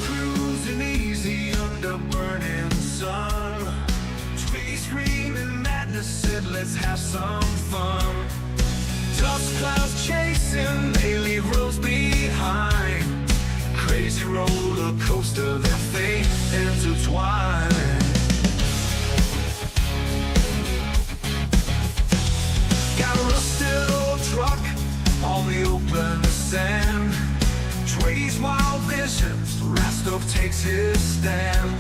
Cruising easy under burning sun. Twiggy screaming madness said let's have some fun. Dust clouds chasing, they leave roads behind. Crazy roller coaster, their fate intertwined. Got a rusted old truck on the open sand. Twiggy's wild visions, Rastov takes his stand.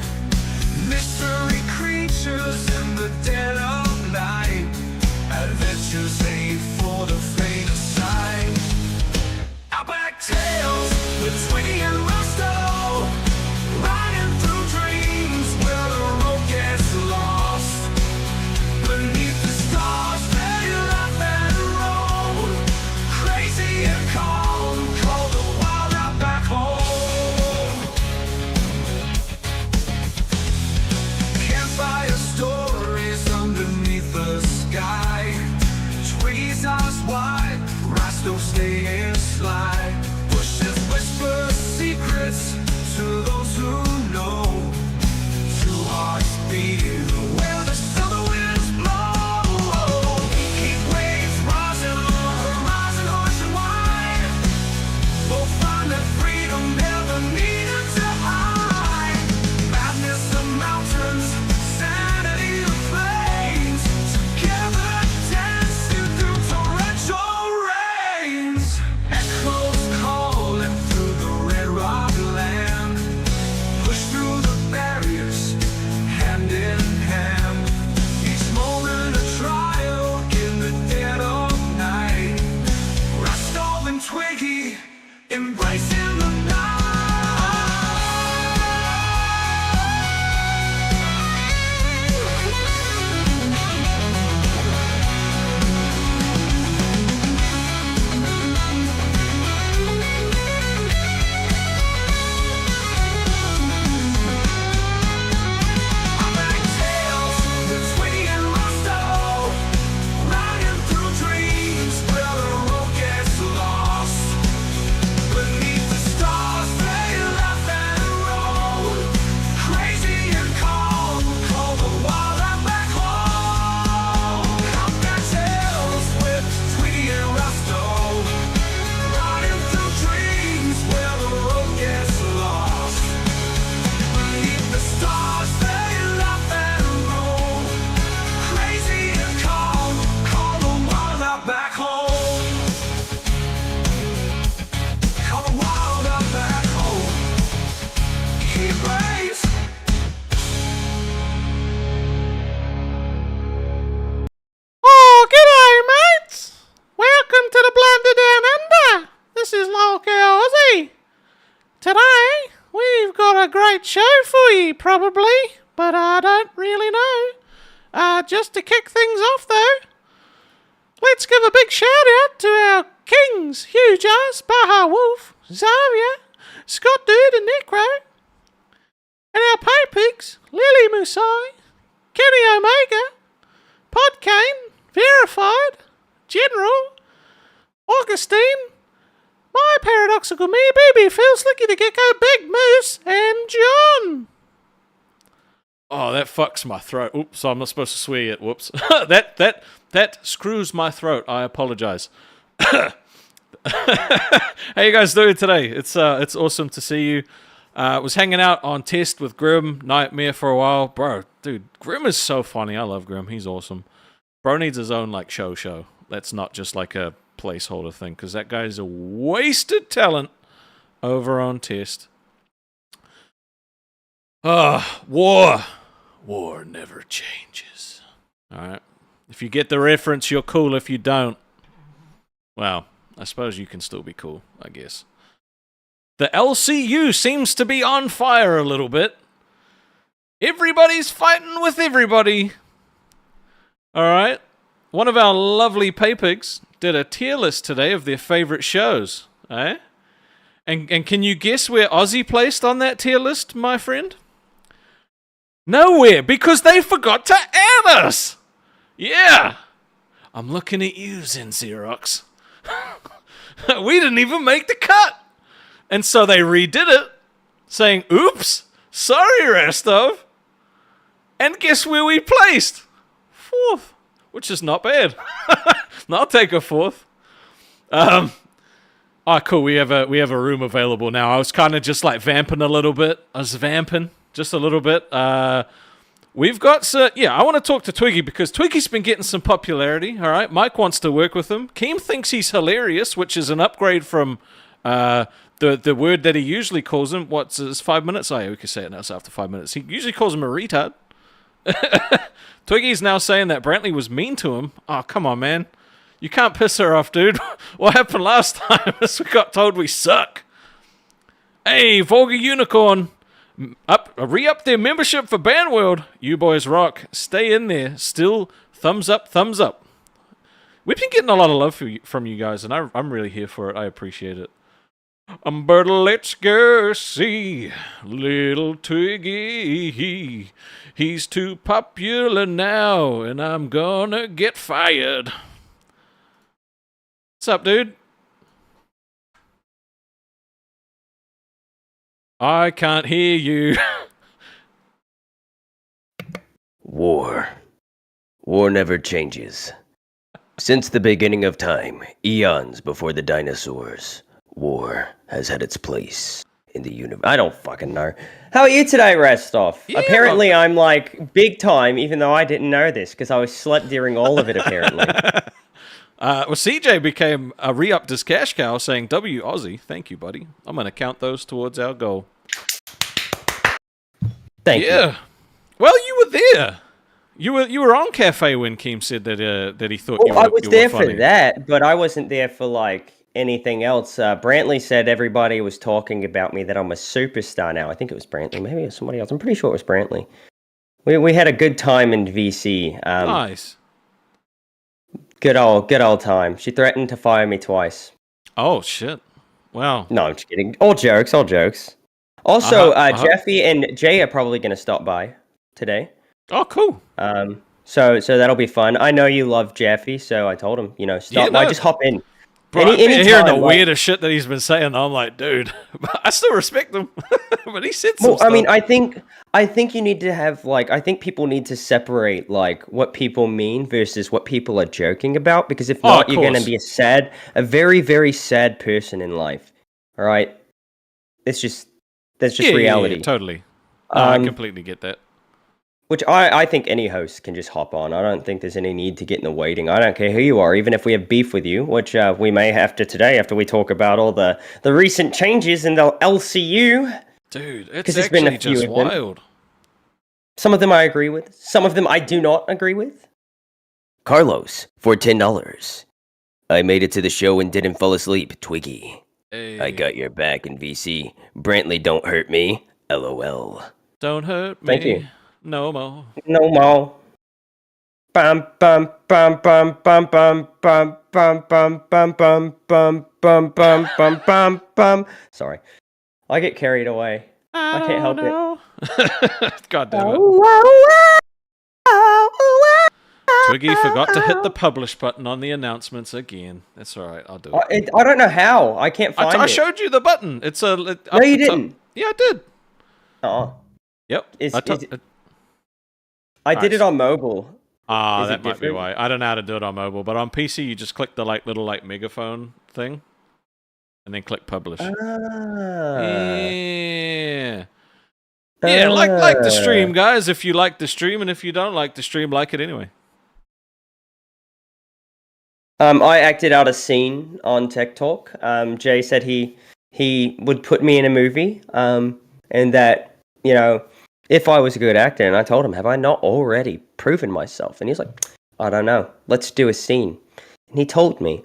Mystery creatures in the dead of night. Adventures ain't for the faint of sight. Outback tales with Twiggy and Rusto, riding through dreams where the road gets lost. Beneath the stars, they laugh and roll. Crazy and calm, call the wild outback home. Campfire stories underneath the sky. Twiggy's eyes wide, Rasto staying sly. Bushes whisper secrets to those who know. Two hearts beating where the summer winds blow. Heat waves rising on the horizon, ocean wide. Both find that freedom never needed to hide. Madness of mountains, sanity of plains. Together dancing through torrential rains. Echoes calling through the red rock land. Push through the barriers, hand in hand. Each moment a trial in the dead of night. Rostov and Twiggy embracing the night. Outback tales with Twiggy and Rusto, riding through dreams where the road gets lost. Beneath the stars, they laugh and roll. Crazy and calm, call the wild outback home. Outback tales with Twiggy and Rusto, riding through dreams where the road gets lost. Beneath the stars, they laugh and roll. Crazy and calm, call the wild outback home. Call the wild outback home. He raised. Oh, g'day, mates! Welcome to the Blunder Down Under. This is Lolcow Aussy. Today, we've got a great show for you, probably, but I don't really know. Just to kick things off, though, let's give a big shout out to our kings, Huge Ass, Baha Wolf, Xavier, Scott Dude, and Necro, and our pay pigs, Lily Musai, Kenny Omega, Podcane, Verified, General, Augustine, My Paradoxical Me, Baby Phil, Slicky the Gecko, Big Moose, and John. Oh, that fucks my throat. Oops, I'm not supposed to swear yet. Whoops. that screws my throat. I apologize. How you guys doing today? It's awesome to see you. Was hanging out on Test with Grim Nightmare for a while. Bro, dude, Grim is so funny. I love Grim. He's awesome. Bro needs his own like show. That's not just like a placeholder thing, because that guy's a wasted talent over on Test. War never changes. Alright. If you get the reference, you're cool. If you don't, well, I suppose you can still be cool, I guess. The LCU seems to be on fire a little bit. Everybody's fighting with everybody. Alright. One of our lovely paypigs did a tier list today of their favorite shows. Eh? And can you guess where Aussy placed on that tier list, my friend? Nowhere, because they forgot to add us. Yeah. I'm looking at you, Zen Xerox. We didn't even make the cut. And so they redid it, saying, oops, sorry, Restov. And guess where we placed? 4th, which is not bad. I'll take a 4th. Oh, cool. We have a room available now. I was kind of just like vamping a little bit. I was vamping just a little bit. We've got I want to talk to Twiggy because Twiggy's been getting some popularity. All right, Mike wants to work with him. Keem thinks he's hilarious, which is an upgrade from the word that he usually calls him. What's his 5 minutes? Oh, yeah, we could say it now. It's after 5 minutes. He usually calls him a retard. Twiggy's now saying that Brantley was mean to him. Oh, come on, man. You can't piss her off, dude. What happened last time is we got told we suck. Hey, Volga Unicorn. Re-up their membership for Bandworld. You boys rock. Stay in there. Still, thumbs up, thumbs up. We've been getting a lot of love from you guys, and I'm really here for it. I appreciate it. But let's go see little Twiggy. He's too popular now, and I'm gonna get fired. What's up, dude? I can't hear you. War. War never changes. Since the beginning of time, eons before the dinosaurs, war has had its place in the universe. I don't fucking know. How are you today, Restov? Yeah. Apparently I'm like big time, even though I didn't know this, because I was slept during all of it, apparently. Well, CJ became a re-upped his cash cow saying, W Aussie, thank you, buddy. I'm going to count those towards our goal. Thank you. Well, you were there. You were on Cafe when Keem said that he thought you were I was there for funny. that, but I wasn't there for like anything else. Brantley said everybody was talking about me that I'm a superstar now. I think it was Brantley. Maybe it was somebody else. I'm pretty sure it was Brantley. We had a good time in VC. Nice. Good old time. She threatened to fire me twice. Oh, shit. Wow. No, I'm just kidding. All jokes. Also, Jeffy and Jay are probably going to stop by today. Oh, cool. So that'll be fun. I know you love Jeffy, so I told him, stop by, just hop in. Bro, I've been hearing the weirdest shit that he's been saying. I'm like, dude, I still respect him. But he said some stuff. I mean, I think you need to have, I think people need to separate, what people mean versus what people are joking about, because if not, you're going to be a very, very sad person in life. All right? That's just reality. Yeah, totally. I completely get that. Which I think any host can just hop on. I don't think there's any need to get in the waiting. I don't care who you are, even if we have beef with you, which we may have to today after we talk about all the recent changes in the LCU. Dude, it's actually just wild. Some of them I agree with. Some of them I do not agree with. Carlos, for $10. I made it to the show and didn't fall asleep, Twiggy. Hey. I got your back in VC. Brantley, don't hurt me. LOL. Don't hurt me. Thank you. No more. No more. Bum bum bum bum bum bum bum bum bum bum bum bum bum bum bum bum bum. Sorry, I get carried away. I can't help it. God damn it. Twiggy forgot to hit the publish button on the announcements again. That's all right. I'll do it. I don't know how. I can't find it. I showed you the button. It's a. No, you didn't. Yeah, I did. Oh. Yep. I did it on mobile. That might be why. I don't know how to do it on mobile, but on PC you just click the little megaphone thing, and then click publish. Yeah. Yeah, like the stream, guys. If you like the stream, and if you don't like the stream, like it anyway. I acted out a scene on Tech Talk. Jay said he would put me in a movie, and that if I was a good actor, and I told him, have I not already proven myself? And he's like, I don't know. Let's do a scene. And he told me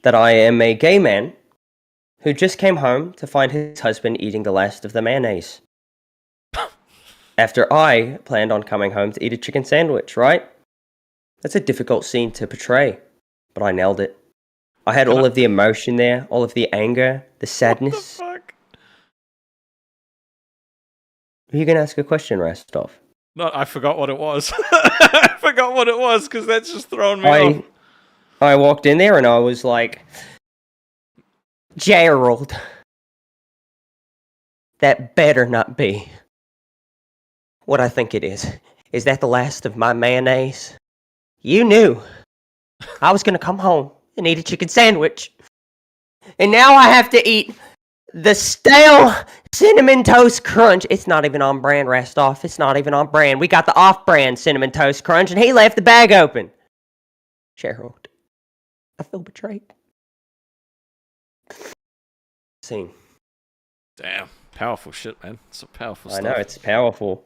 that I am a gay man who just came home to find his husband eating the last of the mayonnaise. After I planned on coming home to eat a chicken sandwich, right? That's a difficult scene to portray, but I nailed it. I had all of the emotion there, all of the anger, the sadness. What the fuck? Are you going to ask a question, Restov? No, I forgot what it was. I forgot what it was because that's just thrown me off. I walked in there and I was like, Gerald, that better not be what I think it is. Is that the last of my mayonnaise? You knew I was going to come home and eat a chicken sandwich. And now I have to eat the stale Cinnamon Toast Crunch. It's not even on brand, Rastoff. It's not even on brand. We got the off-brand Cinnamon Toast Crunch, and he left the bag open. Gerald, I feel betrayed. Scene. Damn, powerful shit, man. It's powerful stuff. I know, it's powerful.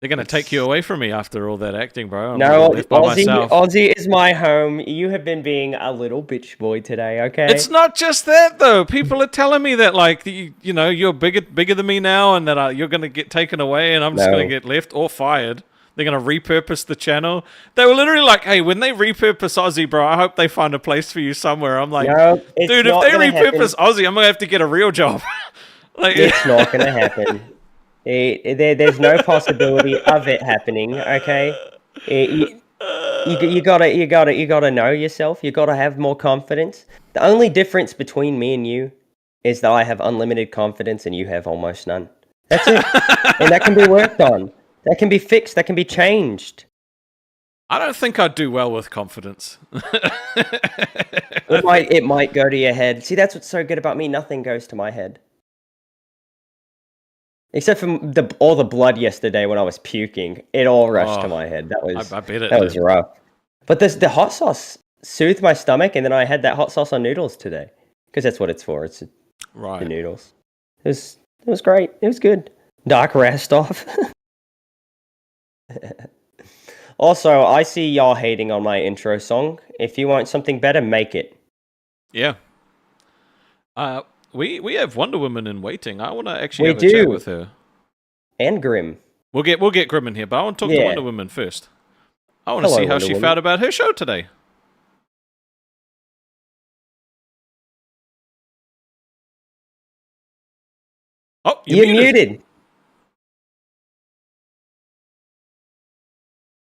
They're going to take you away from me after all that acting, bro. I'm No, left by myself. Aussie is my home. You have been being a little bitch boy today, okay? It's not just that, though. People are telling me that, like, you know, you're bigger than me now, and that you're going to get taken away, and I'm just going to get left or fired. They're going to repurpose the channel. They were literally like, hey, when they repurpose Aussie, bro, I hope they find a place for you somewhere. I'm like, no, dude, if they repurpose Aussie, I'm going to have to get a real job. Like, it's not going to happen. There's no possibility of it happening. Okay, you gotta know yourself. You gotta have more confidence. The only difference between me and you is that I have unlimited confidence and you have almost none. That's it, and that can be worked on. That can be fixed. That can be changed. I don't think I'd do well with confidence. It might go to your head. See, that's what's so good about me. Nothing goes to my head. Except for all the blood yesterday when I was puking, it all rushed to my head. That was I bet it that was rough. But the hot sauce soothed my stomach, and then I had that hot sauce on noodles today because that's what it's for. It's the noodles. It was great. It was good. Dark Rastoff. Also, I see y'all hating on my intro song. If you want something better, make it. Yeah. We have Wonder Woman in waiting. I want to actually have a chat with her. And Grim. We'll get Grim in here, but I want to talk to Wonder Woman first. I want to see how she felt about her show today. Oh, you're muted.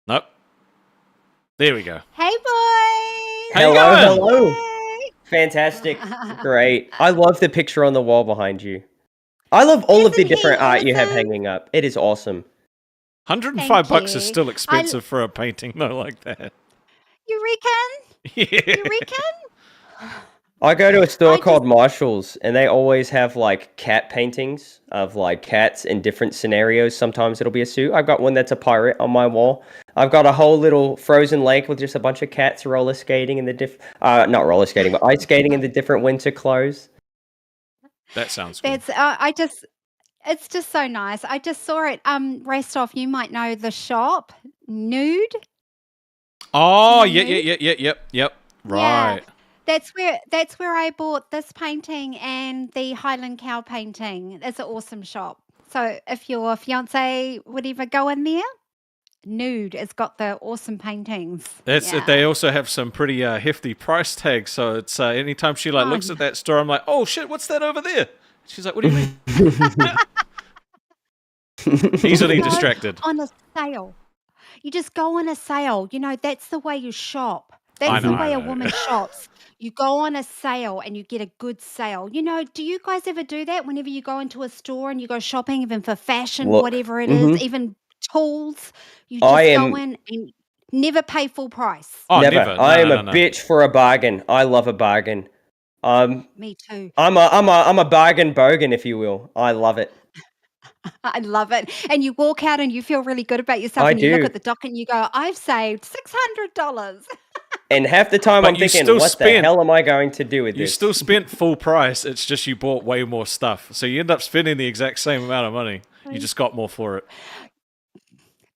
Nope. There we go. Hey, boys. Hello. Fantastic. Great. I love the picture on the wall behind you. I love all of the different art you have hanging up. It is awesome. $105 is still expensive for a painting, though, like that. You reckon? Yeah. You reckon? I go to a store called Marshall's, and they always have, like, cat paintings of, like, cats in different scenarios. Sometimes it'll be a suit. I've got one that's a pirate on my wall. I've got a whole little frozen lake with just a bunch of cats roller skating in the not roller skating, but ice skating in the different winter clothes. That sounds good. It's just so nice. I just saw it. Rastoff, you might know the shop, Nude. Oh, yep. Right. Yeah. That's where I bought this painting and the Highland Cow painting. It's an awesome shop. So if your fiance would ever go in there, Nude, it's got the awesome paintings. They also have some pretty hefty price tags. So it's anytime she looks at that store, I'm like, oh shit, what's that over there? She's like, what do you mean? Easily distracted. On a sale. You just go on a sale. You know, that's the way you shop. That's the way a woman shops. You go on a sale and you get a good sale. You know, do you guys ever do that whenever you go into a store and you go shopping, even for fashion, whatever it is, even tools? You just go in and never pay full price. Oh, never. I am a bitch for a bargain. I love a bargain. Me too. I'm a bargain bogan, if you will. I love it. I love it. And you walk out and you feel really good about yourself. You look at the dock and you go, I've saved $600. And half the time I'm thinking, what the hell am I going to do with this? You still spent full price. It's just you bought way more stuff. So you end up spending the exact same amount of money. You just got more for it.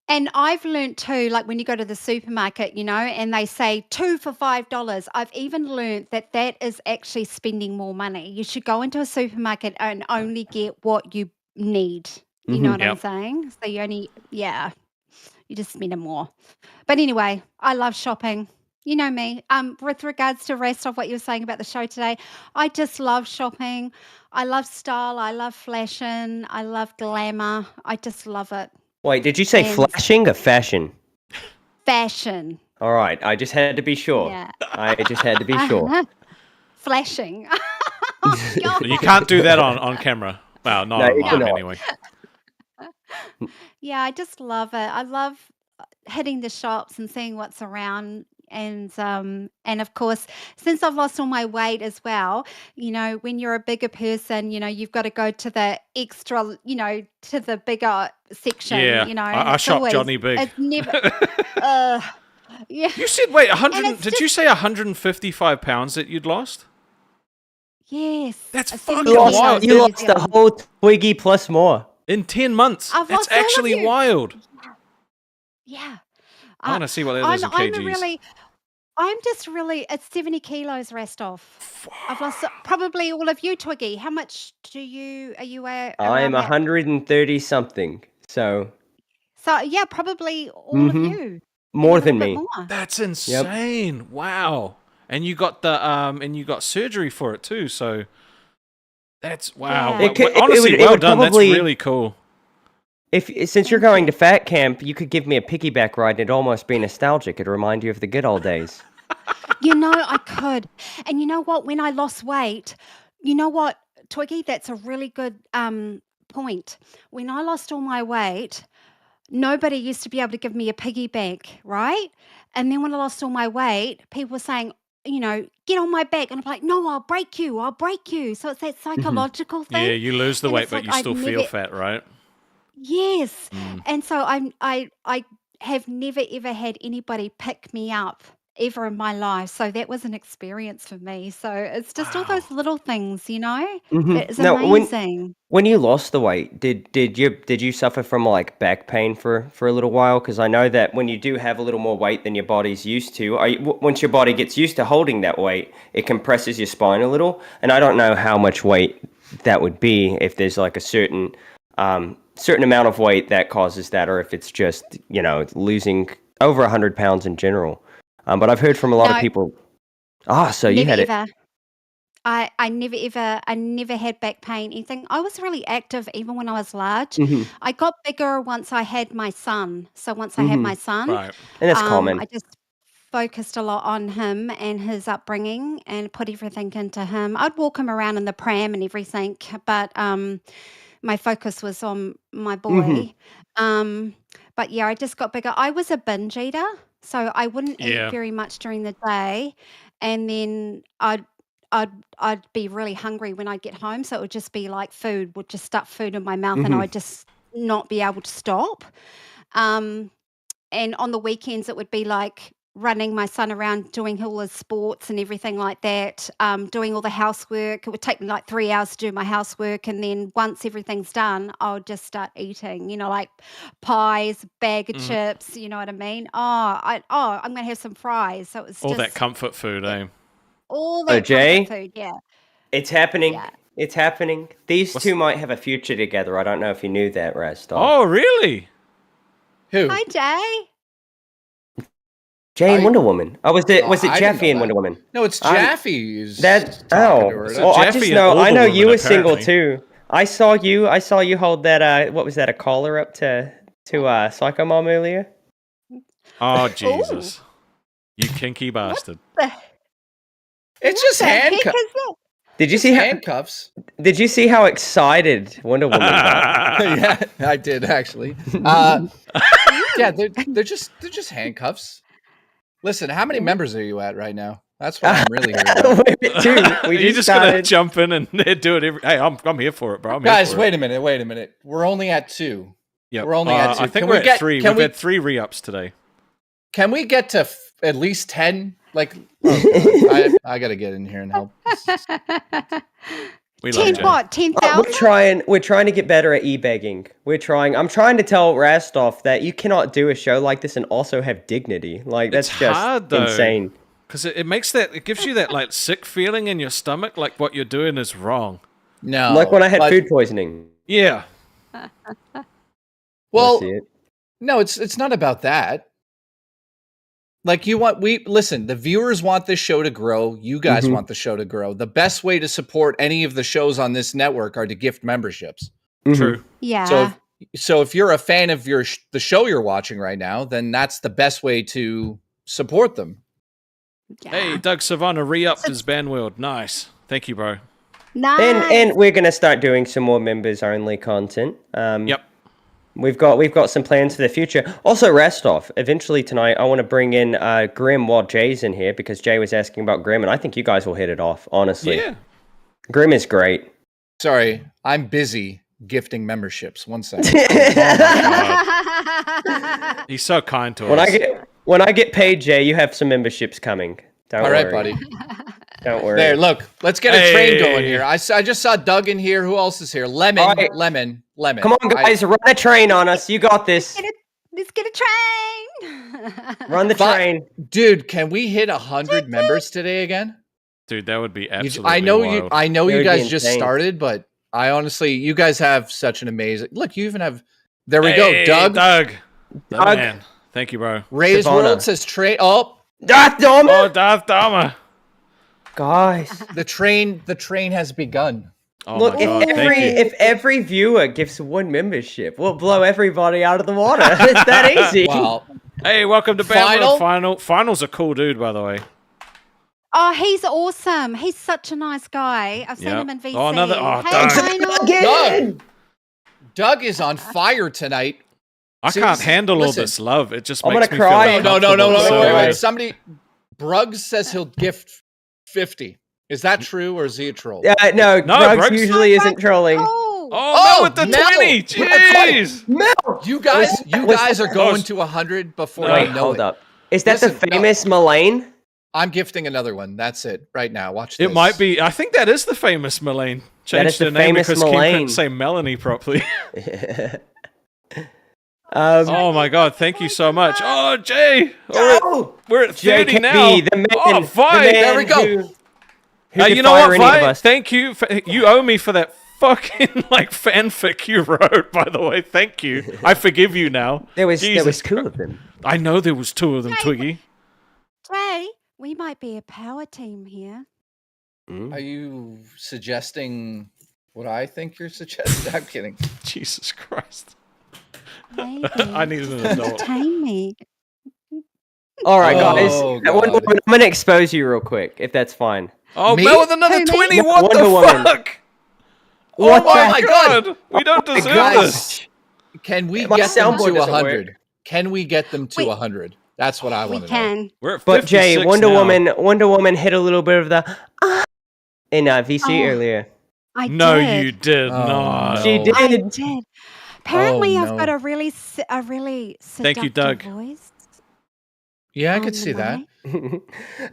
And I've learned too, like when you go to the supermarket, you know, and they say 2 for $5. I've even learned that is actually spending more money. You should go into a supermarket and only get what you need. You know what I'm saying? So you just spend it more. But anyway, I love shopping. You know me. With regards to rest of what you were saying about the show today, I just love shopping. I love style. I love fashion. I love glamour. I just love it. Wait, did you say And- flashing or fashion? Fashion. All right, I just had to be sure. Yeah. I just had to be sure. Flashing. Oh, God. You can't do that on camera. Well, not No, on you mine cannot. anyway. Yeah, I just love it. I love hitting the shops and seeing what's around. And of course, since I've lost all my weight as well, when you're a bigger person, you've got to go to the extra, to the bigger section, Yeah, and I it's shop always, Johnny Big. it's never, uh, yeah, You said, wait, and 100? it's Did you say 155 pounds that you'd lost? yes, That's a fucking 70 wild. kilos You in New lost the Zealand. whole Twiggy plus more. In 10 months? I've That's lost all of actually you. wild. Yeah. I want to see what that is in I'm kgs. just really, it's 70 kilos, Rastov. I've lost probably all of you, Twiggy. How much are you I'm around that? 130 something, so So, yeah, probably all of you. Maybe more a than little bit me. more. That's insane. Wow. And you got you got surgery for it too, so that's wow. Yeah. Honestly, It well would done. probably- That's really cool. Since you're going to fat camp, you could give me a piggyback ride and it'd almost be nostalgic. It'd remind you of the good old days. I could. And you know what? When I lost weight, you know what, Twiggy? That's a really good point. When I lost all my weight, nobody used to be able to give me a piggy bank, right? And then when I lost all my weight, people were saying, get on my back. And I'm like, no, I'll break you. I'll break you. So it's that psychological thing. Yeah, you lose the And weight, it's but like you I've still feel never- fat, right? Yes. And so I have never ever had anybody pick me up ever in my life. So that was an experience for me. So it's just all those little things, that is Now, amazing. when you lost the weight, did you suffer from like back pain for a little while? Because I know that when you do have a little more weight than your body's used to, once your body gets used to holding that weight, it compresses your spine a little. And I don't know how much weight that would be, if there's like a certain amount of weight that causes that, or if it's just losing over 100 pounds in general. But I've heard from a lot of No. people. So you Never had it. ever. I never had back pain, anything. I was really active even when I was large. Mhm. I got bigger once I had my son. So once I had my son, Right. And that's common. I just focused a lot on him and his upbringing and put everything into him. I'd walk him around in the pram and everything, but my focus was on my boy. But yeah, I just got bigger. I was a binge eater, so I wouldn't Yeah. eat very much during the day, and then I'd be really hungry when I get home. So it would just be like food, would just stuff food in my mouth, and I would just not be able to stop. And on the weekends, it would be like running my son around, doing all his sports and everything like that, doing all the housework. It would take me like 3 hours to do my housework. And then once everything's done, I would just start eating, like pies, bag of chips, you know what I mean? I'm going to have some fries. So it was All just that comfort food, eh? all Oh, that Jay? comfort food, yeah. It's happening. Yeah. It's happening. These two might have a future together. I don't know if you knew that, Rastov. Oh, really? Who? Hi, Jay. Jay and I- Wonder Woman. Oh, was it I didn't Jeffy know and that. Wonder Woman? No, it's I'm- Jaffe who's That talking to her. So I Jeffy just and know all I the know you women, were single apparently. too. I saw you hold that what was that, a collar up to Psycho Mom earlier? Oh, Jesus. You kinky bastard. It's just The heck is handcuffs. that? Did you see how Handcuffs. Did you see how excited Wonder Woman got? Yeah, I did actually. Yeah, they're just handcuffs. Listen, how many members are you at right now? That's what I'm really here about. Dude, we You're just just gonna started. jump in and do it every. Hey, I'm here for it, bro. I'm here Guys, for wait a minute. We're only at 2. Yep. we're only at 2. I think Can we're we at get- 3. can We've we- had 3 re-ups today. Can we get to at least 10? Like, oh God, I gotta get in here and help. We love 10 Jay. what? 10,000? We're trying to get better at e-begging. I'm trying to tell Rastov that you cannot do a show like this and also have dignity. Like, that's It's just hard, though. insane. Because it gives you that like sick feeling in your stomach, like what you're doing is wrong. No, Like when I had but- food poisoning. Yeah. Well, See it? no, it's not about that. Like listen, the viewers want this show to grow. You guys want the show to grow. The best way to support any of the shows on this network are to gift memberships. Mhm. True. Yeah. So So if you're a fan of the show you're watching right now, then that's the best way to support them. Yeah. Hey, Doug Savannah re-upped his band world. Nice. Thank you, bro. Nice. And we're gonna start doing some more members only content. Yep. We've got some plans for the future. Also, Restov. Eventually tonight, I want to bring in Grim while Jay's in here because Jay was asking about Grim, and I think you guys will hit it off. Honestly, Yeah. Grim is great. Sorry, I'm busy gifting memberships. 1 second. He's so kind to When us. when I get paid, Jay, you have some memberships coming. Don't All worry. right, buddy. Don't worry. There, look. Let's get a train going Hey. here. I just saw Doug in here. Who else is here? Lemon, All right. lemon. Come on, guys, run a train on us. You got this. Let's get a train. Run the train. Dude, can we hit 100 members today again? Dude, that would be absolutely I know wild. I know It you would be guys just insane. started, but I honestly, you guys have such an amazing. Look, you even have. There we Hey, go, Doug. Doug. The Doug. man. Thank you, bro. Ray's Savannah. World says train. Oh, Darth Dom. Oh, Darth Dama. Guys, the train has begun. Oh look, my God. Thank you. if every viewer gives one membership, we'll blow everybody out of the water. It's that easy. Wow. Hey, welcome to Bandworld Final's a cool dude, by the way. Oh, he's awesome. He's such a nice guy. I've seen Yep. him in VC. Oh, another- oh, hey, Doug. Final. Again. Doug is on fire tonight. I See, can't handle listen. all this love. It just I'm makes gonna me cry. feel No, uncomfortable. So, wait. Somebody, Bruggs says he'll gift 50. Is that true or is he a troll? No, No, Drugs Brooks. usually isn't trolling. Oh, Oh, Mel with the Mel. 20. Jeez. Mel. You guys are going to 100 before Wait, you know Hold it. up. Is that Listen, the famous Mullane? I'm gifting another one. That's it. Right now. Watch this. It might be. I think that is the famous Mullane. That is Changed the the name famous because Kim Mullane. couldn't say Melanie properly. Um, Oh my God! Thank you so much. Oh, Jay, oh, we're at 30 JKB, now. the man, Oh, the Vi. man There we go. who Hey, could you know what, fire any of Vi? us. Thank you. You owe me for that fucking like fanfic you wrote. By the way, thank you. I forgive you now. There was Jesus two Christ. of them. I know there was two of them, Twiggy. Jay, we might be a power team here. Are you suggesting what I think you're suggesting? I'm kidding. Jesus Christ. Maybe. I needed an adult. Entertain me. All right, guys. Oh, Wonder God. Woman, I'm gonna expose you real quick, if that's fine. Oh, Me? Mel with another Who, me? 20. No, What Wonder the Woman. fuck? What oh my the- God. We don't my deserve gosh. this. Can we My get them soundboard to doesn't 100? work. Can we get them to Wait. 100? That's what I We want to know. can. We're at But Jay, 56 Wonder now. Woman hit a little bit of the in VC Oh. earlier. I No, did. you did Oh, not. no. She I did. did. Apparently, Oh, I've no. got a really seductive Thank you, Doug. voice. Yeah, I on could the see that. mic.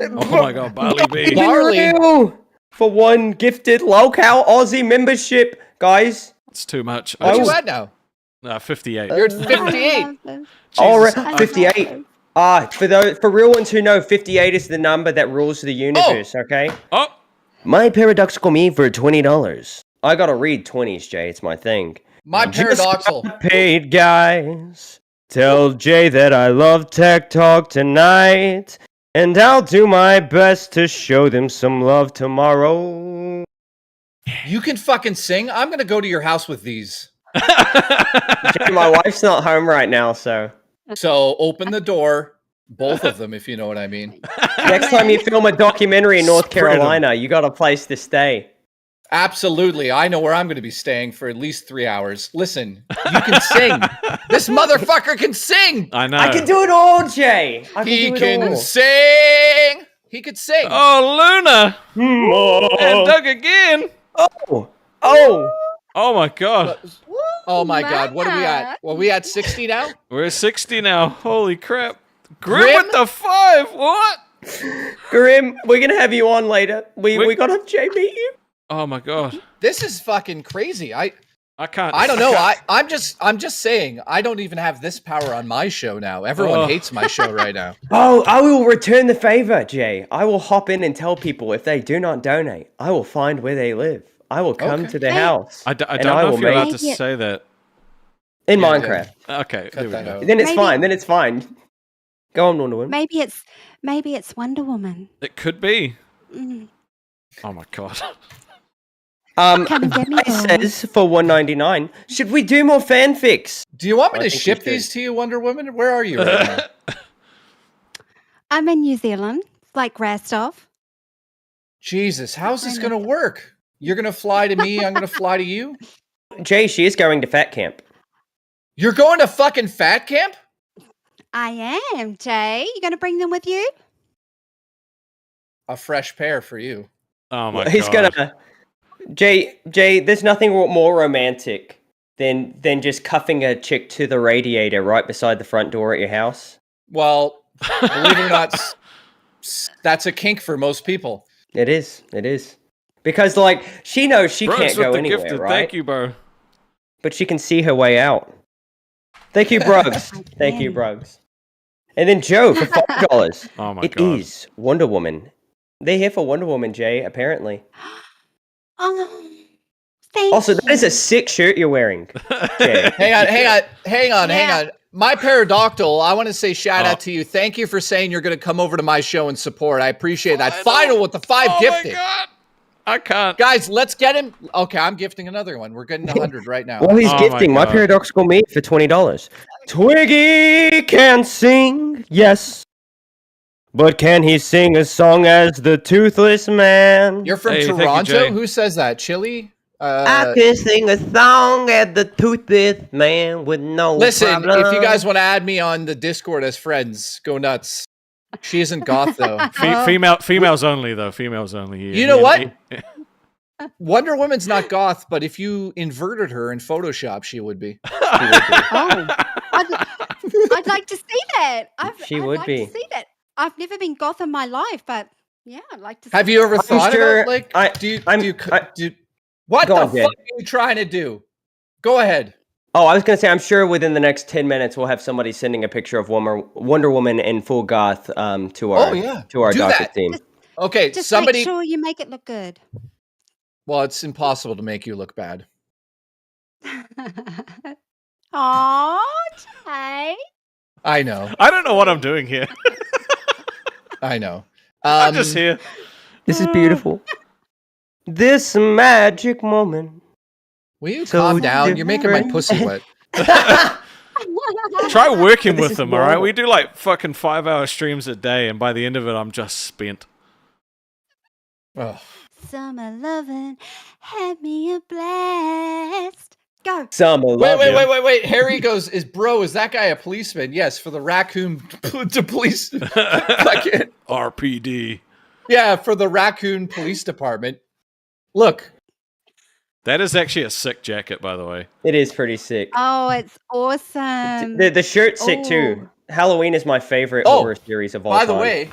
Oh my God, Barley B. Barley. For one gifted Lolcow Aussie membership, guys. It's too much. What I you just, at now? 58. You're at I 58. love them. All Jesus. right, 58. For real ones who know, 58 is the number that rules the universe. Okay. Oh, My paradoxical me for $20. I gotta read 20s, Jay. It's my thing. My paradoxal. Paid guys. Tell Jay that I love Tech Talk tonight. And I'll do my best to show them some love tomorrow. You can fucking sing. I'm gonna go to your house with these. Jay, my wife's not home right now, so So open the door, both of them, if you know what I mean. next time you film a documentary in North Spread 'em. Carolina, you got a place to stay. Absolutely. I know where I'm going to be staying for at least 3 hours. Listen, you can sing. This motherfucker can sing. I know. I can do it all, Jay. I He can do it can all. sing. He could sing. Oh, Luna. And Oh, Doug again. oh, Oh my God. Oh my God. What are we at? Well, we at 60 now? We're at 60 now. Holy crap. Grim Grim? with the 5. What? Grim, we're gonna have you on later. We Wait. gotta have Jay meet you. Oh my God. This is fucking crazy. I can't. don't know. I'm just saying. I don't even have this power on my show now. Everyone Oh. hates my show right now. Oh, I will return the favor, Jay. I will hop in and tell people if they do not donate, I will find where they live. I will come Okay. to their Hey. house. I and don't know will if you're allowed make to it- say that. in Yeah, Minecraft. Okay, there we that go. out. Then it's Maybe- fine. Then it's fine. Go on, Wonder Woman. Maybe it's Wonder Woman. It could be. Mm. Oh my God. Come and get me, It boy. says for $1.99. Should we do more fanfics? Do you want me I to think we ship should. these to you, Wonder Woman? Where are you right now? I'm in New Zealand, like Rastov. Jesus, how's this gonna work? You're gonna fly to me, I'm gonna fly to you? Jay, she is going to fat camp. You're going to fucking fat camp? I am, Jay. You going to bring them with you? A fresh pair for you. Oh my He's god. gonna. Jay, there's nothing more romantic than just cuffing a chick to the radiator right beside the front door at your house. Well, believe it or not, that's a kink for most people. It is. Because like she knows she Brooks can't with go the anywhere, gifted. right? Thank you, bro. But she can see her way out. Thank you, Bruggs. Thank you, Bruggs. And then Joe for $5. Oh my It god. is Wonder Woman. They're here for Wonder Woman, Jay, apparently. Oh, thank Also, you. that is a sick shirt you're wearing, Jay. Hang on. My Paradoctyl, I want to say shout Oh. out to you. Thank you for saying you're going to come over to my show and support. I appreciate that. Final with the 5 Oh gifted. my god. I can't. Guys, let's get him. Okay, I'm gifting another one. We're getting 100 right now. Well, he's Oh my gifting my God. paradoxical meat for $20. Twiggy can sing, yes. But can he sing a song as the Toothless Man? You're from Hey, thank you, Toronto? Jay. Who says that? Chili? I can sing a song as the Toothless Man with no Listen, problem. if you guys want to add me on the Discord as friends, go nuts. She isn't goth though. Females only though. Females only. Here. You know what? Wonder Woman's not goth, but if you inverted her in Photoshop, she would be. Oh, I'd like to see that. She I'd would like be. to see that. I've never been goth in my life, but yeah, I'd like to see Have you ever thought sure about like I- do you I'm- what Go the on, fuck Jay. are you trying to do? Go ahead. Oh, I was going to say, I'm sure within the next 10 minutes, we'll have somebody sending a picture of Wonder Woman in full goth to our, to our Do docket that. team. Okay, Just somebody make sure you make it look good. well, it's impossible to make you look bad. Aw, Jay. I know. I don't know what I'm doing here. I know. I'm just here. This is beautiful. This magic moment. Will you So calm down? You're making my different. pussy wet. Try working This with is them, all right? normal. We do like fucking 5-hour streams a day, and by the end of it, I'm just spent. Oh. Summer loving had me a blast. Go. Summer love you. Wait. Harry goes, is that guy a policeman? Yes, for the raccoon to police. Fucking- RPD. yeah, for the raccoon police department. Look, That is actually a sick jacket, by the way. It is pretty sick. Oh, it's awesome. The shirt's sick too. Oh. Halloween is my favorite Oh, horror series of all by time. the way,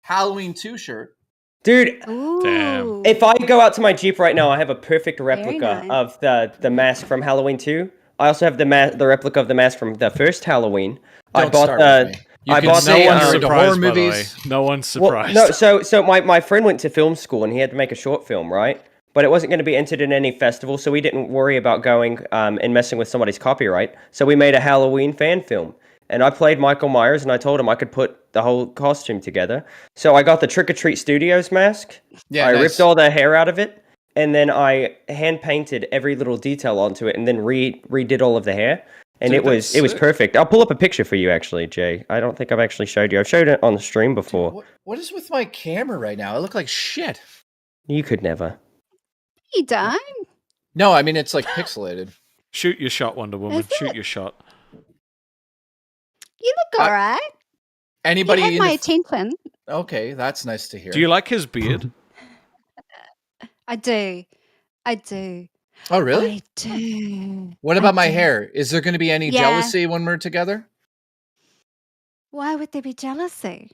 Halloween 2 shirt. Dude, Ooh. Damn. if I go out to my Jeep right now, I have a perfect replica nice. of the mask from Halloween 2. I also have the replica of the mask from the first Halloween. I Don't bought start the with me. You I can bought say No the one's you're into horror surprised, by the way. movies. No one's well, surprised. no, so my friend went to film school and he had to make a short film, right? But it wasn't going to be entered in any festival, so we didn't worry about going and messing with somebody's copyright. So we made a Halloween fan film. And I played Michael Myers, and I told him I could put the whole costume together. So I got the Trick or Treat Studios mask. Yeah, I nice. ripped all the hair out of it, and then I hand painted every little detail onto it, and then redid all of the hair. And Dude, it was that's sick. perfect. I'll pull up a picture for you, actually, Jay. I don't think I've actually showed you. I've showed it on the stream before. What is with my camera right now? I look like shit. You could never. You don't. No, I mean it's like pixelated. Shoot your shot, Wonder Woman. Is Shoot it? your shot. You look all right. Anybody You have in my the attention. Okay, that's nice to hear. Do you like his beard? I do. I do. Oh, really? I do. What I about my do. hair? Is there going to be any Yeah. jealousy when we're together? Why would there be jealousy?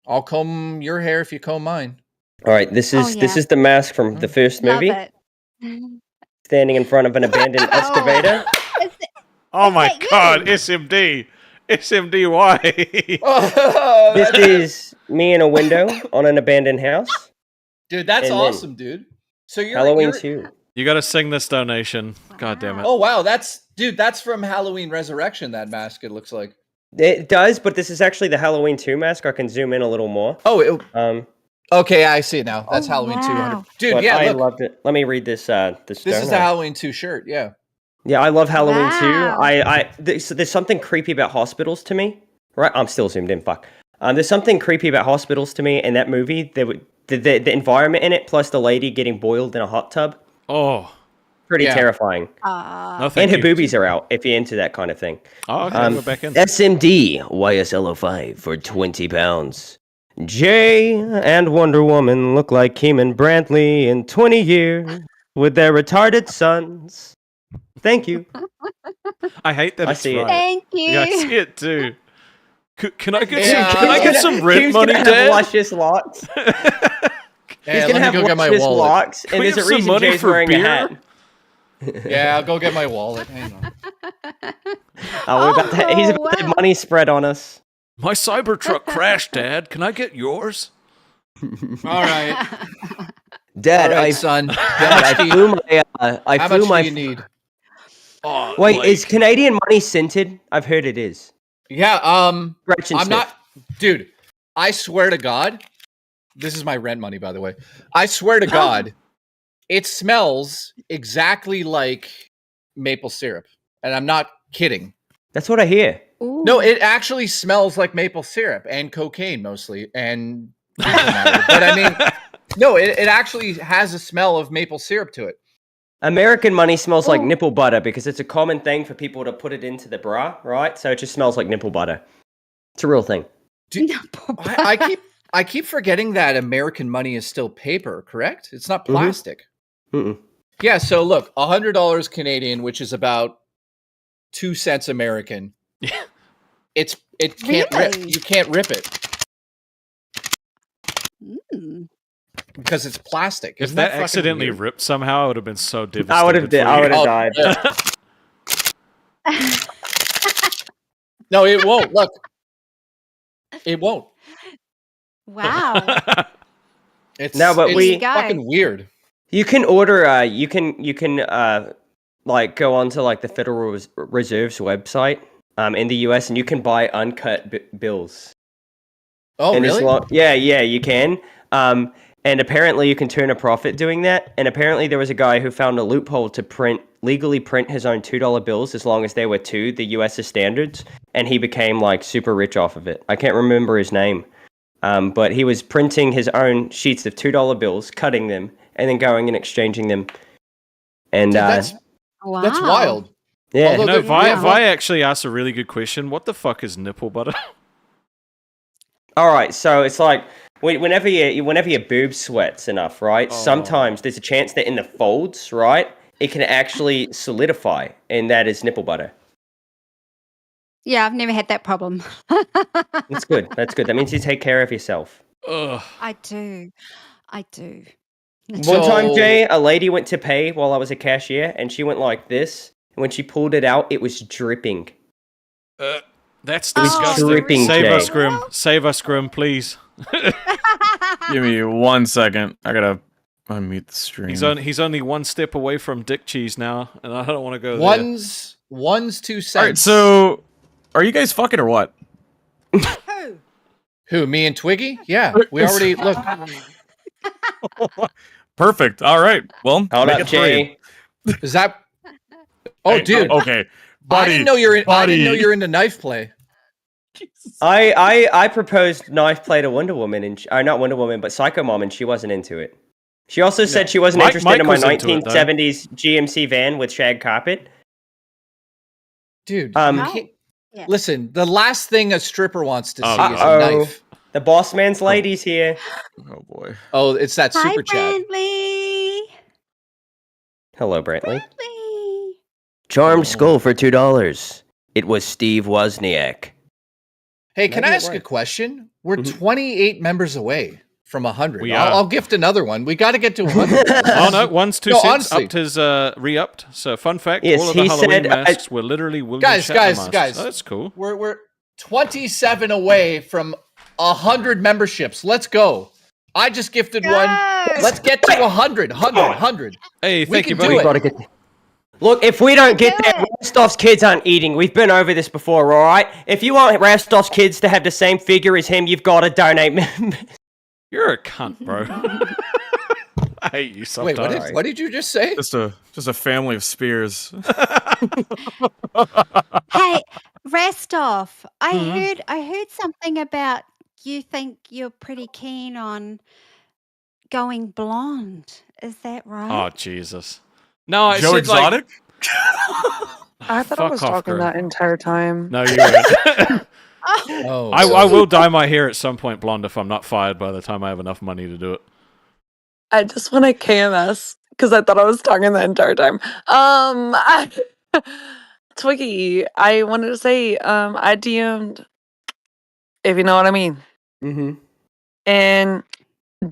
I'll comb your hair if you comb mine. All right, this is yeah. the mask from the first Love movie. it. Standing in front of an abandoned excavator. Is it- Oh my that you? god, SMD. SMDY. Oh, This is me in a window on an abandoned house. dude, that's And then- awesome, dude. So you're Halloween you're- 2. You gotta sing this donation. God damn it. Oh wow, that's from Halloween Resurrection. That mask, it looks like. It does, but this is actually the Halloween 2 mask. I can zoom in a little more. Oh, Okay, I see it now. That's Oh, Halloween 200. wow. Dude, But yeah, I look. loved it. Let me read this. This This is the Halloween 2 shirt, yeah. Yeah, I love Halloween too. Wow. There's something creepy about hospitals to me. Right, I'm still zoomed in. Fuck. There's something creepy about hospitals to me in that movie. The environment in it, plus the lady getting boiled in a hot tub, Oh, pretty Yeah. terrifying. no, And thank her you. boobies are out if you're into that kind of thing. Oh, okay, we're back in. SMD YSLO5 for 20 pounds. Jay and Wonder Woman look like Keeman Brantley in 20 years with their retarded sons. Thank you. I hate that I it's see it. right. Thank you. Yeah, I see it too. Can I get Yeah. some? Can I get some rent He's money, gonna have Dad? luscious locks. Hey, He's gonna have go get my luscious wallet. locks, Can and we there's a have some reason money Jay's for wearing beer? a hat. Yeah, I'll go get my wallet. Hang on. He's about to wow. money spread on us. My Cybertruck crashed, Dad. Can I get yours? All right. Dad, All right, I son. I flew my I How flew much my. do you need? Oh, Wait, like- is Canadian money scented? I've heard it is. Yeah, Gretchen I'm Smith. not, dude. I swear to God, this is my rent money, by the way. I swear to God, it smells exactly like maple syrup, and I'm not kidding. That's what I hear. Ooh. No, it actually smells like maple syrup and cocaine mostly, and fecal matter. But I mean, no, it actually has a smell of maple syrup to it. American money smells like Oh. nipple butter because it's a common thing for people to put it into the bra, right? So it just smells like nipple butter. It's a real thing. I keep forgetting that American money is still paper, correct? It's not Mhm. plastic. Mm-mm. Yeah, so look, $100 Canadian, which is about 2 cents American. Yeah. It can't rip. Really? You can't rip it Mm. because it's plastic. If Isn't that fucking accidentally weird? ripped somehow, I would have been so devastated. I would have for you. died. yeah. No, it won't. Look, it won't. Wow. It's No, but it's we- fucking weird. You can order. You can like go onto like the Federal Reserve's website in the US, and you can buy uncut bills. Oh, And as really? yeah, you can. And apparently you can turn a profit doing that. And apparently there was a guy who found a loophole to legally print his own $2 bills as long as they were the US's standards. And he became like super rich off of it. I can't remember his name. But he was printing his own sheets of $2 bills, cutting them, and then going and exchanging them. And Dude, that's Wow. wild. yeah, although You know, the- Vi, yeah, Vi actually asked a really good question. What the fuck is nipple butter? all right. So it's like whenever your boob sweats enough, right? Oh. Sometimes there's a chance that in the folds, right, it can actually solidify, and that is nipple butter. Yeah, I've never had that problem. That's good. That's good. That means you take care of yourself. Ugh. I do. One time, So- Jay, a lady went to pay while I was a cashier, and she went like this. And when she pulled it out, it was dripping. That's Oh, disgusting. dripping, Save Jay. us, Grim. Save us, Grim, please. Give me 1 second. I gotta unmute the stream. He's only one step away from dick cheese now, and I don't want to go there. One's 2 cents. All right, so are you guys fucking or what? Who? Who? Me and Twiggy? Yeah, we already look. Perfect. All right. Well, Hold make up, it three. Jay. Is that? Oh, Hey, dude. Okay, buddy. I didn't know you're. I didn't know buddy. you're into knife play. I proposed knife play to Wonder Woman, and not Wonder Woman, but Psycho Mom, and she wasn't into it. She also said she wasn't interested Mike in my was into it, though. 1970s GMC van with shag carpet. Dude, Um, you can't- Yeah. listen. The last thing a stripper wants to see Oh, is a uh-oh. knife. The boss man's ladies here. Oh boy. Oh, it's that Hi, super chat. Brantley. Hello, Brantley. Brantley. Charmed skull for $2. It was Steve Wozniak. Hey, can Maybe I it ask a was. question? We're Mhm. 28 members away from 100. We I'll, are. I'll gift another one. We got to get to 100. Oh no, one's 2 No, cents. honestly. Upped his re-upped. So fun fact: Yes, all of the he Halloween said, masks were literally William Guys, Shatner guys, masks. guys. Oh, that's cool. We're 27 away from 100 memberships. Let's go. I just gifted one. Let's get to 100. 100. Hey, thank you, can buddy. do it. Gotta get there. Look, if we don't get Do there, it. Rostov's kids aren't eating. We've been over this before, all right? If you want Rostov's kids to have the same figure as him, you've got to donate. You're a cunt, bro. I hate you Wait, sometimes. what did you just say? Just a family of spears. Hey, Restov, Mhm. I heard something about you think you're pretty keen on going blonde. Is that Oh right? Jesus! No, I Joe said like Exotic? I thought I was fuck off, talking girl. that entire time. No, you weren't. Oh, Oh, I will dye my hair at some point blonde if I'm not fired by the time I have enough money to do it. I just want to KMS because I thought I was talking the entire time. Twiggy, I wanted to say, I DM'd, if you know what I mean, Mm-hmm. and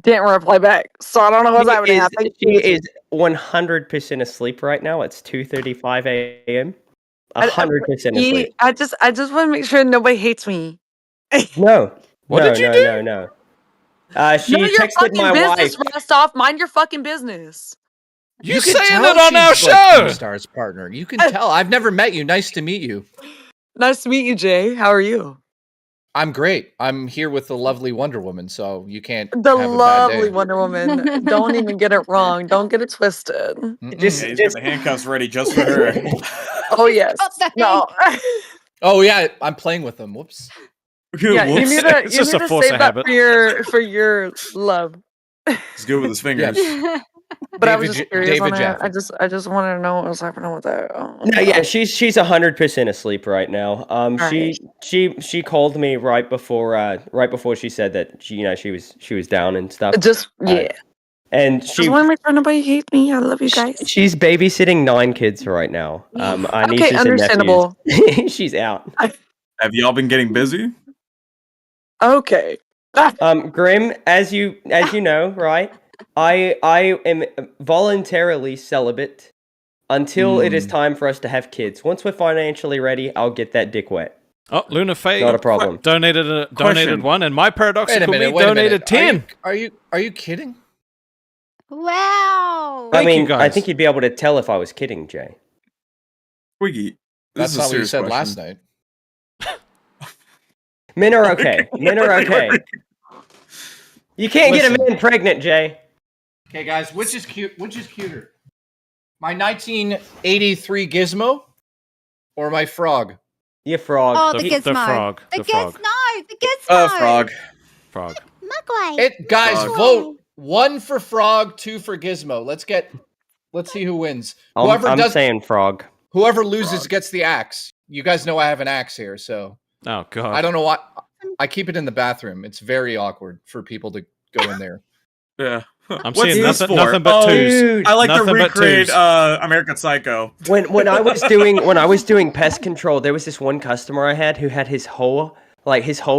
didn't reply back. So I don't know what's happening. I think She is 100% asleep right now. It's 2:35 a.m. 100% asleep. I just want to make sure nobody hates me. No. What no, did you no, do? no, no. She None of your texted fucking my business, wife. Rostov. Mind your fucking business. You can saying tell it on our she's, like, show? Keemstar's partner. You can tell. I've never met you. Nice to meet you. Nice to meet you, Jay. How are you? I'm great. I'm here with the lovely Wonder Woman, so you can't The have a bad lovely day. Wonder Woman. Don't even get it wrong. Don't get it twisted. Mm-mm. Just- Yeah, he's got the handcuffs ready just for her. Oh yes. got the No. Oh yeah, I'm playing with them. Whoops. Yeah, you Whoops. need to It's just a force save of that habit. for your love. He's good with his fingers. But I was just David curious on David that. Jaffe. I just wanted to know what was happening with that. No, yeah, she's 100% asleep right now. Alright. She called me right before she said that she was down and stuff. Just yeah. And Just want to make sure nobody hates me. I love you guys. she's babysitting 9 kids right now. Our Okay, nieces and understandable. nephews. She's out. Have y'all been getting busy? Okay. Grim, as you know, right? I am voluntarily celibate until it is time for us to have kids. Once we're financially ready, I'll get that dick wet. Oh, Luna Faye Not a problem. donated Question. one, and my Wait a paradoxical minute. me Wait a donated minute. 10. Are you kidding? wow. I Thank you, mean, I guys. think you'd be able to tell if I was kidding, Jay. Wiggy. That's This is not a what you serious said question. last night. Men are okay. Men are okay. You can't get a Listen. man pregnant, Jay. Okay, guys, which is cute? Which is cuter? My 1983 Gizmo or my frog? You frog. Oh, the The gizmo. frog. The The frog. gizmo. The gizmo. Frog. Frog. Mugway. Guys, Frog. vote 1 for frog, 2 for Gizmo. Let's see who wins. I'm saying frog. Whoever loses gets the axe. You guys know I have an axe here, so Oh god. I don't know what. I keep it in the bathroom. It's very awkward for people to go in there. Yeah. I'm What's seeing this nothing, for? nothing but Oh, twos. Dude. I like Nothing to but recreate twos. American Psycho. When I was doing pest control, there was this one customer I had who had his whole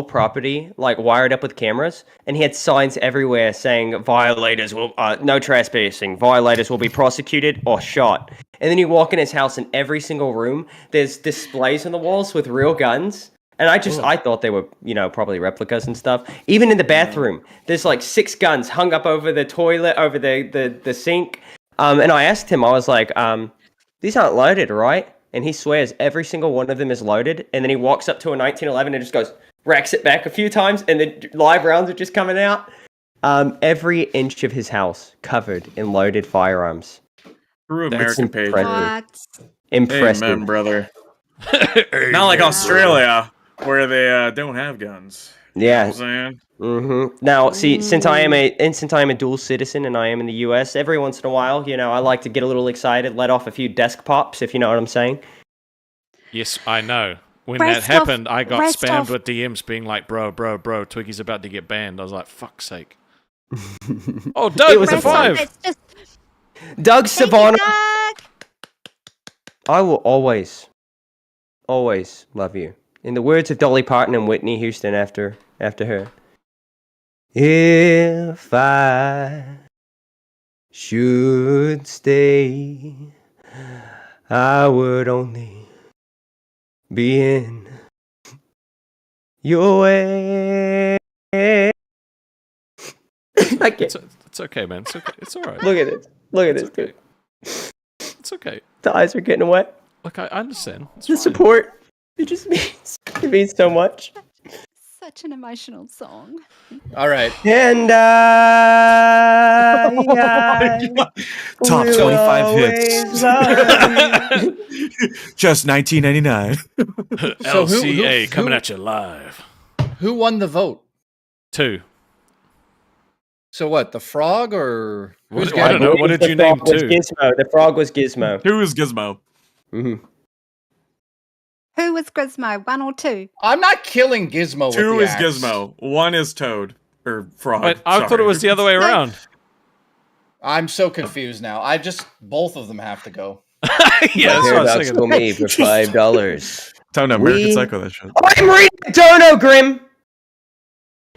property like wired up with cameras, and he had signs everywhere saying violators will no trespassing, violators will be prosecuted or shot. And then you walk in his house, and every single room there's displays on the walls with real guns. And I thought they were, probably replicas and stuff. Even in the bathroom, there's like 6 guns hung up over the toilet, over the sink. And I asked him, I was like, these aren't loaded, right? And he swears every single one of them is loaded. And then he walks up to a 1911 and just goes, racks it back a few times, and the live rounds are just coming out. Every inch of his house covered in loaded firearms. True That's American patriot. impressive. What? Impressive. Amen, brother. Not like Australia, where they don't have guns. You know Yeah. what I'm saying? Now, see, since I am a dual citizen and I am in the U.S., every once in a while, I like to get a little excited, let off a few desk pops, if you know what I'm saying. Yes, I know. When Rest that happened, I got rest spammed off. with DMs being like, bro, Twiggy's about to get banned. I was like, fuck's sake. Oh, Doug It with was the a Rest 5. off. It's just Doug thank you, Savannah, Doug. I will always love you. In the words of Dolly Parton and Whitney Houston after her. If I should stay, I would only be in your way. I can't. It's okay, man. It's okay. It's all right. Look at this. Look at It's this, okay. dude. It's okay. The eyes are getting wet. Look, I understand. It's The fine. support. It means so much. Such such an emotional song. All right. And Top will 25 always hits. love you. Just 1999. So LCA coming at you live. Who won the vote? 2. So what? The frog or who's I got don't know. What did you name was 2? Gizmo. The frog was Gizmo. Who is Gizmo? hmm Who was Gizmo? 1 or 2? I'm not killing Gizmo. 2 with is the axe. Gizmo. 1 is Toad. Or Frog. Wait, I thought it was the other way around. I'm so confused now. Both of them have to go. Yeah, that's what I was thinking. Paradoxical me for $5. Tell no American We- Psycho that shit. I'm reading Dono Grim.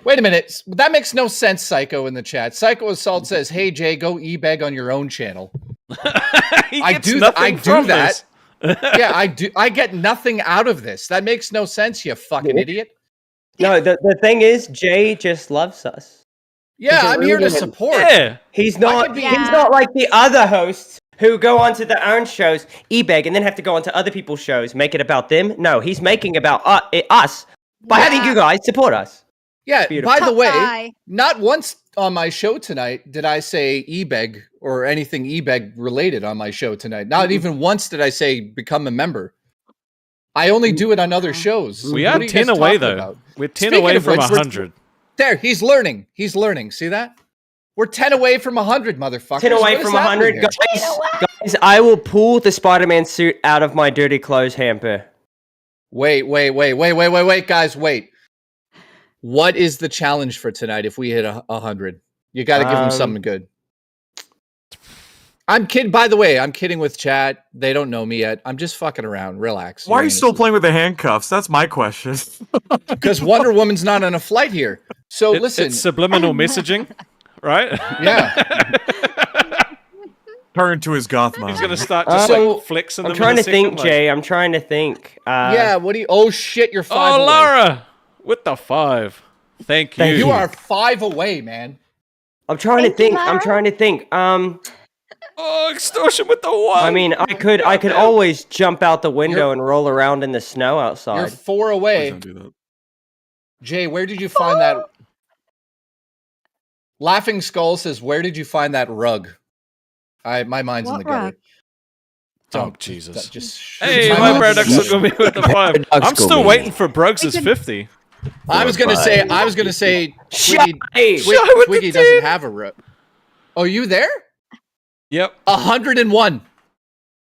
Wait a minute. That makes no sense, Psycho, in the chat. Psycho Assault says, hey, Jay, go e-beg on your own channel. I do that. Yeah, I do. I get nothing out of this. That makes no sense, you fucking idiot. No, the thing is, Jay just loves us. Yeah, He's I'm here to really- support. Yeah. He's I not. could be- He's not like the other hosts who go onto their own shows, e-beg, and then have to go onto other people's shows, make it about them. No, he's making about us by having you guys support us. Yeah, Beautiful. by the way, Bye. not once on my show tonight did I say e-beg or anything e-beg related on my show tonight. Not even once did I say become a member. I only do it on other shows. We What are you 10 guys away, talking though. about? We're 10 Speaking away of from which, 100. There, he's learning. He's learning. See that? We're 10 away from 100, motherfuckers. 10 away What is from happening 100. here? Guys, I will pull the Spider-Man suit out of my dirty clothes hamper. Wait, guys, wait. What is the challenge for tonight if we hit 100? You got to give them something good. I'm kidding. By the way, I'm kidding with chat. They don't know me yet. I'm just fucking around. Relax. Why are you still playing with the handcuffs? That's my question. Because Wonder Woman's not on a flight here. So listen. It's subliminal messaging, right? Yeah. Turn to his goth mom. He's going to start just So, like flexing I'm them trying in to a second, think, like, Jay. I'm trying to think. Yeah. What do you? Oh shit! You're 5 Oh, away. Laura! With the 5. Thank you. You are 5 away, man. I'm trying to Thank you, think. I'm Lara. trying to think. Oh, extortion with the 1. I mean, I could always jump out the window and roll around in the snow You're outside. 4 Please away. don't do that. Jay, where did you find that? Laughing Skull says, "Where did you find that rug?" My mind's in What the gutter. rug? Oh, Jesus. Just Hey, my my mind- paradoxical me with the 5. I'm still waiting for Bruggs' 50. I was gonna say, Twiggy, Hey, Twiggy doesn't have a rug. Oh, you there? Yep. 101.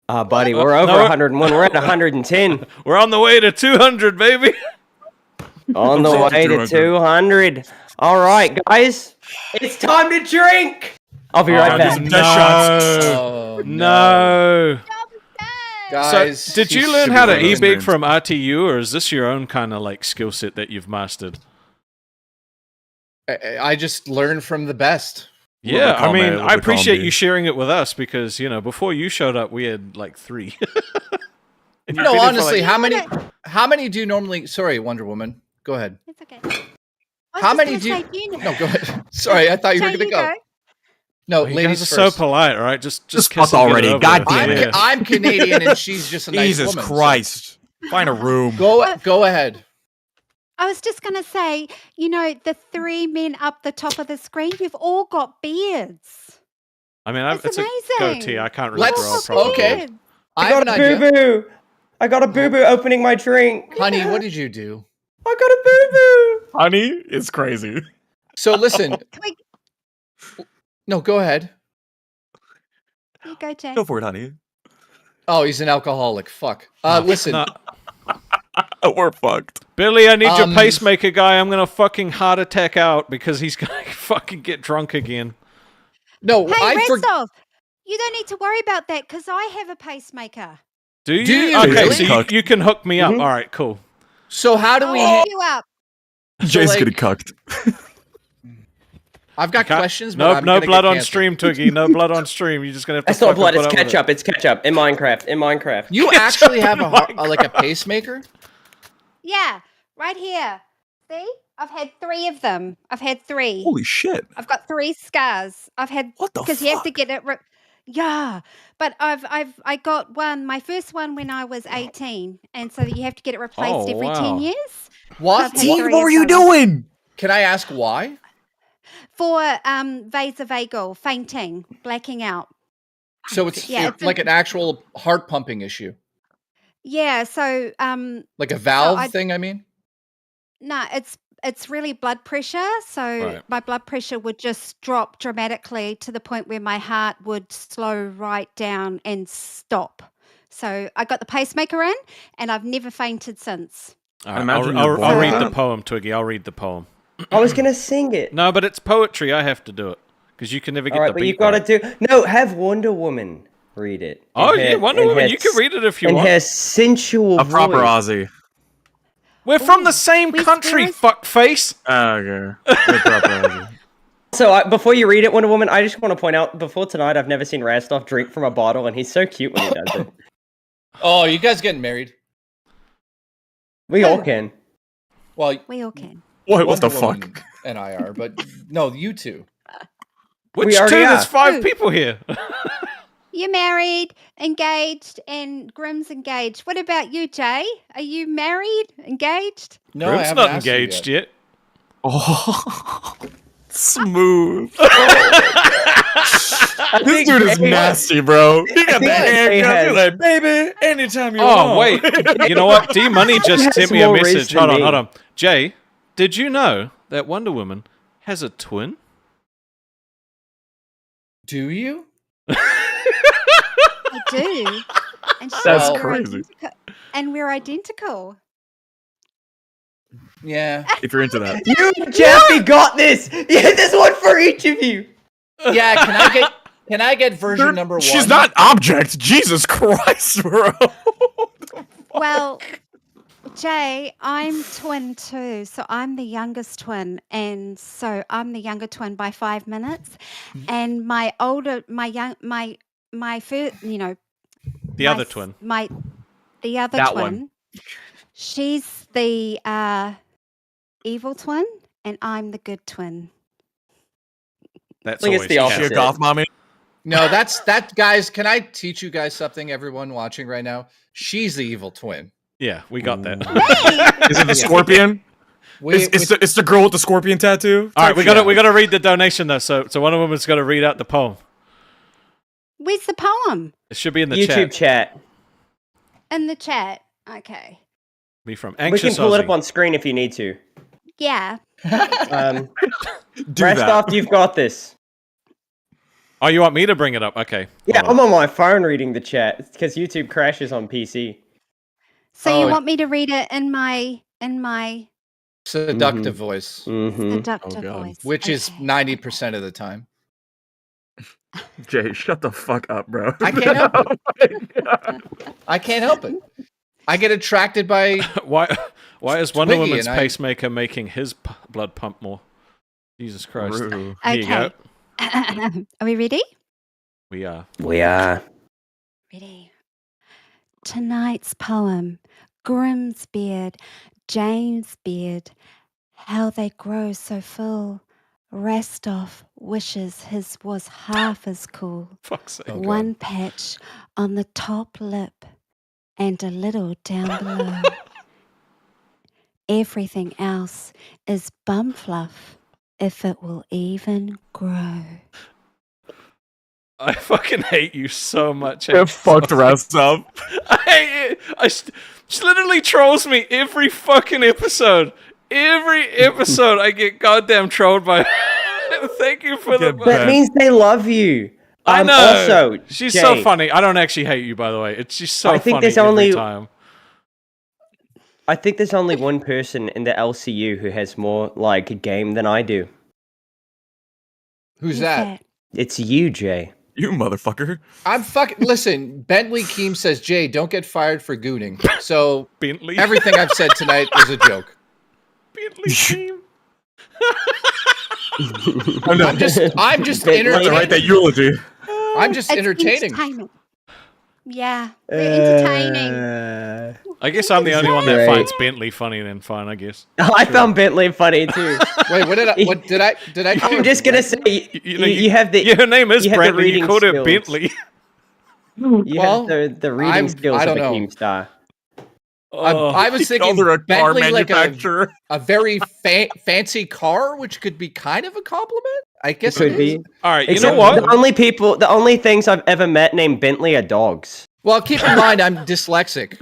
buddy, we're over no, 101. We're at 110. We're on the way to 200, baby. On the I'm way to 200. All right, guys, it's time to drink. I'll be right Oh, back. just- Death shots. Oh No. guys. So, did you he's learn how to super e-beg names. from RTU, or is this your own kind of like skill set that you've mastered? I just learned from the best. Yeah, I call me- mean, what I they call appreciate me. you sharing it with us because, you know, before you showed up, we had like 3. And you've No, been here for, honestly, like- how many do you normally? Sorry, Wonder Woman. Go ahead. It's okay. I was How just many gonna do you? say, you know. No, go ahead. Sorry, I thought you were Jay, gonna you go. No, You ladies guys are first. so polite, all right? Just Just kiss fuck and get already. it over God with. damn it. Yeah. I'm Canadian and she's just a nice Jesus woman. so- Christ. Find a room. Go ahead. I was just going to say, you know, the 3 men up the top of the screen, you've all got beards. I mean, That's it's a amazing. goatee. I can't really Let's- grow a Got proper okay. beard. beards. I I have got an a idea. boo boo. I got a boo boo opening my drink. Honey, what did you do? I got a boo boo. Honey, it's crazy. So listen. Can we No, go ahead. you go, Jay? Go for it, honey. Oh, he's an alcoholic. Fuck. Listen. No, We're fucked. Billy, I need your Um, pacemaker guy. I'm gonna fucking heart attack out because he's gonna fucking get drunk again. No, Hey, I forgot. Redstove, you don't need to worry about that because I have a pacemaker. Do you? Do you Okay, really? so you can hook me up. All right, cool. So how do we? I'll hook you up. Jay's like- getting cucked. I've got Can't- questions. But Nope, I'm no gonna blood get on canceled. stream, Twiggy. No blood on stream. You're just gonna have to. That's not fucking blood. put It's up with it. ketchup. It's ketchup in Minecraft. In Minecraft. You actually have like a pacemaker? Yeah, right here. See? I've had 3 of them. I've had 3. Holy shit. I've got 3 scars. I've had What the because you have to fuck? get it. Yeah, but I got one. My first one when I was 18, and so you have to get it replaced Oh, every wow. 10 years. What? I've had Dean, 3 what were you of them. doing? Can I ask why? For vasovagal, fainting, blacking out. So it's Yeah, it's like an actual heart pumping issue, Yeah, so like a valve I thing. I mean, no, it's really blood pressure. So Right. my blood pressure would just drop dramatically to the point where my heart would slow right down and stop. So I got the pacemaker in, and I've never fainted since. All right, imagine I'll, you're I'll, born I'll with read the that. poem, Twiggy. I'll read the poem. I was gonna sing it. No, but it's poetry. I have to do it because you can never get All right, the but beat. you've got to right. do. No, have Wonder Woman read it. Oh In yeah, her- Wonder in Woman. her You can s- read it if you in want. her sensual A proper voice. Aussie. We're from the Ooh, same where's- country, where is- fuckface. Okay. A proper Aussie. So before you read it, Wonder Woman, I just want to point out, before tonight, I've never seen Rastov drink from a bottle, and he's so cute when he does it. oh, you guys getting married? We all can. Well, We all can. What the Wonder fuck? Woman and I are, but no, you two. Which already two? There's are. 5 Who? people here. You're married, engaged, and Grim's engaged. What about you, Jay? Are you married, engaged? No, I Grim's haven't not asked you engaged yet. Oh, smooth. I This think dude is Jay- nasty, bro. He got think that Jay haircut. has- You're like, baby, anytime you Oh want. wait, you know what? D Money just has sent me a more race message. than Hold on, me. hold on. Jay, did you know that Wonder Woman has a twin? Do you? I do. And she's That's we're crazy. And we're identical. Yeah. If you're into that. You, Jeffy, got this. Yeah, there's one for each of you. Yeah. Can I get version number 1? She's not object. Jesus Christ, bro. Well, Jay, I'm twin too, so I'm the youngest twin, and so I'm the younger twin by 5 minutes, and my older, my first, The other twin. the other That twin, one. she's the evil twin, and I'm the good twin. That's Think it's always the counts. She a opposite. goth mommy? No, that's that, guys. Can I teach you guys something? Everyone watching right now, she's the evil twin. Yeah, we got that. Is it the scorpion? It's the girl with the scorpion tattoo? All right, we got to read the donation though. So Wonder Woman's got to read out the poem. Where's the poem? It should be in the YouTube chat. chat. In the chat. Okay. Be from We Anxious can pull it Aussie. up on screen if you need to. Yeah. Do that. Rastov, you've got this. Oh, you want me to bring it up? Okay. Yeah, hold I'm on. on my phone reading the chat because YouTube crashes on PC. So you Oh. want me to read it in my Seductive voice, Mm-hmm. seductive God. voice? which is Okay. 90% of the time. Jay, shut the fuck up, bro. I can't help it. Oh my God. I can't help it. I get attracted by. Why is Wonder Twiggy Woman's and I- pacemaker making his blood pump more? Jesus Christ. True. Here you go. Okay. Are we ready? We are. We are. Ready. Tonight's poem, Grimm's beard, Jane's beard, how they grow so full. Rastov wishes his was half as cool. Fuck's sake. Oh, God. One patch on the top lip and a little down below. Everything else is bum fluff if it will even grow. I fucking hate you so much. It fucked rest up. I hate it. She literally trolls me every fucking episode. Every episode I get goddamn trolled by Thank you for the... Get That back. means they love you. I know. Also, she's Jay, so funny. I don't actually hate you, by the way. It's just so I think funny there's every only- time. I think there's only one person in the LCU who has more like game than I do. Who's that? It's you, Jay. You motherfucker. I'm fucking. Listen, Bentley Keem says, Jay, don't get fired for gooning. So Bentley. everything I've said tonight was a joke. Bentley team. I know. I'm just Wait, I have to entertaining. write that eulogy. I'm just It's entertaining. entertainment. Yeah, we're entertaining. I guess I'm the only one that Great. finds Bentley funny. Then fine, I guess. I found Bentley funny too. Wait, what did I call her? I'm just gonna say you have the Yeah, her name is you have the Bradley. You reading called her skills. Bentley. you Well, have the reading skills I of don't a know. Keemstar. I was He called thinking her a car Bentley, like manufacturer. a very fancy car, which could be kind of a compliment. I guess Could it be. is. All right, you Except know what? the only things I've ever met named Bentley are dogs. Well, keep in mind I'm dyslexic.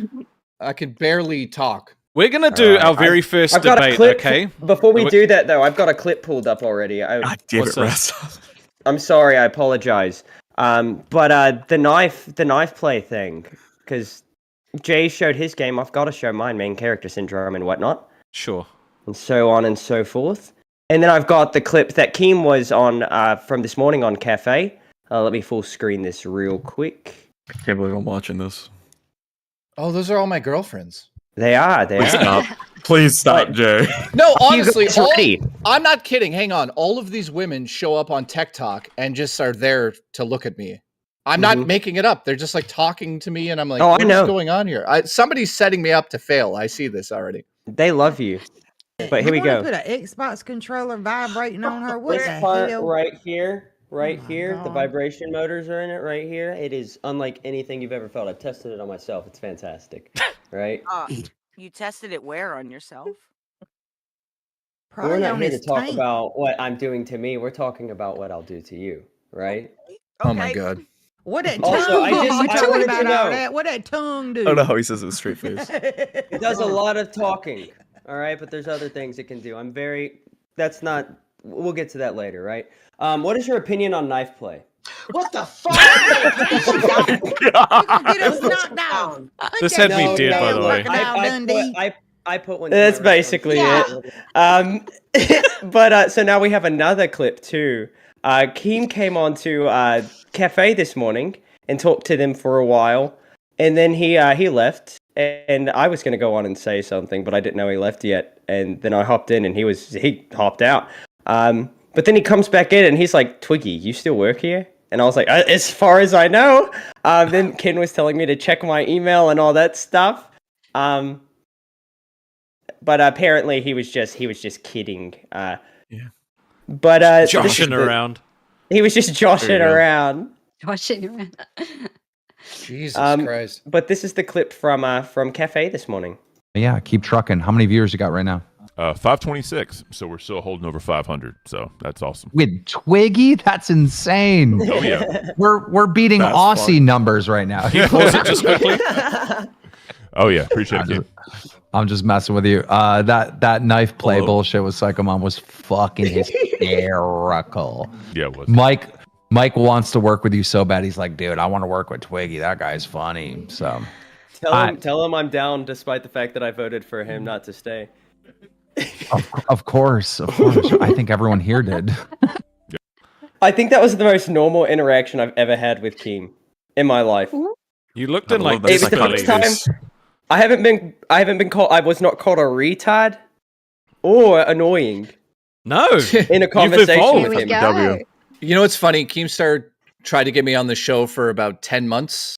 I can barely talk. We're gonna do Alright, our very first I've got a debate, clip. okay? Before we Wait. do that, though, I've got a clip pulled up already. God damn What's it, this? Russ. I'm sorry, I apologize. But the knife play thing, because Jay showed his game, I've got to show mine, main character syndrome and whatnot, Sure. and so on and so forth. And then I've got the clip that Keem was on from this morning on Cafe. Let me full screen this real quick. I can't believe I'm watching this. Oh, those are all my girlfriends. They are. Please stop. Please stop, What? Jay. No, honestly, guys ready? I'm not kidding. Hang on. All of these women show up on TikTok and just are there to look at me. I'm not making it up. They're just like talking to me, and I'm like, Oh, I what is know. going on here? Somebody's setting me up to fail. I see this already. They love you. But here we go. Put an Xbox controller vibrating on her. What This the part hell? right here, my the God. vibration motors are in it right here. It is unlike anything you've ever felt. I've tested it on myself. It's fantastic. Right? You tested it where on yourself? We're Probably not on here to his talk tank. about what I'm doing to me. We're talking about what I'll do to you, right? Oh my god. What that Also, tongue I do? just- You I talking wanted to about all know. that? What that tongue do? I don't know how he says it with a straight face. It does a lot of talking, all right? But there's other things it can do. That's not, we'll get to that later, right? What is your opinion on knife play? What the fuck? You gonna get us knocked out. This had me dead, by the way. Crocodile Dundee. I put one. That's basically it. But so now we have another clip too. Keem came on to Cafe this morning and talked to them for a while, and then he left. And I was going to go on and say something, but I didn't know he left yet. And then I hopped in, and he hopped out. But then he comes back in, and he's like, "Twiggy, you still work here?" And I was like, "As far as I know." Then Ken was telling me to check my email and all that stuff. But apparently he was just kidding. Yeah. But Joshing around. He was just joshing around. Joshing around. Jesus Um, Christ. But this is the clip from Cafe this morning. Yeah, keep trucking. How many viewers you got right now? 526. So we're still holding over 500. So that's awesome. With Twiggy? That's insane. Oh yeah. We're beating That's Aussy fun. numbers right now. Can you pause it just quickly? Oh yeah. Appreciate it. I'm just messing with you. That knife play Hello. bullshit with Psychomon was fucking hysterical. Yeah, it was. Mike wants to work with you so bad. He's like, dude, I want to work with Twiggy. That guy's funny. So Tell him I'm down, despite the fact that I voted for him not to stay. of course. I think everyone here did. I think that was the most normal interaction I've ever had with Keem in my life. You looked I in love like that It was the disbelief. first time I haven't been called. I was not called a retard or annoying No. in a conversation evolved. with Here we him. go. W. You know what's funny? Keemstar tried to get me on the show for about 10 months.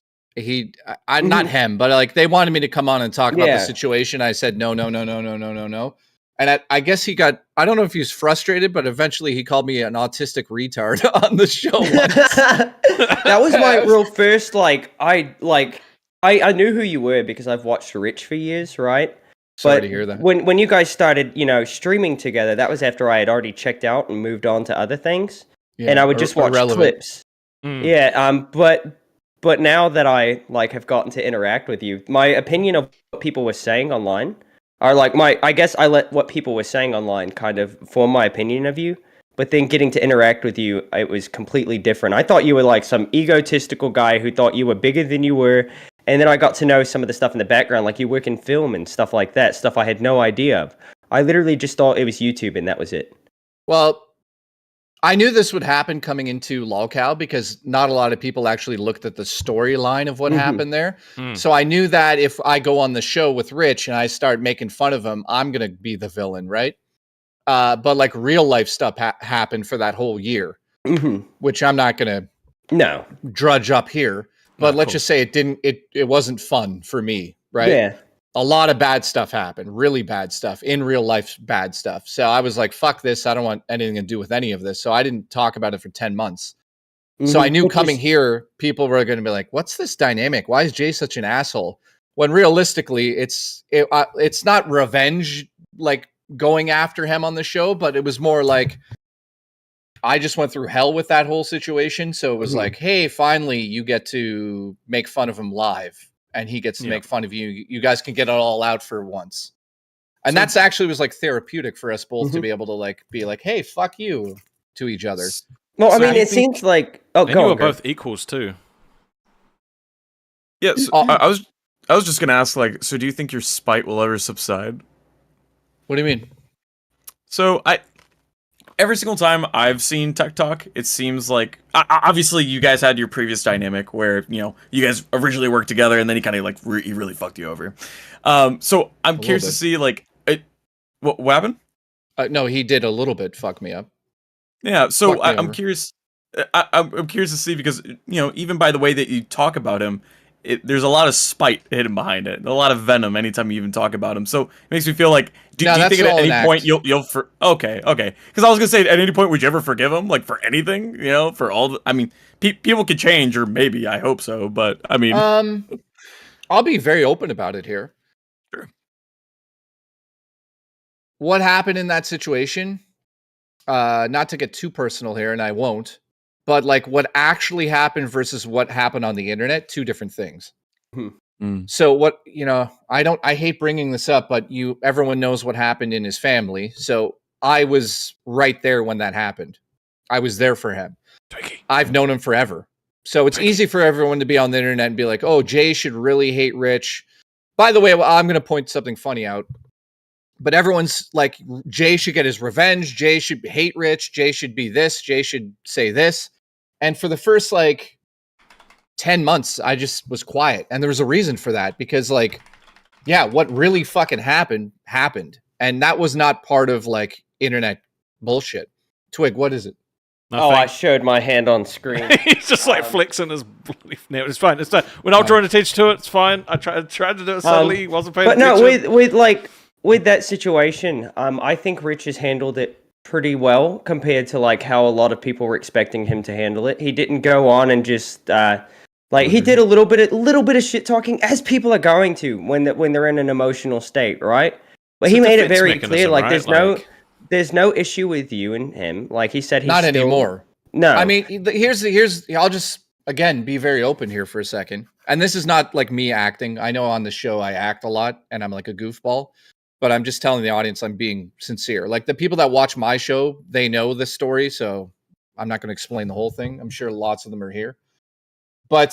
I'm not him, but like they wanted me to come on and talk about the Yeah. situation. I said no. And I guess I don't know if he was frustrated, but eventually he called me an autistic retard on the show. That was my real first I knew who you were because I've watched Rich for years, right? Sorry But to hear that. When you guys started, streaming together, that was after I had already checked out and moved on to other things, and I would just watch irrelevant. clips. Mm. Yeah, but now that I have gotten to interact with you, my opinion of what people were saying online are I guess I let what people were saying online kind of form my opinion of you. But then getting to interact with you, it was completely different. I thought you were like some egotistical guy who thought you were bigger than you were. And then I got to know some of the stuff in the background, like you work in film and stuff like that, stuff I had no idea of. I literally just thought it was YouTube and that was it. Well, I knew this would happen coming into Lolcow because not a lot of people actually looked at the storyline of what happened there. Mm. So I knew that if I go on the show with Rich and I start making fun of him, I'm going to be the villain, right? But like real life stuff happened for that whole year, which I'm not going No. to drudge up here. But No, let's cool. just say it wasn't fun for me, right? Yeah. A lot of bad stuff happened, really bad stuff, in real life bad stuff. So I was like, fuck this. I don't want anything to do with any of this. So I didn't talk about it for 10 months. So I knew Which coming is- here, people were going to be like, what's this dynamic? Why is Jay such an asshole? When realistically, it's not revenge, like going after him on the show, but it was more like I just went through hell with that whole situation. So it was like, hey, finally you get to make fun of him live, and he gets to make fun of you. You guys can get it all out for once. And that's actually was like therapeutic for us both to be able to like be like, hey, fuck you to each other. Well, I mean, it seems like and you were both equals too. Yeah, so I was just gonna ask, like, so do you think your spite will ever subside? What do you mean? So every single time I've seen Tech Talk, it seems like obviously you guys had your previous dynamic where you guys originally worked together, and then he kind of like he really fucked you over. So I'm curious to see like what happened. No, he did a little bit fuck me up. Yeah, so I'm curious. I'm curious to see because even by the way that you talk about him, there's a lot of spite hidden behind it, a lot of venom anytime you even talk about him. So it makes me feel like, do you think at any point you'll okay, because I was gonna say at any point would you ever forgive him, like for anything, for all the, I mean, people could change, or maybe I hope so, but I mean, I'll be very open about it here. Sure. What happened in that situation? Not to get too personal here, and I won't. But like what actually happened versus what happened on the internet, two different things. So what, I hate bringing this up, but everyone knows what happened in his family. So I was right there when that happened. I was there for him. I've known him forever. So it's easy for everyone to be on the internet and be like, oh, Jay should really hate Rich. By the way, I'm going to point something funny out. But everyone's like, Jay should get his revenge. Jay should hate Rich. Jay should be this. Jay should say this. And for the first, 10 months, I just was quiet. And there was a reason for that. Because, what really fucking happened. And that was not part of, internet bullshit. Twig, what is it? Nothing. Oh, I showed my hand on screen. He's just flexing his bloody nail. It's fine. It's fine. We're not drawing attention to it. It's fine. I tried to do it subtly. Wasn't paying attention. But no, with that situation, I think Rich has handled it pretty well compared to how a lot of people were expecting him to handle it. He didn't go on and just he did a little bit of shit talking, as people are going to when they're in an emotional state, right? But he made it very clear, right? There's no issue with you and him. Like he said, he's not anymore. No, I mean, here's. I'll just again be very open here for a second. And this is not like me acting. I know on the show I act a lot and I'm like a goofball. But I'm just telling the audience I'm being sincere. Like the people that watch my show, they know this story, so I'm not going to explain the whole thing. I'm sure lots of them are here. But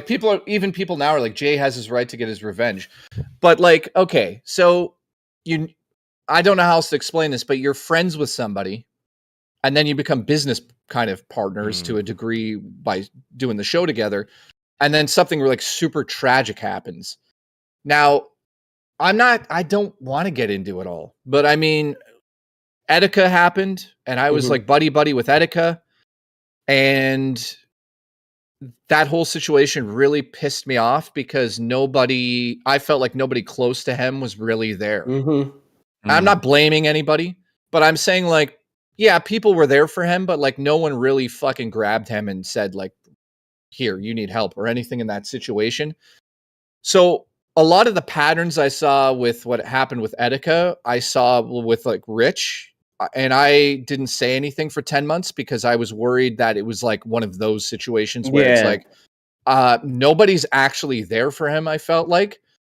people now are like, Jay has his right to get his revenge. But okay, so I don't know how else to explain this, but you're friends with somebody, and then you become business kind of partners to a degree by doing the show together, and then something super tragic happens. Now, I don't want to get into it all, but I mean, Etika happened and I was buddy with Etika, and that whole situation really pissed me off because I felt like nobody close to him was really there. I'm not blaming anybody, but I'm saying people were there for him, but no one really fucking grabbed him and said here, you need help or anything in that situation. So a lot of the patterns I saw with what happened with Etika, I saw with Rich, and I didn't say anything for 10 months because I was worried that it was one of those situations where it's nobody's actually there for him. I felt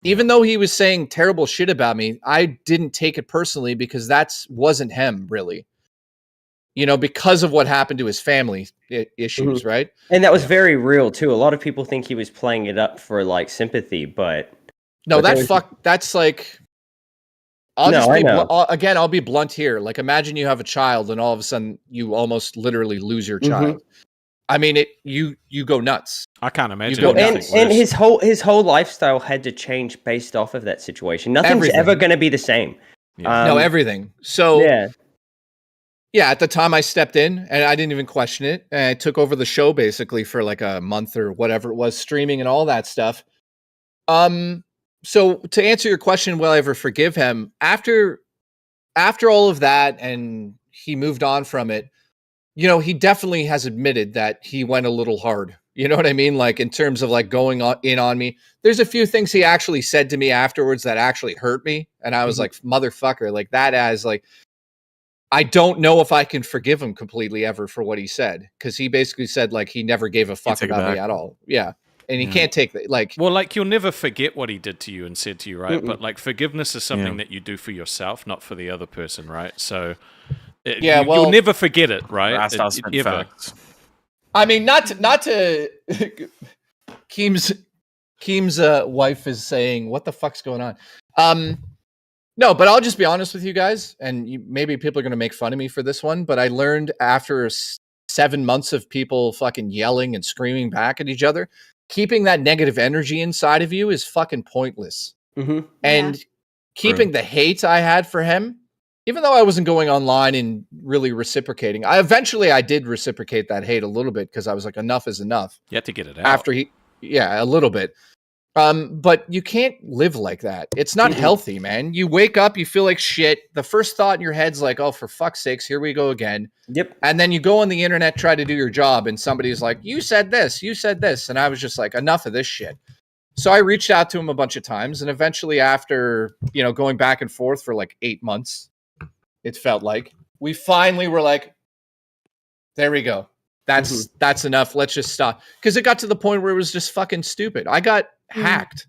even though he was saying terrible shit about me, I didn't take it personally because that wasn't him really. Because of what happened to his family issues, right? And that was very real too. A lot of people think he was playing it up for sympathy, but no, that's I'll be blunt here. Imagine you have a child and all of a sudden you almost literally lose your child. I mean, you go nuts. I can't imagine. And his whole lifestyle had to change based off of that situation. Nothing's ever going to be the same. No, everything. So yeah, at the time I stepped in and I didn't even question it. And I took over the show basically for a month or whatever it was, streaming and all that stuff. So to answer your question, will I ever forgive him? After all of that and he moved on from it, he definitely has admitted that he went a little hard, You know what I mean? Like in terms of like going in on me. There's a few things he actually said to me afterwards that actually hurt me. And I was like, motherfucker, like that as like, I don't know if I can forgive him completely ever for what he said. Cause he basically said like he never gave a fuck about me at all. Yeah. And he can't take that. Like, well, like you'll never forget what he did to you and said to you, right? But like forgiveness is something that you do for yourself, not for the other person, right? So you'll never forget it, right? Ever. I mean, not to Keem's wife is saying, what the fuck's going on? No, but I'll just be honest with you guys, and maybe people are going to make fun of me for this one, but I learned after 7 months of people fucking yelling and screaming back at each other, keeping that negative energy inside of you is fucking pointless. And keeping the hate I had for him, even though I wasn't going online and really reciprocating, I did reciprocate that hate a little bit because I was like, enough is enough. You had to get it out. After a little bit. But you can't live like that. It's not healthy, man. You wake up, you feel like shit. The first thought in your head's like, oh, for fuck's sakes, here we go again. Yep. And then you go on the internet, try to do your job, and somebody's like, you said this. And I was just like, enough of this shit. So I reached out to him a bunch of times, and eventually after, going back and forth for like 8 months, it felt like, we finally were like, there we go. That's enough. Let's just stop. Because it got to the point where it was just fucking stupid. I got hacked.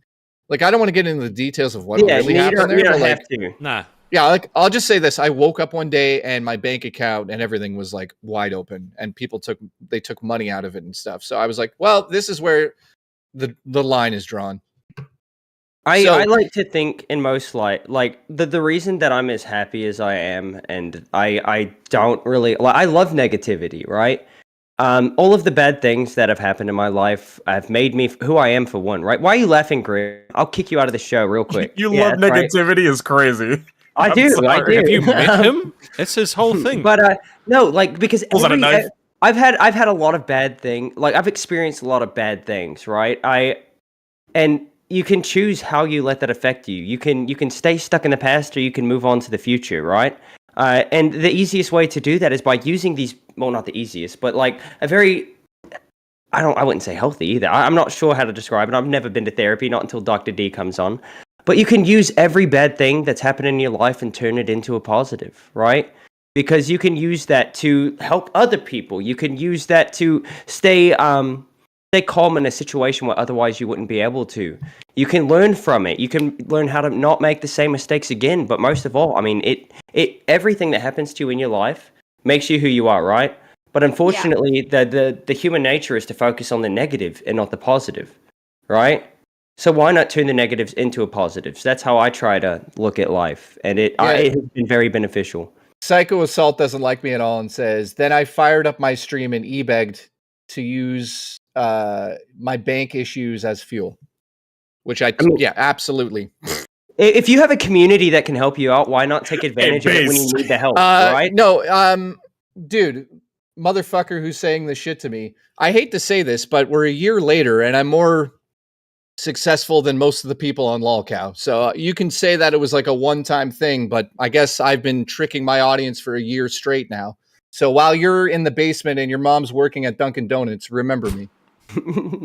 Like, I don't want to get into the details of what really happened there. You don't but have like, to. Nah. Yeah, like I'll just say this. I woke up one day and my bank account and everything was like wide open and people took money out of it and stuff. So I was like, well, this is where the line is drawn. I like to think in most like the reason that I'm as happy as I am, and I don't really I love negativity, right? All of the bad things that have happened in my life have made me who I am, for one, right? Why are you laughing, Greg? I'll kick you out of the show real quick. You love negativity is crazy. I do. Have you met him? It's his whole thing. But no, like, because I've had a lot of bad things. Like, I've experienced a lot of bad things, right? And you can choose how you let that affect you. You can stay stuck in the past, or you can move on to the future, right? And the easiest way to do that is by using these. Well, not the easiest, but like a very. I wouldn't say healthy either. I'm not sure how to describe it. I've never been to therapy, not until Dr. D comes on. But you can use every bad thing that's happened in your life and turn it into a positive, right? Because you can use that to help other people. You can use that to stay calm in a situation where otherwise you wouldn't be able to. You can learn from it. You can learn how to not make the same mistakes again. But most of all, I mean, everything that happens to you in your life makes you who you are, right? But unfortunately, the human nature is to focus on the negative and not the positive, right? So why not turn the negatives into a positive? So that's how I try to look at life, and it has been very beneficial. Psycho Assault doesn't like me at all and says, then I fired up my stream and e-begged to use my bank issues as fuel, which absolutely. If you have a community that can help you out, why not take advantage of it when you need the help, right? No, dude, motherfucker who's saying this shit to me, I hate to say this, but we're a year later and I'm more successful than most of the people on Lolcow. So you can say that it was like a one-time thing, but I guess I've been tricking my audience for a year straight now. So while you're in the basement and your mom's working at Dunkin' Donuts, remember me.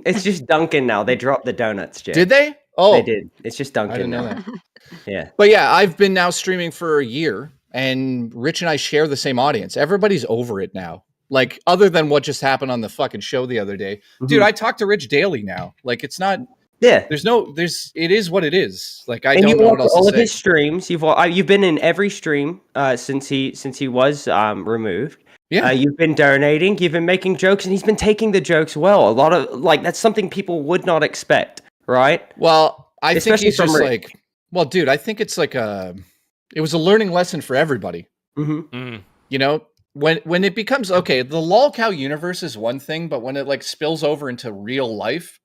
It's just Dunkin' now. They dropped the donuts, Jay. Did they? Oh, they did. It's just Dunkin' I didn't now. know that. Yeah. But yeah, I've been now streaming for a year, and Rich and I share the same audience. Everybody's over it now. Like, other than what just happened on the fucking show the other day. Dude, I talk to Rich daily now. Like, it's not... Yeah. It is what it is. Like, I and don't know what else to say. All of his streams. You've been in every stream since he was removed. Yeah. You've been donating, you've been making jokes, and he's been taking the jokes well. A lot of, that's something people would not expect, right? Well, I think he's just Rick. well, dude, I think it's like it was a learning lesson for everybody. Mm-hmm. You know, when it becomes, okay, the Lolcow universe is one thing, but when it like spills over into real life,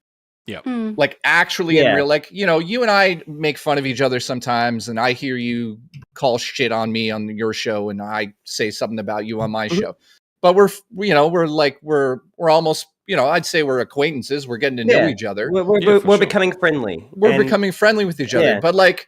like actually in real, like, you know, you and I make fun of each other sometimes, and I hear you call shit on me on your show, and I say something about you on my show. But we're almost, you know, I'd say we're acquaintances. We're getting to know each other. We're becoming friendly. We're becoming friendly with each other. But like,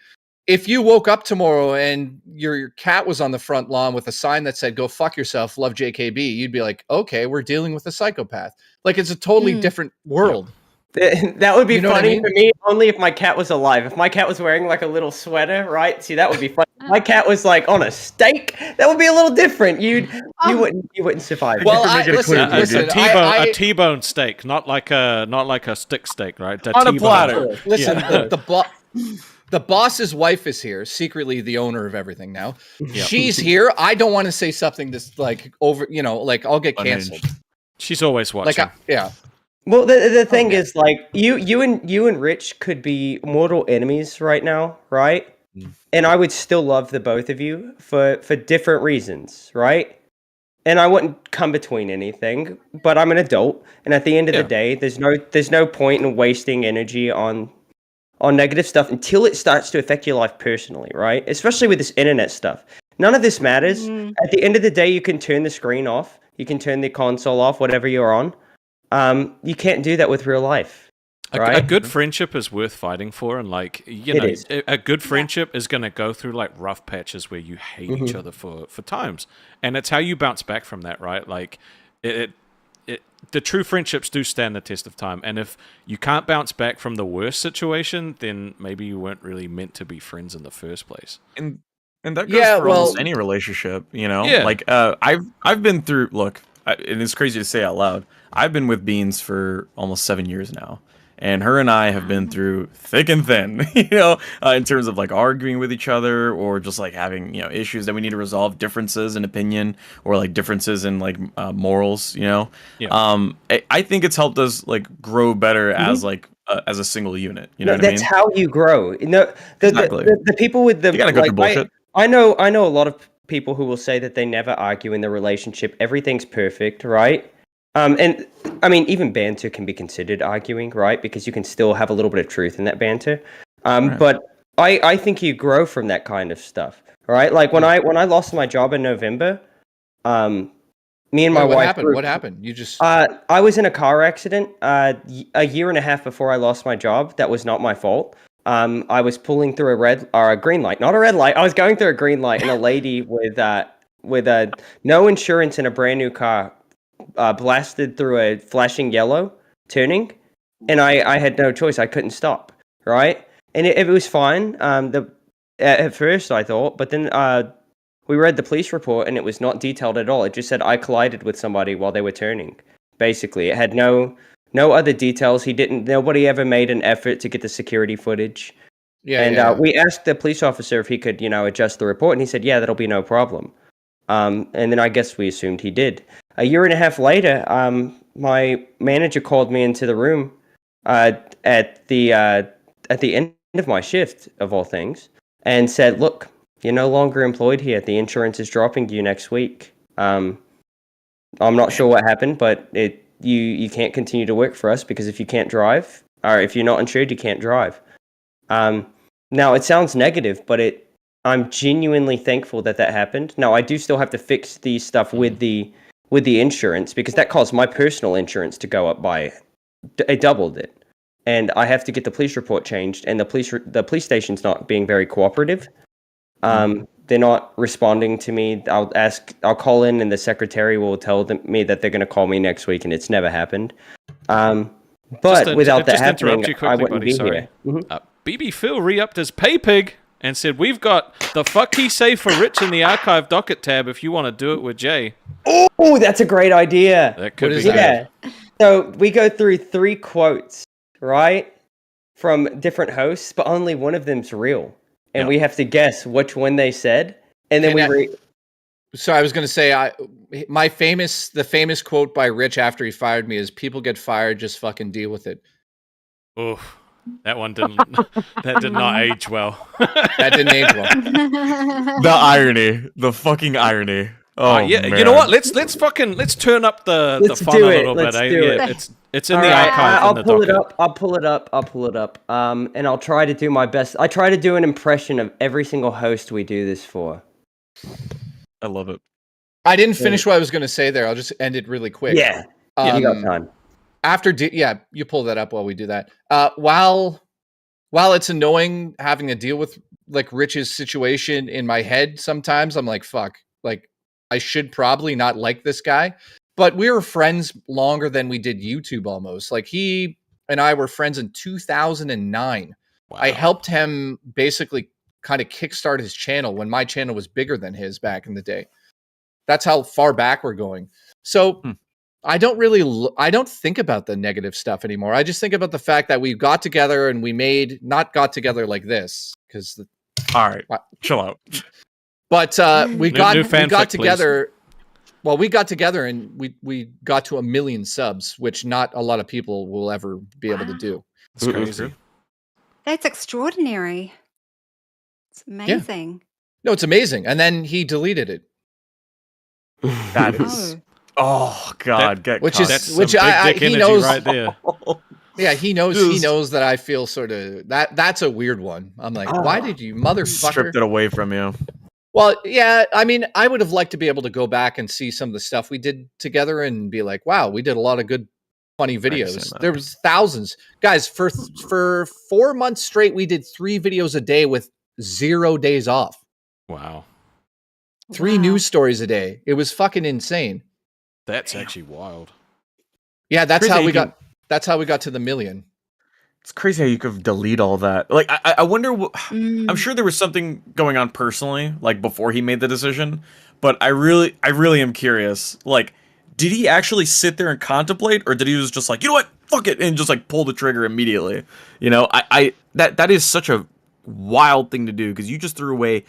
if you woke up tomorrow and your cat was on the front lawn with a sign that said "Go fuck yourself, love JKB," you'd be like, okay, we're dealing with a psychopath. Like it's a totally different world. That would be You know what I funny mean? for me only if my cat was alive. If my cat was wearing like a little sweater, right? See, that would be funny. If my cat was like on a stake, that would be a little different. You wouldn't survive. Well, a T-bone steak, not like a stick steak, right? On a platter. Listen, the boss's wife is here, secretly the owner of everything now. Yep. She's here. I don't want to say something that's like over, like I'll get canceled. She's always watching. Yeah. Well, the thing is, like, you and Rich could be mortal enemies right now, right? And I would still love the both of you for different reasons, right? And I wouldn't come between anything, but I'm an adult, and at the end of the day, there's no point in wasting energy on negative stuff until it starts to affect your life personally, right? Especially with this internet stuff. None of this matters. At the end of the day, you can turn the screen off, you can turn the console off, whatever you're on. You can't do that with real life, right? A good friendship is worth fighting for, and like a good friendship is going to go through like rough patches where you hate each other for times, and it's how you bounce back from that, right? Like the true friendships do stand the test of time, and if you can't bounce back from the worst situation, then maybe you weren't really meant to be friends in the first place. And that goes for almost any relationship, you know. Yeah. Like I've been through. Look, and it's crazy to say out loud. I've been with Beans for almost 7 years now, and her and I have been through thick and thin, in terms of like arguing with each other or just like having, issues that we need to resolve, differences in opinion or like differences in like morals, Yeah. I think it's helped us like grow better as like as a single unit. You know what I mean? That's how you grow. Exactly. The people with the You gotta go through bullshit. I know a lot of people who will say that they never argue in the relationship. Everything's perfect, right? And I mean, even banter can be considered arguing, right? Because you can still have a little bit of truth in that banter. But I think you grow from that kind of stuff, right? Like when I lost my job in November, me and my wife. What happened? You just. I was in a car accident a year and a half before I lost my job. That was not my fault. I was pulling through a green light, not a red light. I was going through a green light, and a lady with no insurance in a brand new car blasted through a flashing yellow turning, and I had no choice. I couldn't stop, right? And it was fine. At first I thought, but then we read the police report, and it was not detailed at all. It just said I collided with somebody while they were turning. Basically, it had no other details. Nobody ever made an effort to get the security footage. We asked the police officer if he could, adjust the report, and he said, yeah, that'll be no problem. And then I guess we assumed he did. A year and a half later, my manager called me into the room at the end of my shift, of all things, and said, look, you're no longer employed here. The insurance is dropping you next week. I'm not sure what happened, but you can't continue to work for us because if you can't drive, or if you're not insured, you can't drive. Now, it sounds negative, but I'm genuinely thankful that happened. Now, I do still have to fix the stuff with the insurance because that caused my personal insurance to go up by it doubled it, and I have to get the police report changed. And the police station's not being very cooperative. They're not responding to me. I'll call in, and the secretary will tell me that they're going to call me next week, and it's never happened. But without that happening, I wouldn't be here. BB Phil re-upped his pay pig and said, we've got the fuck he say for Rich in the archive docket tab if you want to do it with Jay. Oh, that's a great idea. That could be good. So we go through 3 quotes, right? From different hosts, but only one of them's real. And we have to guess which one they said. And then So I was going to say, the famous quote by Rich after he fired me is, people get fired, just fucking deal with it. Oof. That one did not age well. That didn't age well. The irony, the fucking irony. Oh yeah, man. You know what? Let's turn up the fun a little bit. It's in the archive. I'll pull it up. And I'll try to do my best. I try to do an impression of every single host we do this for. I love it. I didn't finish what I was going to say there. I'll just end it really quick. Yeah, you got time. You pull that up while we do that. While it's annoying having to deal with like Rich's situation in my head sometimes. I'm like, fuck, like I should probably not like this guy. But we were friends longer than we did YouTube almost. Like he and I were friends in 2009. Wow. I helped him basically kind of kickstart his channel when my channel was bigger than his back in the day. That's how far back we're going. So I don't really, I don't think about the negative stuff anymore. I just think about the fact that we got together and we not got together like this. Because all right, chill out. But we got together. Please. Well, we got together and we got to 1 million subs, which not a lot of people will ever be able to do. That's crazy. That's extraordinary. It's amazing. No, it's amazing. And then he deleted it. That is. Oh God, which That's is some which big I dick he energy knows right there. Yeah, he knows. He knows that I feel sort of that's a weird one. I'm like, why did you motherfucker stripped it away from you? Well, yeah, I mean, I would have liked to be able to go back and see some of the stuff we did together and be like, wow, we did a lot of good, funny videos. There was thousands. Guys, for 4 months straight, we did 3 videos a day with 0 days off. Wow. 3 news stories a day. It was fucking insane. That's actually wild. Yeah, that's Crazy how how we you got. That's how we got to the 1 million. It's crazy how you could delete all that. Like, I wonder. I'm sure there was something going on personally, like before he made the decision. But I really am curious. Like, did he actually sit there and contemplate, or did he just like, you know what, fuck it, and just like pull the trigger immediately? You know, that is such a wild thing to do, because you just threw away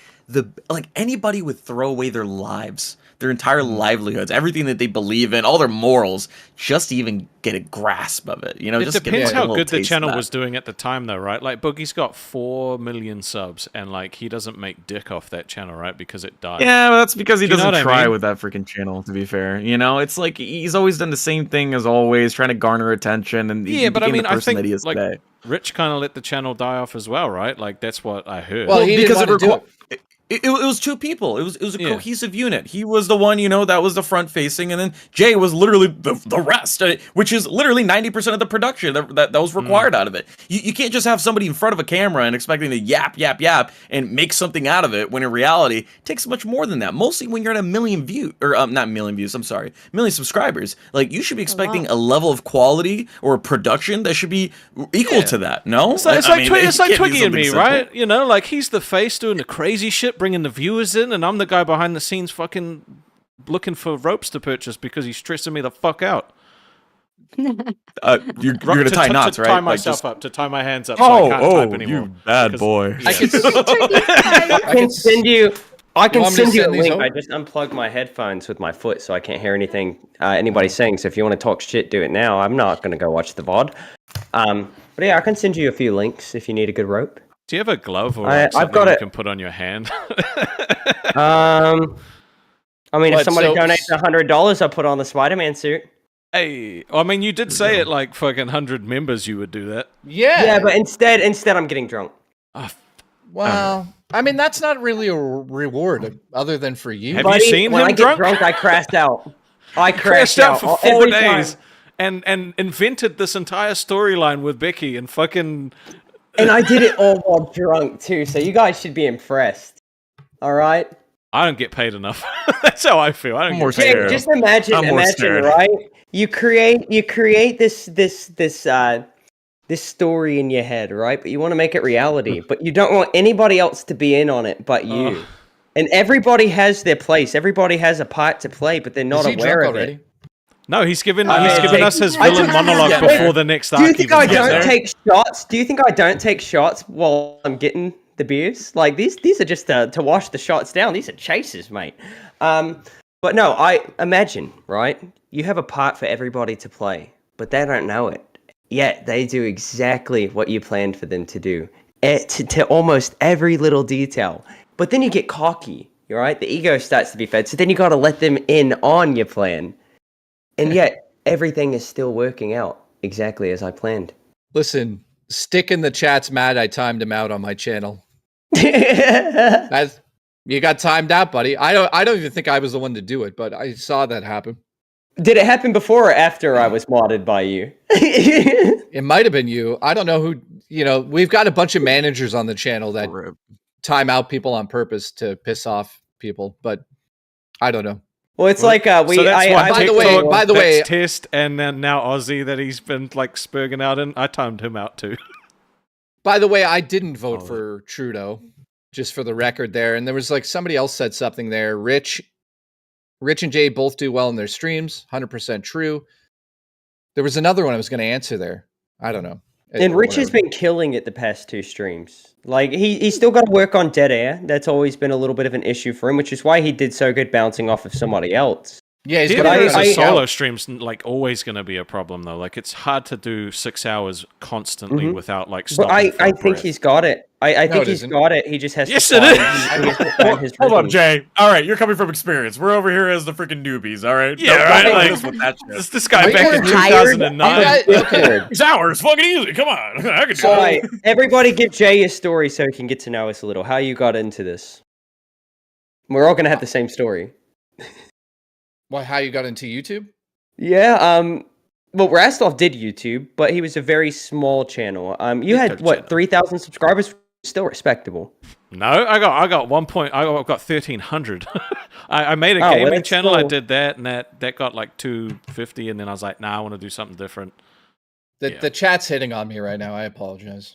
anybody would throw away their lives, their entire livelihoods, everything that they believe in, all their morals, just to even get a grasp of it. You know, It just depends get how a little good the taste of channel that. was doing at the time, though, right? Like, Boogie's got 4 million subs, and like he doesn't make dick off that channel, right? Because it died. Yeah, but that's because he Do you know doesn't what I try mean? with that freaking channel, to be fair. You know, it's like he's always done the same thing as always, trying to garner attention, and he Yeah, but I became mean, the I person think that he is like today. Rich kind of let the channel die off as well, right? Like that's what I heard. Well, he didn't want to do it. It was 2 people. It was a cohesive unit. He was the one, you know, that was the front facing, and then Jay was literally the rest, which is literally 90% of the production that was required out of it. You can't just have somebody in front of a camera and expecting to yap and make something out of it, when in reality it takes much more than that. Mostly when you're at 1 million views, or not million views, I'm sorry, 1 million subscribers. Like, you should be expecting a level of quality or production that should be equal to that. No, It's like, it's like Twiggy and me, simple. right? You know, like he's the face doing the crazy shit, bringing the viewers in, and I'm the guy behind the scenes fucking looking for ropes to purchase because he's stressing me the fuck out. You're gonna tie knots, to right? tie Like, myself just- up, to tie my hands up so I can't type anymore. you bad Because- boy. I can, I can send you. I can want me to send you a send these link. over? I just unplugged my headphones with my foot, so I can't hear anything anybody's saying. So if you want to talk shit, do it now. I'm not going to go watch the VOD. But yeah, I can send you a few links if you need a good rope. Do you have a glove or I've something got you it. can put on your hand? I mean, if What, somebody so- donates $100, I'll put on the Spider-Man suit. Hey, I mean, you did say it like fucking 100 members you would do that. yeah. But instead I'm getting drunk. Well, I mean, that's not really a reward other than for you. Have you Buddy, seen when him I get drunk, I crashed out. I Crashed out for 4 every days time. and invented this entire storyline with Becky and fucking... And I did it all while drunk too, so you guys should be impressed. All right? I don't get paid enough. That's how I feel. I don't More get paid. Jake, just imagine, scared. right? You create this story in your head, right? But you want to make it reality, but you don't want anybody else to be in on it but you. And everybody has their place. Everybody has a part to play, but they're not Is he aware drunk of already? it. No, he's given Jake, us his I villain just- monologue Yeah, before the next arc. Do you think I even don't starts. take shots? Do you think I don't take shots while I'm getting the beers? Like these are just to wash the shots down. These are chasers, mate. But no, I imagine, right? You have a part for everybody to play, but they don't know it. Yet they do exactly what you planned for them to do, to almost every little detail. But then you get cocky, right? The ego starts to be fed. So then you got to let them in on your plan. And yet everything is still working out exactly as I planned. Listen, Stick in the chat's mad I timed him out on my channel. Did That's, you got timed out, buddy. I don't even think I was the one to do it, but I saw that happen. it happen before or after I was modded by you? It might have been you. I don't know who. You know, we've got a bunch of managers on the channel that time out people on purpose to piss off people, but I don't know. Well, it's like we. So that's what by the TikTok, way, that's Test, and then now Aussie that he's been like spurging out in. I timed him out too. By the way, I didn't vote for Trudeau, just for the record there. And there was like somebody else said something there. Rich and Jay both do well in their streams. 100% true. There was another one I was going to answer there. I don't know. And Rich has been killing it the past 2 streams. Like he's still got to work on dead air. That's always been a little bit of an issue for him, which is why he did so good bouncing off of somebody else. Yeah, he's a solo stream's like always going to be a problem though. Like it's hard to do 6 hours constantly without like stopping. But I think he's got it. I think he's got it. He just has yes, to. It is. Hold up, Jay. All right, you're coming from experience. We're over here as the freaking newbies. All right. Yeah, right. Like, this guy back in 2009. 6 hours, fucking easy. Come on, I can do All it. right, everybody, give Jay a story so he can get to know us a little. How you got into this? We're all gonna have the same story. Why? How you got into YouTube? Yeah. Well, Rastov did YouTube, but he was a very small channel. You had what 3,000 subscribers? Still respectable. No, I got 1,300. I made a gaming channel. I did that, and that got like 250, and then I was like, nah, I want to do something different. The chat's hitting on me right now. I apologize.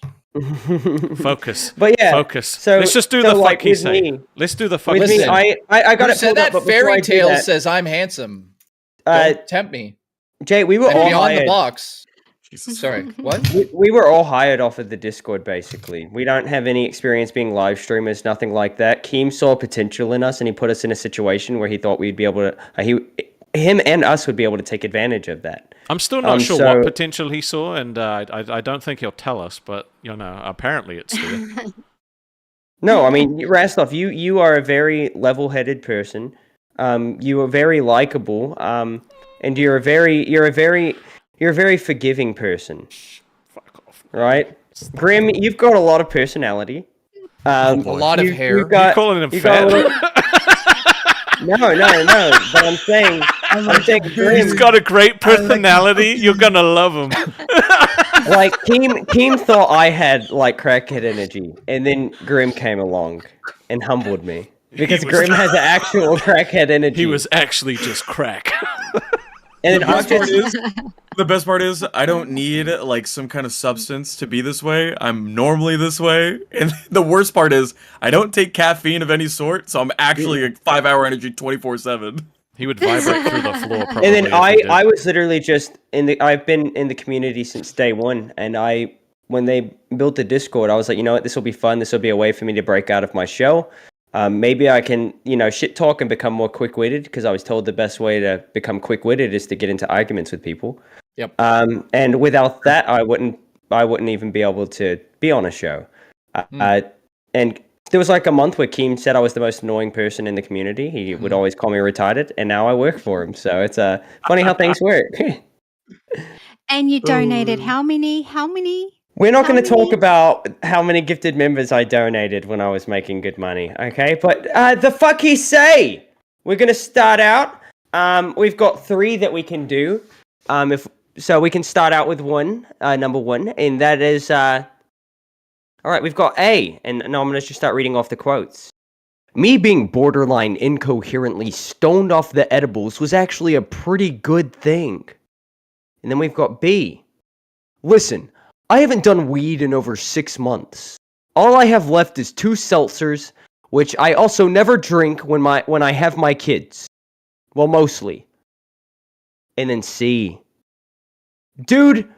Focus. But yeah, focus. So let's just do the fuck he say. Let's do the fuck he say. I got it. Said that fairy tale says I'm handsome. Don't tempt me. Jay, we were all beyond hired. the box. Sorry, what? We were all hired off of the Discord, basically. We don't have any experience being live streamers, nothing like that. Keem saw potential in us, and he put us in a situation where he thought we'd be able to. Him and us would be able to take advantage of that. I'm still not sure what potential he saw, and I don't think he'll tell us, but, you know, apparently it's there. No, I mean, Rastov, you are a very level-headed person. You are very likable, and you're a very forgiving person. Fuck off. Right? Grim, you've got a lot of personality. A lot of hair. You're calling him fat? No. But I'm saying Grim, he's got a great personality. You're gonna love him. Like Keem thought I had like crackhead energy, and then Grim came along and humbled me because Grim has actual crackhead energy. He was actually just crack. And the best part is I don't need like some kind of substance to be this way. I'm normally this way. And the worst part is I don't take caffeine of any sort, so I'm actually a 5-hour energy 24/7. He would vibrate through the floor probably. And then I was literally just I've been in the community since day one, and when they built the Discord, I was like, you know what, this will be fun. This will be a way for me to break out of my shell. Maybe I can, shit talk and become more quick-witted, because I was told the best way to become quick-witted is to get into arguments with people. Yep. And without that, I wouldn't even be able to be on a show. And there was like a month where Keem said I was the most annoying person in the community. He would always call me retarded, and now I work for him. So it's funny how things work. And you donated how many? We're not going to talk about how many gifted members I donated when I was making good money, okay? But the fuck he say? We're going to start out. We've got 3 that we can do. So we can start out with number 1, and that is... all right, we've got A, and now I'm going to just start reading off the quotes. Me being borderline incoherently stoned off the edibles was actually a pretty good thing. And then we've got B. Listen, I haven't done weed in over 6 months. All I have left is 2 seltzers, which I also never drink when I have my kids. Well, mostly. And then C. Dude,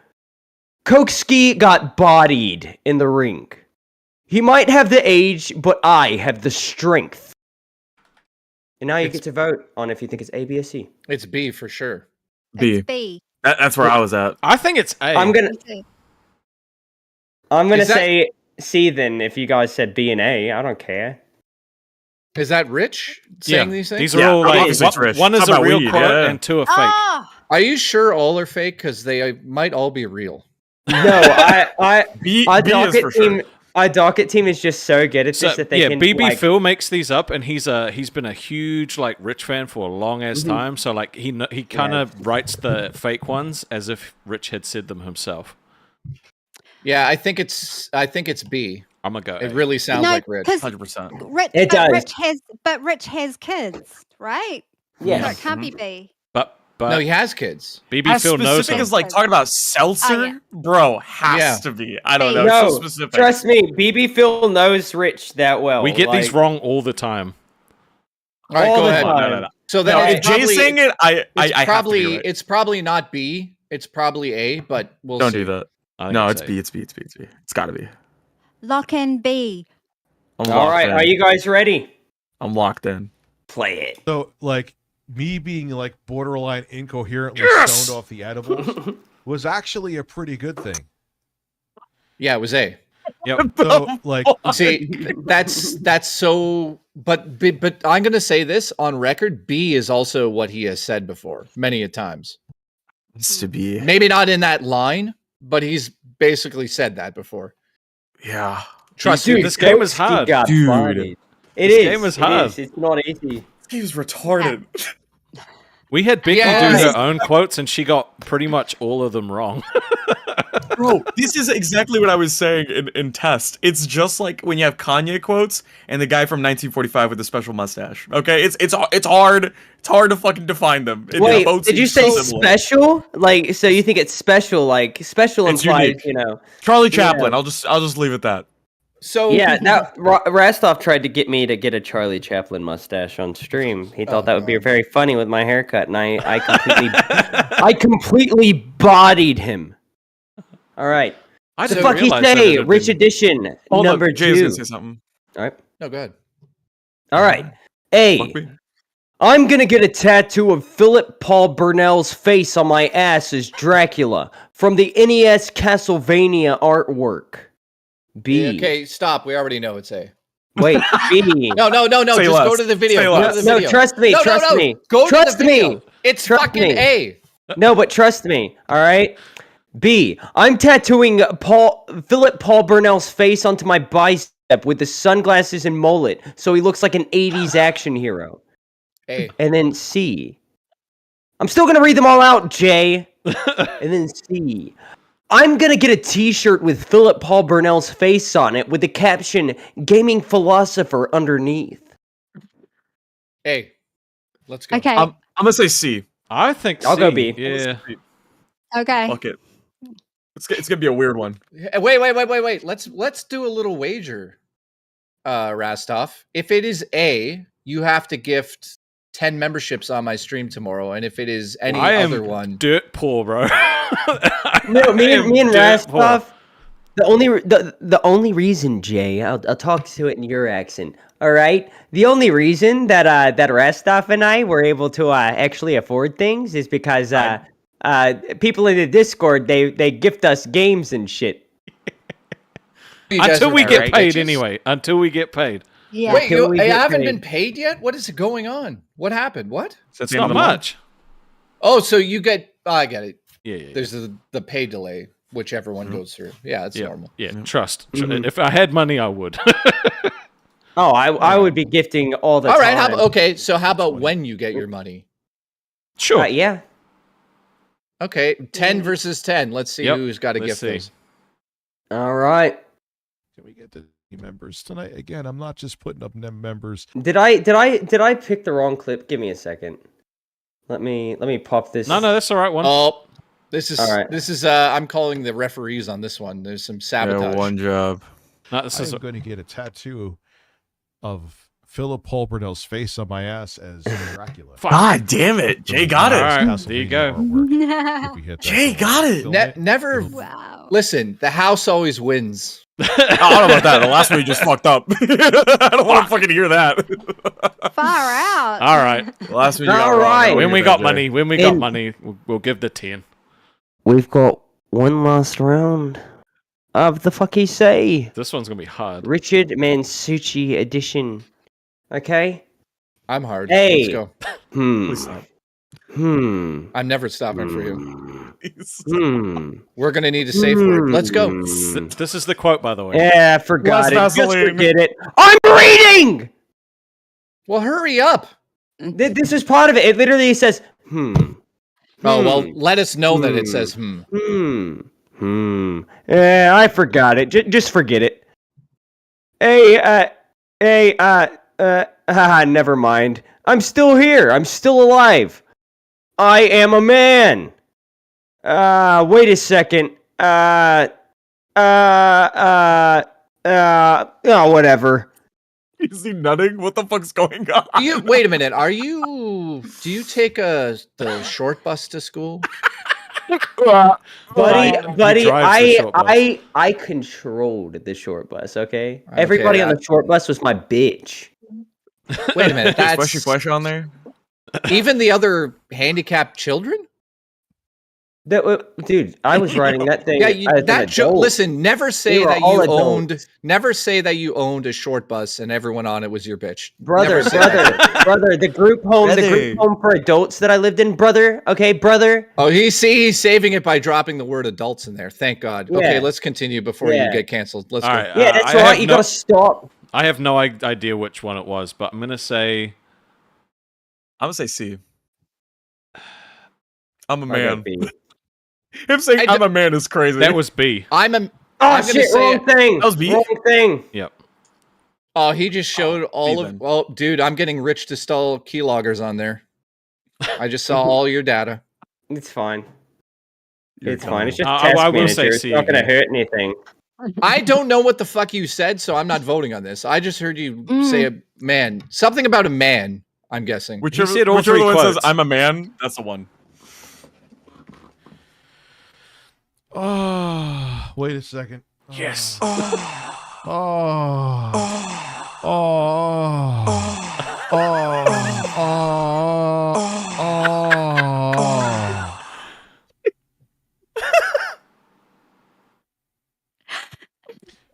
Kokeski got bodied in the ring. He might have the age, but I have the strength. And now you get to vote on if you think it's A, B, or C. It's B for sure. B. It's B. That's where I was at. I think it's A. I'm gonna say C then. If you guys said B and A, I don't care. Is that Rich saying these things? These are all like one is a real weed, quote and 2 are fake. Are you sure all are fake? Because they might all be real. No, our docket team is just so good at this that they can. BB Phil makes these up, and he's been a huge like Rich fan for a long ass time. So like he kind of writes the fake ones as if Rich had said them himself. Yeah, I think it's B. I'm gonna go. It really sounds No, like Rich. 'cause 100%. It does. Rich has kids, right? Yes. So it can't be B. But No, he has kids. BB As Phil knows specific him. as like talking about seltzer, Oh, yeah. bro, has Yeah. to be. I don't know. No, It's so specific. trust me, BB Phil knows Rich that well. We get these like, wrong all the time. All right, all go the ahead. time. So then No, it's if Jay's probably, saying it, I it's have probably to do it. it's probably not B. It's probably A, but we'll Don't see. do that. I think No, it's A. B. It's B. It's B. It's B. It's got to be. Lock in B. I'm All locked right, in. are you guys ready? I'm locked in. Play it. So, like, me being like borderline incoherently Yes! stoned off the edibles was actually a pretty good thing. Yeah, it was A. Yep. So, like, See, that's so. But I'm gonna say this on record. B is also what he has said before many a times. It's to be. Maybe not in that line, but he's basically said that before. Yeah. Trust Dude, me. this game is Ghosty hard. got Dude. bodied. It This is. game is it hard. is. It's not easy. He was retarded. We had Becky Yes. do her own quotes, and she got pretty much all of them wrong. Bro, this is exactly what I was saying in test. It's just like when you have Kanye quotes and the guy from 1945 with the special mustache. Okay, it's hard. It's hard to fucking define them. It Wait, both did you seem say so similar. special? Like, so you think it's special? Like, special It's implies, unique. you know. Charlie Chaplin. I'll just leave it that. So Yeah, that Rastov tried to get me to get a Charlie Chaplin mustache on stream. He thought that would be very funny with my haircut, and I completely, I completely bodied him. All right. I The didn't fuck you realize that it say? had Rich been- Edition Hold number up, Jay's 2. gonna say something. All right. no, go ahead. All right. Fuck A. me. I'm gonna get a tattoo of Philip Paul Burnell's face on my ass as Dracula from the NES Castlevania artwork. B. Okay, stop. We already know it's A. Wait, B. No. Say Just less. go to the video. Say Go to less. the No, video. trust me, trust me. Go Trust to the video. me. It's Trust fucking me. A. No, but trust me, all right? B. I'm tattooing Philip Paul Burnell's face onto my bicep with the sunglasses and mullet, so he looks like an 80s action hero. A. And then C. I'm still gonna read them all out, Jay. And then C. I'm gonna get a t-shirt with Philip Paul Burnell's face on it with the caption, Gaming Philosopher, underneath. A. Let's go. Okay. I'm gonna say C. I think I'll go C. B. Yeah. Okay. Fuck it. It's gonna be a weird one. Wait. Let's do a little wager, Rastov. If it is A, you have to gift 10 memberships on my stream tomorrow, and if it is any I am other one, dirt poor, bro. No, me and dirt poor. Rastov. The only reason, Jay, I'll talk to it in your accent. All right, the only reason that Rastov and I were able to actually afford things is because people in the Discord they gift us games and shit. you guys Until are we get right, paid, bitches. anyway. Until we get paid. Yeah. Wait, Until we I get haven't paid. been paid yet? What is going on? What happened? What? It's not much. Oh, so you get I get it. Yeah. There's the pay delay, whichever one goes through. Yeah, it's normal. Yeah, trust. If I had money, I would. Oh, I would be gifting all the All time. right, okay, so how about when you get your money? Sure. Yeah. Okay, 10 versus 10. Let's see Yep, who's got to let's gift see. those. All right. Can we get the members tonight? Again, I'm not just putting up members. Did I pick the wrong clip? Give me a second. Let me pop this. No, that's the right one. Oh, this is All right. this is I'm calling the referees on this one. There's some sabotage. Yeah, one job. No, this is I'm going to get a tattoo of Philip Paul Burnell's face on my ass as Dracula. God damn it. Jay got it. All right, there you go. If we hit that Jay goal, got it. film Never. Wow. Llisten, the house always wins. I don't know about that. The last one you just fucked up. I don't want to fucking hear that. Far out. All right. The last one you got All wrong. right. I don't When wanna we hear got that, money, Jay. when we got And- money, we'll give the 10. We've got one last round of the fuck he say. This one's gonna be hard. Richard Mansucci edition. Okay. I'm hard. Hey. Let's go. Please stop. I'm never stopping for you. We're gonna need a safe Hmm. word. Let's go. This is the quote, by the way. Yeah, I forgot Less it. Just Vaseline. forget it. I'm reading! Well, hurry up. This is part of it. It literally says, Oh well, let us know that it says Yeah, I forgot it. Just forget it. Never mind. I'm still here. I'm still alive. I am a man. Wait a second. Whatever. Is he nutting? What the fuck's going on? Wait a minute. Do you take the short bus to school? Buddy, I controlled the short bus, okay? Everybody on the short bus was my bitch. Wait a minute. That's Squishy on there? Even the other handicapped children? Dude, I was riding that thing. Listen, never say that you owned a short bus and everyone on it was your bitch. Brother, the group home for adults that I lived in, brother. Okay, brother. Oh, he's saving it by dropping the word adults in there. Thank God. Yeah. Okay, let's continue before you get canceled. Let's go. Right, Yeah, that's right. You gotta stop. I have no idea which one it was, but I'm gonna say C. I'm a man. B. Him saying I'm a man is crazy. That was B. Wrong thing. That was B. Wrong thing. Yep. Oh, he just showed all of. Well, dude, I'm getting rich to stall keyloggers on there. I just saw all your data. It's fine. It's dumb. fine. It's just I test will say manager. It's C not gonna again. hurt anything. I don't know what the fuck you said, so I'm not voting on this. I just heard you say a man. Something about a man, I'm guessing. Whichever said all one three says quotes. I'm a man, that's the one. Oh, wait a second. Yes.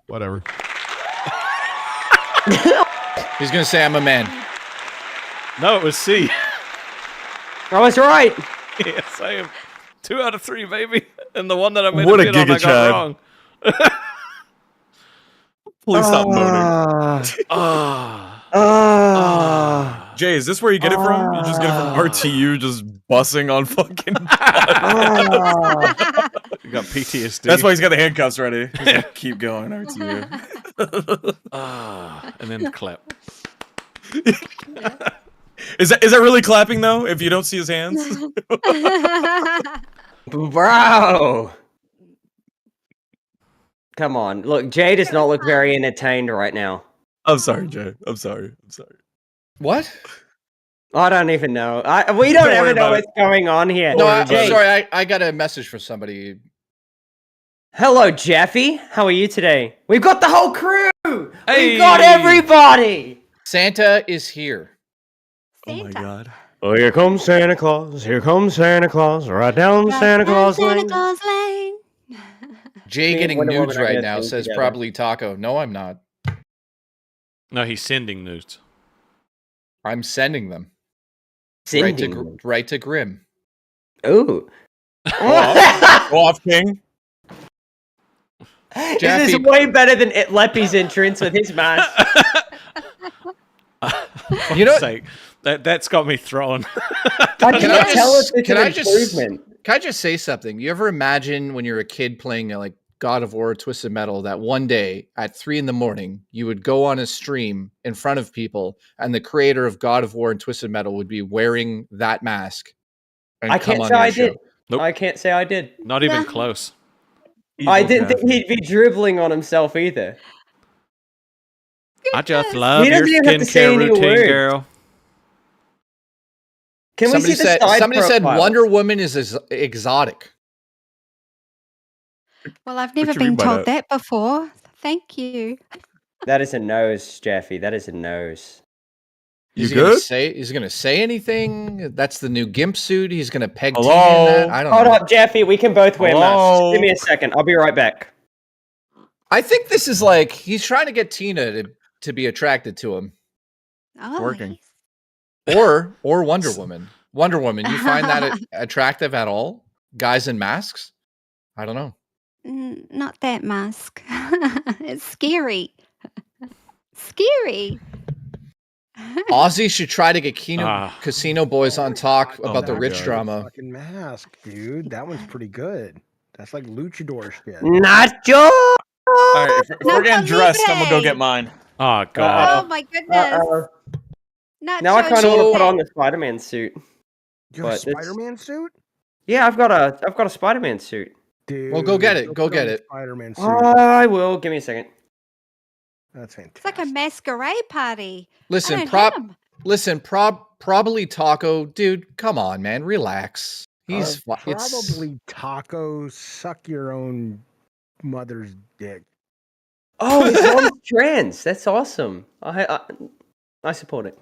Whatever. He's gonna say I'm a man. No, it was C. I was right. Yes, I am. 2 out of 3, baby. And the one that I made What a a bit on, I giga got Chad. wrong. Please stop moaning. Jay, is this where you get it from? You just get it from RTU just bussing on fucking. You got PTSD. That's why he's got the handcuffs ready. He's like, keep going, RTU. And then the clap. Is that really clapping though? If you don't see his hands, Bro. Come on. Look, Jay does not look very entertained right now. I'm sorry, Jay. I'm sorry. What? I don't even know. We don't worry ever know about what's going on here. No, I'm Jay. sorry. I got a message from somebody. Hello, Jeffy. How are you today? We've got the whole crew. Hey. We've got everybody. Santa is here. Oh my god. Oh, here comes Santa Claus. Here comes Santa Claus. Right down Santa Claus Lane. Jay getting Wonder nudes Woman are right gonna now sing says together. probably Taco. No, I'm not. No, he's sending nudes. I'm sending them. Sending. Right to Grim. Ooh. Go off, King. This Jeffy- is way better than Leppy's entrance with his mask. You know, Sake. That's got me thrown. Can Can I tell us just- it's can an I just- improvement? Can I just say something? You ever imagine when you're a kid playing like God of War, Twisted Metal, that one day at 3 a.m. you would go on a stream in front of people, and the creator of God of War and Twisted Metal would be wearing that mask. And I come can't on say your I show. did. Nope. I can't say I did. Not even close. I didn't think he'd be dribbling on himself either. I just love He your doesn't even have to say skincare any routine, words. girl. Can we see the side Somebody said profile? Wonder Woman is exotic. Well, I've never you mean been by told that? that before. Thank you. That is a nose, Jeffy. That is a nose. Is You he gonna good? Is he gonna say anything? That's the new GIMP suit. He's gonna peg Hello? Tina in that. I don't Hold know. up, Jeffy. We can both wear Hello? masks. Give me a second. I'll be right back. I think this is like he's trying to get Tina to be attracted to him, Oh, Working. or Wonder Woman. Wonder Woman, you find that attractive at all? Guys in masks? I don't know. Not that mask. It's scary. Scary. Aussy should try to get Ah. Casino Boys on talk Oh about the my rich God. drama. Fucking mask, dude. That one's pretty good. That's like luchador shit. Nacho! All right, if we're getting Nacho dressed, I'm gonna go Libre. get mine. Oh god. Oh my goodness. Now I Nacho kind of want to put Libre. on the Spider-Man suit. You have a But it's- Spider-Man suit? Yeah, I've got a Spider-Man suit. Dude. Well, go get it. Go put on get the it. Spider-Man suit. I will. Give me a second. That's fantastic. It's like a masquerade party. Listen, I don't have 'em. probably Taco, dude. Come on, man, relax. He's probably tacos. Suck your own mother's dick. Oh, his mom's trans. That's awesome. I support it.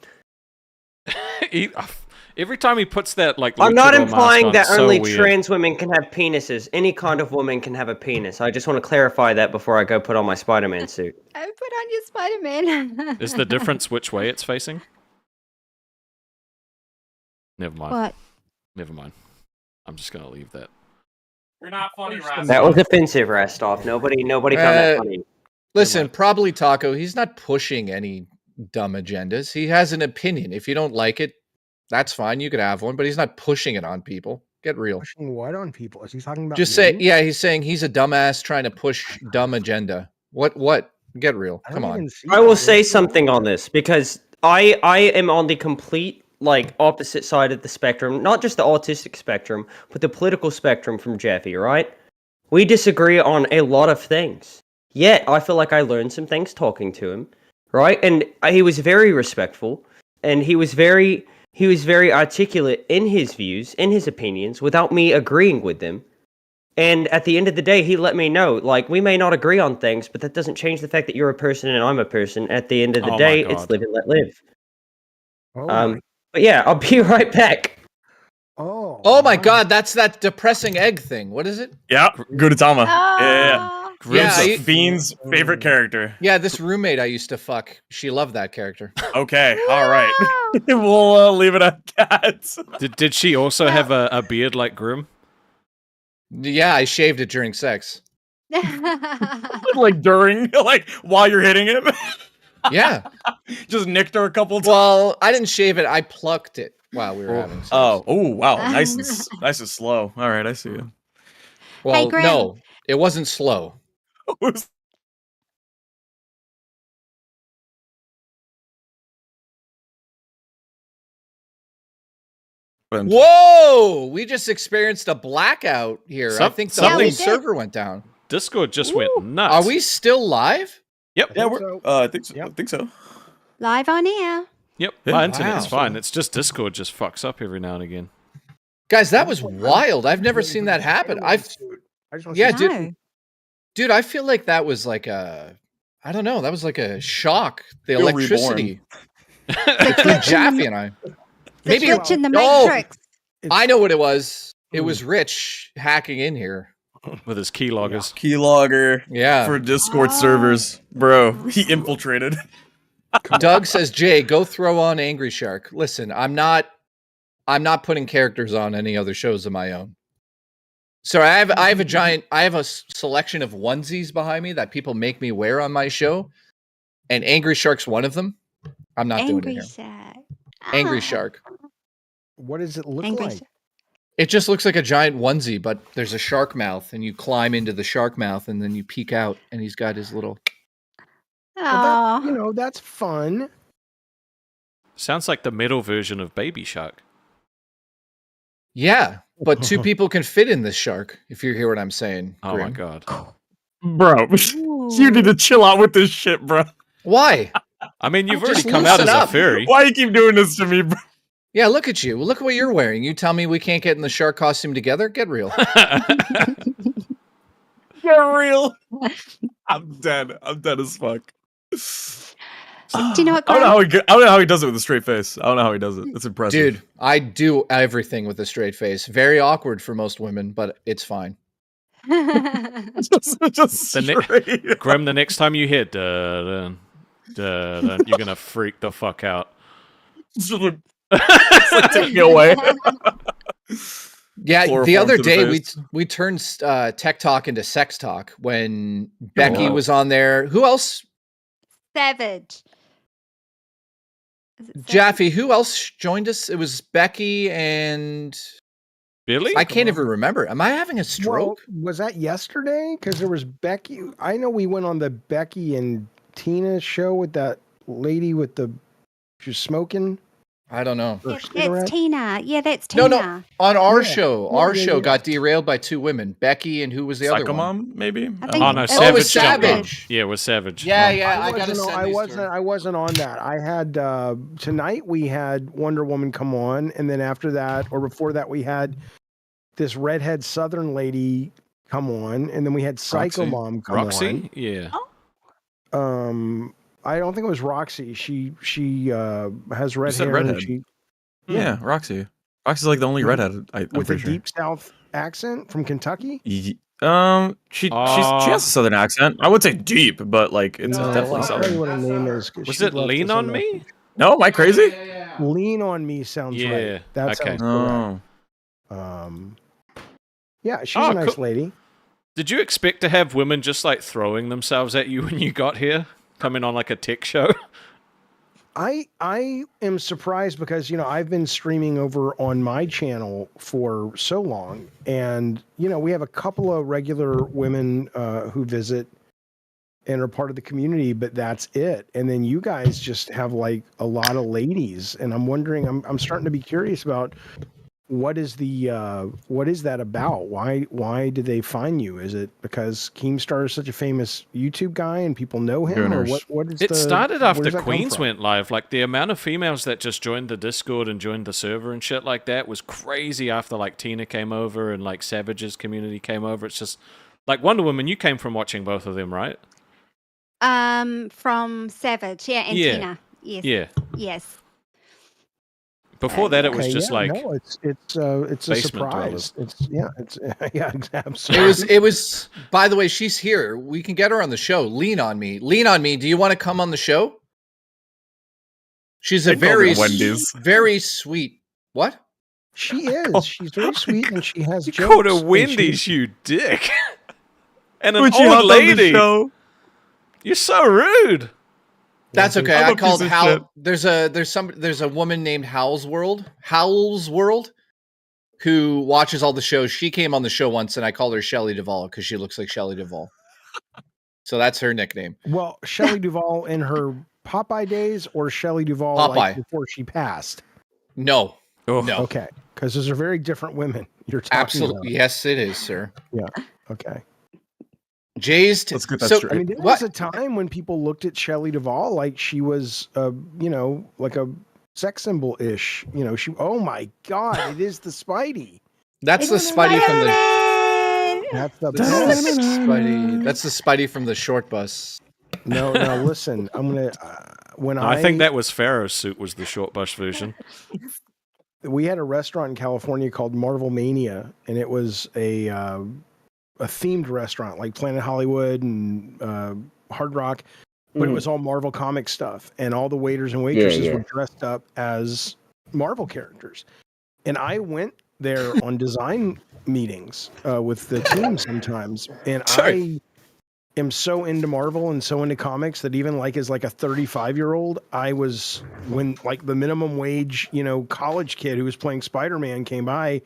Every time he puts that like, I'm not luchador mask implying on, that it's so only weird. trans women can have penises. Any kind of woman can have a penis. I just want to clarify that before I go put on my Spider-Man suit. I put on your Spider-Man. Is the difference which way it's facing? Never mind. What? Never mind. I'm just gonna leave that. You're not funny, Rastov. That was offensive, Rastov. Nobody found that funny. Listen, probably Taco. He's not pushing any dumb agendas. He has an opinion. If you don't like it, that's fine. You could have one, but he's not pushing it on people. Get real. Pushing what on people? Is he talking about Just me? say, yeah. He's saying he's a dumbass trying to push dumb agenda. What? Get real. I Come don't on. even see I will that. say something on this because I am on the complete opposite side of the spectrum, not just the autistic spectrum, but the political spectrum from Jeffy, right? We disagree on a lot of things. Yet I feel like I learned some things talking to him, right? And he was very respectful and he was very articulate in his views, in his opinions, without me agreeing with them. And at the end of the day, he let me know, like, we may not agree on things, but that doesn't change the fact that you're a person and I'm a person. At the end of the Oh my day, God. it's live and let live. Oh, But yeah, I'll be right back. Oh my God, that's that depressing egg thing. What is it? Yeah, Gudetama. Yeah. Oh. Yeah, I- Bean's favorite character. Yeah, this roommate I used to fuck. She loved that character. Okay, all right. We'll leave it at that. Did she also have a beard like Grim? Yeah, I shaved it during sex. Like during, like while you're hitting him. Yeah. Just nicked her a couple times. Well, I didn't shave it. I plucked it while we were having sex. Oh, wow. Nice and slow. All right, I see you. Well, Graham. no, it wasn't slow. Whoa! We just experienced a blackout here. I think the something- whole Yeah, we did. server went down. Discord just went nuts. Are we still live? Yep. Yeah, think we're. so. I think so. Yep. I think so. Live on air. Yep. Yeah. My internet's Wow. fine. It's just Discord just fucks up every now and again. Guys, that was wild. I've never seen that happen. I just want Yeah, to dude. Dude, I feel like that was like I don't know, that was like a shock. The Feel electricity between Jaffe and I. The glitch in the Oh, Matrix. I know what it was. It was Rich hacking in here. With his keyloggers. Keylogger Yeah. for Discord servers. Bro, he infiltrated. Doug says, Jay, go throw on Angry Shark. Listen, I'm not putting characters on any other shows of my own. So I have a selection of onesies behind me that people make me wear on my show, and Angry Shark's one of them. I'm not doing it Angry here. Shark. Angry Ah. Shark. What does it look Angry like? Shark. It just looks like a giant onesie, but there's a shark mouth, and you climb into the shark mouth, and then you peek out, and he's got his little. Well, Oh. that's fun. Sounds like the metal version of Baby Shark. Yeah, but two people can fit in this shark. If you hear what I'm saying. Oh my Grim. god. Bro, you need to chill out with this shit, bro. Why? I mean, you've Just already come out as loosen a up. furry. Why you keep doing this to me, bro? Yeah, look at you. Look at what you're wearing. You tell me we can't get in the shark costume together? Get real. Get real. I'm dead. I'm dead as fuck. Do you know what, I don't know Graham? how I don't know how he does it with a straight face. I don't know how he does it. It's impressive. Dude, I do everything with a straight face. Very awkward for most women, but it's fine. just straight. Grim, the next time you hear dun, dun, dun, you're gonna freak the fuck out. It's like, take me away. Yeah, the Chloroform other to the day face. we turned tech talk into sex talk when Becky wow. was on there. Who else? Savage. Is it Savage? Jaffe, who else joined us? It was Becky and Billy? I can't even remember. Am I having a stroke? Well, was that yesterday? Because there was Becky. I know we went on the Becky and Tina show with that lady with the she's smoking. I don't know. That's Tina. Yeah, that's Tina. No. On our Yeah. show, Yeah, our yeah, show yeah. got derailed by two women, Becky and who was the other Psycho one? Mom, maybe? I think Oh no, it Savage. was jumped on. Savage. Yeah, it was Savage. Yeah, yeah. I I wasn't on that. I had tonight we had Wonder Woman come on, and then after that or before that we had this redhead Southern lady come on, and then we had Psycho Roxy? Mom come Roxy? Yeah. on. I don't think it was Roxy. She has red said hair. redhead. And she, Yeah, Roxy. Roxy's like the only redhead. I'm with a pretty sure. deep South accent from Kentucky. She has a southern accent. I would say deep, but like it's No, definitely I'll tell you southern. what her name is. 'cause Was she it left Lean us a on message. Me? No, am I crazy? Lean on Me sounds Yeah, right. That okay. sounds correct. Yeah, she's a nice cool. lady. Did you expect to have women just like throwing themselves at you when you got here, coming on like a tech show? I am surprised because I've been streaming over on my channel for so long, and we have a couple of regular women who visit and are part of the community, but that's it. And then you guys just have like a lot of ladies, and I'm wondering, I'm starting to be curious about what is that about? Why did they find you? Is it because Keemstar is such a famous YouTube guy and people know him, or what is It started where after does that come Queens from? went live. Like the amount of females that just joined the Discord and joined the server and shit like that was crazy after like Tina came over and like Savage's community came over. It's just like Wonder Woman, you came from watching both of them, right? From Savage, and Tina. Yes. Yeah. Yes. Before that, it was Okay, just yeah, like no, it's a basement surprise. dwellers. Absolutely. It was. By the way, she's here. We can get her on the show. Lean on me. Lean on me. Do you want to come on the show? She's a They call very, it Wendy's. very sweet. What? She is. She's very sweet, and she has you jokes. called her and Wendy's, she- you dick, and an When she old hopped on the lady. show. You're so rude. That's okay. I'm I a called piece of shit. Hal. There's a woman named Howl's World, who watches all the shows. She came on the show once, and I called her Shelley Duvall because she looks like Shelley Duvall. So that's her nickname. Well, Shelley Duvall in her Popeye days, or Shelley Duvall Popeye. like before she passed. No, Oh. no, Okay, because those are very different women you're talking absolutely. Yes, it is, sir. about. Yeah. Okay. Jay's. Let's get that so, straight. I mean, there what? was a time when people looked at Shelley Duvall like she was, like a sex symbol ish. She. Oh my God! It is the Spidey. That's the Spidey from the. That's the That's the Spidey. That's the Spidey from the short bus. No. Listen, I'm gonna. When I think that was Pharaoh's suit was the short bus version. we had a restaurant in California called Marvel Mania, and it was a themed restaurant like Planet Hollywood and Hard Rock, but it was all Marvel comic stuff, and all the waiters and waitresses were dressed up as Marvel characters. And I went there on design meetings with the team sometimes, and I am so into Marvel and so into comics that even like as like a 35-year-old, I was when like the minimum wage, college kid who was playing Spider-Man came by,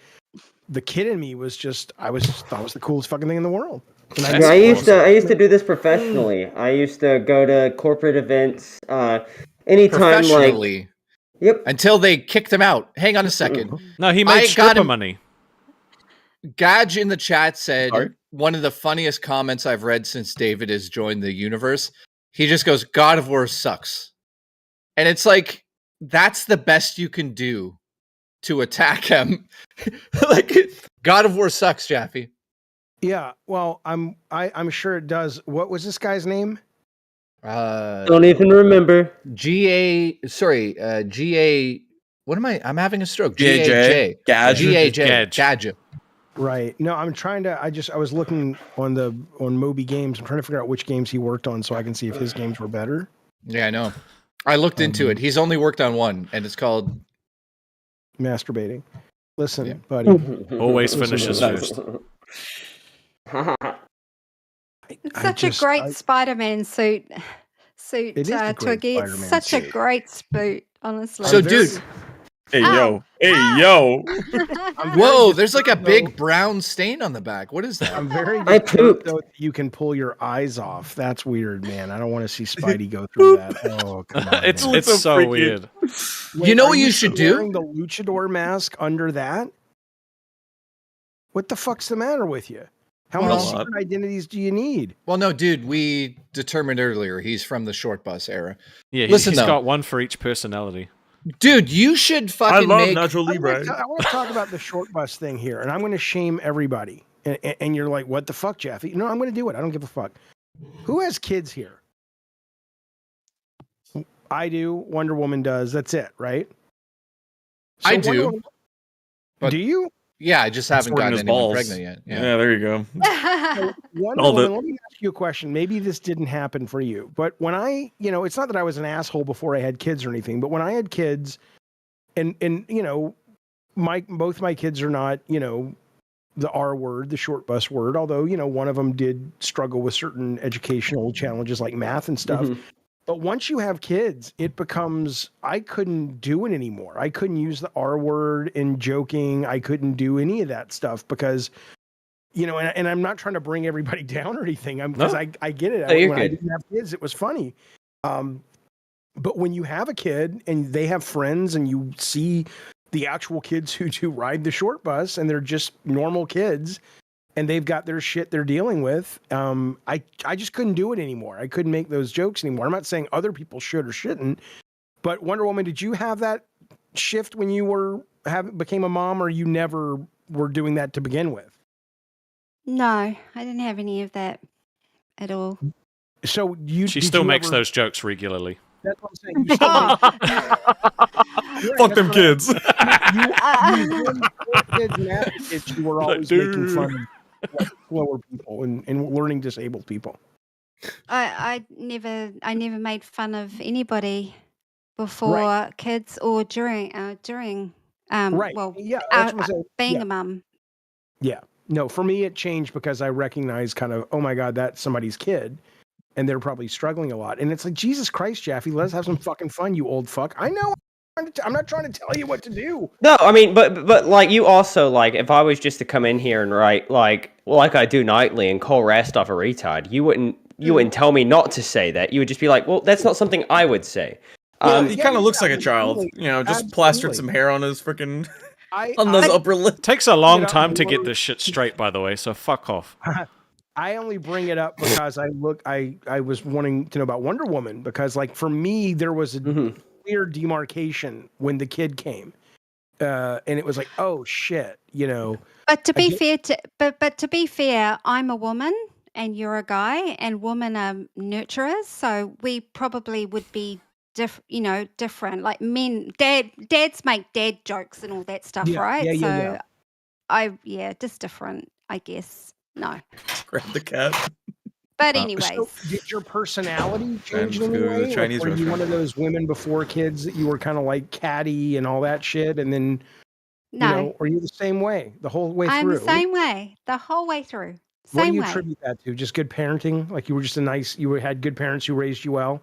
the kid in me was just thought it was the coolest fucking thing in the world. And I used to do this professionally. I used to go to corporate events anytime Professionally. Yep. Until they kicked him out. Hang on a second. No, he made stripper money. Gaj in the chat said one of the funniest comments I've read since David has joined the universe. He just goes, God of War sucks. And it's like, that's the best you can do to attack him. Like, God of War sucks, Jaffe. Yeah, well, I'm sure it does. What was this guy's name? Don't even remember. GA. What am I? I'm having a stroke. GAJ. GAJ. Right. No, I'm trying to. I was looking on Moby Games. I'm trying to figure out which games he worked on so I can see if his games were better. Yeah, I know. I looked into it. He's only worked on one, and it's called Masturbating. Listen, buddy. Always finishes first. It's such a great Spider-Man suit. It is a great Twiggy. It's Spider-Man such a suit. great suit, honestly. So, dude, Hey Ow. yo. Hey yo. Whoa, there's like a big brown stain on the back. What is that? I'm very I disturbed, pooped. though, that you can pull your eyes off. That's weird, man. I don't want to see Spidey go through that. Oh, come on. It's man. it's so freaky. weird. Wait, You know are what you should do? Wearing the luchador mask under that? What the fuck's the matter with you? How many Well, secret identities do you need? Well, no, dude, we determined earlier he's from the short bus era. Yeah, Listen, he's though. got one for each personality. Dude, you should I fucking love make. Nacho I Libre. want to talk about the short bus thing here, and I'm going to shame everybody. And you're like, what the fuck, Jeffy? No, I'm going to do it. I don't give a fuck. Who has kids here? I do. Wonder Woman does. That's it, right? I Wonder do. Woman- but- do you? Yeah, I just haven't Sorting gotten his anyone balls. pregnant yet. Yeah, there you go. Wonder All Woman, the- let me ask you a question. Maybe this didn't happen for you, but when it's not that I was an asshole before I had kids or anything, but when I had kids, and both my kids are not, the R word, the short bus word, although, one of them did struggle with certain educational challenges like math and stuff. Mhm. But once you have kids, it becomes, I couldn't do it anymore. I couldn't use the R word in joking. I couldn't do any of that stuff because, and I'm not trying to bring everybody down or anything. Because I get it. No, you're when I good. didn't have kids, it was funny. But when you have a kid and they have friends and you see the actual kids who do ride the short bus and they're just normal kids and they've got their shit they're dealing with, I just couldn't do it anymore. I couldn't make those jokes anymore. I'm not saying other people should or shouldn't, but Wonder Woman, did you have that shift when you became a mom, or you never were doing that to begin with? No, I didn't have any of that at all. So She still makes those jokes regularly. That's what I'm saying. You still Fuck them kids. you kids and after kids, you were always making fun of slower people and learning disabled people. I never made fun of anybody before kids or during Right. well Yeah, that's what I'm saying. being Yeah. a mum. Yeah. No, for me, it changed because I recognized kind of, oh my God, that's somebody's kid. And they're probably struggling a lot. And it's like, Jesus Christ, Jeffy, let us have some fucking fun, you old fuck. I know. I'm not trying to tell you what to do. No, I mean, but like you also, like, if I was just to come in here and write like I do nightly and call Rastov a retard, you wouldn't tell me not to say that. You would just be like, well, that's not something I would say. He kind of looks like a child, just plastered some hair on his freaking on those upper lip. Takes a long time to get this shit straight, by the way, so fuck off. I only bring it up because I was wanting to know about Wonder Woman, because like for me, there was a clear demarcation when the kid came. And it was like, oh shit, But to be fair, I'm a woman and you're a guy, and women are nurturers, so we probably would be different. Like men, dads make dad jokes and all that stuff, right? Yeah. Just different, I guess. No. Grab the cat. But anyways, so did your personality change in Let's any go to the way? Chinese Were you one restaurant. of those women before kids that you were kind of like catty and all that shit, and then no. or you the same way the whole way I'm through? the same way the whole way through. What do Same you way. attribute that to? Just good parenting? Like you were just had good parents who raised you well?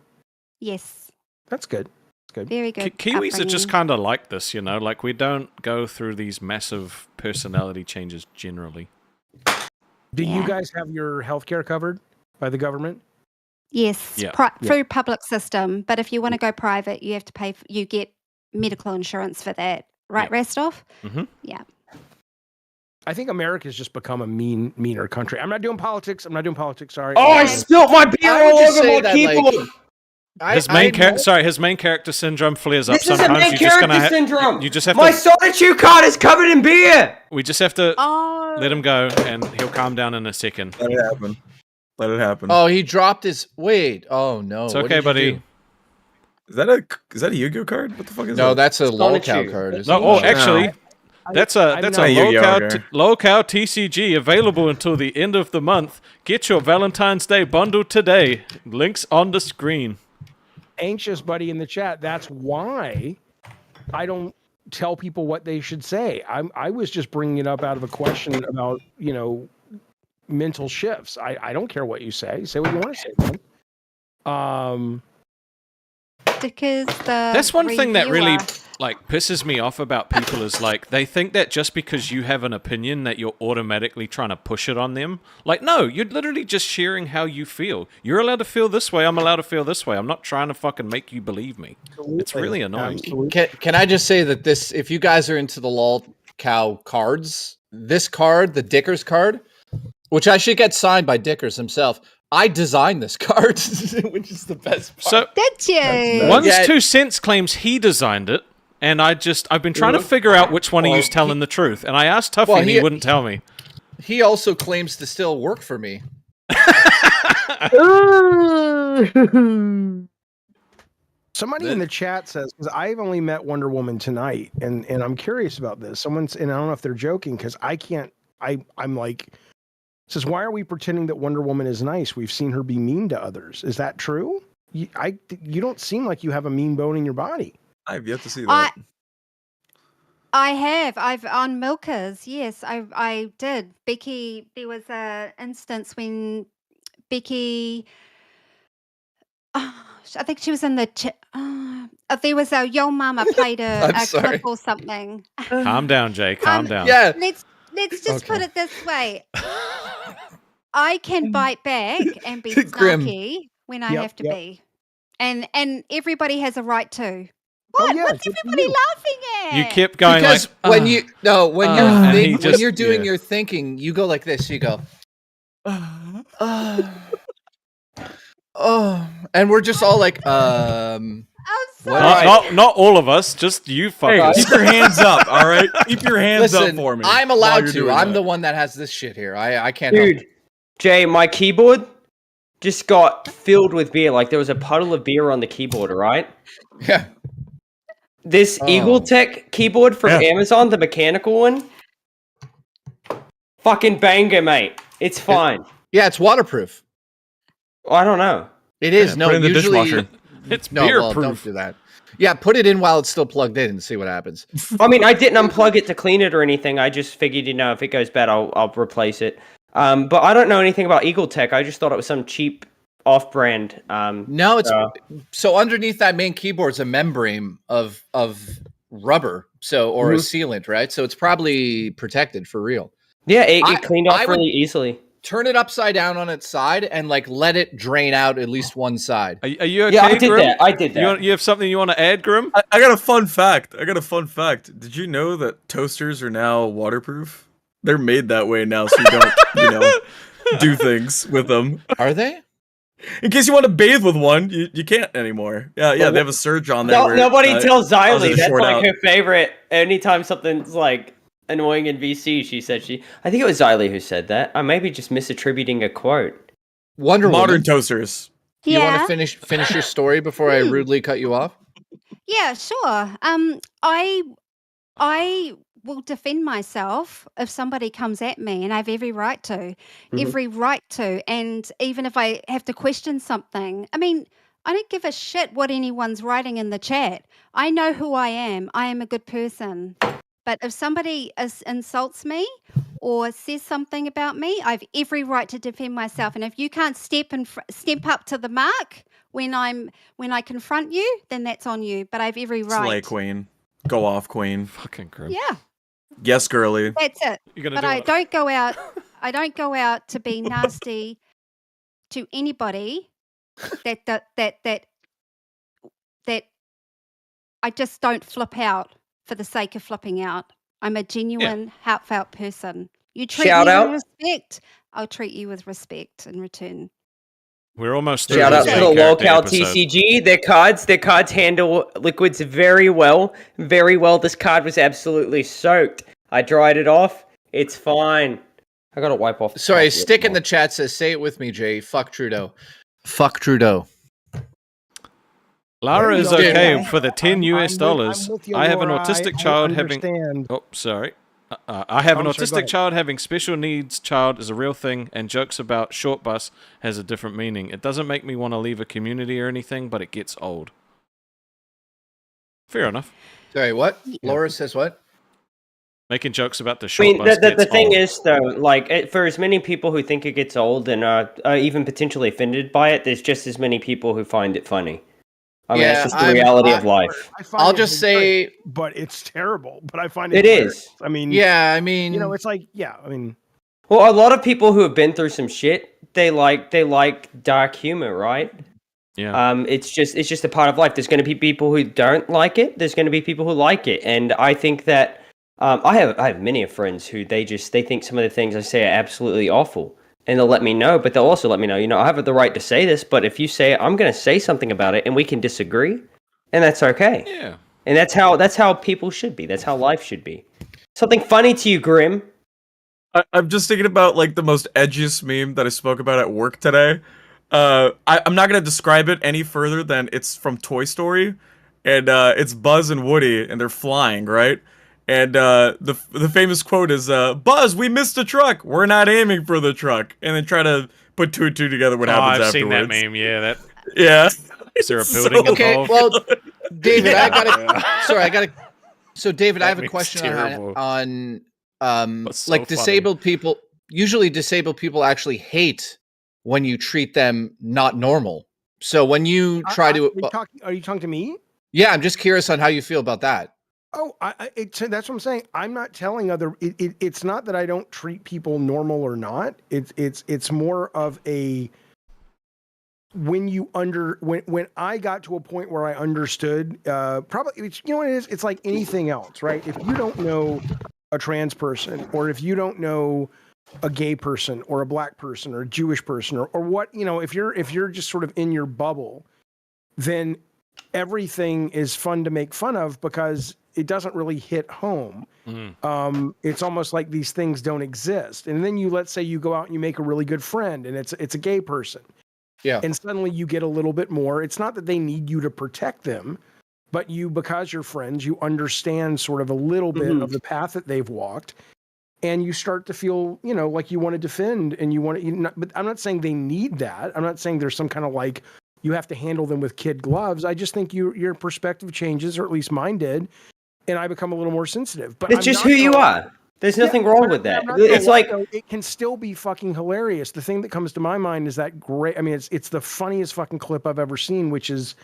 Yes. That's good. That's good. Very good. Kiwis are just upbringing. kind of like this, like we don't go through these massive personality changes generally. Do you Yeah. guys have your healthcare covered by the government? Yes, Yeah. through public system. But if you want to go private, you have to pay. You get medical insurance for that, right, Rastov? Mhm. Yeah. I think America's just become a meaner country. I'm not doing politics. Sorry. Oh, I spilled my beer I would all just over say my that, keyboard. His main character syndrome flares up This is a sometimes. main You just character syndrome. You just have My to. solitude card is covered in beer. We just have to Oh. let him go, and he'll calm down in a second. Let it happen. Oh, he dropped his. Wait. Oh no. It's What okay, did you buddy. do? Is that a Yu-Gi-Oh card? What the fuck is No, that? that's a Solitude. Lolcow card. Isn't No, it? actually, that's a I'm not- Lolcow TCG available until the end of the month. Get your Valentine's Day bundle today. Links on the screen. Anxious buddy in the chat. That's why I don't tell people what they should say. I was just bringing it up out of a question about mental shifts. I don't care what you say. Say what you want to say, man. Because That's one thing that really like pisses me off about people is like they think that just because you have an opinion that you're automatically trying to push it on them. Like, no, you're literally just sharing how you feel. You're allowed to feel this way. I'm allowed to feel this way. I'm not trying to fucking make you believe me. It's really annoying. Can I just say that this, if you guys are into the Lolcow cards, this card, the Dickers card, which I should get signed by Dickers himself. I designed this card, which is the best part. So, did you? One's 2 cents claims he designed it, and I've been trying to figure out which one of you's telling the truth. And I asked Tuffy, and he wouldn't tell me. He also claims to still work for me. Somebody in the chat says, because I've only met Wonder Woman tonight, and I'm curious about this. And I don't know if they're joking, because I'm like, says, why are we pretending that Wonder Woman is nice? We've seen her be mean to others. Is that true? You don't seem like you have a mean bone in your body. I've yet to see that. I have. I've on Milkers. Yes, I did. Becky, there was a instance when Becky, I think she was in the. There was a Yo Mama played a clip or something. Calm down, Jay. Calm down. Yeah. Let's just put it this way. I can bite back and be Grim. snarky when I have to be. And everybody has a right to. What? What's everybody laughing at? You kept going because like, when you're doing your thinking, you go like this. You go, and we're just all like, I'm sorry. not all of us, just you fuckers. Keep your hands up, all right? Keep your hands up for me. I'm allowed to. I'm the one that has this shit here. I can't help it. Jay, my keyboard just got filled with beer. Like there was a puddle of beer on the keyboard, right? Yeah. This Eagle Tech keyboard from Amazon, the mechanical one, fucking banger, mate. It's fine. It's waterproof. I don't know. It is. Put No, it in the usually dishwasher. It's no. beer Well, proof. don't do that. Yeah, put it in while it's still plugged in and see what happens. I mean, I didn't unplug it to clean it or anything. I just figured, if it goes bad, I'll replace it. But I don't know anything about Eagle Tech. I just thought it was some cheap off-brand. No, it's so underneath that main keyboard's a membrane of rubber, or a sealant, right? So it's probably protected for real. Yeah, it cleaned off really easily. Turn it upside down on its side and let it drain out at least one side. Are you okay, Yeah, I did Grim? that. I did that. You have something you want to add, Grim? I got a fun fact. Did you know that toasters are now waterproof? They're made that way now, so you don't, do things with them. Are they? In case you want to bathe with one, you can't anymore. Yeah, they have a surge on there. Nobody tells causes Xylee. it to That's short like out. her favorite. Anytime something's like annoying in VC, she said I think it was Xylee who said that. I may be just misattributing a quote. Wonder Modern Woman. toasters. You want to finish your story before I rudely cut you off? Yeah, sure. I will defend myself if somebody comes at me, and I have every right to. And even if I have to question something, I mean, I don't give a shit what anyone's writing in the chat. I know who I am. I am a good person. But if somebody insults me or says something about me, I have every right to defend myself. And if you can't step up to the mark when I confront you, then that's on you. But I have every right. Slay queen. Go off, queen. Fucking Grim. Yeah. Yes, girly. That's it. But I don't go out. I don't go out to be nasty to anybody. That I just don't flip out for the sake of flipping out. I'm a genuine, heartfelt person. You treat Shout me out. with respect, I'll treat you with respect in return. We're almost through Shout out this to the main character Lolcow episode. TCG. Their cards handle liquids very well. Very well. This card was absolutely soaked. I dried it off. It's fine. I gotta wipe off. Sorry, Stick in the chat says, say it with me, Jay. Fuck Trudeau. Fuck Trudeau. Lara is There you go. okay for the $10 US. I'm with you, I have an Laura. autistic I child having. understand. Oh, sorry. I have an Oh, sorry, go autistic ahead. child having special needs. Child is a real thing, and jokes about short bus has a different meaning. It doesn't make me want to leave a community or anything, but it gets old. Fair enough. Sorry, what? Laura says what? Making jokes about the I short mean, bus the gets thing old. is, though, like, for as many people who think it gets old and are even potentially offended by it, there's just as many people who find it funny. I mean, it's just the reality of life. I'll just say, but it's terrible. But I find it. It is. I mean, yeah. I mean, you know, it's like, yeah. I mean, well, a lot of people who have been through some shit, they like dark humor, right? Yeah. It's just a part of life. There's going to be people who don't like it. There's going to be people who like it, and I think that I have many friends who they think some of the things I say are absolutely awful, and they'll let me know. But they'll also let me know, you know, I have the right to say this, but if you say it, I'm going to say something about it, and we can disagree, and that's okay. Yeah. And that's how people should be. That's how life should be. Something funny to you, Grim? I'm just thinking about like the most edgiest meme that I spoke about at work today. I'm not gonna describe it any further than it's from Toy Story, and it's Buzz and Woody, and they're flying, right? And the famous quote is, "Buzz, we missed the truck. We're not aiming for the truck." And then try to put two and two together. What happens I've afterwards? seen that meme. Yeah, that. Yeah. Is there a building involved? Well, David, Yeah. I gotta. So, David, I have a meme's question terrible. on That's so like funny. disabled people. Usually, disabled people actually hate when you treat them not normal. So when you try to, are you talking to me? yeah, I'm just curious on how you feel about that. Oh, that's what I'm saying. I'm not telling it's not that I don't treat people normal or not. It's more of a when I got to a point where I understood, probably, you know what it is? It's like anything else, right? If you don't know a trans person, or if you don't know a gay person or a black person or a Jewish person or what, you know, if you're just sort of in your bubble, then everything is fun to make fun of because it doesn't really hit home. It's almost like these things don't exist. And then let's say you go out and you make a really good friend and it's a gay person. Yeah. And suddenly you get a little bit more. It's not that they need you to protect them, but because you're friends, you understand sort of a little bit of the path that they've walked. And you start to feel, you know, like you want to defend and you want to, but I'm not saying they need that. I'm not saying there's some kind of like, you have to handle them with kid gloves. I just think your perspective changes, or at least mine did. And I become a little more sensitive. But It's just who you are. There's nothing wrong with that. It's like, it can still be fucking hilarious. The thing that comes to my mind is that great. I mean, it's the funniest fucking clip I've ever seen, which is,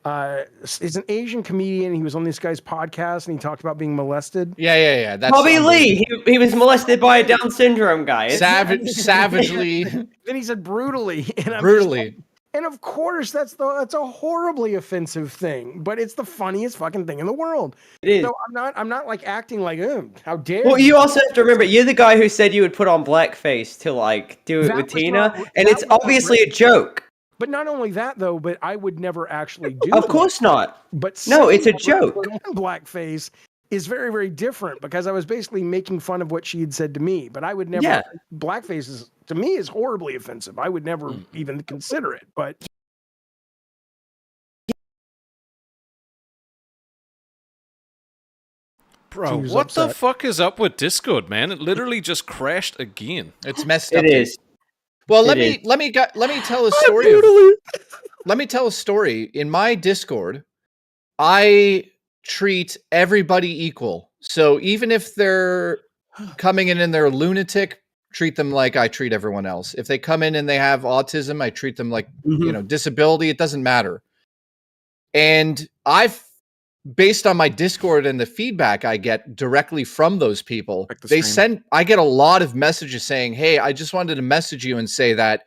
it's an Asian comedian. He was on this guy's podcast and he talked about being molested. Yeah. That's Bobby Lee. He was molested by a Down syndrome guy. Savagely. Then he said brutally. And Brutally. And of course, that's a horribly offensive thing, but it's the funniest fucking thing in the world. It is. So I'm not like acting like, how dare Well, you also have to remember, you're the guy who said you would put on blackface to like do it That with was Tina, not- and that it's was not obviously a racist. joke. But not only that, though, but I would never actually do Of that. course not. But No, it's a saying I would joke. put on blackface is very, very different because I was basically making fun of what she had said to me. But I would never. Yeah. Blackface to me is horribly offensive. I would never even consider it. But Bro, He was what the upset. fuck is up with Discord, man? It literally just crashed again. It's messed up. It is. Well, let It me tell a story. Let me tell a story. In my Discord, I treat everybody equal. So even if they're coming in and they're a lunatic, treat them like I treat everyone else. If they come in and they have autism, I treat them like, you know, disability. It doesn't matter. And based on my Discord and the feedback I get directly from those people, I get a lot of messages saying, "Hey, I just wanted to message you and say that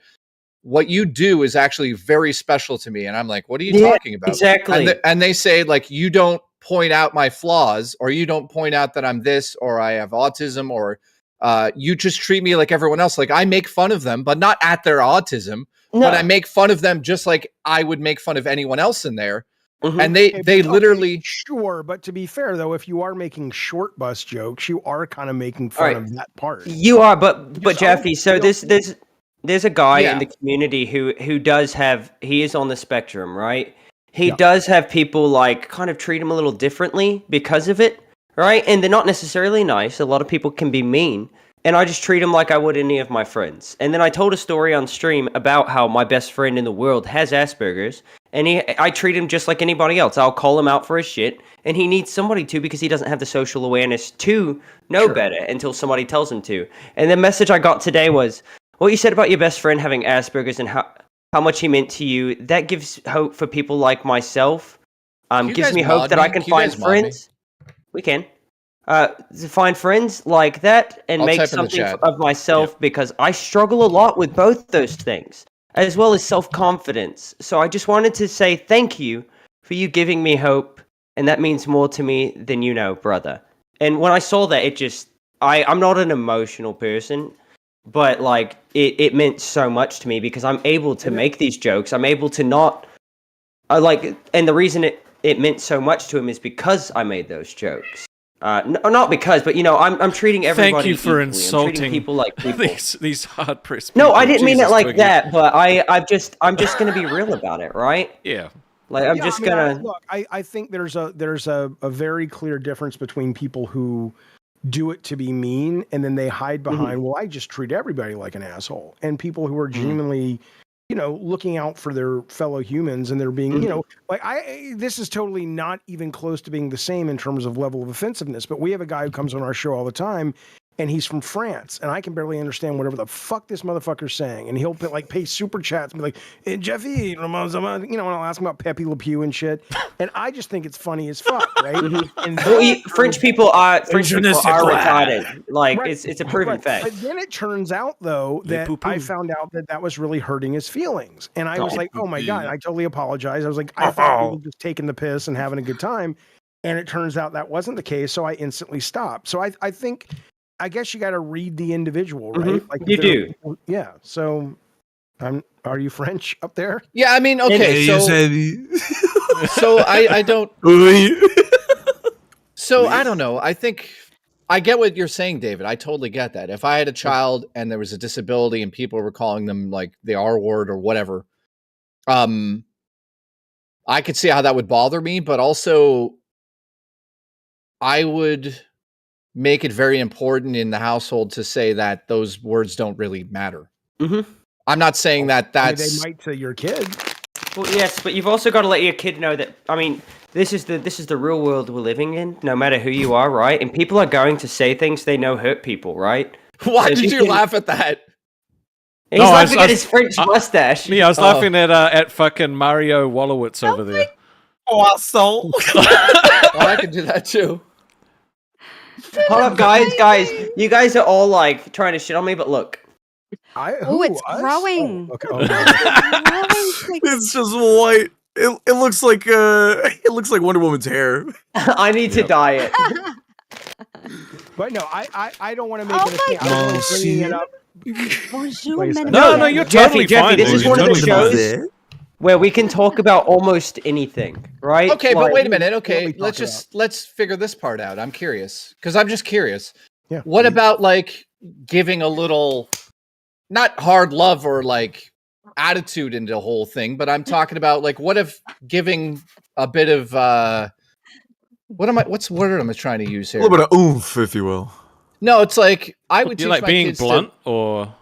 what you do is actually very special to me." And I'm like, "What are you talking about?" Exactly. And they say, like, you don't point out my flaws, or you don't point out that I'm this, or I have autism, or you just treat me like everyone else. Like, I make fun of them, but not at their autism, but I make fun of them just like I would make fun of anyone else in there. And they literally sure. But to be fair, though, if you are making short bus jokes, you are kind of making fun of that part. You are, but Jeffy, so there's a guy Yeah. in the community who does have, he is on the spectrum, right? He does have people like kind of treat him a little differently because of it, right? And they're not necessarily nice. A lot of people can be mean. And I just treat him like I would any of my friends. And then I told a story on stream about how my best friend in the world has Asperger's, and I treat him just like anybody else. I'll call him out for his shit, and he needs somebody to because he doesn't have the social awareness to know better until somebody tells him to. And the message I got today was, what you said about your best friend having Asperger's and how much he meant to you. That gives hope for people like myself. You Gives guys me hope mod that me? I can You find guys mod me? friends. We can. To find friends like that and I'll make type in the something chat. of myself because I struggle a lot with both those things, as well as self-confidence. So I just wanted to say thank you for you giving me hope, and that means more to me than you know, brother. And when I saw that, it just I'm not an emotional person, but like it meant so much to me because I'm able to make these jokes. I'm able to not and the reason it meant so much to him is because I made those jokes. Not because, but I'm treating everybody. Thank you for equally. I'm insulting treating people like people. these hard pressed people. No, I didn't mean it Jesus, like Twiggy. that. But I'm just going to be real about it, right? Yeah. Like I'm Yeah, just I mean, gonna look. I think there's a very clear difference between people who do it to be mean and then they hide behind, well, I just treat everybody like an asshole, and people who are genuinely, looking out for their fellow humans, and they're being, this is totally not even close to being the same in terms of level of offensiveness. But we have a guy who comes on our show all the time, and he's from France, and I can barely understand whatever the fuck this motherfucker's saying. And he'll pay super chats and be like, hey, Jeffy, and I'll ask him about Pepe Le Pew and shit. And I just think it's funny as fuck, right? And French people are retarded. Like it's a proven fact. But then it turns out though that I found out that was really hurting his feelings, and I was like, oh my god, I totally apologize. I was like, I thought we were just taking the piss and having a good time, and it turns out that wasn't the case. So I instantly stopped. So I think. I guess you got to read the individual, right? Like you do. Yeah. So, are you French up there? Yeah, I mean, okay. So I don't. So I don't know. I think I get what you're saying, David. I totally get that. If I had a child and there was a disability and people were calling them like the R word or whatever, I could see how that would bother me. But also, I would make it very important in the household to say that those words don't really matter. I'm not saying that that's. They might to your kid. Well, yes, but you've also got to let your kid know that. I mean, this is the real world we're living in. No matter who you are, right? And people are going to say things they know hurt people, right? Why did you laugh at that? He's laughing at his French mustache. Me, I was laughing at fucking Mario Wallowitz over there. Awesome. I can do that too. Hold up, guys! You guys are all like trying to shit on me, but look. It's growing. Okay. It's just white. It looks like Wonder Woman's hair. I need to dye it. But no, I don't want to make it a thing. I was bringing it up. No, you're totally fine. This is one of the totally shows where we can talk about almost anything, right? Okay, Like, but wait a minute. Okay, What we let's figure this part out. I'm curious because I'm just curious. Yeah. What about like giving a little, not hard love or like attitude into the whole thing, but I'm talking about like what if giving a bit of what's word am I trying to use here? A little bit of oomph, if you will. No, it's like I would Do you teach like my being kids blunt or?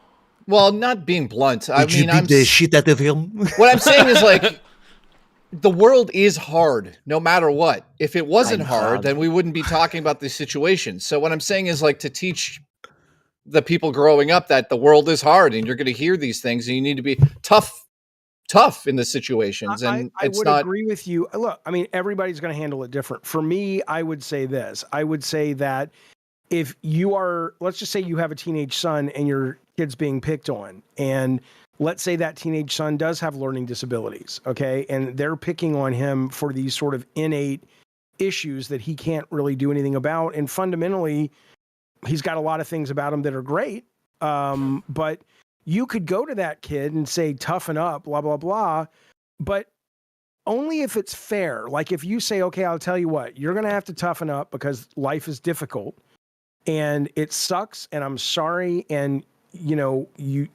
Well, not being blunt. I Did you mean, beat the shit out of him? what I'm saying is like the world is hard no matter what. If it wasn't hard, then we wouldn't be talking about these situations. So what I'm saying is like to teach the people growing up that the world is hard and you're going to hear these things and you need to be tough in the situations. And I it's would not. agree with you. Look, I mean, everybody's going to handle it different. For me, I would say this. I would say that if you are, let's just say you have a teenage son and your kid's being picked on, and let's say that teenage son does have learning disabilities, okay? And they're picking on him for these sort of innate issues that he can't really do anything about. And fundamentally, he's got a lot of things about him that are great. But you could go to that kid and say, toughen up, blah, blah, blah. But only if it's fair. Like if you say, okay, I'll tell you what, you're going to have to toughen up because life is difficult and it sucks and I'm sorry. And you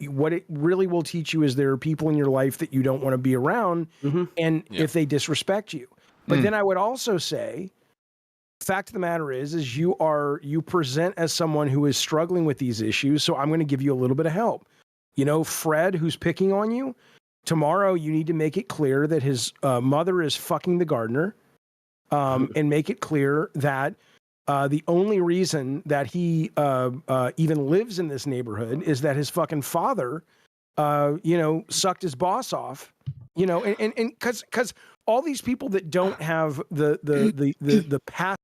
what it really will teach you is there are people in your life that you don't want to be around. And if they disrespect you, but then I would also say, fact of the matter is you present as someone who is struggling with these issues. So I'm going to give you a little bit of help. Fred, who's picking on you, tomorrow you need to make it clear that his mother is fucking the gardener, and make it clear that the only reason that he even lives in this neighborhood is that his fucking father sucked his boss off, and because all these people that don't have the past.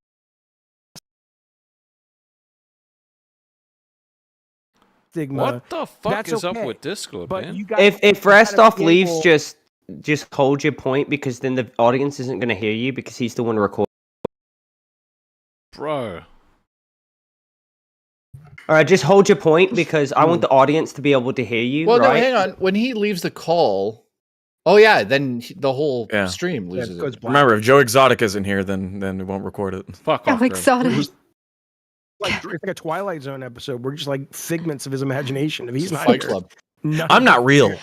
Stigma. What the fuck is up with Discord, man? If Rastov leaves, just hold your point, because then the audience isn't going to hear you because he's the one recording. Bro. All right, just hold your point because I want the audience to be able to hear you. Well, right? no, hang on. When he leaves the call, then the whole stream loses it. Remember, if Joe Exotic isn't here, then we won't record it. Fuck off. Joe Exotic. It's like a Twilight Zone episode. We're just like figments of his imagination. If he's not Fight here, Club. I'm not real.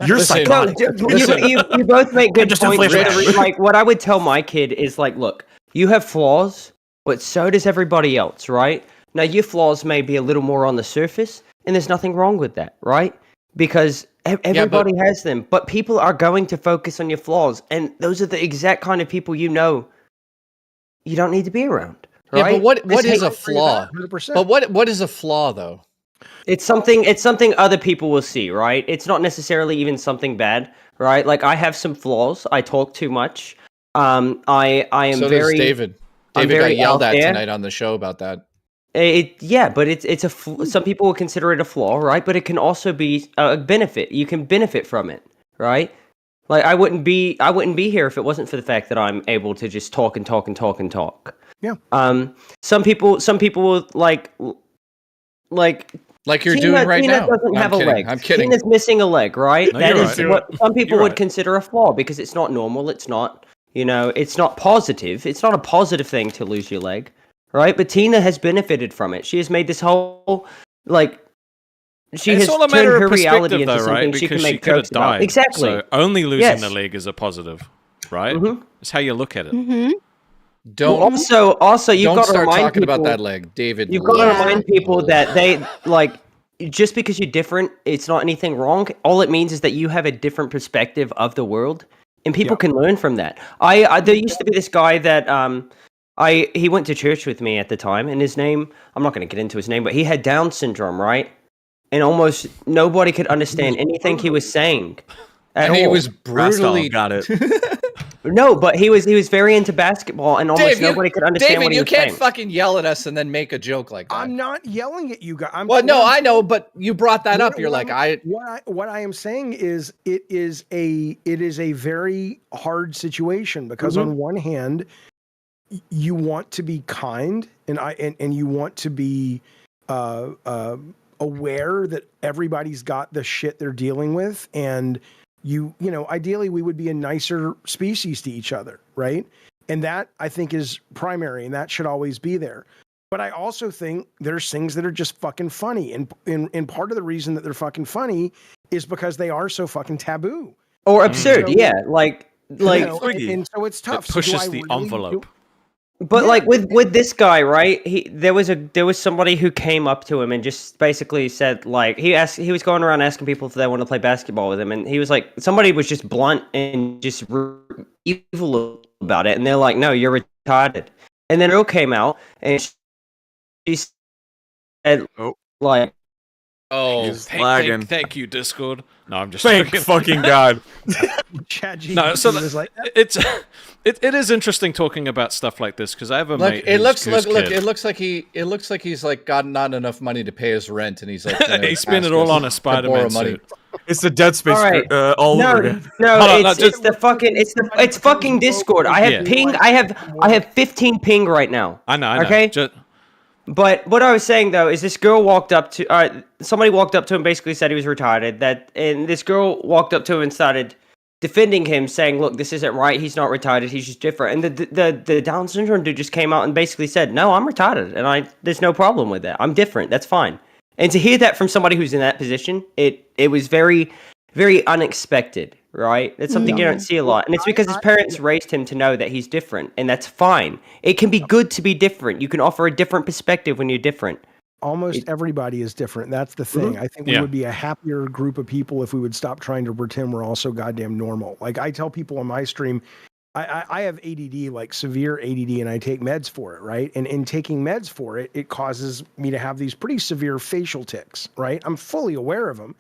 You're psychotic. You both make good points. Like what I would tell my kid is like, look, you have flaws, but so does everybody else, right? Now your flaws may be a little more on the surface, and there's nothing wrong with that, right? Because everybody has them, but people are going to focus on your flaws, and those are the exact kind of people you don't need to be around. Right? Yeah, but what is a flaw? 100%. But what is a flaw though? It's something other people will see, right? It's not necessarily even something bad, right? Like I have some flaws. I talk too much. I am so very does David. David got yelled at tonight on the show about that. But some people will consider it a flaw, right? But it can also be a benefit. You can benefit from it, right? Like I wouldn't be here if it wasn't for the fact that I'm able to just talk and talk and talk and talk. Yeah. Some people will like you're Tina, doing right Tina now. doesn't have a leg. I'm kidding. Tina's missing a leg, right? No, That you're is right. what some people You're would right. consider a flaw because it's not normal. It's not, it's not positive. It's not a positive thing to lose your leg, right? But Tina has benefited from it. She has made this whole she It's has all a turned matter her of reality perspective, into though, something right? she can Because make could have jokes about. died. Exactly. So only losing Yes. the leg is a positive, right? Mhm. It's how you look at it. Mm-hmm. Don't Also, you've don't got to start remind talking people, about that leg, David. You've got to Yeah. remind people that they just because you're different, it's not anything wrong. All it means is that you have a different perspective of the world, and people can learn from that. There used to be this guy that he went to church with me at the time, and his name, I'm not going to get into his name, but he had Down syndrome, right? And almost nobody could understand anything he was saying. And he was Rastov brutally got it. No, but he was very into basketball, and almost Dave, nobody could understand David, what he you was can't saying. fucking yell at us and then make a joke like that. I'm not yelling at you guys. Well, no, I know, but you brought that up. You're like, what I am saying is it is a very hard situation because on one hand, you want to be kind and you want to be aware that everybody's got the shit they're dealing with, and ideally we would be a nicer species to each other, right? And that I think is primary, and that should always be there. But I also think there's things that are just fucking funny, and part of the reason that they're fucking funny is because they are so fucking taboo Or absurd, So- yeah. Like and so it's tough. It So do I pushes the really envelope. But like with this guy, right? There was somebody who came up to him and just basically said, like, he was going around asking people if they want to play basketball with him, and he was like, somebody was just blunt and just evil about it, and they're like, no, you're retarded. And then Earl came out and she said, like, Thank you, Discord. No, I'm just Thank joking. fucking God. No, so was like, it is interesting talking about stuff like this because I have a look, mate. it who's kid. it looks like he's like got not enough money to pay his rent, and he's like He spent it all on a Spider-Man suit. It's the Dead Space All right. all over again. No, Hold on, it's fucking Discord. I have Yeah. ping. I have 15 ping right now. I know. Okay. But what I was saying though is this girl walked up to somebody walked up to him, basically said he was retarded. And this girl walked up to him and started defending him, saying, "Look, this isn't right. He's not retarded. He's just different." And the Down syndrome dude just came out and basically said, "No, I'm retarded, and there's no problem with that. I'm different. That's fine." And to hear that from somebody who's in that position, it was very, very unexpected, right? That's something you don't see a lot. And it's because his parents raised him to know that he's different, and that's fine. It can be good to be different. You can offer a different perspective when you're different. almost everybody is different. That's the thing. Mhm. I think we would be a happier group of people if we would stop trying to pretend we're all so goddamn normal. Like I tell people on my stream, I have ADD, like severe ADD, and I take meds for it, right? And in taking meds for it, it causes me to have these pretty severe facial tics, right? I'm fully aware of them.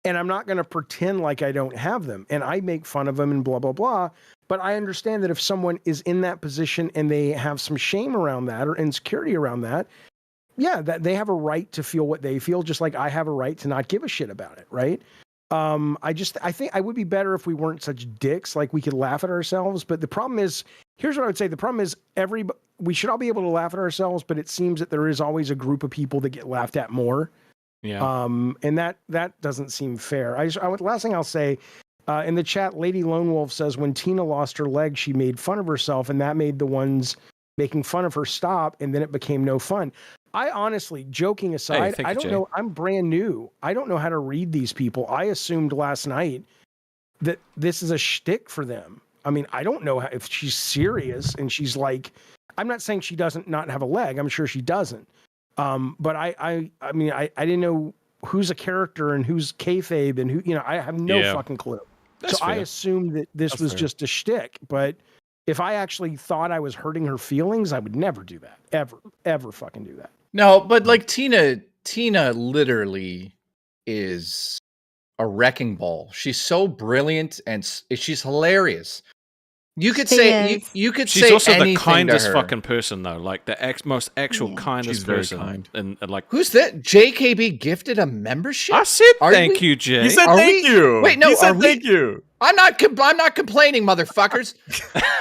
And I'm not going to pretend like I don't have them. And I make fun of them and blah, blah, blah. But I understand that if someone is in that position and they have some shame around that or insecurity around that, yeah, that they have a right to feel what they feel, just like I have a right to not give a shit about it, right? I think I would be better if we weren't such dicks, like we could laugh at ourselves. But the problem is, here's what I would say. The problem is we should all be able to laugh at ourselves, but it seems that there is always a group of people that get laughed at more. Yeah. And that doesn't seem fair. Last thing I'll say, in the chat, Lady Lone Wolf says when Tina lost her leg, she made fun of herself, and that made the ones making fun of her stop, and then it became no fun. I honestly, joking aside, I don't know. I'm brand new. I don't know how to read these people. I assumed last night that this is a shtick for them. I mean, I don't know if she's serious and she's like, I'm not saying she doesn't not have a leg. I'm sure she doesn't. But I mean, I didn't know who's a character and who's kayfabe and who, I have no fucking clue. That's so fair. I assumed that this was just a shtick. But if I actually thought I was hurting her feelings, I would never do that. Ever fucking do that. No, but like Tina literally is a wrecking ball. She's so brilliant and she's hilarious. You could say you could She's say also the anything kindest to her. fucking person though, like the most actual kindest She's very person. kind. And like, Who's that? JKB gifted a membership. I said Are thank we- you, Jay. He said Are thank we- you. Wait, no, He said are we- thank you. I'm not complaining, motherfuckers.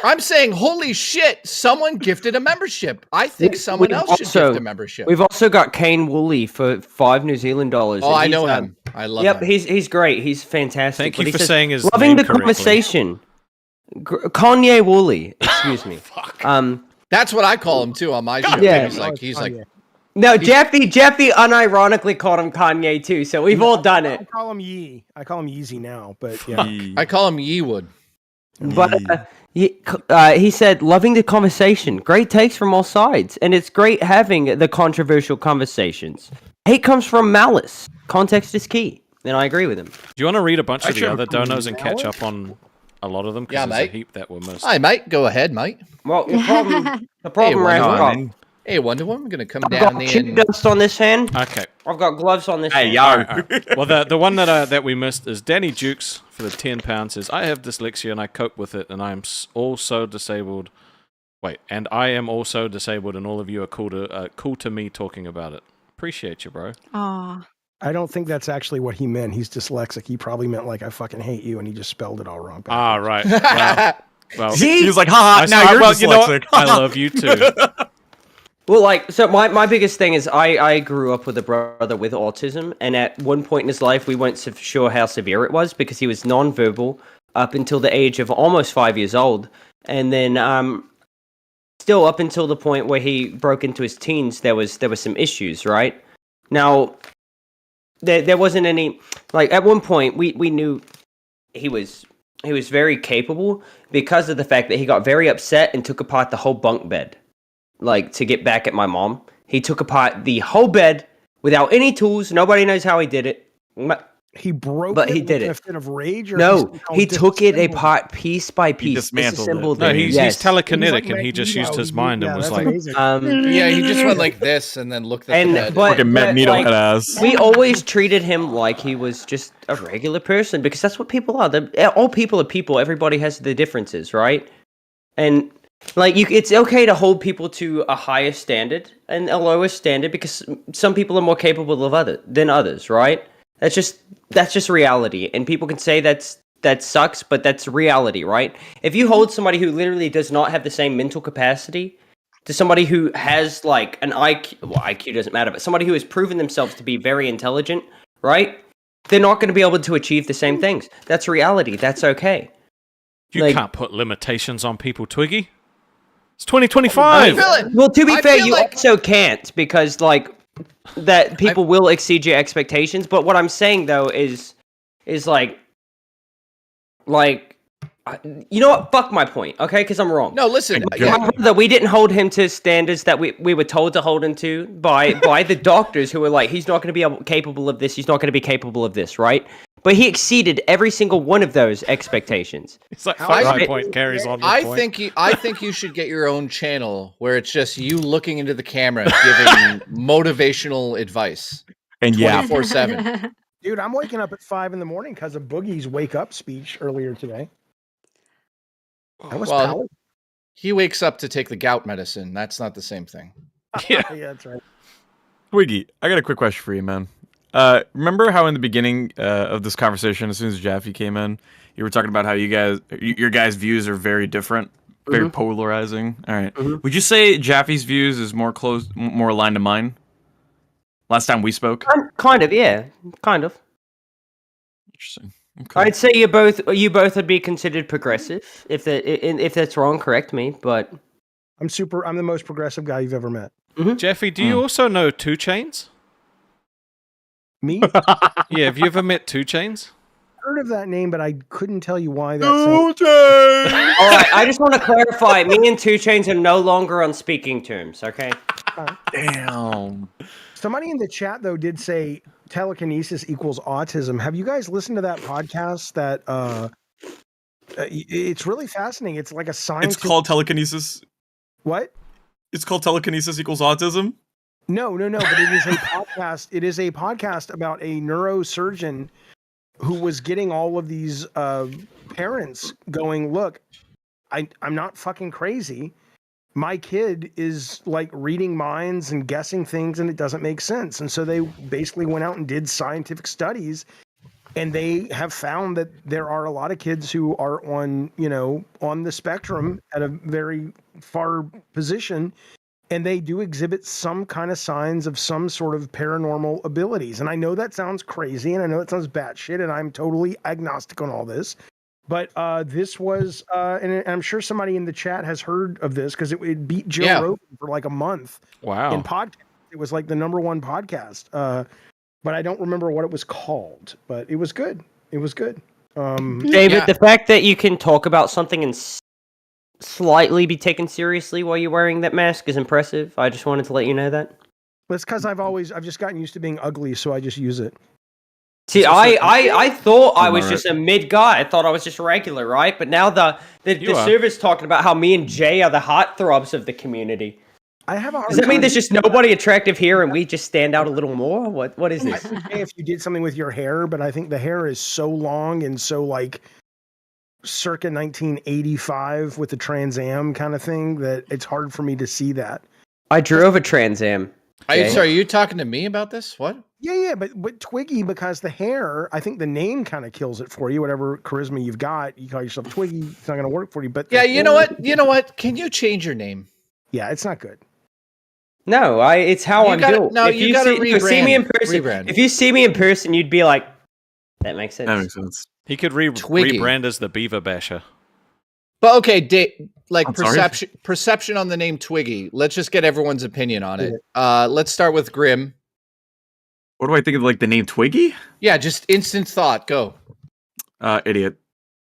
I'm saying, holy shit, someone gifted a membership. I think someone else should gift a membership. We've also got Kane Woolley for $5 New Zealand. Oh, and I he's, know him. I love Yep, him. he's great. He's fantastic. Thank But you he for says, saying his loving name the correctly. conversation. Kanye Woolley, excuse me. That's what I call him too on my show. Yeah. He's like No, Jeffy unironically called him Kanye too, so we've all done I it. call him Yee. I call him Yeezy now, but yeah. I call him Yeewood. But he said, loving the conversation. Great takes from all sides. And it's great having the controversial conversations. Hate comes from malice. Context is key. And I agree with him. Do you want to read a bunch of the Actually, other donos and catch up on a lot of them? 'Cause Yeah, there's a mate. heap that were missed. Hi, mate. Go ahead, mate. Well, the problem Wonder right Woman. Hey, Wonder Woman, I'm gonna come I've down got the chip end. dust on this hand. Okay. I've got gloves on this hand. All right. Well, the one that we missed is Danny Jukes for the £10 says, I have dyslexia and I cope with it, and I am also disabled. Wait, and I am also disabled, and all of you are cool to me talking about it. Appreciate you, bro. Oh, I don't think that's actually what he meant. He's dyslexic. He probably meant like I fucking hate you, and he just spelled it all wrong. Ah, right. Well, He was like, haha, now you're you know what? dyslexic. I love you too. Well, like, so my biggest thing is I grew up with a brother with autism, and at one point in his life, we weren't sure how severe it was because he was nonverbal up until the age of almost 5 years old. And then still up until the point where he broke into his teens, there was some issues, right? Now, there wasn't any, like, at one point, we knew he was very capable because of the fact that he got very upset and took apart the whole bunk bed. Like, to get back at my mom. He took apart the whole bed without any tools. Nobody knows how he did it. He broke But it he did in a it. fit of rage? Or No, he's he took it disassembled? apart piece by piece. dismantled it. No, he's Yes. telekinetic, and he just used his mind and was like, Yeah, he just went like this and then looked at the bed. Fucking Magneto like, head ass. we always treated him like he was just a regular person because that's what people are. All people are people. Everybody has their differences, right? And like it's okay to hold people to a higher standard and a lower standard because some people are more capable of than others, right? That's just reality, and people can say that sucks, but that's reality, right? If you hold somebody who literally does not have the same mental capacity to somebody who has like an IQ, well, IQ doesn't matter, but somebody who has proven themselves to be very intelligent, right? They're not going to be able to achieve the same things. That's reality. That's okay. you can't put limitations on people, Twiggy. It's 2025. Well, to be I fair, feel you like- also can't because like that people will exceed your expectations. But what I'm saying though is like you know what? Fuck my point, okay? Because I'm wrong. No, listen. My brother, we didn't hold him to standards that we were told to hold him to by the doctors who were like, he's not going to be capable of this. He's not going to be capable of this, right? But he exceeded every single one of those expectations. It's like fuck my point carries on. I think you should get your own channel where it's just you looking into the camera giving motivational advice. And yeah, 24/7. Dude, I'm waking up at 5 in the morning because of Boogie's wake up speech earlier today. That was powerful. He wakes up to take the gout medicine. That's not the same thing. Yeah, that's right. Twiggy, I got a quick question for you, man. Remember how in the beginning of this conversation, as soon as Jaffe came in, you were talking about how your guys' views are very different, very polarizing. All right. Would you say Jaffe's views is more aligned to mine? Last time we spoke. Kind of, yeah, kind of. Interesting. Okay. I'd say you both would be considered progressive. If that's wrong, correct me. But I'm the most progressive guy you've ever met. Jeffy, do you also know 2 Chainz? Me? Yeah, have you ever met 2 Chainz? Heard of that name, but I couldn't tell you why. All right, I just want to clarify. Me and 2 Chainz are no longer on speaking terms. Okay. Damn. Somebody in the chat though did say telekinesis equals autism. Have you guys listened to that podcast? That it's really fascinating. It's like a science. It's called telekinesis. What? It's called telekinesis equals autism. No. But it is a podcast. It is a podcast about a neurosurgeon who was getting all of these parents going, look, I'm not fucking crazy. My kid is like reading minds and guessing things and it doesn't make sense. And so they basically went out and did scientific studies, and they have found that there are a lot of kids who are on the spectrum at a very far position, and they do exhibit some kind of signs of some sort of paranormal abilities. And I know that sounds crazy, and I know it sounds batshit, and I'm totally agnostic on all this. But this was, and I'm sure somebody in the chat has heard of this because it beat Joe Rogan for like a month. Wow. In podcast. It was like the #1 podcast. But I don't remember what it was called. But it was good. It was good. David, the fact that you can talk about something and slightly be taken seriously while you're wearing that mask is impressive. I just wanted to let you know that. It's because I've just gotten used to being ugly, so I just use it. See, I thought I was just a mid guy. I thought I was just regular, right? But now the server's talking about how me and Jay are the heartthrobs of the community. I have a hard Does that mean there's just nobody attractive here and we just stand out a little more? What is this? If you did something with your hair, but I think the hair is so long and so like circa 1985 with the Trans Am kind of thing that it's hard for me to see that. I drove a Trans Am. Sorry, are you talking to me about this? What? Yeah, but Twiggy, because the hair, I think the name kind of kills it for you. Whatever charisma you've got, you call yourself Twiggy, it's not going to work for you. But yeah, you know what? Can you change your name? Yeah, it's not good. No, it's how I'm built. No, you got to see me in person. If you see me in person, you'd be like, that makes sense. That makes sense. He could rebrand as the Beaver Basher. But okay, perception on the name Twiggy. Let's just get everyone's opinion on it. Let's start with Grim. What do I think of like the name Twiggy? Yeah, just instant thought. Go. Idiot.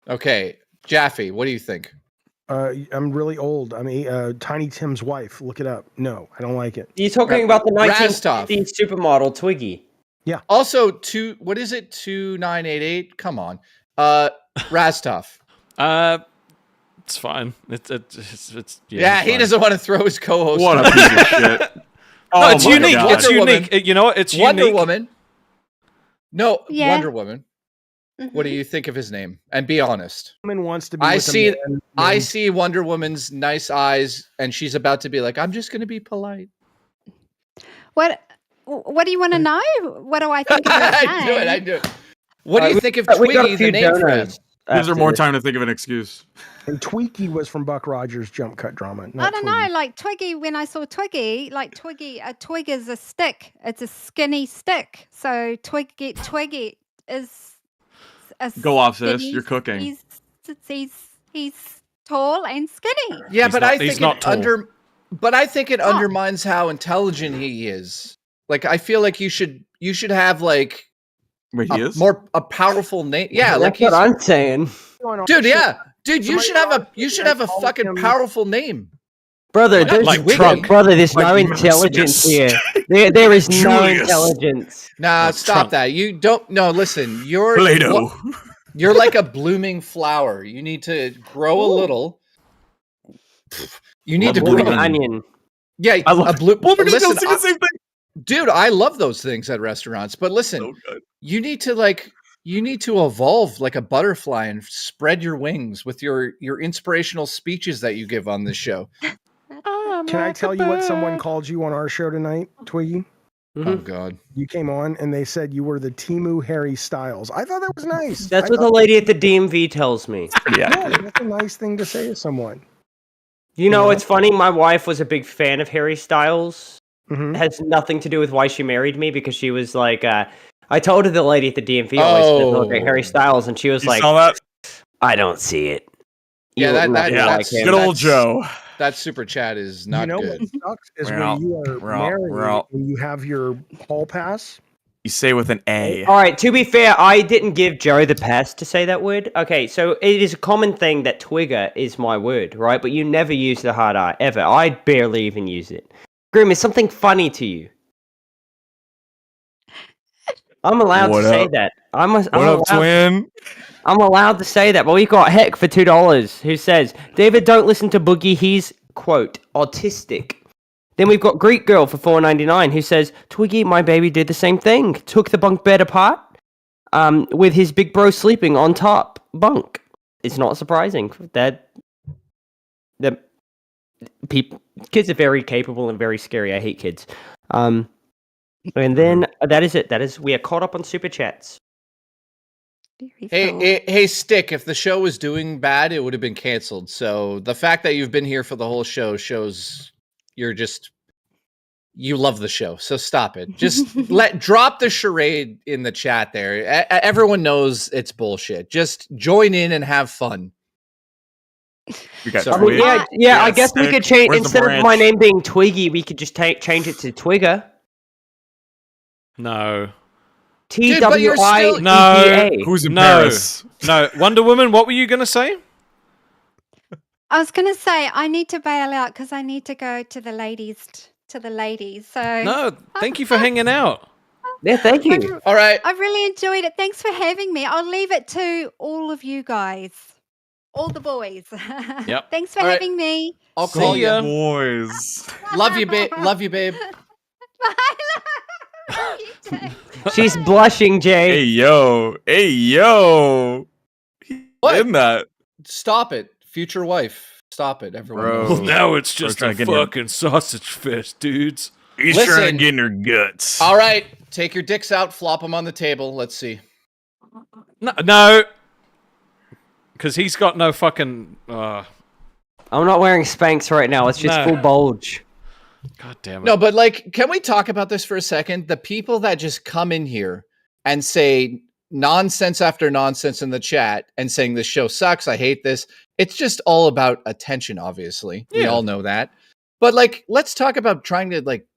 Okay, Jaffe, what do you think? I'm really old. I'm Tiny Tim's wife. Look it up. No, I don't like it. You're talking about the 1950s supermodel Twiggy. Yeah. Also, what is it? 2988. Come on, Rastov. It's fine. It's yeah. He doesn't want to throw his co-host. What a piece of shit. No, it's unique. It's unique. You know what? It's Wonder unique. Woman. No, Yeah. Wonder Woman. What do you think of his name? And be honest. Woman wants to be. I see Wonder Woman's nice eyes, and she's about to be like, "I'm just going to be polite." What do you want to know? What do I think of his name? I do it. What do you think of Twiggy, the name for him? Gives her more time to think of an excuse. And Tweaky was from Buck Rogers' jump cut drama. I don't know, like Twiggy, when I saw Twiggy, a twig is a stick. It's a skinny stick. So Twiggy is a Go off, sis. skinny- You're cooking. He's tall and skinny. Yeah, He's but not- I think he's not tall. But I think it undermines how intelligent he is. Like, I feel like you should have like a powerful name. Yeah, that's like what I'm saying. dude. Yeah, dude, you should have a fucking powerful name. Brother, Not like Twiggy. there's no intelligence here. There is no intelligence. Nah, stop that. You don't. No, listen. You're Play-Doh. You're like a blooming flower. You need to grow a little. You need to grow an onion. Yeah, I love a blue. Wolverine Listen, does the same thing. Dude, I love those things at restaurants. But listen, you need to evolve like a butterfly and spread your wings with your inspirational speeches that you give on this show. Can I tell you what someone called you on our show tonight, Twiggy? Oh God. You came on and they said you were the Temu Harry Styles. I thought that was nice. That's what the lady at the DMV tells me. Yeah, that's a nice thing to say to someone. You know, it's funny. My wife was a big fan of Harry Styles. Mm-hmm. It has nothing to do with why she married me, because she was like, I told her the lady at the DMV always said, look at Harry Styles, and she was like, saw that? I don't see it. You Yeah, look nothing like him. Good old Joe. That super chat is not What good. sucks is We're when out. you are We're out. married We're out. and you have your hall pass. You say with an A. All right, to be fair, I didn't give Joe the pass to say that word. Okay, so it is a common thing that Twigger is my word, right? But you never use the hard R, ever. I barely even use it. Grim, is something funny to you? I'm allowed What to say up? that. What up, twin? I'm allowed to say that. But we got Heck for $2 who says, David, don't listen to Boogie. He's, quote, autistic. Then we've got Greek Girl for $4.99 who says, Twiggy, my baby did the same thing. Took the bunk bed apart with his big bro sleeping on top bunk. It's not surprising that kids are very capable and very scary. I hate kids. And then that is it. We are caught up on super chats. Hey, Stick, if the show was doing bad, it would have been canceled. So the fact that you've been here for the whole show shows you love the show. So stop it. Just drop the charade in the chat there. Everyone knows it's bullshit. Just join in and have fun. We got Sorry. Twig. I guess we Stick. could change, Where's the instead of branch? my name being Twiggy, we could just change it to Twigger. No. Dude, but you're still- TWIEGA. Who's in No. Paris? No. Wonder Woman, what were you going to say? I was going to say I need to bail out because I need to go to the ladies. So No. Thank you for hanging out. Yeah, thank you. All right. I've really enjoyed it. Thanks for having me. I'll leave it to all of you guys, all the boys. Yep. Thanks for All right. having me. I'll call See ya. you. Boys. Love you, babe. Love you, babe. Bye. You too. She's blushing, Jay. Hey, yo. Hey, yo. What? In that. Stop it, future wife. Stop it, everyone. Bro. knows. Well, now it's just trying a to get in your- fucking sausage fest, dudes. He's Listen. trying to get in her guts. All right, take your dicks out, flop them on the table. Let's see. No. Because he's got no fucking... I'm not wearing Spanx right now. It's just No. full bulge. God damn it. No, but like, can we talk about this for a second? The people that just come in here and say nonsense after nonsense in the chat and saying this show sucks, I hate this. It's just all about attention, obviously. We Yeah. all know that. But like, let's talk about trying to like,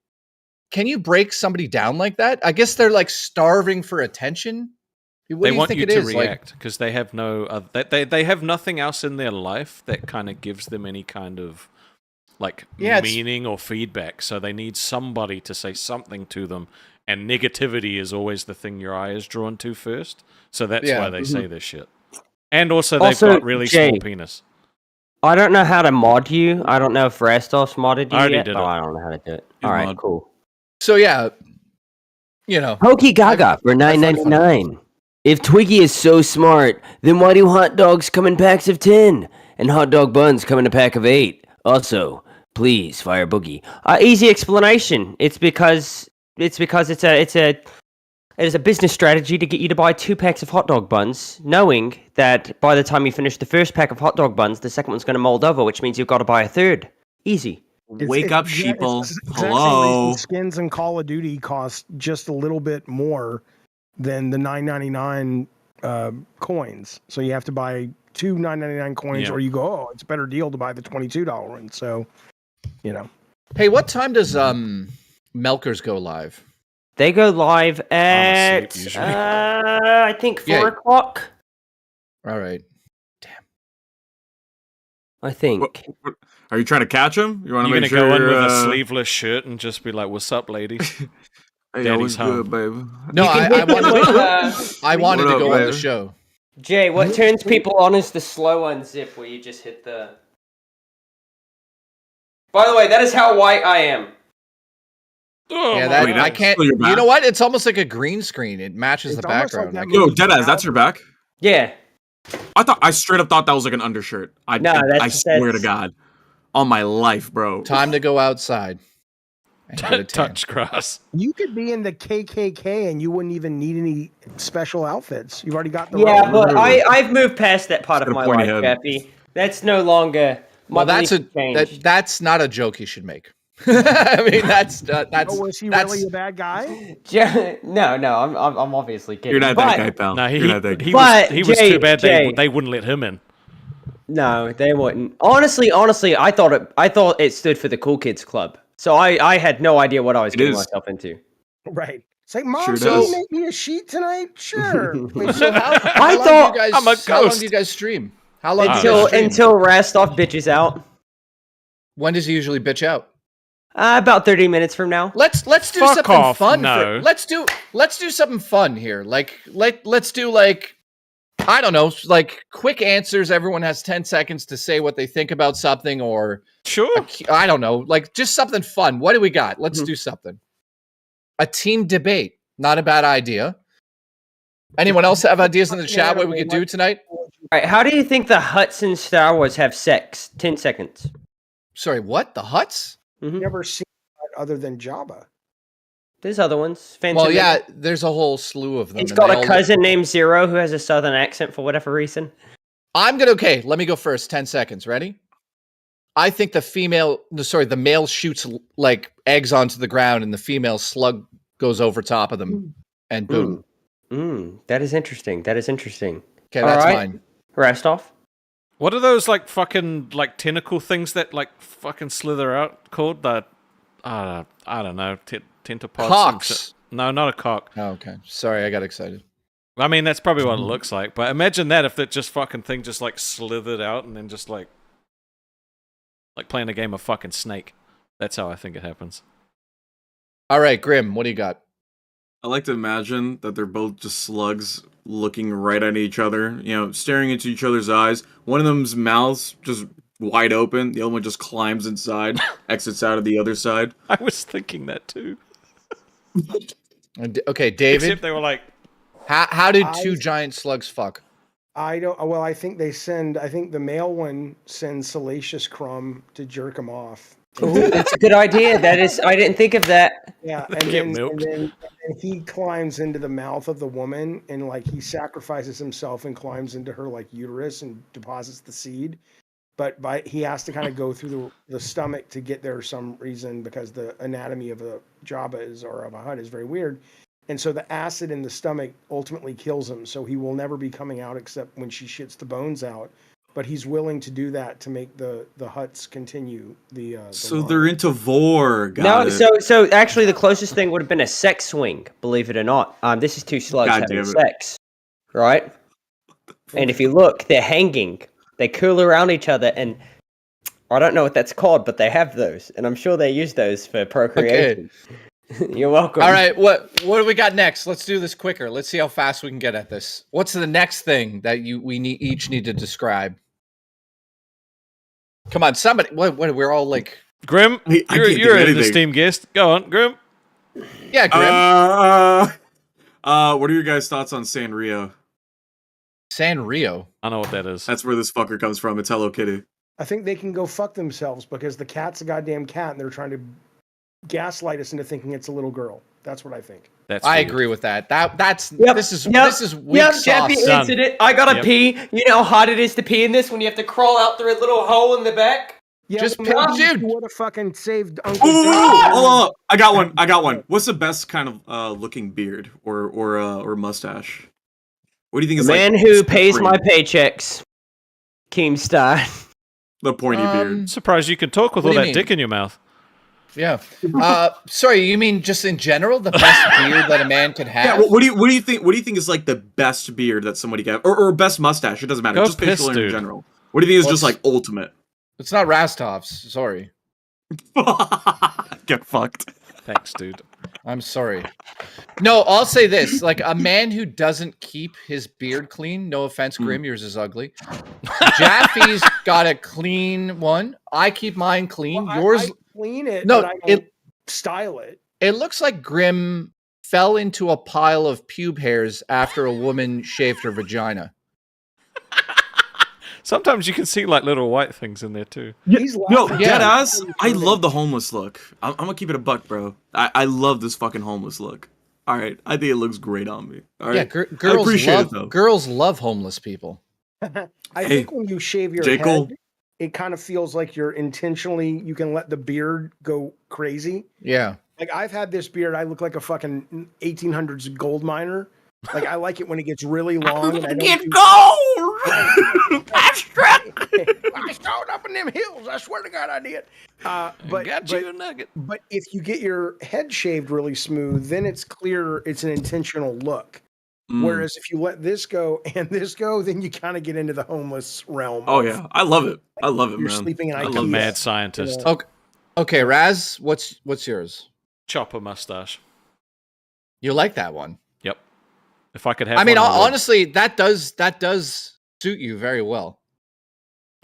can you break somebody down like that? I guess they're like starving for attention. What They do you want think you it to is? Like, react because they have no they have nothing else in their life that kind of gives them any kind of like Yeah, it's- meaning or feedback. So they need somebody to say something to them, and negativity is always the thing your eye is drawn to first. So that's Yeah. why they say this shit. And also they've Also, got really Jay, small penis. I don't know how to mod you. I don't know if Rastos modded you I already yet. did but it. I don't know how to do it. You All right, mod. cool. so yeah, you know, Pokey Gaga for $9.99. If Twiggy is so smart, then why do hot dogs come in packs of 10 and hot dog buns come in a pack of 8? Also, please fire Boogie. Easy explanation. It's because it's a business strategy to get you to buy 2 packs of hot dog buns, knowing that by the time you finish the first pack of hot dog buns, the second one's going to mold over, which means you've got to buy a third. Easy. Wake up, sheeple. It's the exact same Hello. reason skins in Call of Duty cost just a little bit more than the $9.99 coins. So you have to buy 2 $9.99 coins, Yeah. or you go, oh, it's a better deal to buy the $22 one. So, you know. hey, what time does Melkers go live? They go live I'm at, asleep usually. I think 4 Yeah. o'clock. All right. I think. What- Are you trying to catch him? You want to You're make gonna sure go in with a uh, sleeveless shirt and just be like, "What's up, ladies?" Hey, Daddy's what's home. good, baby? No, You can I hit them wanted, with, I wanted What to up, go on the baby? show. Jay, what turns people on is the slow unzip where you just hit the... By the way, that is how white I am. Oh, Yeah, my that Wait, I that's can't. still your You know back? what? It's almost like a green screen. It matches It's the almost like background. that I movie. can't- Yo, Deadass, that's your back? Yeah. I straight up thought that was like an undershirt. I swear to God. On my life, bro. Time to go outside and get a tan. Touch grass. You could be in the KKK and you wouldn't even need any special outfits. You've already got the Yeah, robe. but I've moved past that part of Got a my pointy life, head. Chappie. That's no longer. Well, my belief changed. that's not a joke you should make. I mean, that's Oh, was he really a bad guy? No, I'm obviously kidding. You're not that guy, pal. No, You're not that guy. he was Jay- too bad Jay- they wouldn't let him in. No, they wouldn't. Honestly, I thought it stood for the Cool Kids Club. So I had no idea what I was getting myself into. Right. It's like, Mom, Sure can you does. make me a sheet tonight? Sure. Wait, so how I long thought do you guys, I'm a how long ghost. do you guys stream? How long do you guys stream? Until Rastoff bitches out. When does he usually bitch out? About 30 minutes from now. Let's do Fuck something off, fun. no. Let's do something fun here. Let's do like, I don't know, like quick answers. Everyone has 10 seconds to say what they think about something, or Sure. I don't know, like just something fun. What do we got? Let's do something. A team debate, not a bad idea. Anyone else have ideas in the chat what we could do tonight? All right, how do you think the Hutts in Star Wars have sex? 10 seconds. Sorry, what? The Hutts? Never seen that other than Jabba. There's other ones. Well, yeah, there's a whole slew of them. He's and got they a all- cousin named Zero who has a southern accent for whatever reason. Okay, let me go first. 10 seconds. Ready? I think the male shoots like eggs onto the ground and the female slug goes over top of them and boom. That is interesting. Okay, that's mine. Rastov? What are those like fucking like tentacle things that like fucking slither out called? The I don't know. Tentapods. Cocks. No, not a cock. Oh, okay. Sorry, I got excited. I mean, that's probably what it looks like. But imagine that if that just fucking thing just like slithered out and then just like playing a game of fucking Snake. That's how I think it happens. All right, Grim, what do you got? I like to imagine that they're both just slugs looking right at each other, staring into each other's eyes. One of them's mouth's just wide open. The other one just climbs inside, exits out of the other side. I was thinking that too. Okay, David. Except they were like, how did two giant slugs fuck? I don't. Well, I think the male one sends Salacious Crumb to jerk him off. Ooh, that's a good idea. I didn't think of that. Yeah, Get and milked. then he climbs into the mouth of the woman and like he sacrifices himself and climbs into her like uterus and deposits the seed. But he has to kind of go through the stomach to get there for some reason because the anatomy of a Jabba or of a Hutt is very weird. And so the acid in the stomach ultimately kills him. So he will never be coming out except when she shits the bones out. But he's willing to do that to make the Hutts continue the So line. they're into vor. So actually the closest thing would have been a sex swing, believe it or not. This is two slugs God having damn it. sex. Right? And if you look, they're hanging. They curl around each other, and I don't know what that's called, but they have those, and I'm sure they use those for procreation. You're welcome. All right, what do we got next? Let's do this quicker. Let's see how fast we can get at this. What's the next thing that each need to describe? Come on, somebody. What we're all like. Grim, I can't think you're of an anything. esteemed guest. Go on, Grim. Yeah, Grim. What are your guys' thoughts on Sanrio? Sanrio. I know what that is. That's where this fucker comes from. It's Hello Kitty. I think they can go fuck themselves because the cat's a goddamn cat and they're trying to gaslight us into thinking it's a little girl. That's what I think. I agree with that. This is weak sauce. Chappie answered it. I gotta pee. You know how hard it is to pee in this when you have to crawl out through a little hole in the back? Yeah, Just well, maybe dude. you would have fucking saved Uncle. Ooh, Dan. hold on. I got one. What's the best kind of looking beard or mustache? What do you think is The man like who pays my supreme? paychecks, Keemstar. The pointy beard. Surprised you can talk with What all do you that mean? dick in your mouth. Yeah. Sorry, you mean just in general the best beard that a man could have? Yeah. What do you think? What do you think is like the best beard that somebody can have, or best mustache? It doesn't matter. Go Just facial piss, hair in dude. general. What do you think is Well, just like ultimate? It's not Rastov's. Sorry. Get fucked. Thanks, dude. I'm sorry. No, I'll say this: like a man who doesn't keep his beard clean. No offense, Grim, yours is ugly. Jaffe's got a clean one. I keep mine clean. Well, Yours, I clean it. No, but I don't style it. It looks like Grim fell into a pile of pube hairs after a woman shaved her vagina. Sometimes you can see like little white things in there too. Yo, dead ass. I love the homeless look. I'm gonna keep it a buck, bro. I love this fucking homeless look. All right, I think it looks great on me. All right, Yeah, I appreciate it though. Girls love homeless people. I think when you shave your J. Cole. head, it kind of feels like you're intentionally, you can let the beard go crazy. Yeah. Like I've had this beard, I look like a fucking 1800s gold miner. Like I like it when it gets really long. And I Get don't gold! I showed up in them hills. I swear to God, I did. But got you a nugget. But if you get your head shaved really smooth, then it's clear it's an intentional look. Whereas if you let this go and this go, then you kind of get into the homeless realm. Oh yeah, I love it. I love it, You're man. sleeping in I IKEA. love mad scientist. You know? Okay, Raz, what's yours? Chopper mustache. You like that one? Yep. If I could have, I mean, one, I would. honestly, that does suit you very well.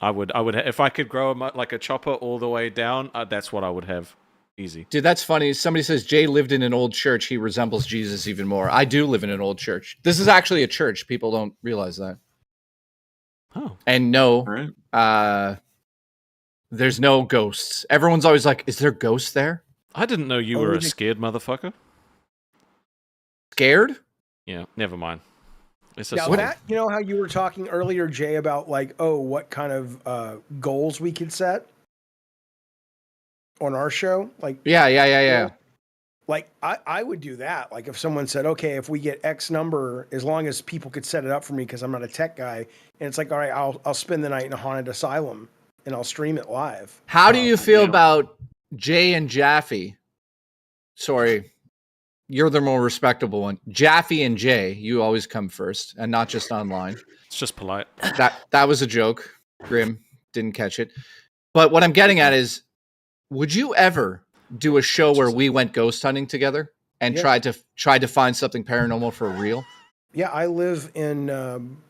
I would if I could grow like a chopper all the way down. That's what I would have. Easy. Dude, that's funny. Somebody says Jay lived in an old church. He resembles Jesus even more. I do live in an old church. This is actually a church. People don't realize that. Oh. And no, there's no ghosts. Everyone's always like, "Is there ghosts there?" I didn't know you were a scared motherfucker. Scared? Yeah. Never mind. It's a Now song. that, you know how you were talking earlier, Jay, about like, oh, what kind of goals we could set on our show? Like, yeah. Like I would do that. Like if someone said, okay, if we get X number, as long as people could set it up for me because I'm not a tech guy, and it's like, all right, I'll spend the night in a haunted asylum and I'll stream it live. How do you feel about Jay and Jaffe? Sorry, you're the more respectable one. Jaffe and Jay, you always come first, and not just online. It's just polite. That was a joke. Grim didn't catch it. But what I'm getting at is, would you ever do a show where we went ghost hunting together and tried to find something paranormal for real? Yeah, I live in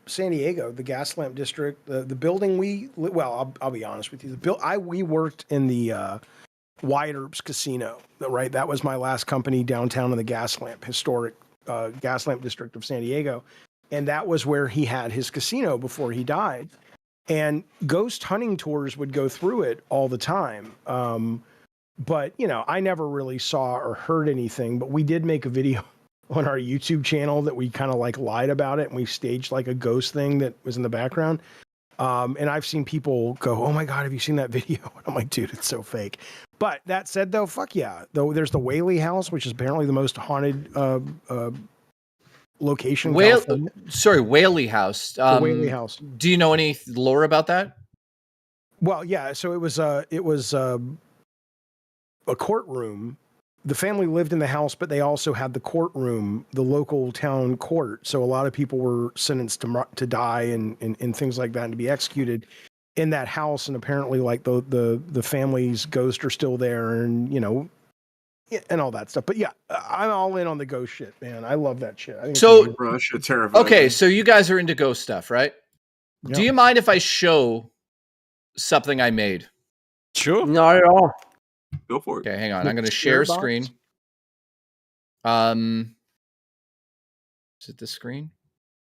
San Diego, the gas lamp district. The building I'll be honest with you. We worked in the Wyatt Earp's Casino, right? That was my last company downtown in the historic gas lamp district of San Diego. And that was where he had his casino before he died. And ghost hunting tours would go through it all the time. But, you know, I never really saw or heard anything, but we did make a video on our YouTube channel that we kind of like lied about it. And we staged like a ghost thing that was in the background. And I've seen people go, oh my God, have you seen that video? And I'm like, dude, it's so fake. But that said, though, fuck yeah. Though there's the Whaley House, which is apparently the most haunted location. Whaley House. The Whaley House. Do you know any lore about that? Well, yeah. So it was a courtroom. The family lived in the house, but they also had the courtroom, the local town court. So a lot of people were sentenced to die and things like that, and to be executed in that house. And apparently, like the family's ghosts are still there, and you know, and all that stuff. But yeah, I'm all in on the ghost shit, man. I love that shit. I think So, it's terrifying. okay, so you guys are into ghost stuff, right? Yeah. Do you mind if I show something I made? Sure. Not at all. Go for it. Okay, hang on. I'm going to share box? screen. Is it the screen?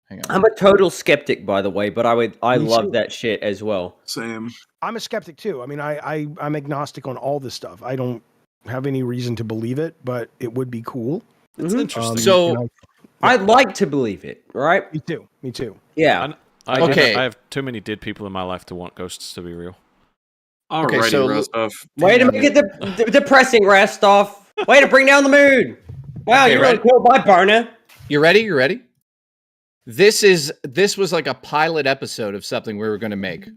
Hang on. I'm a total skeptic, by the way, but I love that shit as well. Same. I'm a skeptic too. I mean, I'm agnostic on all this stuff. I don't have any reason to believe it, but it would be cool. It's interesting. So I'd like to believe it, right? Me too. Yeah. Okay. I have too many dead people in my life to want ghosts to be real. Alrighty, Okay, so- Rostov. Way to make it depressing, Rastov. Way to bring down the mood. Wow, Okay, you're ready? really killed by Burner. You ready? You ready? This was like a pilot episode of something we were going to make.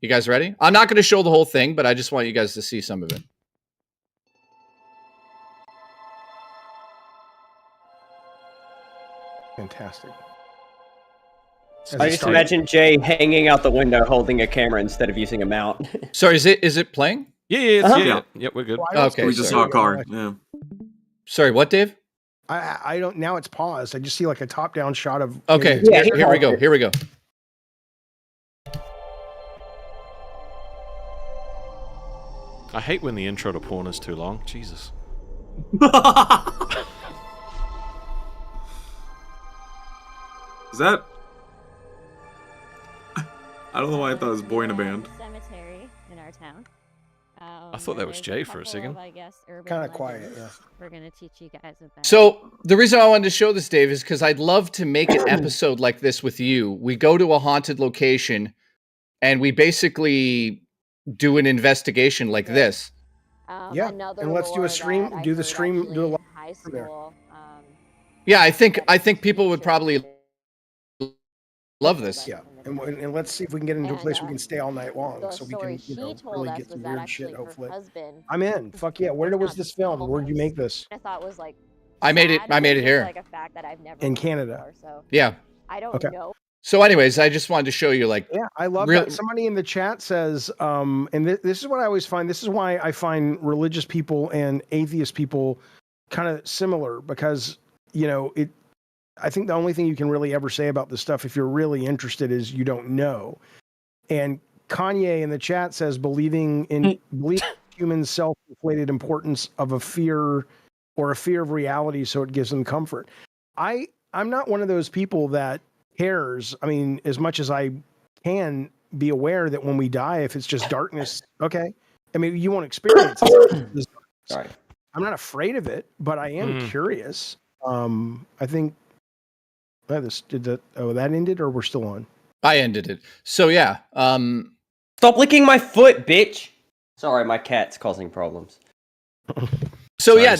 You guys ready? I'm not going to show the whole thing, but I just want you guys to see some of it. Fantastic. I just imagine Jay hanging out the window holding a camera instead of using a mount. Sorry, is it playing? Yeah, we're good. Okay, We just saw a car. Yeah. Sorry, what, Dave? I don't. Now it's paused. I just see like a top-down shot of. Okay, Yeah, here we go. Here we go. I hate when the intro to porn is too long. Jesus. Is that? I don't know why I thought it was Boy in a Band. Cemetery in our town. I thought that was There's Jay for a second. couple of, I guess, urban Kind of quiet, legends yeah. We're gonna teach you guys about. So the reason I wanted to show this, Dave, is because I'd love to make an episode like this with you. We go to a haunted location, and we basically do an investigation like this. Yeah, and let's do a stream. Do the stream. Do a live high stream there. school. Yeah, I think people would probably love this. Yeah, and let's see if we can get into a place we can stay all night long, so we can really get some weird shit. Hopefully, I'm in. Fuck yeah! Where was this filmed? Where did you make this? I thought was like. I made it here. Like a fact that I've never in Canada. Before, so yeah. I don't know. So, anyways, I just wanted to show you, like, yeah, I love that. Somebody in the chat says, and this is what I always find. This is why I find religious people and atheist people kind of similar, because I think the only thing you can really ever say about this stuff, if you're really interested, is you don't know. And Kanye in the chat says believing in human self-inflated importance of a fear or a fear of reality, so it gives them comfort. I'm not one of those people that cares. I mean, as much as I can be aware that when we die, if it's just darkness, okay. I mean, you won't experience it. Sorry. I'm not afraid of it, but I am curious. I think that ended, or we're still on? I ended it. So yeah. Stop licking my foot, bitch. Sorry, my cat's causing problems. So yeah,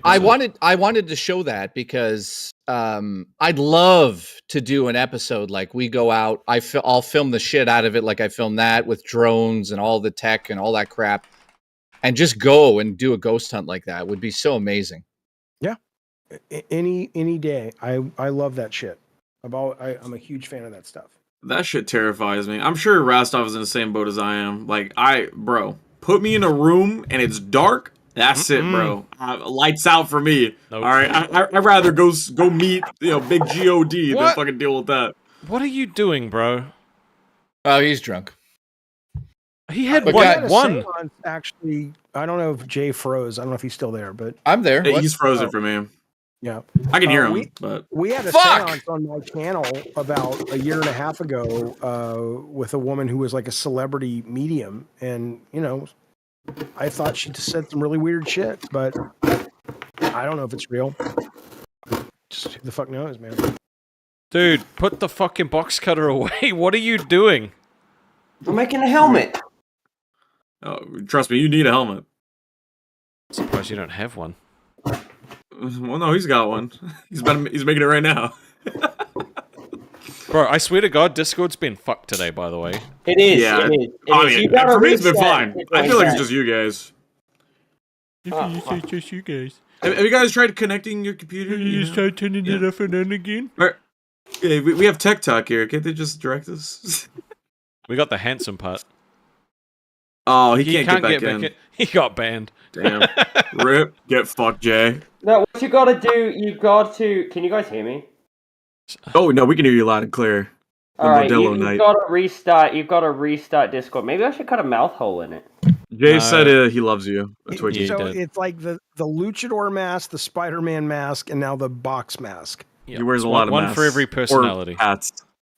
I wanted to show that because I'd love to do an episode like we go out. I'll film the shit out of it, like I filmed that with drones and all the tech and all that crap, and just go and do a ghost hunt like that. It would be so amazing. Yeah, any day. I love that shit. I'm a huge fan of that stuff. That shit terrifies me. I'm sure Rastov is in the same boat as I am. Like, bro, put me in a room and it's dark. That's it, bro. Lights out for me. Nope. All right, I'd rather go meet Big God than fucking deal with that. What are you doing, bro? Oh, he's drunk. He had one. Actually, I don't know if Jay froze. I don't know if he's still there, but I'm there. He's frozen for me. Yeah, I can hear him. But we had a seance on my channel about a year and a half ago with a woman who was like a celebrity medium, and I thought she just said some really weird shit, but I don't know if it's real. Just who the fuck knows, man. Dude, put the fucking box cutter away. What are you doing? I'm making a helmet. Oh, trust me, you need a helmet. I'm surprised you don't have one. Well, no, he's got one. He's making it right now. Bro, I swear to God, Discord's been fucked today, by the way. It is. Yeah. It is. For me, it's been fine. I feel like it's just you guys. It's just you guys. Have you guys tried connecting your computer? You just try turning it off and on again? Yeah, we have Tech Talk here. Can't they just direct us? We got the handsome part. Oh, he can't get back in. He got banned. Damn. Rip. Get fucked, Jay. No, what you gotta do, can you guys hear me? Oh, no, we can hear you loud and clear. Alright, you've got to restart Discord. Maybe I should cut a mouth hole in it. Jay said he loves you. So it's like the luchador mask, the Spider-Man mask, and now the box mask. Yeah, he wears a lot of masks. One for every personality. Or hats.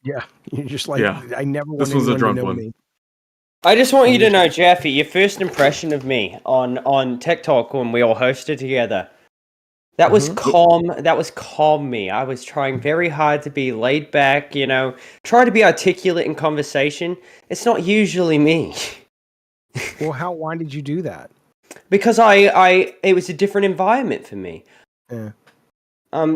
Yeah, you're just like, I never want this was a anyone drunk to know one. me. I just want you to know, Jeffy, your first impression of me on TikTok when we all hosted together, that was calm. That was calm me. I was trying very hard to be laid back, try to be articulate in conversation. It's not usually me. Well, why did you do that? Because it was a different environment for me. Yeah.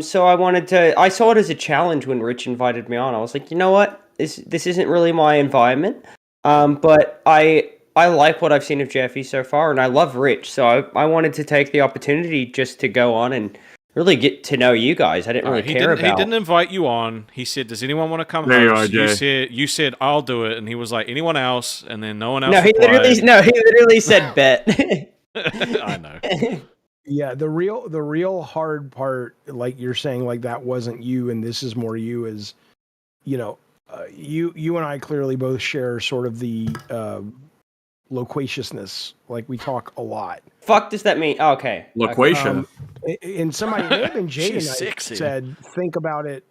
So I saw it as a challenge when Rich invited me on. I was like, you know what? This isn't really my environment. But I like what I've seen of Jeffy so far, and I love Rich. So I wanted to take the opportunity just to go on and really get to know you guys. I didn't really care about. He didn't invite you on. He said, "Does anyone want to come?" There host? you are, Jay. You said, "I'll do it," and he was like, "Anyone else?" And then no one else. He literally said, "Bet." I know. Yeah, the real hard part, like you're saying, like that wasn't you, and this is more you. Is you and I clearly both share sort of the loquaciousness. Like we talk a lot. Fuck does that mean? Oh, okay. Loquation. And somebody, it may have been Jay She's tonight, sexy. said, think about it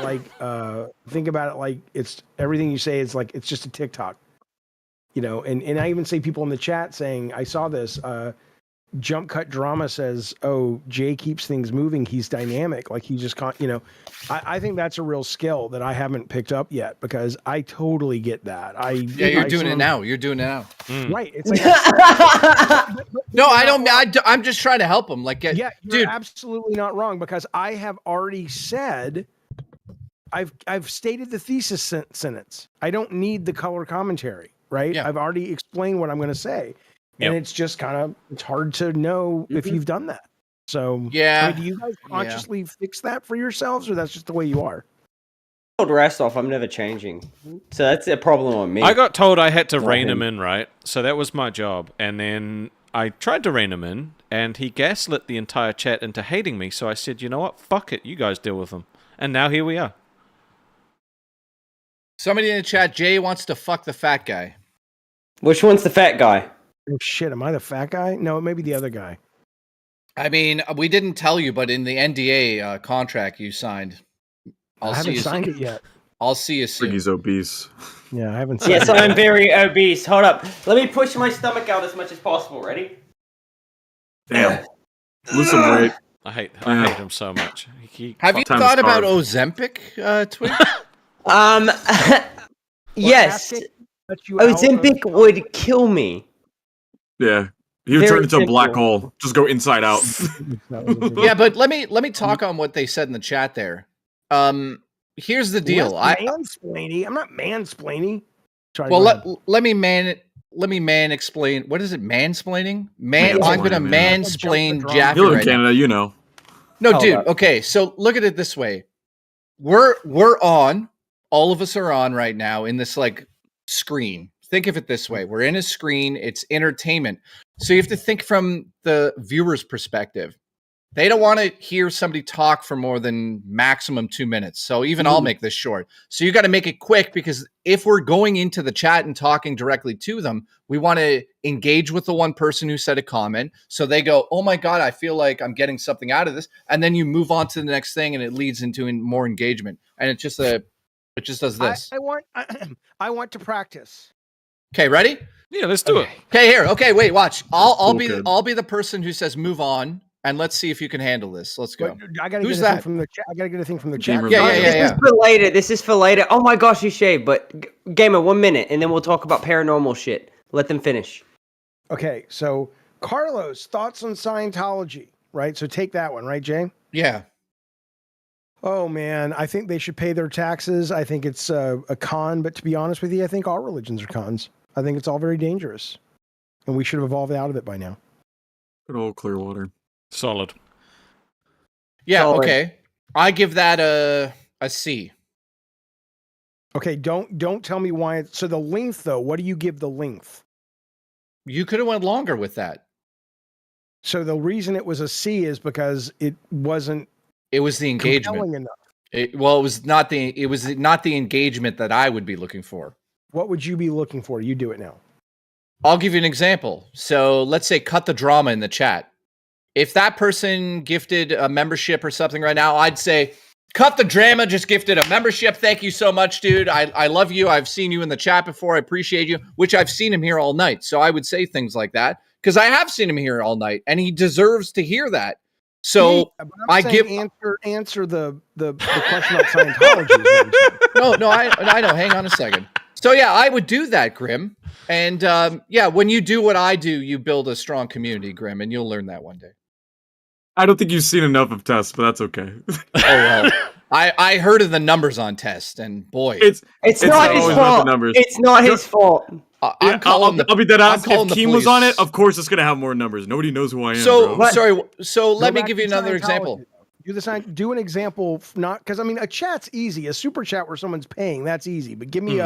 like it's everything you say is like it's just a TikTok. You know, and I even see people in the chat saying, I saw this. Jump Cut Drama says, "Oh, Jay keeps things moving. He's dynamic. Like he just can't." You know, I think that's a real skill that I haven't picked up yet because I totally get that. You're doing it now. You're doing it now. Right. It's like no, I don't. I'm just trying to help him. Like, yeah, you're dude, absolutely not wrong because I have already said, I've stated the thesis sentence. I don't need the color commentary. Right. Yeah. I've already explained what I'm going to say. And it's just it's hard to know if you've done that. So yeah, I mean, do you guys consciously fix that for yourselves, or that's just the way you are? Told rest off. I'm never changing, so that's a problem on me. I got told I had to rein him in, right? So that was my job, and then I tried to rein him in, and he gaslit the entire chat into hating me. So I said, you know what? Fuck it, you guys deal with him. And now here we are. Somebody in the chat, Jay wants to fuck the fat guy. Which one's the fat guy? Oh shit, am I the fat guy? No, it may be the other guy. I mean, we didn't tell you, but in the NDA contract you signed, I haven't signed it yet. I'll see you soon. He's obese. Yeah, I haven't signed Yes, it. I'm very obese. Hold up. Let me push my stomach out as much as possible. Ready? Damn. Lose some weight. I hate him so much. Have you thought about Ozempic, Twig? Yes. Ozempic would kill me. Yeah. He would turn into a black hole. Just go inside out. Yeah, but let me talk on what they said in the chat there. Here's the deal. Mansplaining. I'm not mansplaining. Sorry, well, let me explain. What is it? Mansplaining? I'm gonna mansplain Jaffe You live in right Canada, now. you know. No, dude. Okay, so look at it this way. We're on. All of us are on right now in this like screen. Think of it this way. We're in a screen. It's entertainment. So you have to think from the viewer's perspective. They don't want to hear somebody talk for more than maximum 2 minutes. So even I'll make this short. So you got to make it quick because if we're going into the chat and talking directly to them, we want to engage with the one person who said a comment. So they go, oh my God, I feel like I'm getting something out of this. And then you move on to the next thing and it leads into more engagement. And it just does this. I want to practice. Okay, ready? Yeah, let's do it. Okay, here. Okay, wait, watch. I'll be the person who says move on, and let's see if you can handle this. Let's go. I gotta Who's get a thing that? from the chat. I gotta get a thing from the chat. Yeah. This is for later. This is for later. Oh my gosh, you shaved. But Gamer, 1 minute, and then we'll talk about paranormal shit. Let them finish. Okay, so Carlos, thoughts on Scientology, right? So take that one, right, Jay? Yeah. Oh man, I think they should pay their taxes. I think it's a con, but to be honest with you, I think all religions are cons. I think it's all very dangerous, and we should have evolved out of it by now. Good old Clearwater. Solid. Yeah, Solid. okay. I give that a C. Okay, don't tell me why. So the length, though, what do you give the length? You could have went longer with that. So the reason it was a C is because it wasn't. It was the engagement. Compelling enough. It was not the engagement that I would be looking for. What would you be looking for? You do it now. I'll give you an example. So let's say cut the drama in the chat. If that person gifted a membership or something right now, I'd say, cut the drama, just gifted a membership. Thank you so much, dude. I love you. I've seen you in the chat before. I appreciate you, which I've seen him here all night. So I would say things like that because I have seen him here all night and he deserves to hear that. So I give answer the question about Scientology. No, I know. Hang on a second. So yeah, I would do that, Grim. And yeah, when you do what I do, you build a strong community, Grim, and you'll learn that one day. I don't think you've seen enough of Tess, but that's okay. Oh well, I heard of the numbers on Test, and boy, it's not his fault. It's not his fault. I'll be dead honest. If the Keem was on it, of course it's gonna have more numbers. Nobody knows who I am. So bro. sorry. So let me give you another example. Do an example, not because I mean a chat's easy. A super chat where someone's paying, that's easy. But give me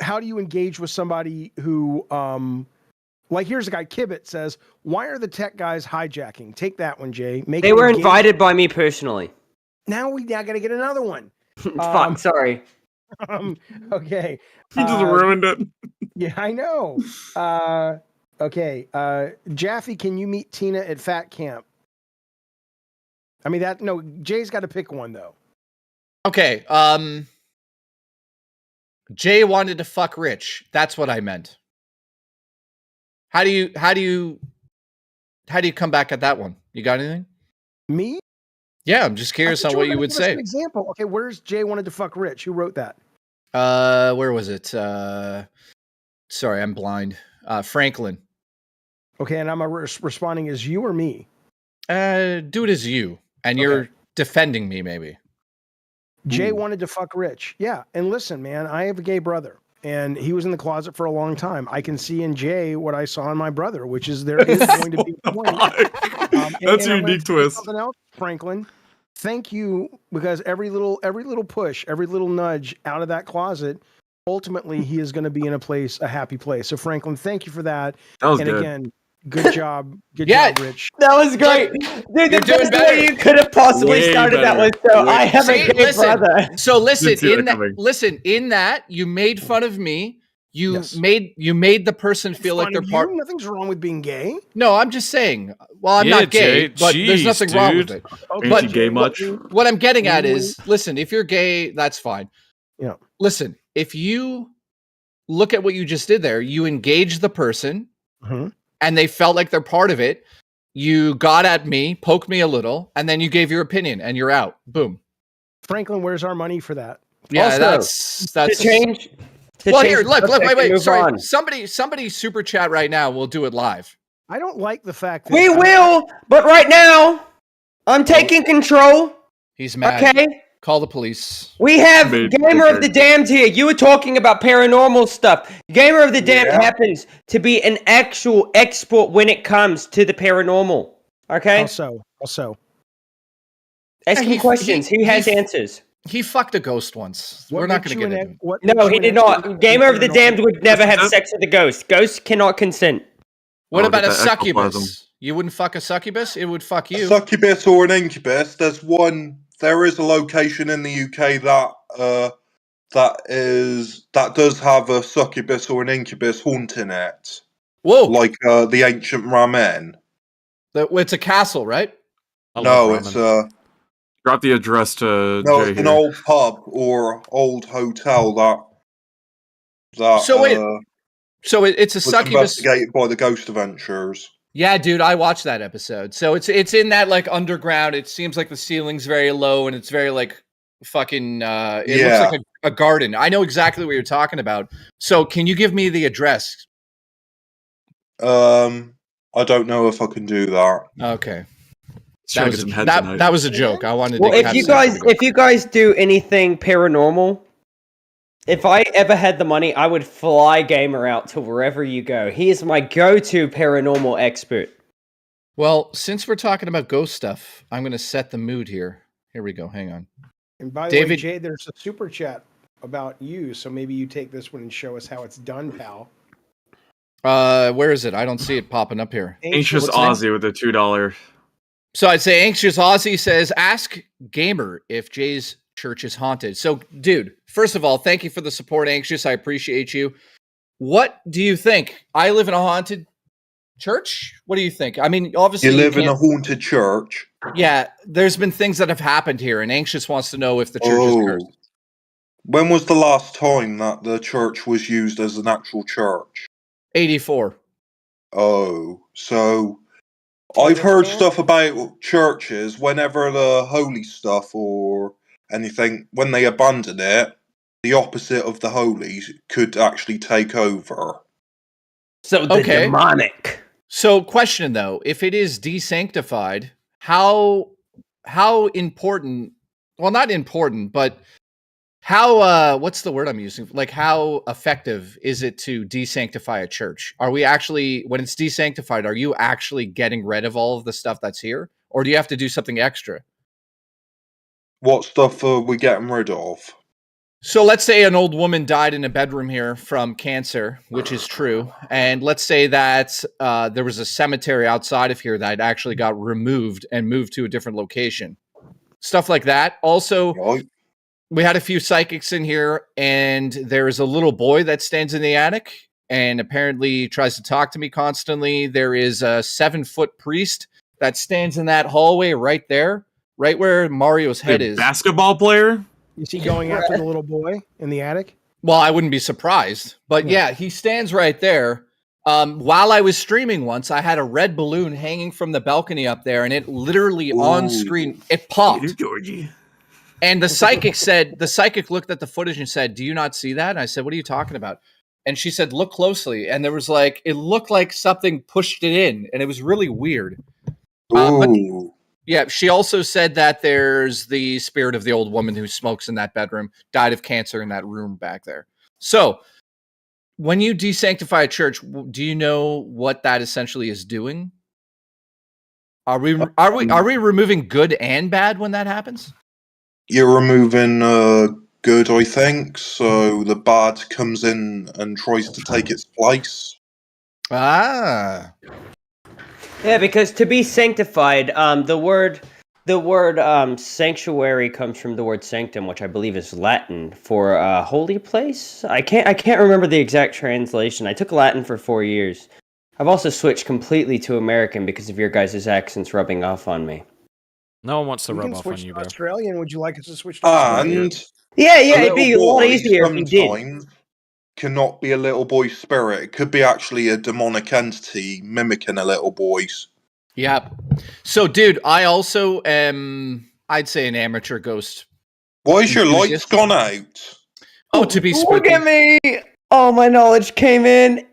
how do you engage with somebody who like here's a guy, Kibbit says, why are the tech guys hijacking? Take that one, Jay. They were invited by me personally. Now we gotta get another one. Fuck, sorry. Okay. He just ruined it. Yeah, I know. Okay. Jaffe, can you meet Tina at Fat Camp? I mean Jay's got to pick one though. Okay. Jay wanted to fuck Rich. That's what I meant. How do you come back at that one? You got anything? Me? Yeah, I'm just curious on what you would say. An example. Okay, where's Jay wanted to fuck Rich? Who wrote that? Where was it? Sorry, I'm blind. Franklin. Okay, and I'm responding as you or me? Do it as you, and you're defending me, maybe. Jay wanted to fuck Rich. Yeah, and listen, man, I have a gay brother, and he was in the closet for a long time. I can see in Jay what I saw in my brother, which is there is going to be a point. That's a unique twist. Something else, Franklin. Thank you, because every little push, every little nudge out of that closet, ultimately he is going to be in a happy place. So Franklin, thank you for that. That was and good. Again, good job. Good job, Rich. That was great. Dude, the doing best better. way you could have possibly started that was I have a gay brother. So listen, in that you made fun of me. You made the person feel like they're part. Nothing's wrong with being gay. No, I'm just saying. Well, I'm not gay, Jay, but there's nothing wrong with it. Ain't you gay much? What I'm getting at is, listen, if you're gay, that's fine. Yeah. Listen, if you look at what you just did there, you engaged the person, and they felt like they're part of it. You got at me, poked me a little, and then you gave your opinion, and you're out. Boom. Franklin, where's our money for that? Yeah, Also, that's to change. Here, look, wait. Sorry, on. somebody super chat right now. We'll do it live. I don't like the fact that We will, but right now, I'm taking control. He's mad. Okay. Call the police. We have Gamer of the Damned here. You were talking about paranormal stuff. Gamer of the Damned happens to be an actual expert when it comes to the paranormal. Okay? Also. Ask him questions. He has answers. He fucked a ghost once. We're not going to get into it. No, he did not. Gamer of the Damned would never have sex with a ghost. Ghosts cannot consent. What about a succubus? You wouldn't fuck a succubus? It would fuck you. A succubus or an incubus. There is a location in the UK that does have a succubus or an incubus haunting it. Whoa! Like the ancient ramen. It's a castle, right? No, it's Drop the address to no, Jay it's an here. old pub or old hotel that So it's a was succubus investigated by the Ghost Adventures. Yeah, dude, I watched that episode. So it's in that like underground. It seems like the ceiling's very low and it's very like fucking it looks like a garden. I know exactly what you're talking about. So can you give me the address? I don't know if I can do that. Okay. That That was a joke. I wanted Well, to if you guys do anything paranormal, if I ever had the money, I would fly Gamer out to wherever you go. He is my go-to paranormal expert. Well, since we're talking about ghost stuff, I'm going to set the mood here. Here we go. Hang on. And by the way, Jay, there's a super chat about you, so maybe you take this one and show us how it's done, pal. Where is it? I don't see it popping up here. Anxious Aussie with a $2. So I'd say Anxious Aussie says, ask Gamer if Jay's church is haunted. So, dude, first of all, thank you for the support, Anxious. I appreciate you. What do you think? I live in a haunted church? What do you think? I mean, obviously you live in a haunted church. Yeah, there's been things that have happened here, and Anxious wants to know if the church is cursed. When was the last time that the church was used as an actual church? 84. Oh, so I've heard stuff about churches whenever the holy stuff or anything, when they abandon it, the opposite of the holy could actually take over. So demonic. So question though, if it is desanctified, how important, well, not important, but how, what's the word I'm using? Like how effective is it to desanctify a church? Are we actually, when it's desanctified, are you actually getting rid of all of the stuff that's here? Or do you have to do something extra? What stuff are we getting rid of? So let's say an old woman died in a bedroom here from cancer, which is true. And let's say that there was a cemetery outside of here that actually got removed and moved to a different location. Stuff like that. Also, we had a few psychics in here, and there is a little boy that stands in the attic and apparently tries to talk to me constantly. There is a 7-foot priest that stands in that hallway right there, right where Mario's head is. Basketball player? Is he going after the little boy in the attic? Well, I wouldn't be surprised. But yeah, he stands right there. While I was streaming once, I had a red balloon hanging from the balcony up there, and it literally on screen, it popped. Georgie. And the psychic looked at the footage and said, "Do you not see that?" And I said, "What are you talking about?" And she said, "Look closely." And there was it looked like something pushed it in, and it was really weird. But yeah, she also said that there's the spirit of the old woman who smokes in that bedroom, died of cancer in that room back there. So when you desanctify a church, do you know what that essentially is doing? Are we removing good and bad when that happens? You're removing good, I think. So the bad comes in and tries to take its place. Ah. Yeah, because to be sanctified, the word sanctuary comes from the word sanctum, which I believe is Latin for holy place. I can't remember the exact translation. I took Latin for 4 years. I've also switched completely to American because of your guys' accents rubbing off on me. No one wants to We rub can off switch on you, to bro. Australian. Would you like us to switch to Australian? And Yeah, a it'd be a little lot boy easier if you did. sometimes cannot be a little boy's spirit. It could be actually a demonic entity mimicking a little boy's. Yep. So, dude, I also am, I'd say, an amateur ghost. Why is your lights enthusiast. gone out? Oh, to be spooky. Look at me! Oh, my knowledge came in.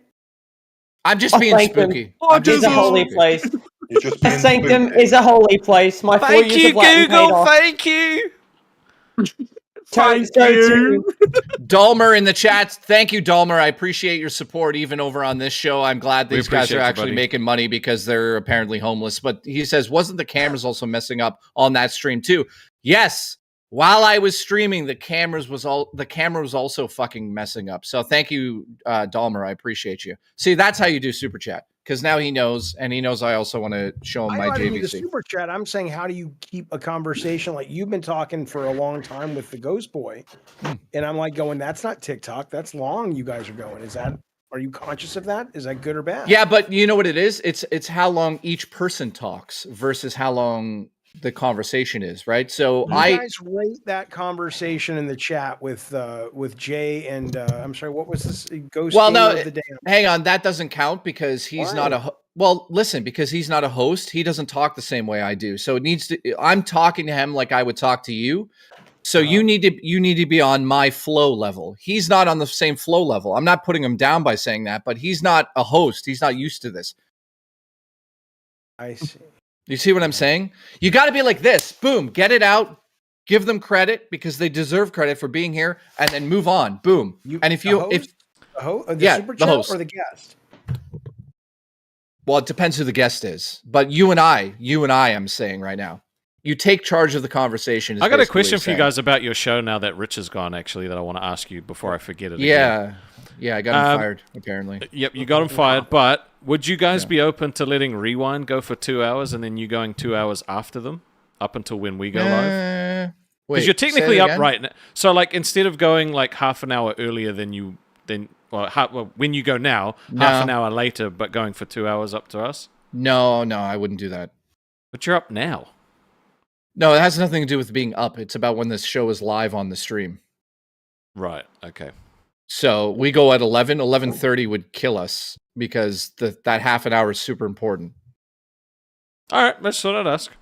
I'm just being spooky. I'm just a holy place. You're just A being sanctum spooky. is a holy place. My 4 Thank years you, of Latin paid Google. off. Thank you. Tones go to Dalmer in the chat. Thank you, Dalmer. I appreciate your support even over on this show. I'm glad these guys appreciate are you, actually buddy. making money because they're apparently homeless. But he says, wasn't the cameras also messing up on that stream too? Yes. While I was streaming, the camera was also fucking messing up. So thank you, Dalmer. I appreciate you. See, that's how you do super chat. Because now he knows, and he knows I also want to show him I my know how to do the JVC. super chat. I'm saying, how do you keep a conversation like you've been talking for a long time with the Ghost Boy, and I'm like going, "That's not TikTok. That's long." You guys are going. Are you conscious of that? Is that good or bad? Yeah, but you know what it is? It's how long each person talks versus how long the conversation is, right? So You guys rate that conversation in the chat with Jay and I'm sorry, what was this Ghost? Well, Gamer no, of the Day? hang on, that doesn't count because he's not Why? listen, because he's not a host, he doesn't talk the same way I do. So it needs to I'm talking to him like I would talk to you. So you need to be on my flow level. He's not on the same flow level. I'm not putting him down by saying that, but he's not a host. He's not used to this. I see. You see what I'm saying? You got to be like this. Boom, get it out. Give them credit because they deserve credit for being here, and then move on. Boom. And if you the super the chat host or the guest? Well, it depends who the guest is. But you and I, I'm saying right now, you take charge of the conversation. is I got a basically what question you're for you saying. guys about your show now that Rich is gone, actually, that I want to ask you before I forget it Yeah. again. Yeah, I got him fired, apparently. Yep, you got him fired, but would you guys be open to letting Rewind go for 2 hours and then you going 2 hours after them, up until when we go live? Because you're technically up right now. So, like, instead of going, like, half an hour earlier than when you go now, half an hour later, but going for 2 hours up to us? No, I wouldn't do that. But you're up now. No, it has nothing to do with being up. It's about when this show is live on the stream. Right, okay. So we go at 11:30 would kill us because that half an hour is super important. All right, that's what I'd ask.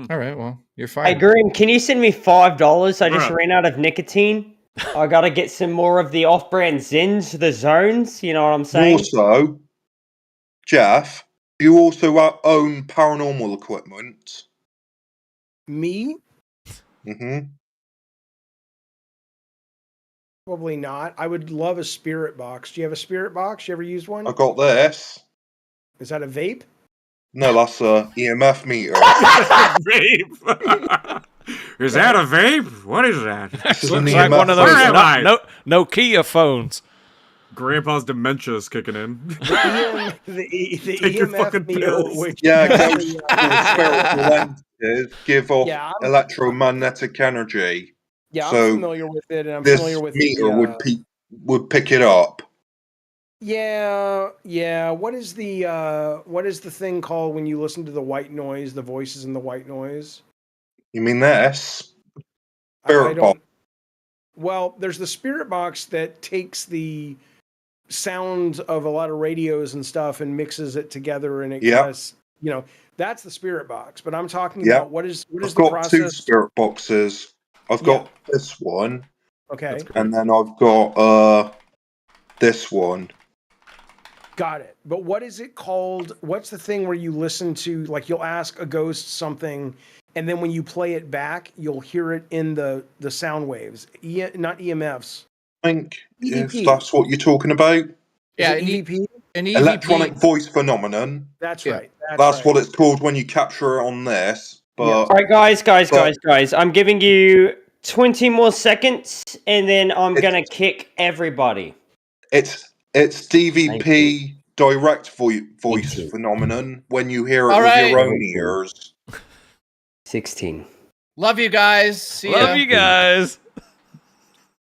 All right, well, you're Hey, fine. Grim, can you send me $5? I just Bruh. ran out of nicotine. I gotta get some more of the off-brand Zins, the Zones. You know what I'm saying? Also, Jeff, you also own paranormal equipment. Me? Mm-hmm. Probably not. I would love a spirit box. Do you have a spirit box? You ever used one? I got this. Is that a vape? No, that's a EMF meter. Vape. Is that a vape? What is that? This is Looks an like EMF one of those Where am I? Nokia phones. Grandpa's dementia is kicking in. The Take your EMF fucking meter, pills. which Yeah, actually, spiritual entities give off Yeah, I'm- electromagnetic energy. Yeah, So I'm familiar with it, and I'm this familiar with meter the, would pick it up. Yeah. What is the thing called when you listen to the white noise, the voices in the white noise? You mean this? I Spirit box. don't. Well, there's the spirit box that takes the sounds of a lot of radios and stuff and mixes it together, and it kind of, that's the spirit box. But I'm talking about what is I've the got process? 2 spirit boxes. I've got this one. Okay. And then I've got this one. Got it. But what is it called? What's the thing where you listen to, like, you'll ask a ghost something, and then when you play it back, you'll hear it in the sound waves, not EMFs. I think if that's what you're talking about. Yeah, an EVP. An EVP. Electronic voice phenomenon. That's right. That's what it's called when you capture it on this. But All right, guys. I'm giving you 20 more seconds, and then I'm gonna kick everybody. It's DVP direct voice phenomenon when you hear it All with right. your own ears. 16. Love you guys. See ya. Love you guys.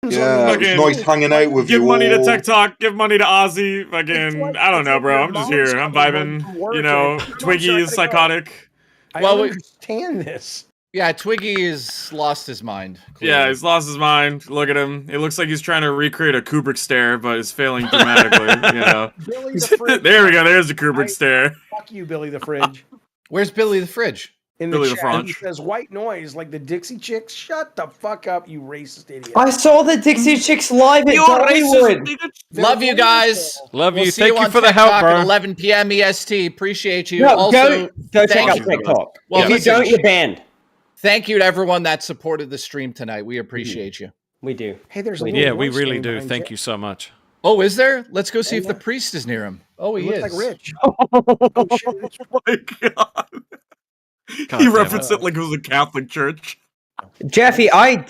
Yeah, it was Fucking nice hanging out with Give you money to all. Tech Talk. Give money to Aussy. Fucking, I don't know, bro. I'm just here. I'm vibing. You know, Twiggy is psychotic. I don't understand this. Yeah, Twiggy has lost his mind. Yeah, he's lost his mind. Look at him. It looks like he's trying to recreate a Kubrick stare, but is failing dramatically. You know. Billy the Fridge. There we go. There's the Kubrick stare. Fuck you, Billy the Fridge. Where's Billy the Fridge? In Billy the the chat, he Fridge. says white noise like the Dixie Chicks. Shut the fuck up, you racist idiot. I saw the Dixie Chicks live at Dollywood. Love you guys. Love We'll you. see Thank you on for the Tech help, Talk bro. at 11 p.m. EST. Appreciate you. No, Also, go check thank out you. TikTok. Well, If you listen, don't, you're banned. Thank you to everyone that supported the stream tonight. We appreciate you. We do. Hey, there's a Yeah, we really do. Thank you so much. Oh, is there? Let's go see if the priest is near him. Oh, he looks is. like Rich. Oh my god. He damn referenced it like it was a Catholic church. Jeffy, I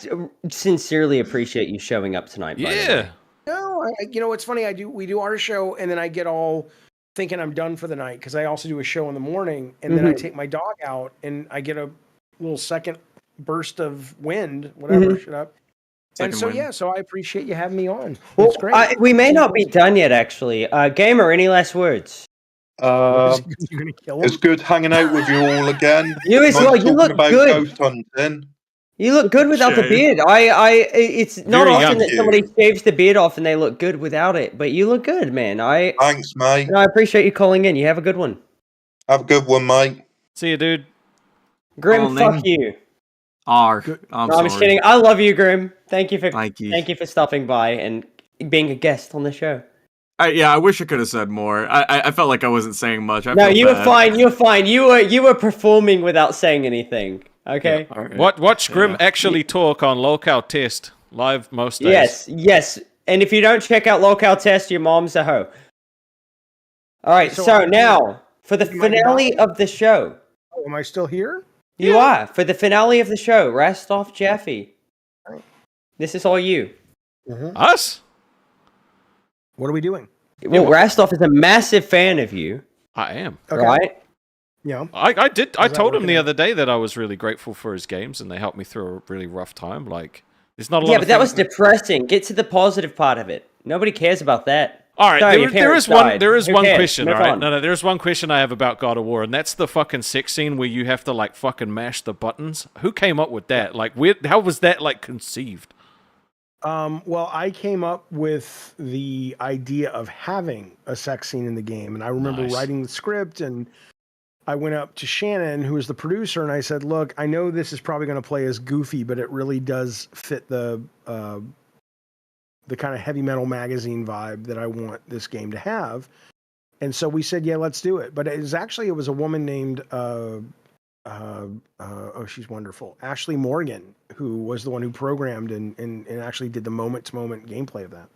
sincerely appreciate you showing up tonight. By the way. Yeah. No, it's funny. We do our show, and then I get all thinking I'm done for the night because I also do a show in the morning, and then I take my dog out, and I get a little second burst of wind, whatever. Shut up. Second and so wind. so I appreciate you having me on. Well, It's great. we may not be done yet, actually. Gamer, any last words? You're gonna kill him. It's good hanging out with you all again. You as Nice well. You talking look about good. ghost hunting. You look good without the Shame. beard. It's not Very often young. that somebody shaves the beard off and they look good without it, but you look good, man. Thanks, mate. I appreciate you calling in. You have a good one. Have a good one, mate. See you, dude. Grim, Oh, fuck man. you. I'm No, I'm sorry. just kidding. I love you, Grim. Thank you for Thank you. for stopping by and being a guest on the show. I wish I could have said more. I felt like I wasn't saying much. I No, felt you were bad. fine. You're fine. You were performing without saying anything. Okay. All right. Watch Grim actually talk on Lolcow Test live most days. Yes. And if you don't check out Lolcow Test, your mom's a hoe. All right. So now for the finale of the show. Oh, am I still here? You are for the finale of the show. Rastoff, Jeffy. This is all you. Us? What are we doing? Well, Rastoff is a massive fan of you, I am. right? Yeah. I did. I that told him working the out? other day that I was really grateful for his games, and they helped me through a really rough time. Like, there's not a lot. Yeah, of but that was things depressing. Get to the positive part of it. Nobody cares about that. All right, Sorry, your there is parents one. died. There is Who one cares? question. Move All right, on. no, there's one question I have about God of War, and that's the fucking sex scene where you have to like fucking mash the buttons. Who came up with that? Like, how was that like conceived? Well, I came up with the idea of having a sex scene in the game, and I remember Nice. writing the script, and I went up to Shannon, who was the producer, and I said, "Look, I know this is probably going to play as goofy, but it really does fit the kind of heavy metal magazine vibe that I want this game to have." And so we said, "Yeah, let's do it." But it was a woman named she's wonderful, Ashley Morgan, who was the one who programmed and actually did the moment-to-moment gameplay of that.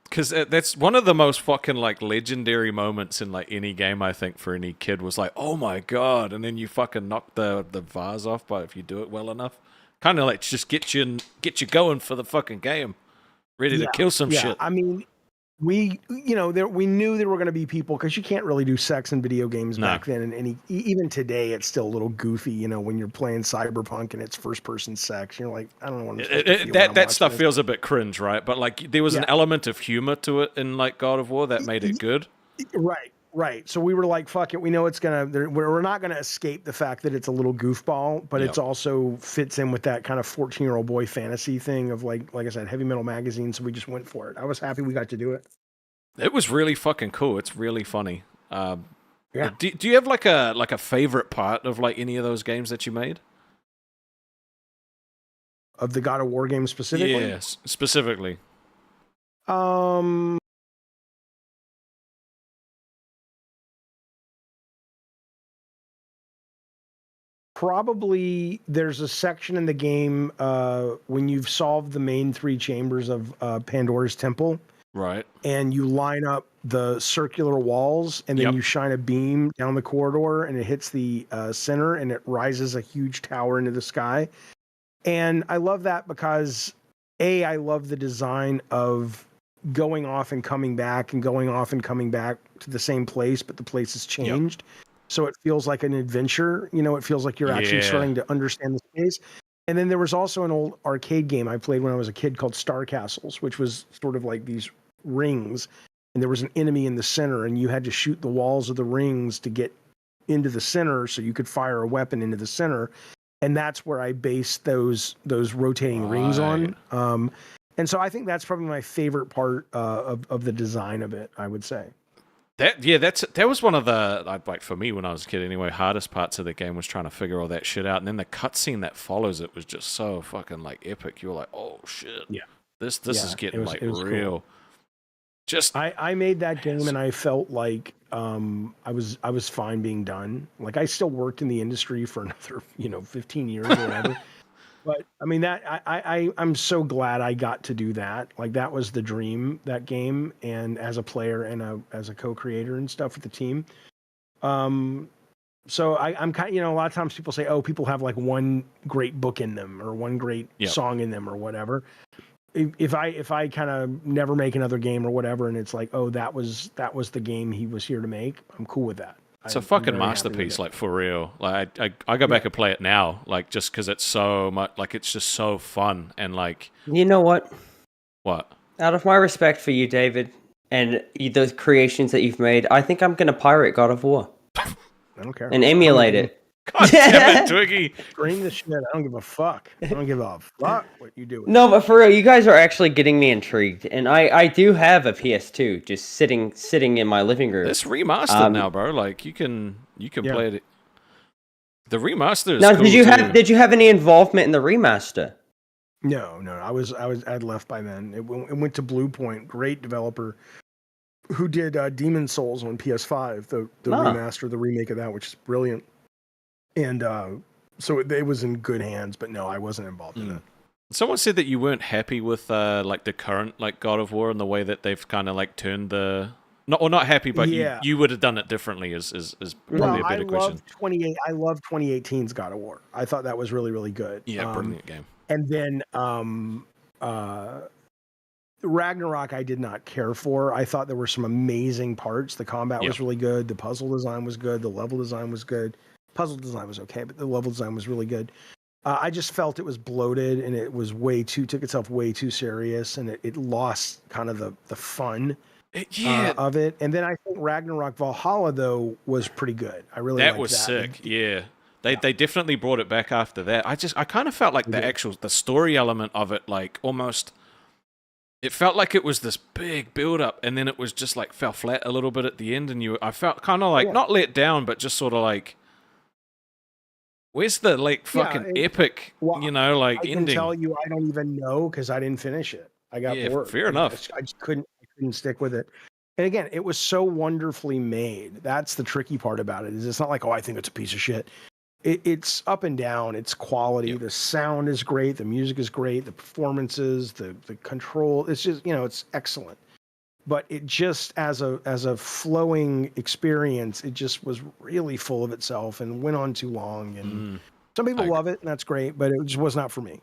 Because that's one of the most fucking like legendary moments in like any game. I think for any kid was like, oh my god, and then you fucking knock the vase off. But if you do it well enough, kind of like just get you going for the fucking game, ready to kill some shit. I mean, we we knew there were going to be people, because you can't really do sex in video games No. back then, and even today it's still a little goofy, when you're playing Cyberpunk and it's first person sex. You're like, I don't know what I'm supposed to feel when I'm That watching stuff this. feels a bit cringe, right? But like there was an Yeah. element of humor to it in like God of War that made it good. Right. So we were like, fuck it. We know it's we're not gonna escape the fact that it's a little goofball, but it's also fits in with that kind of 14-year-old boy fantasy thing of like I said, heavy metal magazine. So we just went for it. I was happy we got to do it. It was really fucking cool. It's really funny. Yeah. Do you have like a favorite part of like any of those games that you made? Of the God of War game specifically? Yes, specifically. Probably there's a section in the game when you've solved the main 3 chambers of Pandora's Temple. Right. And you line up the circular walls, and then you shine a beam down the corridor, and it hits the center, and it rises a huge tower into the sky. And I love that because, I love the design of going off and coming back and going off and coming back to the same place, but the place has changed. So it feels like an adventure. It feels like you're actually starting to understand the space. And then there was also an old arcade game I played when I was a kid called Star Castles, which was sort of like these rings, and there was an enemy in the center, and you had to shoot the walls of the rings to get into the center so you could fire a weapon into the center. And that's where I based those rotating rings on. And so I think that's probably my favorite part of the design of it, I would say. That was one of the, like, for me when I was a kid anyway, hardest parts of the game was trying to figure all that shit out, and then the cutscene that follows it was just so fucking like epic. You were like, oh shit, this is getting like real. Cool. Just I made that game and I felt like I was fine being done. Like I still worked in the industry for another 15 years or whatever. But I mean that I'm so glad I got to do that. Like that was the dream, that game, and as a player and as a co-creator and stuff with the team. So I'm kind of, a lot of times people say, oh, people have like one great book in them or one great song in them or whatever. If I kind of never make another game or whatever, and it's like, oh, that was the game he was here to make, I'm cool with that. It's a fucking masterpiece, like for real. Like I go back and play it now, like just because it's so much, like it's just so fun and like. You know what? What? Out of my respect for you, David, and those creations that you've made, I think I'm gonna pirate God of War. I don't care. And emulate it. God damn it, Twiggy! Scream the shit. I don't give a fuck. I don't give a fuck what you do. No, but for real, you guys are actually getting me intrigued, and I do have a PS2 just sitting in my living room. It's remastered now, bro. Like you can play it. The remaster is now, cool did you have any involvement in the remaster? No. I'd left by then. It went to Blue Point, great developer, who did Demon Souls on PS5, the remaster, the remake of that, which is brilliant. And so it was in good hands, but no, I wasn't involved in it. Someone said that you weren't happy with like the current like God of War and the way that they've kind of like turned the not happy, but you would have done it differently is probably a better question. I love 2018's God of War. I thought that was really, really good. Yeah, brilliant game. And then Ragnarok I did not care for. I thought there were some amazing parts. The combat was really good. The puzzle design was good. The level design was good. Puzzle design was okay, but the level design was really good. I just felt it was bloated and it was took itself way too serious, and it lost kind of the fun of it. And then I think Ragnarok Valhalla though was pretty good. I really liked that. Was sick. Yeah. They definitely brought it back after that. I kind of felt like the story element of it, like almost, it felt like it was this big build up, and then it was just like fell flat a little bit at the end, and I felt kind of like not let down, but just sort of like, where's the like fucking epic, ending? I can tell you, I don't even know because I didn't finish it. I got bored. Fair enough. I just couldn't stick with it. And again, it was so wonderfully made. That's the tricky part about it. Is it's not like, oh, I think it's a piece of shit. It's up and down. It's quality. The sound is great. The music is great. The performances, the control. It's just it's excellent. But it just as a flowing experience, it just was really full of itself and went on too long. And some people love it, and that's great. But it just was not for me.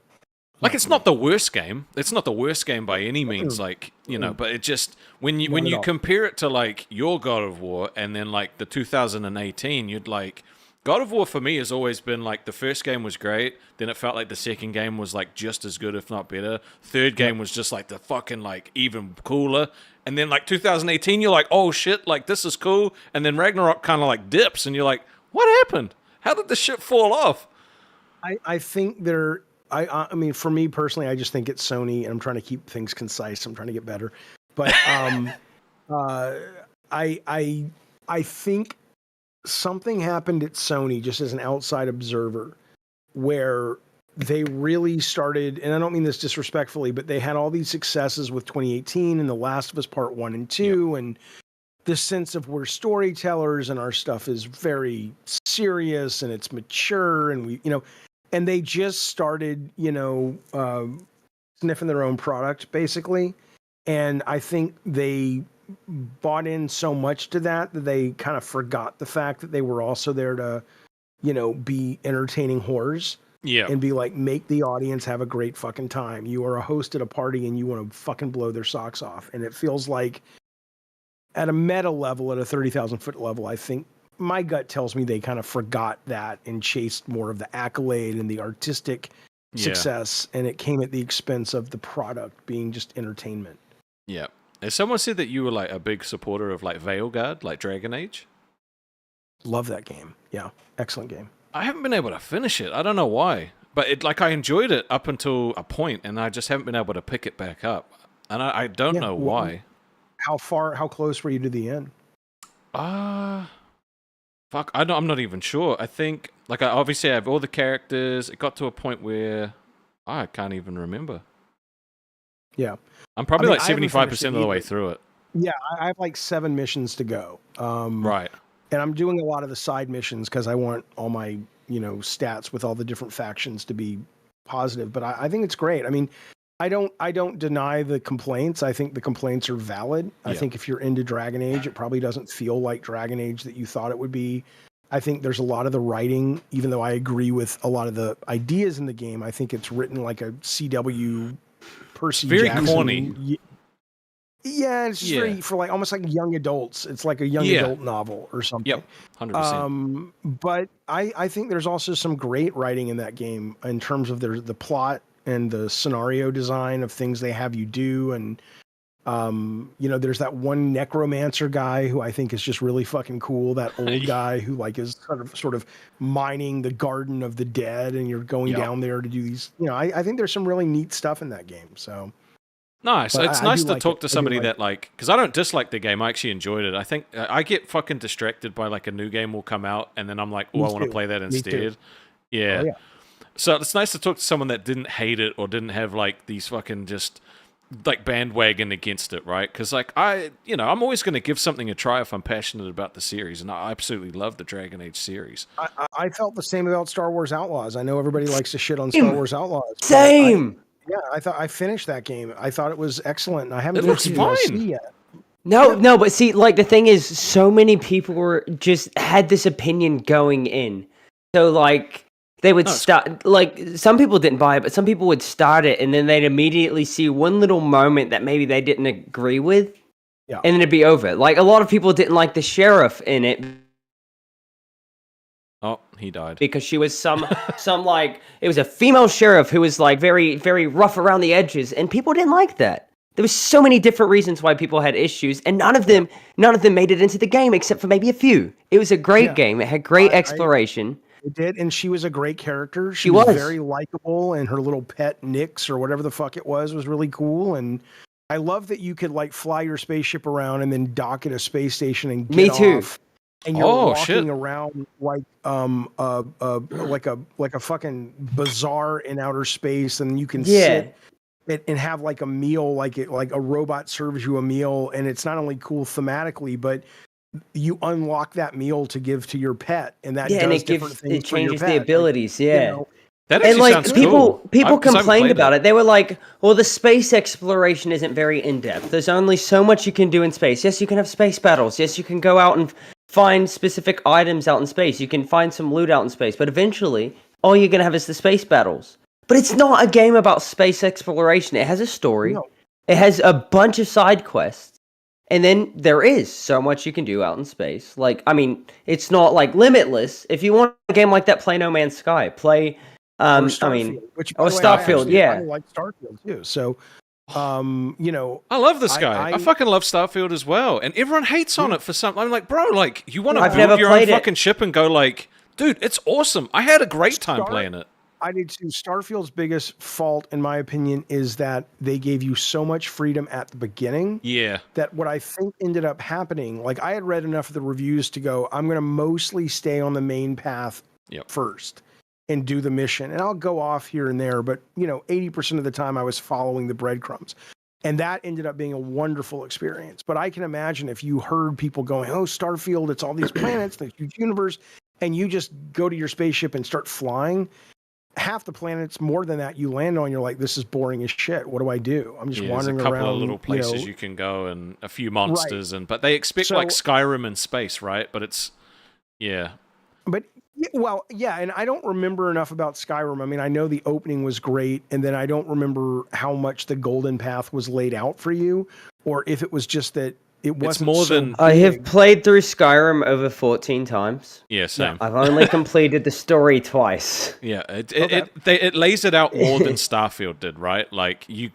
Like, it's not the worst game. It's not the worst game by any means. Like, you know, but it just when you compare it to like your God of War and then like the 2018, you'd like God of War for me has always been like the first game was great, then it felt like the second game was like just as good if not better. Third game was just like the fucking like even cooler. And then like 2018 you're like, "Oh shit, like this is cool." And then Ragnarok kind of like dips and you're like, "What happened? How did this shit fall off?" I think they're I mean, for me personally, I just think it's Sony, and I'm trying to keep things concise. I'm trying to get better, but I think something happened at Sony, just as an outside observer, where they really started, and I don't mean this disrespectfully, but they had all these successes with 2018 and The Last of Us Part 1 and 2, and this sense of we're storytellers and our stuff is very serious and it's mature, and we, you know, and they just started, you know, sniffing their own product, basically. And I think they bought in so much to that they kind of forgot the fact that they were also there to, you know, be entertaining whores. Yeah. And be like, make the audience have a great fucking time. You are a host at a party and you want to fucking blow their socks off. And it feels like at a meta level, at a 30,000 foot level, I think my gut tells me they kind of forgot that and chased more of the accolade and the artistic success. And it came at the expense of the product being just entertainment. Yeah. As someone said that you were like a big supporter of like Veilguard, like Dragon Age. Love that game. Yeah. Excellent game. I haven't been able to finish it. I don't know why. But it like I enjoyed it up until a point and I just haven't been able to pick it back up. And I don't know why. How close were you to the end? Fuck, I'm not even sure. I think like I obviously have all the characters. It got to a point where I can't even remember. Yeah. I'm probably I mean, like 75% of the way through it. Yeah, I have like 7 missions to go. Right. And I'm doing a lot of the side missions because I want all my, you know, stats with all the different factions to be positive. But I think it's great. I mean, I don't deny the complaints. I think the complaints are valid. I think if you're into Dragon Age, it probably doesn't feel like Dragon Age that you thought it would be. I think there's a lot of the writing, even though I agree with a lot of the ideas in the game, I think it's written like a CW Percy very Jackson. corny. Yeah, it's just very for like almost like young adults. It's like a young adult novel or something. Yep, 100%. But I think there's also some great writing in that game in terms of the plot and the scenario design of things they have you do. And, you know, there's that one necromancer guy who I think is just really fucking cool. That old guy who like is sort of mining the garden of the dead and you're going down there to do these, you know, I think there's some really neat stuff in that game. So. Nice. But It's I nice do to like talk it. to I do somebody like that like, because I don't dislike the game. I actually enjoyed it. I think I get fucking distracted by like a new game will come out and then I'm like, oh, Me I want to too. play that Me instead. too. Yeah. Oh, yeah. So it's nice to talk to someone that didn't hate it or didn't have like these fucking just like bandwagon against it, right? Because like I'm always going to give something a try if I'm passionate about the series, and I absolutely love the Dragon Age series. I felt the same about Star Wars Outlaws. I know everybody likes to shit on Star Wars Outlaws. but Same. I thought I finished that game. I thought it was excellent. And I haven't It looks finished the fine. DLC yet. No, but see, like the thing is, so many people were just had this opinion going in. So like they would start, like some people didn't buy it, but some people would start it and then they'd immediately see one little moment that maybe they didn't agree with, and then it'd be over. Like a lot of people didn't like the sheriff in it. Oh, he died. Because she was some like, it was a female sheriff who was like very, very rough around the edges, and people didn't like that. There was so many different reasons why people had issues, and none of them made it into the game except for maybe a few. It was a great game. It had great exploration. It did, and she was a great character. She was very likable, and her little pet Nyx or whatever the fuck it was really cool. And I love that you could like fly your spaceship around and then dock at a space station and get Me too. off. And you're walking around like like a fucking bazaar in outer space, and you can sit and have like a meal, like a robot serves you a meal, and it's not only cool thematically, but you unlock that meal to give to your pet, and that does and it different things it for your changes the pet. abilities. Like, you know, That and actually like sounds people cool. 'Cause I haven't complained played about it. it. They were like, well, the space exploration isn't very in-depth. There's only so much you can do in space. Yes, you can have space battles. Yes, you can go out and find specific items out in space. You can find some loot out in space. But eventually, all you're going to have is the space battles. but it's not a game about space exploration. It has a story. No. It has a bunch of side quests. And then there is so much you can do out in space. Like, I mean, it's not like limitless. If you want a game like that, play No Man's Sky. Play, I mean, which, oh, Starfield, I yeah. like Starfield too. So, you know, I love this guy. I fucking love Starfield as well, and everyone hates on it for something. I'm like, bro, like, you want to build your own fucking ship and go like, dude, it's awesome. I had a great time playing it. I did too. Starfield's biggest fault, in my opinion, is that they gave you so much freedom at the beginning. Yeah. That what I think ended up happening, like I had read enough of the reviews to go, I'm going to mostly stay on the main path first and do the mission. And I'll go off here and there, but 80% of the time I was following the breadcrumbs. And that ended up being a wonderful experience. But I can imagine if you heard people going, oh, Starfield, it's all these planets, the huge universe, and you just go to your spaceship and start flying. Half the planets, more than that, you land on, you're like, this is boring as shit. What do I do? I'm just wandering around. There's a couple of little places you can go and a few monsters, but they expect like Skyrim in space, right? But it's, But, well, yeah, and I don't remember enough about Skyrim. I mean, I know the opening was great, and then I don't remember how much the Golden Path was laid out for you, or if it was just that it wasn't more so than... big. I have played through Skyrim over 14 times. Yeah, same. I've only completed the story twice. Yeah, it lays it out more than Starfield did, right? Like, you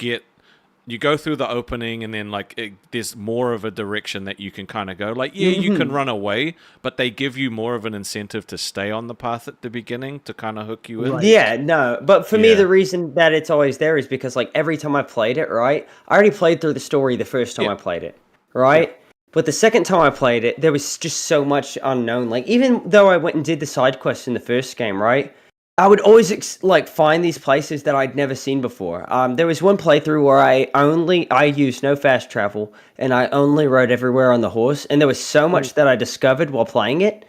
go through the opening, and then like there's more of a direction that you can kind of go. Like, you can run away, but they give you more of an incentive to stay on the path at the beginning to kind of hook you in. Yeah, no, but for me, the reason that it's always there is because like every time I played it, right, I already played through the story the first time I played it, right? Yeah. But the second time I played it, there was just so much unknown. Like, even though I went and did the side quests in the first game, right, I would always find these places that I'd never seen before. There was one playthrough where I used no fast travel, and I only rode everywhere on the horse, and there was so much that I discovered while playing it.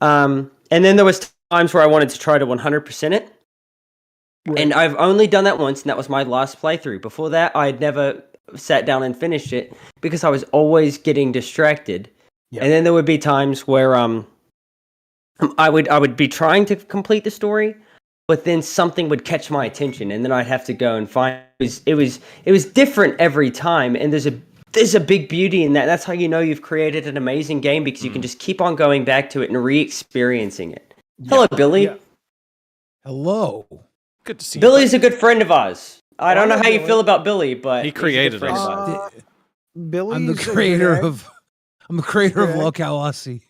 And then there was times where I wanted to try to 100% it, and I've only done that once, and that was my last playthrough. Before that, I had never sat down and finished it because I was always getting distracted. And then there would be times where I would be trying to complete the story, but then something would catch my attention, and then I'd have to go and find. It was different every time, and there's a big beauty in that. That's how you know you've created an amazing game, because you can just keep on going back to it and re-experiencing it. Hello, Billy. Hello. Good to see you. Billy's a good friend of ours. I don't know how you feel about Billy, but he created us. Billy, I'm the creator of Lolcow Aussy.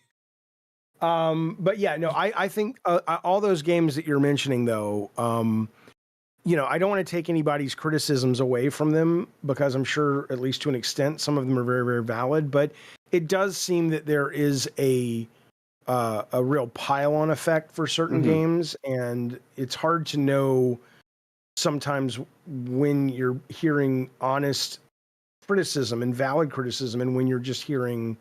But yeah, no, I think all those games that you're mentioning, though, I don't want to take anybody's criticisms away from them, because I'm sure, at least to an extent, some of them are very, very valid. But it does seem that there is a real pile-on effect for certain games, and it's hard to know sometimes when you're hearing honest criticism and valid criticism, and when you're just hearing,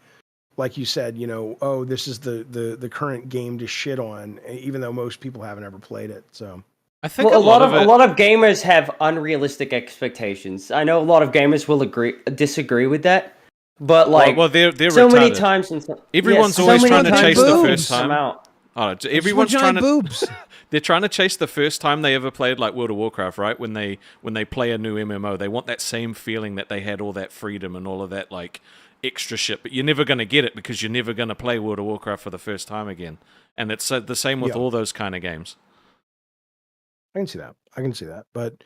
like you said, oh, this is the current game to shit on, even though most people haven't ever played it. So I think a lot of gamers have unrealistic expectations. I know a lot of gamers will disagree with that, but like, they're so retarded. Many times, everyone's always trying to chase the first time. Everyone's trying to boobs. They're trying to chase the first time they ever played like World of Warcraft, right? When they play a new MMO, they want that same feeling that they had all that freedom and all of that like extra shit. But you're never going to get it because you're never going to play World of Warcraft for the first time again. And it's the same with all those kind of games. I can see that. But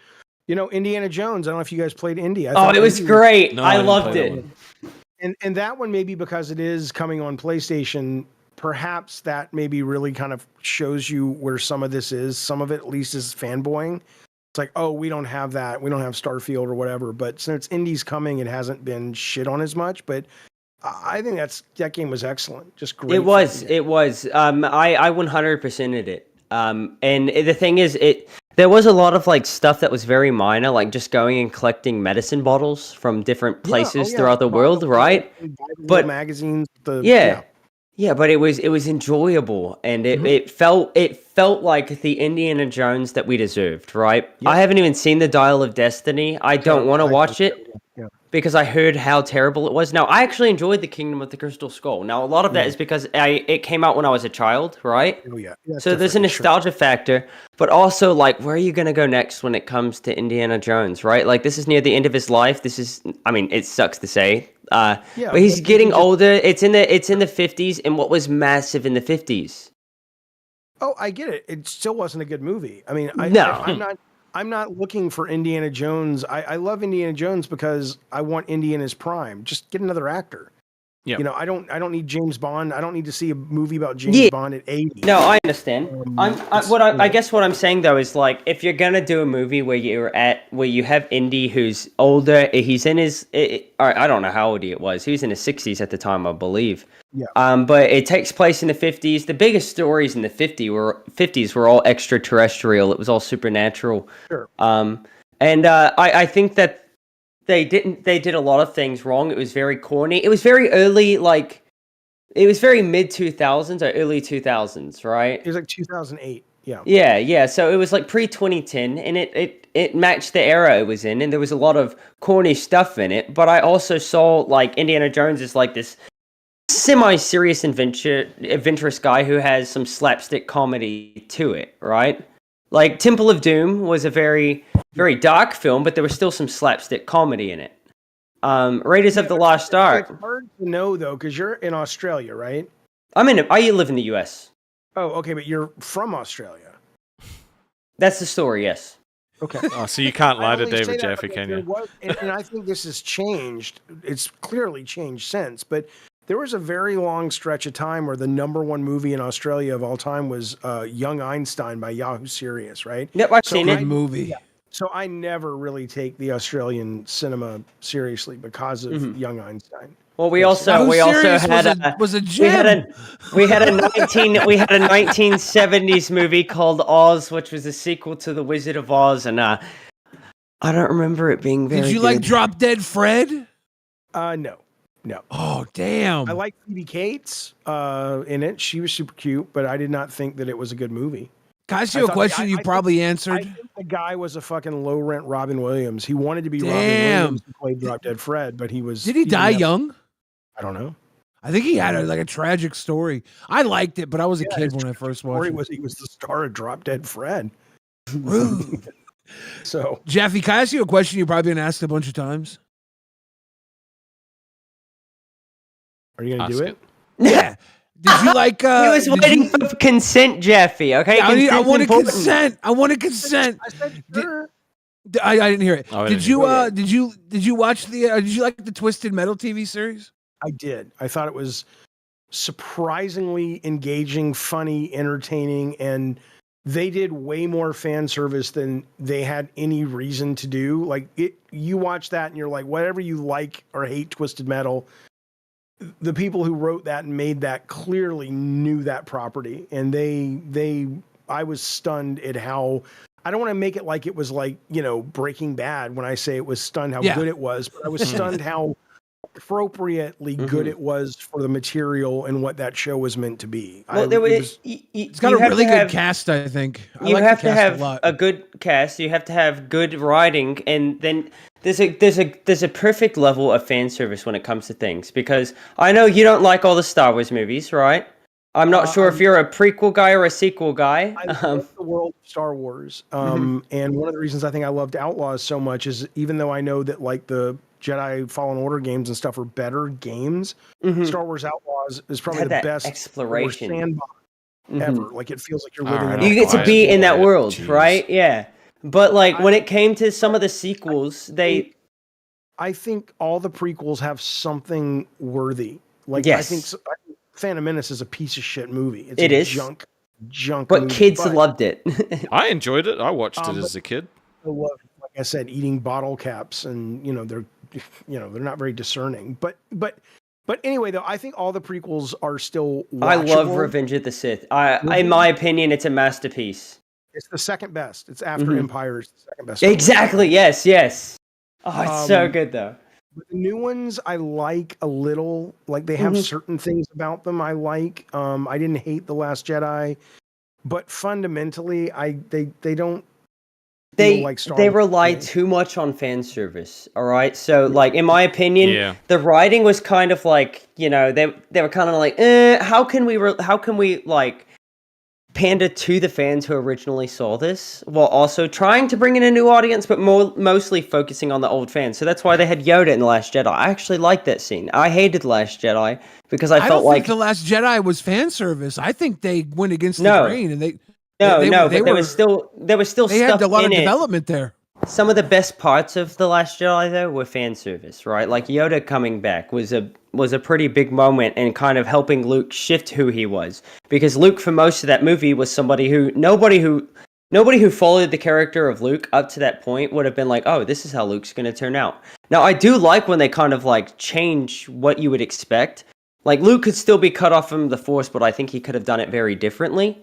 Indiana Jones. I don't know if you guys played Indy. It was great. No, I loved it. And that one, maybe because it is coming on PlayStation, perhaps that maybe really kind of shows you where some of this is. Some of it, at least, is fanboying. It's like, oh, we don't have that. We don't have Starfield or whatever. But since Indy's coming, it hasn't been shit on as much. But I think that game was excellent. Just great. It was. I 100%ed it. And the thing is, there was a lot of like stuff that was very minor, like just going and collecting medicine bottles from different places throughout the world, right? But magazines. Yeah, but it was enjoyable, and it felt like the Indiana Jones that we deserved, right? Yeah. I haven't even seen the Dial of Destiny. I don't want to watch it, because I heard how terrible it was. Now, I actually enjoyed The Kingdom of the Crystal Skull. Now, a lot of that is because it came out when I was a child, right? Oh yeah. So there's a nostalgia factor, but also like, where are you gonna go next when it comes to Indiana Jones, right? Like, this is near the end of his life. This is, I mean, it sucks to say, but he's getting older. It's in the 50s, and what was massive in the 50s? Oh, I get it. It still wasn't a good movie. I mean, No. I'm not looking for Indiana Jones. I love Indiana Jones because I want Indy in his prime. Just get another actor. Yeah. You know, I don't need James Bond. I don't need to see a movie about James Bond at 80. No, I understand. I guess what I'm saying though is, like, if you're gonna do a movie where you have Indy who's older, he's in his I don't know how old he was. He was in his 60s at the time, I believe. Yeah. But it takes place in the 50s. The biggest stories in the 50s were all extraterrestrial. It was all supernatural. Sure. I think that they did a lot of things wrong. It was very corny. It was very early, like, it was very mid 2000s or early 2000s, right? It was like 2008. Yeah. Yeah. So it was like pre 2010, and it matched the era it was in, and there was a lot of corny stuff in it. But I also saw, like, Indiana Jones is like this semi-serious adventurous guy who has some slapstick comedy to it, right? Like, Temple of Doom was a very, very dark film, but there was still some slapstick comedy in it. Raiders of the Lost Ark. It's hard to know though, because you're in Australia, right? I live in the US. Oh, okay, but you're from Australia. That's the story, yes. Okay. Oh, so you can't lie to only say David that Jaffe, because can there you? was- and I think this has changed. It's clearly changed since, but there was a very long stretch of time where the number one movie in Australia of all time was Young Einstein by Yahoo Serious, right? Yep, I've seen it. Good movie. So I never really take the Australian cinema seriously because of Young Einstein. Well, we also had was a gem. we had a 1970s movie called Oz, which was a sequel to The Wizard of Oz, and I don't remember it being very Did you good. like Drop Dead Fred? No. Oh, damn. I like Phoebe Cates in it. She was super cute, but I did not think that it was a good movie. Can I ask you a question you probably answered? I think the guy was a fucking low rent Robin Williams. He wanted to be Robin Damn. Williams who played Drop Dead Fred, but he was. Did he die young? I don't know. I think he had a tragic story. I liked it, but I was a kid when I first watched it. He was the star of Drop Dead Fred. Rude. So, Jeffy, can I ask you a question you've probably been asked a bunch of times? are you going to do it? Yeah. Did you like? He was waiting for consent, Jeffy. Okay, I want to important. consent. I want to consent. I said sure. I didn't hear it. Oh, I Did didn't you? hear Did you watch the? Did you like the Twisted Metal TV series? I did. I thought it was surprisingly engaging, funny, entertaining, and they did way more fan service than they had any reason to do. Like, you watch that and you're like, whatever you like or hate Twisted Metal, the people who wrote that and made that clearly knew that property, and I was stunned at how. I don't want to make it like it was like, Breaking Bad when I say it was stunned how good it was, but I was stunned how appropriately good it was for the material and what that show was meant to be. Well, It's got a really good cast, I think. You have to have a good cast. You have to have good writing, and then there's a perfect level of fan service when it comes to things. Because I know you don't like all the Star Wars movies, right? I'm not sure if you're a prequel guy or a sequel guy. I love the world of Star Wars, and one of the reasons I think I loved Outlaws so much is, even though I know that, like, the Jedi Fallen Order games and stuff are better games, Star Wars Outlaws is probably the best exploration sandbox ever. Like, it feels like you're living. You get to be in that world, right? Yeah. But like, when it came to some of the sequels, I think all the prequels have something worthy. Like, Yes. I think Phantom Menace is a piece of shit movie. It's It a is. junk But movie, kids loved it. I enjoyed it. I watched it as a kid. I love, like I said, eating bottle caps, and they're not very discerning. But anyway, though, I think all the prequels are still watchable. I love Revenge of the Sith. In my opinion, it's a masterpiece. It's the second best. It's after Empire. It's the second best. Exactly. Yes. Oh, it's so good though. But the new ones I like a little. Like, they have certain things about them I like. I didn't hate The Last Jedi, but fundamentally, they don't feel they like Star they Wars. rely too much on fan service. All right, so like in my opinion, Yeah. the writing was kind of like they were kind of like, how can we like pander to the fans who originally saw this while also trying to bring in a new audience, but mostly focusing on the old fans. So that's why they had Yoda in The Last Jedi. I actually liked that scene. I hated The Last Jedi because I felt don't like think The Last Jedi was fan service. I think they went against the No. grain and they but there was still they stuff had a lot in of it. development there. Some of the best parts of The Last Jedi, though, were fan service, right? Like Yoda coming back was a pretty big moment and kind of helping Luke shift who he was. Because Luke, for most of that movie, was somebody who nobody who followed the character of Luke up to that point would have been like, oh, this is how Luke's going to turn out. Now, I do like when they kind of like change what you would expect. Like Luke could still be cut off from the Force, but I think he could have done it very differently.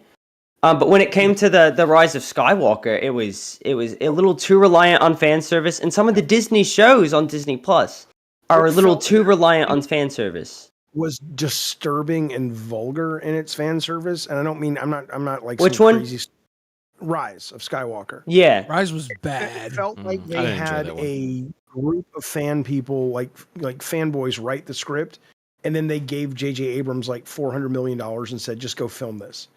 But when it came to the Rise of Skywalker, it was a little too reliant on fan service, and some of the Disney shows on Disney Plus are a little too reliant on fan service. Was disturbing and vulgar in its fan service, and I don't mean I'm not like Which some one? crazy Rise of Skywalker. Yeah, Rise was It bad. felt like I they didn't enjoy had that one. a group of fan people, like fanboys, write the script, and then they gave J.J. Abrams like $400 million and said, "Just go film this."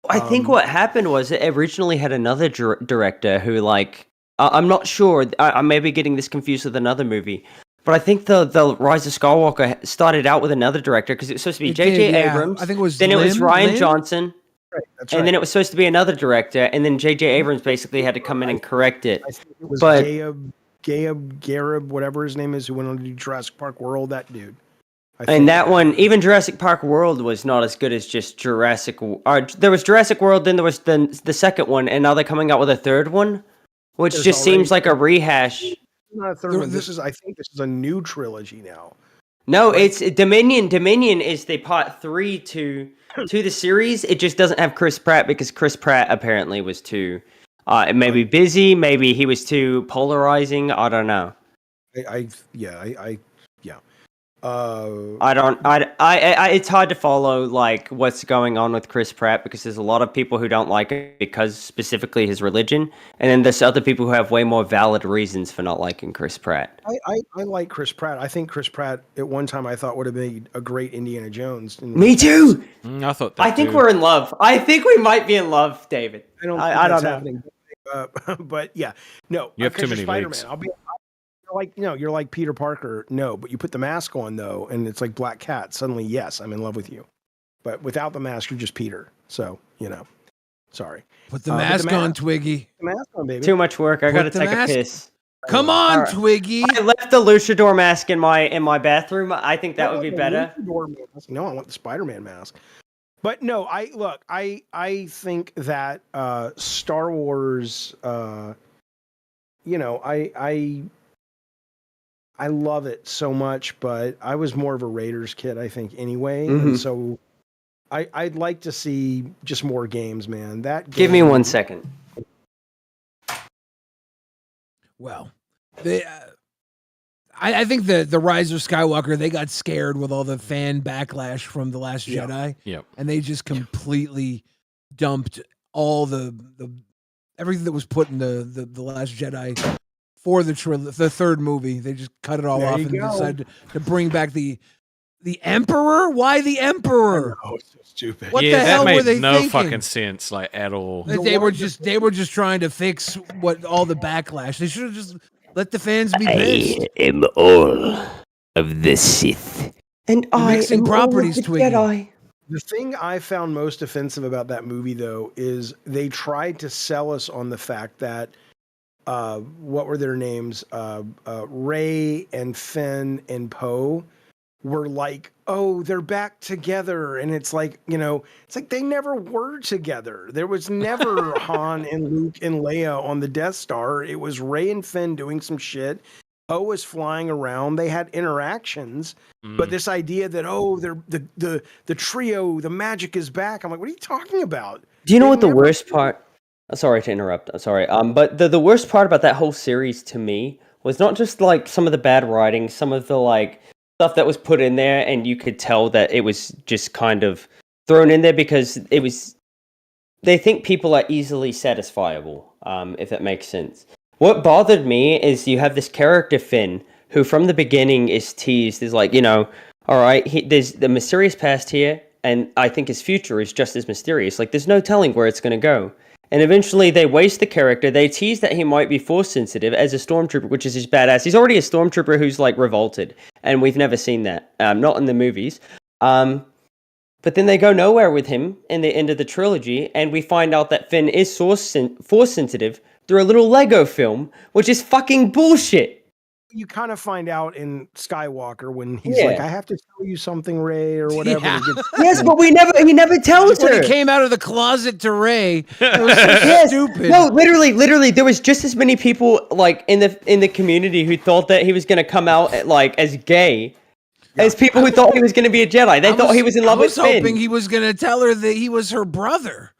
I think what happened was it originally had another director who, like, I'm not sure. I may be getting this confused with another movie, but I think the Rise of Skywalker started out with another director because it was supposed to be It J.J. did, yeah. Abrams. I think it was Then it was Ryan Lin? Johnson. Right, that's And right. then it was supposed to be another director, and then J.J. Abrams basically had to come in and correct it. I think it was But Garib, whatever his name is, who went on to do Jurassic Park World. That dude. and that one, even Jurassic Park World was not as good as just Jurassic. There was Jurassic World, then there was the second one, and now they're coming out with a third one, which There's just seems like already- a rehash. Not a third one. I think this is a new trilogy now. No, it's Dominion. Dominion is the part 3 to the series. It just doesn't have Chris Pratt because Chris Pratt apparently was too maybe busy, maybe he was too polarizing. I don't know. It's hard to follow like what's going on with Chris Pratt because there's a lot of people who don't like it because specifically his religion, and then there's other people who have way more valid reasons for not liking Chris Pratt. I like Chris Pratt. I think Chris Pratt at one time I thought would have made a great Indiana Jones. Me too. I thought. I think we're in love. I think we might be in love, David. I don't. I don't know. Happening. But yeah, no. You have too because many you're legs. Spider-Man. You're like Peter Parker. No, but you put the mask on though, and it's like Black Cat. Suddenly, yes, I'm in love with you. But without the mask, you're just Peter. So sorry. Put the mask on, Twiggy. The mask on, baby. Too much work. I Put gotta the take mask- a piss. Come on, Alright. Twiggy. I left the luchador mask in my bathroom. I think that would be better. No, I want the Spider-Man mask. But no, I think that Star Wars. I love it so much, but I was more of a Raiders kid, I think, anyway, Mhm. and so I'd like to see just more games, man. Give me 1 second. Well, I think the Rise of Skywalker, they got scared with all the fan backlash from The Last Jedi. Yep. And they just completely dumped all the everything that was put in the Last Jedi for the third movie. They just cut it all There off you and go. decided to bring back the Emperor. Why the Emperor? Oh, it's so stupid. What yeah, the hell that made were they no thinking? fucking sense, like at all. They were just trying to fix what all the backlash. They should have just let the fans be pissed. am all of the Sith, and You're mixing am properties, all of the Twiggy. Jedi. The thing I found most offensive about that movie, though, is they tried to sell us on the fact that what were their names? Rey and Finn and Poe were like, oh, they're back together, and it's like it's like they never were together. There was never Han and Luke and Leia on the Death Star. It was Rey and Finn doing some shit. Poe was flying around. They had interactions, but this idea that they're the trio, the magic is back. I'm like, what are you talking about? Do you know They what the never- worst part? Sorry to interrupt. Sorry. But the worst part about that whole series to me was not just like some of the bad writing, some of the like stuff that was put in there, and you could tell that it was just kind of thrown in there because it was they think people are easily satisfiable, if that makes sense. What bothered me is you have this character Finn, who from the beginning is teased as like, all right, there's the mysterious past here, and I think his future is just as mysterious. Like, there's no telling where it's going to go. And eventually they waste the character. They tease that he might be force sensitive as a stormtrooper, which is just badass. He's already a stormtrooper who's like revolted, and we've never seen that, not in the movies. But then they go nowhere with him in the end of the trilogy, and we find out that Finn is force sensitive through a little Lego film, which is fucking bullshit. You kind of find out in Skywalker when he's like, "I have to tell you something, Rey," or whatever. Yeah. Yes, but he never tells her. When he came out of the closet to Rey, it was so stupid. No, literally, there was just as many people like in the community who thought that he was gonna come out like as gay. As people who thought he was going to be a Jedi. They thought he was in love with Finn. I was hoping he was going to tell her that he was her brother.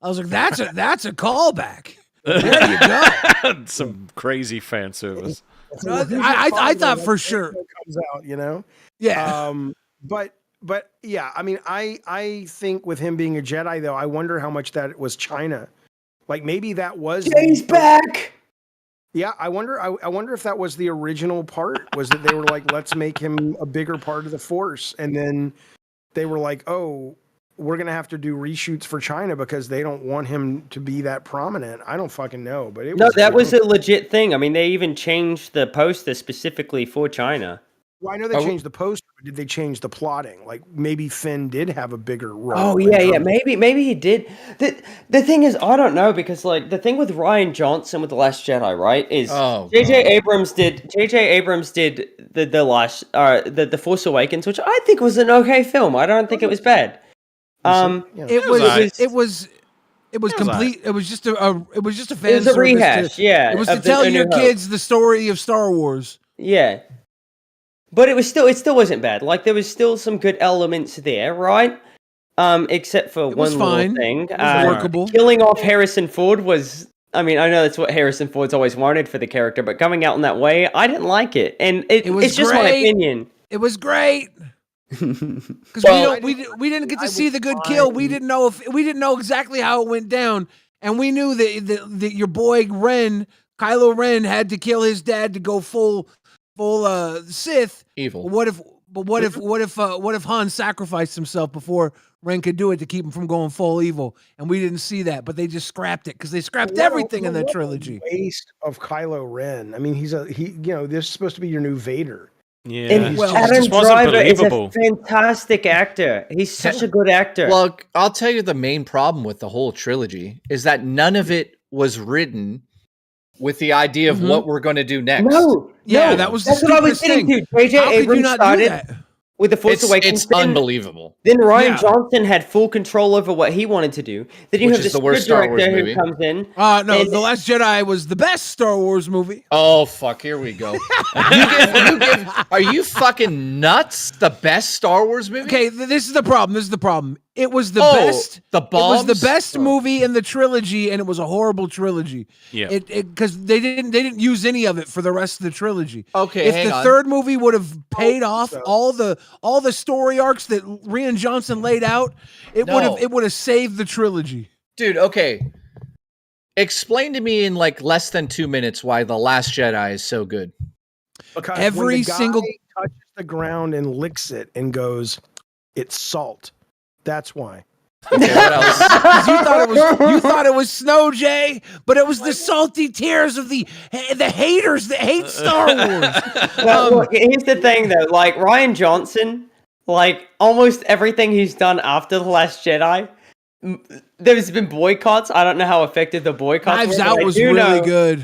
I was like, that's a callback. There you go. Some crazy fan service. I thought for sure. Comes out, Yeah. But yeah, I mean, I think with him being a Jedi, though, I wonder how much that was China. Like, maybe that was... Jay's back! Yeah, I wonder if that was the original part, was that they were like, let's make him a bigger part of the Force. And then they were like, oh, we're going to have to do reshoots for China because they don't want him to be that prominent. I don't fucking know. But that was a legit thing. I mean, they even changed the poster specifically for China. Well, I know they changed the poster, but did they change the plotting? Like, maybe Finn did have a bigger role. Oh, yeah, maybe he did. The thing is, I don't know, because, like, the thing with Rian Johnson with The Last Jedi, right, is J.J. Abrams did the Force Awakens, which I think was an okay film. I don't think it was bad. It was complete. It was just a fan It was a rehash, It was to tell your kids the story of Star Wars. Yeah. But it still wasn't bad. Like, there was still some good elements there, right? Except for one little thing. It was workable. Killing off Harrison Ford was... I mean, I know that's what Harrison Ford's always wanted for the character, but coming out in that way, I didn't like it. And it's just my opinion. It was great. Because we didn't get to see the good kill. We didn't know exactly how it went down. And we knew that your boy Kylo Ren had to kill his dad to go full Sith evil. What if Han sacrificed himself before Ren could do it to keep him from going full evil? And we didn't see that, but they just scrapped it because they scrapped everything in that trilogy. Waste of Kylo Ren. I mean, this is supposed to be your new Vader. Yeah, and Adam Driver is a fantastic actor. He's such a good actor. Well, I'll tell you the main problem with the whole trilogy is that none of it was written with the idea of what we're going to do next. That's what I was getting to. J.J. Abrams started with The Force Awakens. It's unbelievable. Then Rian Johnson had full control over what he wanted to do. Then you have the worst Star Wars director movie. who comes in. No, The Last Jedi was the best Star Wars movie. Oh, fuck, here we go. Are you fucking nuts? The best Star Wars movie? Okay, this is the problem. It was the best. The bombs? It was the best movie in the trilogy, and it was a horrible trilogy. Yeah, because they didn't use any of it for the rest of the trilogy. Okay, if the third movie would have paid off all the story arcs that Rian Johnson laid out, it would have saved the trilogy. Dude, okay. Explain to me in like less than 2 minutes why The Last Jedi is so good. Because every when the guy single touches the ground and licks it and goes, "It's salt." That's why. Okay, what else? You thought it was snow, Jay, but it was the salty tears of the haters that hate Star Wars. Well, look, here's the thing though. Like Rian Johnson, like almost everything he's done after The Last Jedi, there's been boycotts. I don't know how effective the boycotts Knives were, Out was really good.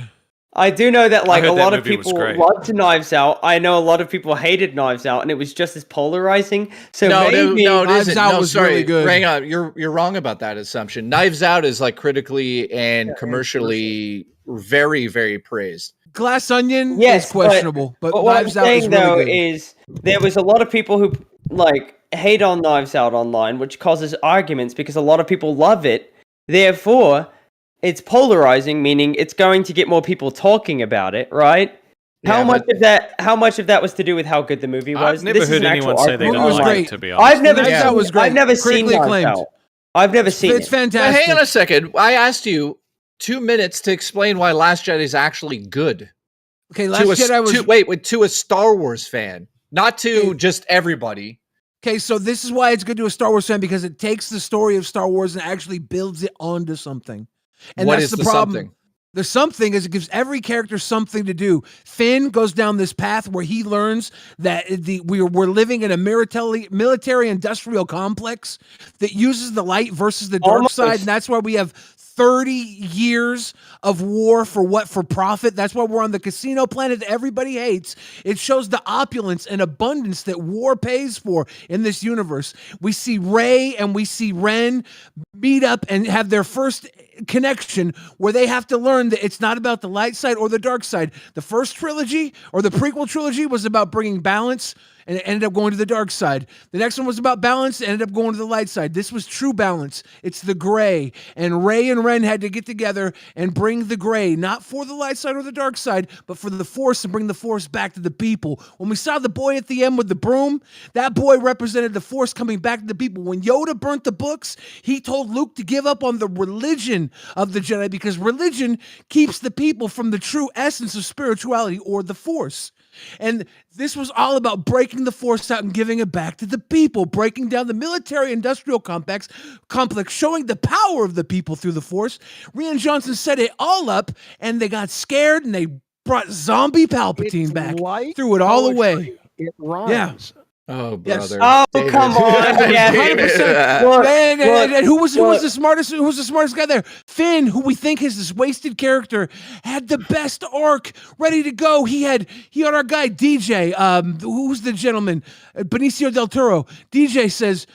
I do know that like a lot of movie was people great. loved Knives Out. I know a lot of people hated Knives Out, and it was just as polarizing. So maybe Knives Out was really good. Hang on, you're wrong about that assumption. Knives Out is like critically and commercially very, very praised. Glass Onion Yes, is questionable, but what I'm Knives Out is saying really though good. is there was a lot of people who like hate on Knives Out online, which causes arguments because a lot of people love it. Therefore, it's polarizing, meaning it's going to get more people talking about it, right? How much of that was to do with how good the movie was? I've never heard anyone say they don't like it, to be honest. I've never seen Knives Out. I've never seen It's it. fantastic. But hang on a second. I asked you 2 minutes to explain why Last Jedi is actually good. Okay, Last Jedi was to a Star Wars fan, not to just everybody. Okay, so this is why it's good to a Star Wars fan, because it takes the story of Star Wars and actually builds it onto something. And What that's is the the problem. something? The something is it gives every character something to do. Finn goes down this path where he learns that we're living in a military industrial complex that uses the light versus the dark side, and that's why we have 30 years of war for profit. That's why we're on the casino planet that everybody hates. It shows the opulence and abundance that war pays for in this universe. We see Rey and we see Ren meet up and have their first connection where they have to learn that it's not about the light side or the dark side. The first trilogy or the prequel trilogy was about bringing balance, and it ended up going to the dark side. The next one was about balance, and ended up going to the light side. This was true balance. It's the gray, and Rey and Ren had to get together and bring the gray, not for the light side or the dark side, but for the Force, and bring the Force back to the people. When we saw the boy at the end with the broom, that boy represented the Force coming back to the people. When Yoda burnt the books, he told Luke to give up on the religion of the Jedi, because religion keeps the people from the true essence of spirituality or the Force. And this was all about breaking the Force out and giving it back to the people, breaking down the military-industrial complex, showing the power of the people through the Force. Rian Johnson set it all up, and they got scared, and they brought zombie Palpatine back, threw it all away. It rhymes. Yeah. Oh, brother. Oh, come on. Yeah. 100%. And who was the smartest? Who was the smartest guy there? Finn, who we think is this wasted character, had the best arc ready to go. He had our guy DJ. Who's the gentleman? Benicio del Toro. DJ says,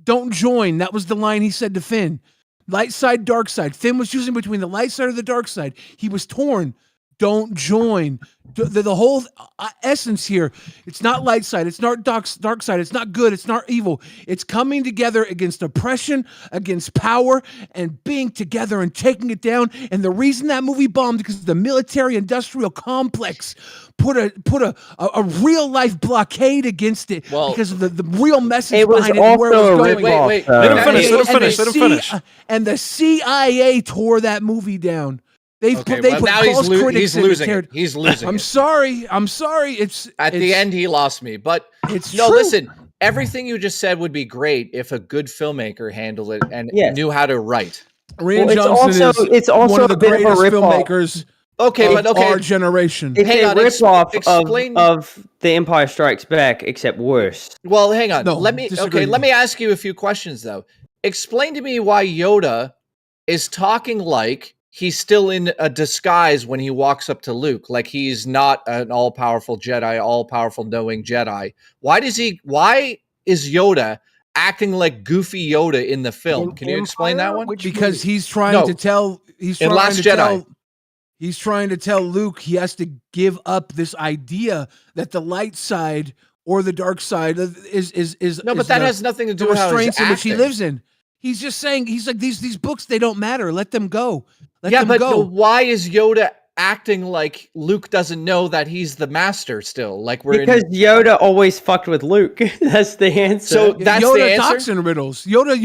"Don't join." That was the line he said to Finn. Light side, dark side. Finn was choosing between the light side or the dark side. He was torn. Don't join. The whole essence here, it's not light side, it's not dark side, it's not good, it's not evil. It's coming together against oppression, against power, and being together and taking it down. And the reason that movie bombed because the military-industrial complex put a real life blockade against it because of the real message behind it and where it was going. Wait. Let him finish. And the CIA tore that movie down. They put now false critics he's losing it. He's losing I'm sorry. It's at the end he lost me, but it's no. true. Listen, everything you just said would be great if a good filmmaker handled it and knew how to write. Rian Johnson is one of the greatest filmmakers. Of our generation. It's a rip-off of The Empire Strikes Back, except worse. Well, hang on. No, let me ask you a few questions though. Explain to me why Yoda is talking like he's still in a disguise when he walks up to Luke, like he's not an all-powerful Jedi, all-powerful knowing Jedi. Why is Yoda acting like goofy Yoda in the film? Can you explain that one? Because he's trying to tell he's trying to tell Luke he has to give up this idea that the light side or the dark side is no, but that has nothing to do with the how he's restraints in which he acting. lives in. He's just saying, he's like, these books, they don't matter. Let them go. Let yeah, them but go. why is Yoda acting like Luke doesn't know that he's the master still? Like because Yoda always fucked with Luke. That's the answer. So that's Yoda the answer? talks in riddles. Yoda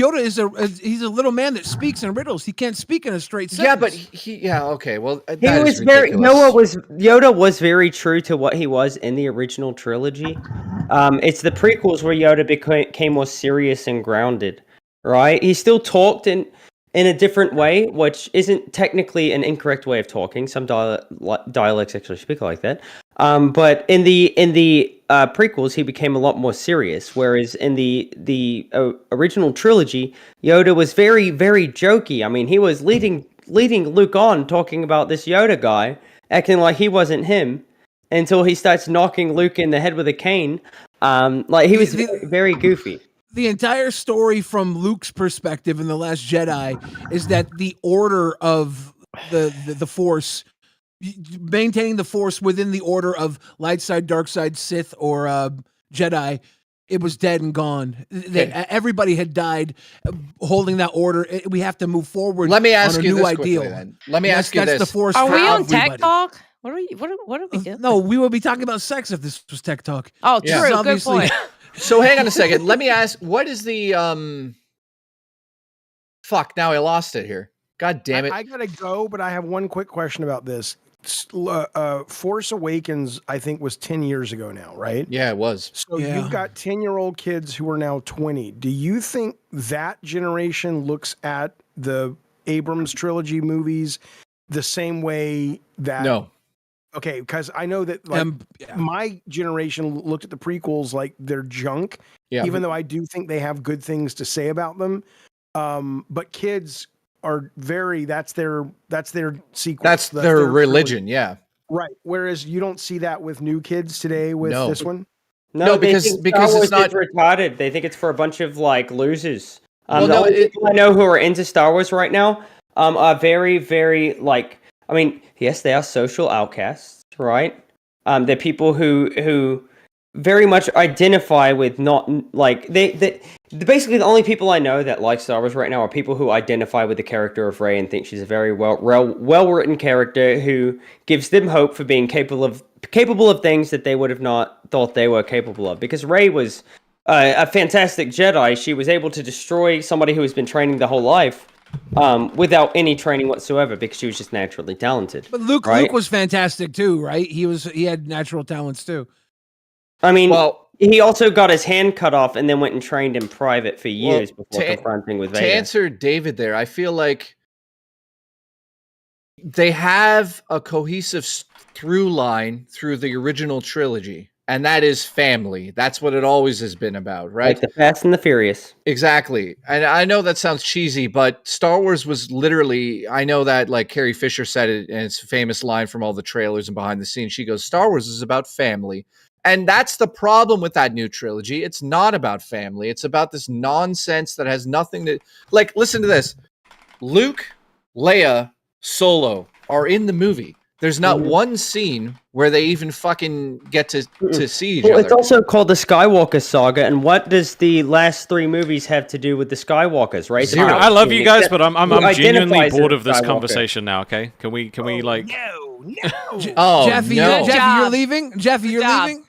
he's a little man that speaks in riddles. He can't speak in a straight sentence. Yeah, but okay. Well, he was Yoda was very true to what he was in the original trilogy. It's the prequels where Yoda became more serious and grounded. Right? He still talked in a different way, which isn't technically an incorrect way of talking. Some dialects actually speak like that. But in the prequels, he became a lot more serious. Whereas in the original trilogy, Yoda was very, very jokey. I mean, he was leading Luke on, talking about this Yoda guy, acting like he wasn't him, until he starts knocking Luke in the head with a cane. Like he was very, very goofy. The entire story from Luke's perspective in The Last Jedi is that the order of the Force, maintaining the Force within the order of light side, dark side, Sith, or Jedi, it was dead and gone. Everybody had died holding that order. We have to move forward. Let me ask on you a new this ideal. quickly, then. Let me ask you this. That's the Force. Are for we on everybody. Tech Talk? What are you? What are we doing? No, we would be talking about sex if this was tech talk. Oh, This is true. Good obviously- point. So hang on a second. Let me ask. What is the Fuck! Now I lost it here. God damn it! I gotta go, but I have one quick question about this. Force Awakens, I think, was 10 years ago now, right? Yeah, it was. So Yeah. you've got 10-year-old kids who are now 20. Do you think that generation looks at the Abrams trilogy movies the same way that? No. Okay, because I know that like my generation looked at the prequels like they're junk. Yeah. Even though I do think they have good things to say about them, but kids are that's their sequel. That's their religion. Yeah. Right. Whereas you don't see that with new kids today with No. this one. No, because Star Wars it's not is retarded. They think it's for a bunch of like losers. Well, The no, only people I know who are into Star Wars right now are very, very like. I mean, yes, they are social outcasts, right? They're people who very much identify with not like they basically the only people I know that like Star Wars right now are people who identify with the character of Rey and think she's a very well written character who gives them hope for being capable of things that they would have not thought they were capable of. Because Rey was a fantastic Jedi. She was able to destroy somebody who has been training the whole life without any training whatsoever because she was just naturally talented. But Luke Right? Luke was fantastic too, right? He had natural talents too. I mean, Well- he also got his hand cut off and then went and trained in private for years before to- confronting with To Vader. answer David there, I feel like they have a cohesive through line through the original trilogy, and that is family. That's what it always has been about, right? Like the Fast and the Furious. Exactly. And I know that sounds cheesy, but Star Wars was literally, I know that like Carrie Fisher said it, and it's a famous line from all the trailers and behind the scenes. She goes, Star Wars is about family. And that's the problem with that new trilogy. It's not about family. It's about this nonsense that has nothing to, like, listen to this. Luke, Leia, Solo are in the movie. There's not one scene where they even fucking get to see each Well, other. it's also called the Skywalker Saga, and what does the last 3 movies have to do with the Skywalkers, right? Zero. I love you guys, but I'm Who genuinely identifies bored as of this Skywalker. conversation now. Okay, can we like? Oh, Jeffy, no. Jeffy, job. you're leaving. Jeffy, you're job. leaving.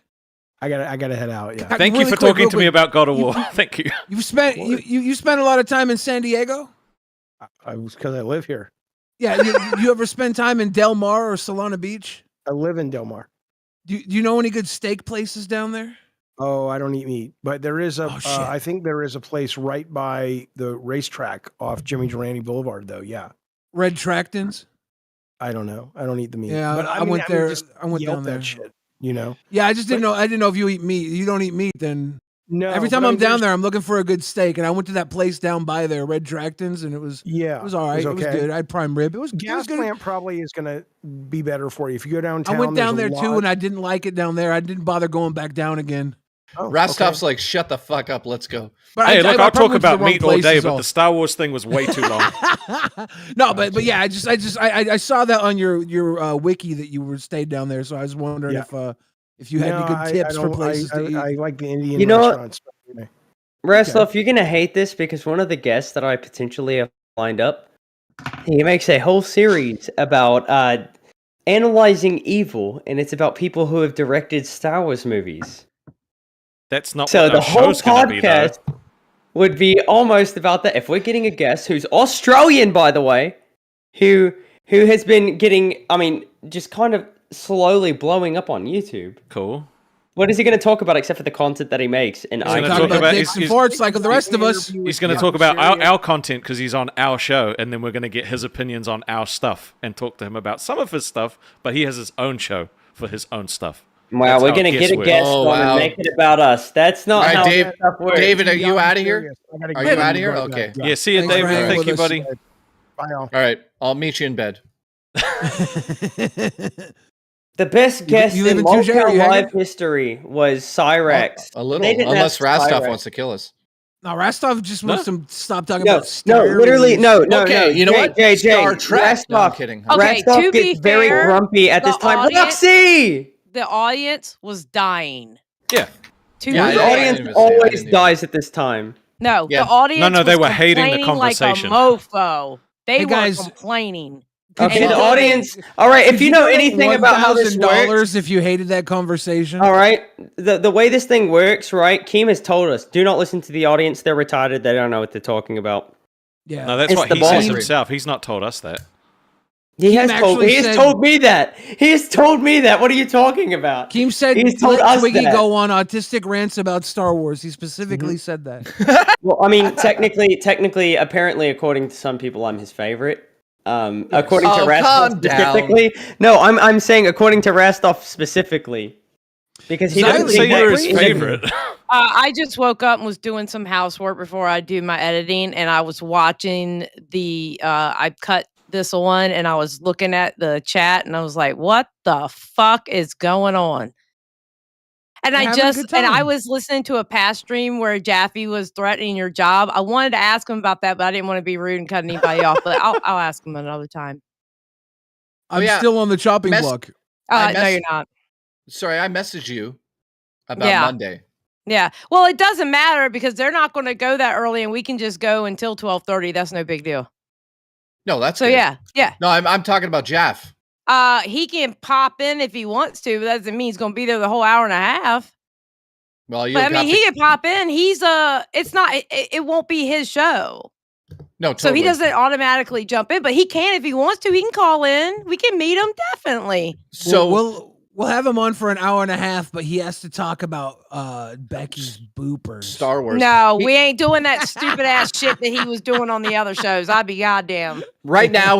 I gotta head out. Yeah. Thank you Really for quick, talking real to me quick. about God of War. Thank you. You spent a lot of time in San Diego. I was because I live here. Yeah, you ever spend time in Del Mar or Solana Beach? I live in Del Mar. Do you know any good steak places down there? Oh, I don't eat meat, but there is a. Oh, shit. I think there is a place right by the racetrack off Jimmy Durante Boulevard, though. Yeah. Red Tractons. I don't know. I don't eat the meat. Yeah, but I mean, went would there. just I went Yelp down that there. shit. You know. Yeah, I just didn't know. I didn't know if you eat meat. You don't eat meat, then No. every time but I I'm mean, down there's- there, I'm looking for a good steak, and I went to that place down by there, Red Tractons, and it was Yeah, it was all right. It was okay. good. I had prime rib. It was Gas good. plant probably is going to be better for you if you go downtown. I went down there there's a too, lot- and I didn't like it down there. I didn't bother going back down again. Oh, Rostov's like, shut the fuck up. Let's go. But Hey, I look, probably I'll talk went to the about wrong meat all day, places but all. the Star Wars thing was way too long. No, but yeah, I saw that on your wiki that you were stayed down there, so I was wondering Yeah. if you had No, any good tips for don't- places to eat. I like the Indian You know what? restaurants. Anyway. Raslov, you're gonna hate this because one of the guests that I potentially have lined up, he makes a whole series about analyzing evil, and it's about people who have directed Star Wars movies. That's not So what the the whole show's gonna be, though. podcast would be almost about that. If we're getting a guest who's Australian, by the way, who has been getting, I mean, just kind of slowly blowing up on YouTube. Cool. What is he going to talk about except for the content that he makes? And He's gonna Talk talk about about dicks and farts like the rest of us. He's going to talk about our content because he's on our show, and then we're going to get his opinions on our stuff and talk to him about some of his stuff. But he has his own show for his own stuff. Wow, That's we're how going to guests get a work. guest Oh, on wow. and make it about us. That's not All right, how Dave- that stuff works. David, are you out of here? I gotta Are go. you out of here? Right Okay. back, Yeah, see you, Thanks for David. hanging Thank with you, us. buddy. Bye, all. All right. I'll meet you in bed. The best guest you live in in Tuesday, or Lolcow you hanging? Live history was Cyrex. A little. They didn't Unless have Rastov Cyrex. wants to kill us. No, Rastov just wants to stop talking No, about no, Star literally, Wars. no. Okay, you know Jay, what? Jay, Star Trek. No, I'm Rastov- kidding. Okay, Rastov to be gets very fair, grumpy at the this time. audience- Roxy! The audience was dying. Yeah. To Yeah, be The I fair. audience didn't even see it. I always didn't even- dies at this time. No, Yeah. the audience No, they was were hating the complaining conversation. like a mofo. They Hey, were guys. complaining. Okay, you the donate- audience. All right, if could you know donate anything about how this works. $1,000 if you hated that conversation. All right, the way this thing works, right? Keem has told us, do not listen to the audience. They're retarded. They don't know what they're talking about. Yeah. No, that's It's what the he says boss. himself. He's not told us that. He Keem has told. actually He has said- told me that. He has told me that. What are you talking about? Keem said, He's told let us Twiggy that. go on autistic rants about Star Wars. He specifically said that. Well, I mean, technically, apparently, according to some people, I'm his favorite. According to Oh, Rastov calm specifically. No, I'm saying according to Rastov specifically, because he doesn't say think you're that his he's- favorite. I just woke up and was doing some housework before I do my editing, and I was watching the. I cut this one, and I was looking at the chat, and I was like, "What the fuck is going on?" And You're I having a just good and I time. was listening to a past stream where Jaffe was threatening your job. I wanted to ask him about that, but I didn't want to be rude and cut anybody off. But I'll ask him another time. I'm yeah. still on the chopping block. No, you're not. Sorry, I messaged you about Yeah. Monday. Yeah. Well, it doesn't matter because they're not going to go that early, and we can just go until 12:30. That's no big deal. No, that's So good. yeah. No, I'm talking about Jaff. He can pop in if he wants to, but that doesn't mean he's going to be there the whole hour and a half. Well, you But I mean, he can pop in. He's it's not. It won't be his show, No, so totally. he doesn't automatically jump in. But he can if he wants to. He can call in. We can meet him definitely. So we'll have him on for an hour and a half, but he has to talk about Becky's boopers. Star Wars. No, we ain't doing that stupid ass shit that he was doing on the other shows. I'd be goddamn. Right now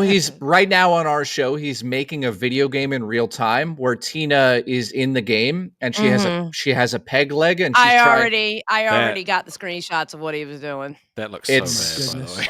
on our show, he's making a video game in real time where Tina is in the game and she has a peg leg and she's I trying. already got the screenshots of what he was doing. That looks It's- so bad, by the way.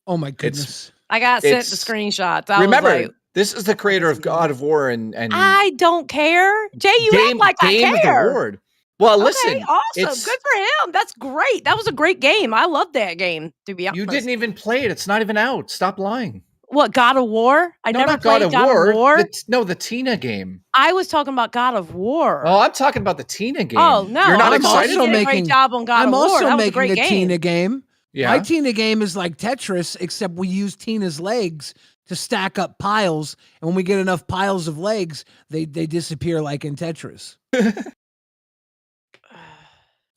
Oh my goodness. I got sent the It's- screenshots. I Remember, was like, this is the creator of God of War and I don't care. Jay, you act like Game I of care. the Lord. Well, listen, Okay, awesome. it's- Good for him. That's great. That was a great game. I love that game, to be honest. You didn't even play it. It's not even out. Stop lying. What, God of War? I No, never not played God of War. The Tina game. I was talking about God of War. Oh, I'm talking about the Tina game. Oh, no. You're not I'm excited? also making a great job on God I'm of War. also That was a making great a game. Tina game. Yeah. My Tina game is like Tetris, except we use Tina's legs to stack up piles, and when we get enough piles of legs, they disappear like in Tetris.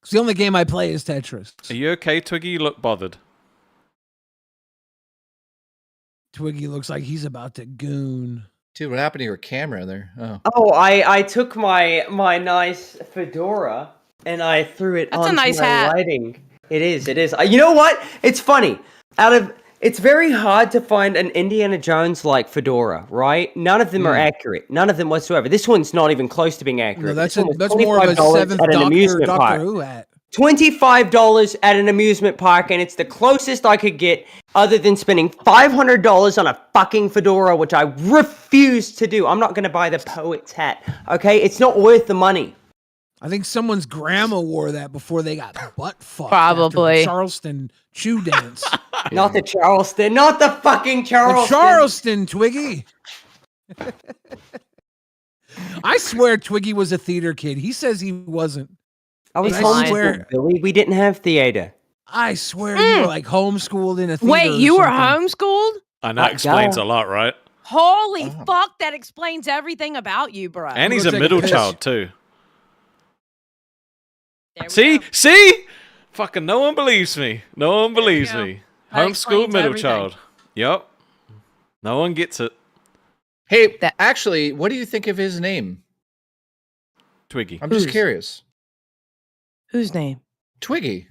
It's the only game I play is Tetris. Are you okay, Twiggy? You look bothered. Twiggy looks like he's about to goon. Dude, what happened to your camera there? Oh. Oh, I took my nice fedora and I threw it That's a onto nice my hat. lighting. It is. You know what? It's funny. It's very hard to find an Indiana Jones like fedora, right? None of them are accurate. None of them whatsoever. This one's not even close to being accurate. No, that's This one was more of a $25 seventh at an amusement Doctor park. Who hat. $25 at an amusement park, and it's the closest I could get other than spending $500 on a fucking fedora, which I refuse to do. I'm not going to buy the poet's hat, okay? It's not worth the money. I think someone's grandma wore that before they got butt fucked. Probably. After the Charleston chew dance. Not the Charleston. Not the fucking The Charleston. Charleston, Twiggy. I swear Twiggy was a theater kid. He says he wasn't. I was But homeschooled, Billy. We didn't have theater. I swear you were like homeschooled in a theater. Wait, or you were something. homeschooled? And that explains a lot, right? Holy fuck, that explains everything about you, bro. And he's Go a take a middle piss. child, too. See? Fucking no one believes me. No one believes me. That Homeschooled explains middle everything. child. Yup. No one gets it. Hey, actually, what do you think of his name? Twiggy. I'm just curious. Whose name? Twiggy.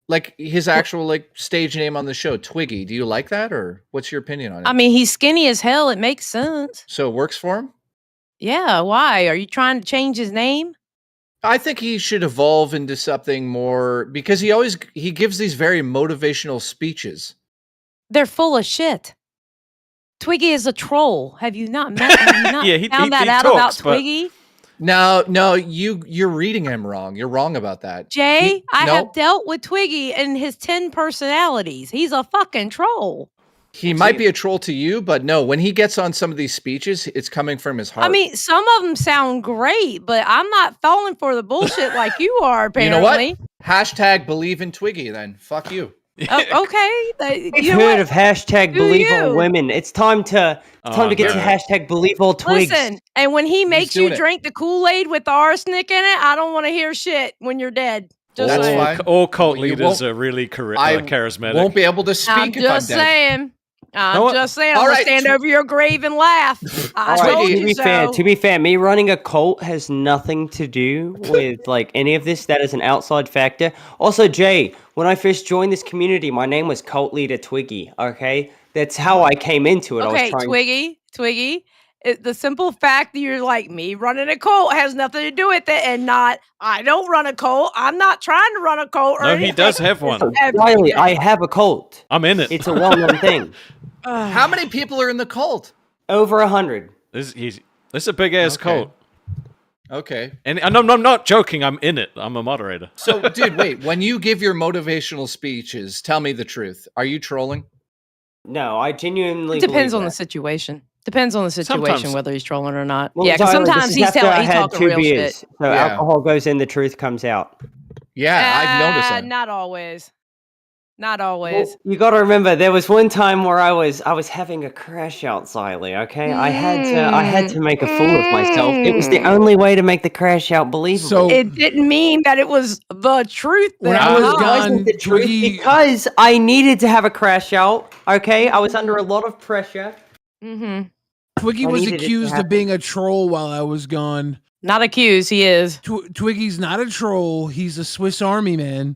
Like his actual stage name on the show, Twiggy. Do you like that, or what's your opinion on it? I mean, he's skinny as hell. It makes sense. So it works for him? Yeah, why? Are you trying to change his name? I think he should evolve into something more, because he gives these very motivational speeches. They're full of shit. Twiggy is a troll. Have you not met? Have you not Yeah, he found that out talks, about but- Twiggy? No, you're reading him wrong. You're wrong about that. Jay, I no. have dealt with Twiggy and his 10 personalities. He's a fucking troll. He might be a troll to you, but no, when he gets on some of these speeches, it's coming from his heart. I mean, some of them sound great, but I'm not falling for the bullshit like you are, you know apparently. what? Hashtag believe in Twiggy then. Fuck you. Okay. We've You know heard what? of hashtag Do believe all you? women. It's time to get to no. hashtag believe all twigs. Listen, and when he makes you doing it. drink the Kool-Aid with the arsenic in it, I don't want to hear shit when you're dead. Just That's saying. fine. All cult You leaders won't- are really I charismatic. won't be able to speak I'm if just I'm dead. saying. I'm what? just saying. All I'm gonna right, stand over your grave and laugh. I All right, told to you be so. fair, me running a cult has nothing to do with like any of this. That is an outside factor. Also, Jay, when I first joined this community, my name was Cult Leader Twiggy. Okay, that's how I came into it. I was Okay, trying. Twiggy. The simple fact that you're like me running a cult has nothing to do with it, and not I don't run a cult. I'm not trying to run a cult. Or No, he anything. does have one. Riley, I have a cult. I'm in it. It's a well-known thing. How many people are in the cult? Over 100. This is a big ass cult. Okay. And I'm not joking. I'm in it. I'm a moderator. So, dude, wait. When you give your motivational speeches, tell me the truth. Are you trolling? No, I genuinely. It depends believe on the that. situation. Depends on the situation Sometimes. whether he's trolling or not. Well, Yeah, because Tyler, this sometimes is he's after telling I he's had talking 2 real beers. shit. So alcohol goes in, the truth comes out. Yeah, I've noticed that. Not always. Not always. Well, you got to remember, there was one time where I was having a crash out, Xylee. Okay, I had to make a fool of myself. It was the only way to make the crash out believable. So It didn't mean that it was the truth. when that I was time. gone, the truth Twiggy, because I needed to have a crash out. Okay, I was under a lot of pressure. Mm-hmm. Twiggy I was needed it to accused of happen. being a troll while I was gone. Not accused, he is. Twiggy's not a troll. He's a Swiss Army man,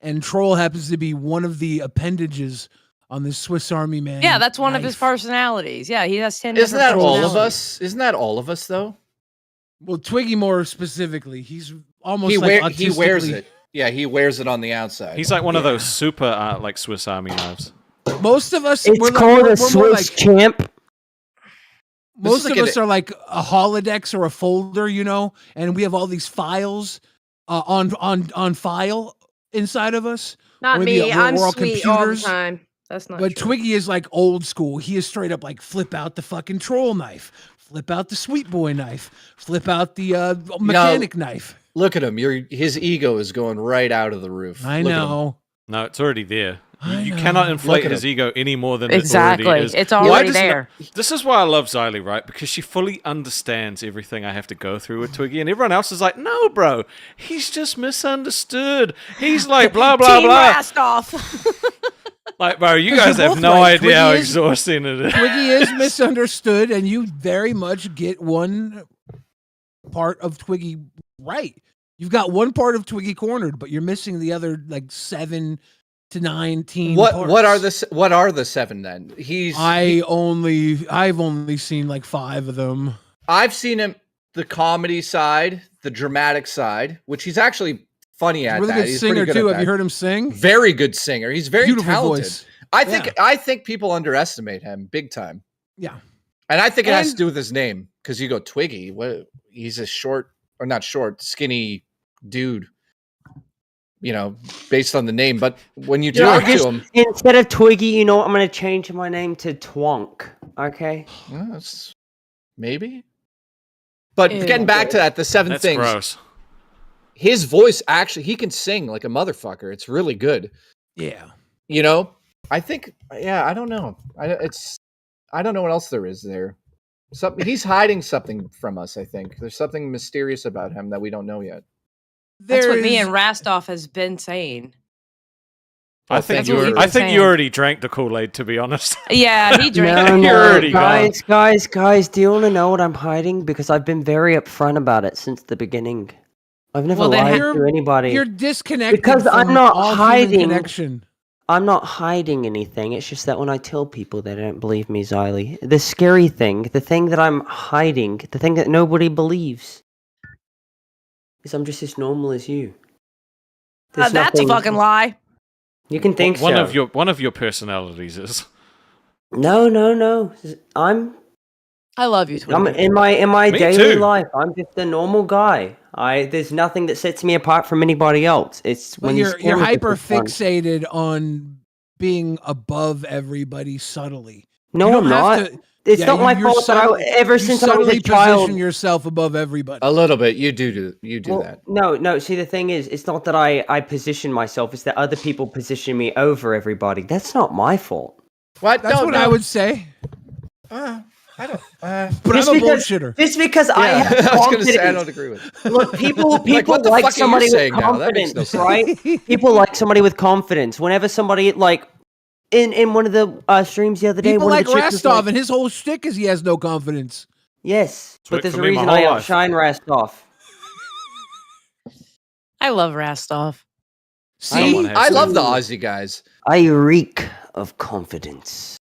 and troll happens to be one of the appendages on this Swiss Army man. Yeah, that's one of his knife. personalities. Yeah, he has 10 Isn't different that all of personalities. us? Isn't that all of us, though? Well, Twiggy more specifically, he's almost He, like he wears autistically- it. Yeah, he wears it on the outside. He's like one of those super like Swiss Army knives. Most of us, It's we're like- called we're a more Swiss like- champ. Most like of an- us are like a holodex or a folder, you know, and we have all these files on file inside of us. Not Or me. we're I'm all sweet all the computers. time. That's not But true. Twiggy is like old school. He is straight up like flip out the fucking troll knife, flip out the sweet boy knife, flip out the mechanic knife. Look at him. His ego is going right out of the roof. I Look at him. know. No, it's already there. I You know. cannot inflate Look at his him. ego any more than Exactly. it already is. It's Why already doesn't there. This is why I love Xylee, right? Because she fully understands everything I have to go through with Twiggy, and everyone else is like, "No, bro, he's just misunderstood. He's like blah blah Team blah." Rastoff. Like, bro, you 'Cause guys you're have both no right. idea how Twiggy is- exhausting it is. Twiggy is misunderstood, and you very much get one part of Twiggy right. You've got one part of Twiggy cornered, but you're missing the other like 7 to 19. What parts. what are the 7 then? I've only seen like 5 of them. I've seen him the comedy side, the dramatic side, which he's actually funny at. Really that. good He's singer pretty good too. at Have you that. heard him sing? Very good singer. He's very Beautiful talented. voice. I think people underestimate him big time. Yeah. And I think it has to And- do with his name because you go Twiggy. What? He's a short or not short, skinny dude. You know, based on the name. But when you Yeah, talk to him, instead of Twiggy, you know what? I'm going to change my name to Twonk. Okay. well, that's maybe. But Ew. getting back to that, the 7 That's things. gross. His voice actually, he can sing like a motherfucker. It's really good. Yeah. You know, I think, yeah, I don't know. I don't know what else there is there. Something he's hiding something from us. I think there's something mysterious about him that we don't know yet. That's what me There's- and Rastoff has been saying. I Oh, think thank you. you. I think you saying. already drank the Kool-Aid. To be honest. Yeah, he drank No, it. You're already gone. guys, do you want to know what I'm hiding? Because I've been very upfront about it since the beginning. I've never Well, then lied you're- to anybody. You're disconnected Because I'm from not all human hiding. connection. I'm not hiding anything. It's just that when I tell people, they don't believe me, Xylee. The scary thing, the thing that I'm hiding, the thing that nobody believes, is I'm just as normal as you. There's That's a nothing- fucking lie. You can think one so. of your personalities is. No. I'm I love you, Twiggy. in my Me daily too. life. I'm just a normal guy. There's nothing that sets me apart from anybody else. It's Well, when you're these cameras are hyper put on. fixated on being above everybody subtly. No, You I'm don't have not. to- It's not my fault that ever since I was a child. Position yourself above everybody. A little bit. You do that. No. See, the thing is, it's not that I position myself. It's that other people position me over everybody. That's not my fault. What? That's what I would say. I don't. But I'm a bullshitter. Just because I have confidence. I was going to say I don't agree with it. Look, people what the like fuck are you somebody with saying now? That makes confidence, no sense. right? People like somebody with confidence. Whenever somebody like in one of the streams the other day, People one like of the chicks was Rastov, like, and his whole shtick is he has no confidence. yes, It's but worked there's for a me my reason whole I life. outshine Rastov. I love Rastov. See, I love the Aussie guys. I reek of confidence.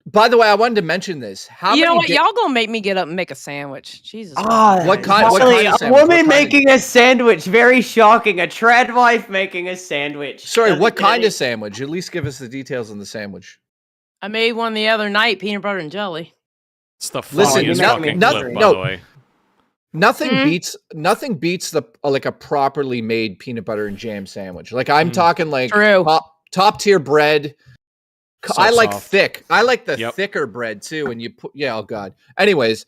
By the way, I wanted to mention this. How You know many what? Y'all gonna make me get up and make a sandwich. Jesus. What kind of A sandwich? woman making a sandwich. Very shocking. A trad wife making a sandwich. Sorry, Doesn't what get kind any- of sandwich? At least give us the details on the sandwich. I made one the other night, peanut butter and jelly. It's the Listen, funniest fucking clip, by the way. Nothing beats the like a properly made peanut butter and jam sandwich. Like I'm talking like top tier bread. So I like soft. thick. I like the thicker bread too. And you put oh god. Anyways,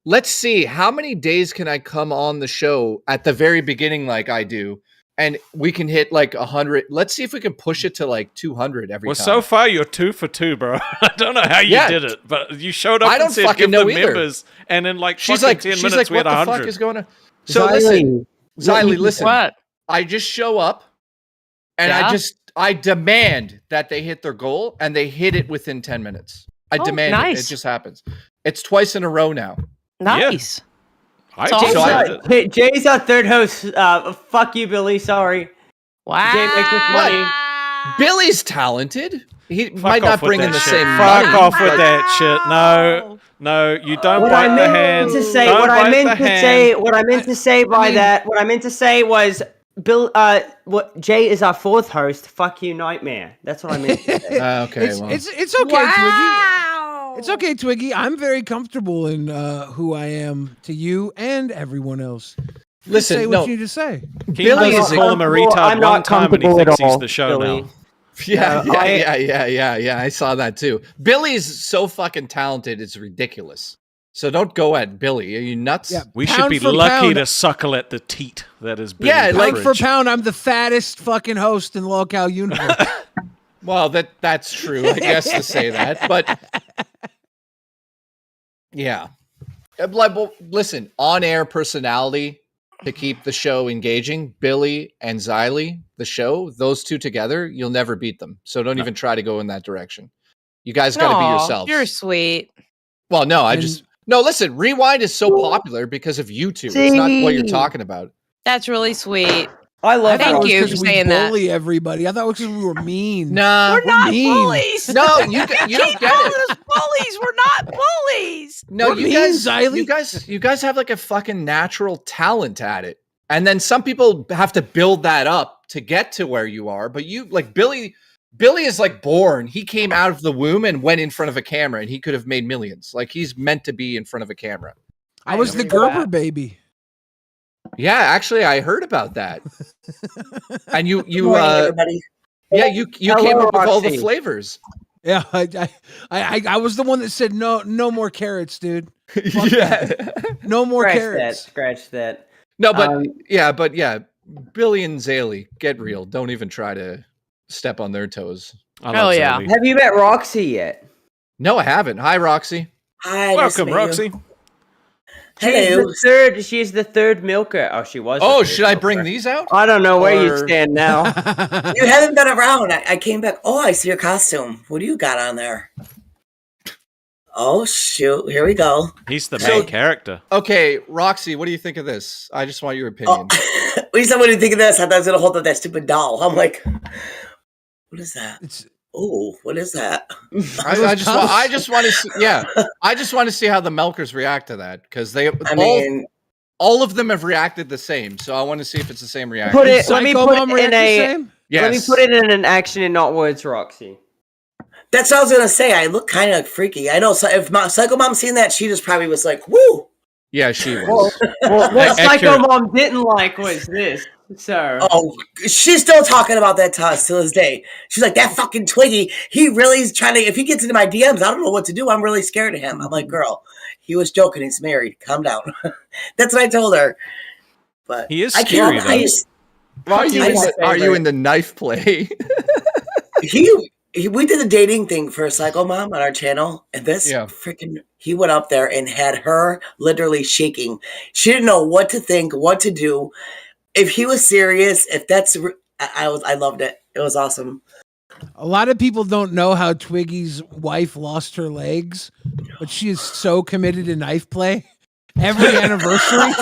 let's see how many days can I come on the show at the very beginning like I do, and we can hit like 100. Let's see if we can push it to like 200 every Well, time. so far you're 2 for 2, bro. I don't know how you did it, but you showed up I don't and said fucking give know the either. members, and in like She's fucking like 10 she's minutes like we what had the 100. fuck is going on? So listen, Xylee, listen. What? I just show up and I demand that they hit their goal, and they hit it within 10 minutes. I demand it. nice. It just happens. It's twice in a row now. Nice. I Jay's our third host. Fuck you, Billy. Sorry. Wow. Jay makes us money. Billy's talented. He Fuck might off not with bring in that the shit. same Fuck money. off with that shit. No, you don't What bite I the meant hand. to say, Don't what I bite meant the to hand. say, what I meant to say by that, what I meant to say was, Bill, what Jay is our fourth host. Fuck you, Nightmare. That's what I meant to say. Okay, It's okay, Twiggy. It's okay, Twiggy. I'm very comfortable in who I am to you and everyone else. Just Listen, say what you need to say. Billy is call him a retard one time and he thinks he's the show Billy. now. Yeah. I saw that too. Billy's so fucking talented, it's ridiculous. So don't go at Billy. Are you nuts? Yeah, We should pound be for lucky pound. to suckle at the teat that is Billy. Yeah, like Pound for pound, I'm the fattest fucking host in Lolcow universe. Well, that's true. I guess to say that, but yeah. Well, listen, on-air personality to keep the show engaging. Billy and Xylee, the show, those two together, you'll never beat them. So don't even try to go in that direction. You guys got to be Aw, yourselves. You're sweet. Well, no, no. Listen, Rewind is so popular because of you two. It's not what you're talking about. That's really sweet. I love Thank that. you Because for we saying that. bully everybody. I thought it was because we were mean. Nah, We're not mean. bullies. No, you don't Keep get calling it. us bullies. We're not bullies. No, We're you mean, guys, Xylee. you guys have like a fucking natural talent at it, and then some people have to build that up to get to where you are. But you, like Billy is like born. He came out of the womb and went in front of a camera, and he could have made millions. Like he's meant to be in front of a camera. I was the Gerber baby. Yeah, actually, I heard about that. And you everybody. yeah, you Hello, came up with all the Roxy. flavors. Yeah, I was the one that said no more carrots, dude. Fuck Yeah. that. No more Scratch carrots. that. Scratch that. No, but yeah, Billy and Xylee, get real. Don't even try to step on their toes. I Hell love yeah. Xylee. Have you met Roxy yet? No, I haven't. Hi, Roxy. Hi, nice to Welcome, meet you. Roxy. Hello. She's the third milker. Oh, she was. the Oh, third should I bring milker. these out? I don't know where you Or- stand now. You haven't been around. I came back. Oh, I see your costume. What do you got on there? Oh, shoot. Here we go. He's the So- main character. Okay, Roxy, what do you think of this? I just want your opinion. When you said, what do you think of this? I thought I was going to hold up that stupid doll. I'm like, what is that? Oh, what is that? I just want to see. Yeah, I just want to see how the milkers react to that because all of them have reacted the same. So I want to see if it's the same reaction. Let me Psycho put Mom it react in the a. same? Let me Yes. put it in an action and not words, Roxy. That's what I was going to say. I look kind of freaky. I know. So if Psycho Mom seen that, she just probably was like, woo. Yeah, she was. Well, what Psycho Accurate. Mom didn't like was this. sir. Oh, she's still talking about that to us to this day. She's like, that fucking Twiggy, he really is trying to, if he gets into my DMs, I don't know what to do. I'm really scared of him. I'm like, girl, he was joking. He's married. Calm down. That's what I told her. But he is I scary, can't, I though. just, Are you in the knife play? we did a dating thing for Psycho Mom on our channel, and this freaking he went up there and had her literally shaking. She didn't know what to think, what to do. If he was serious, if that's, I loved it. It was awesome. A lot of people don't know how Twiggy's wife lost her legs, but she is so committed to knife play. Every anniversary,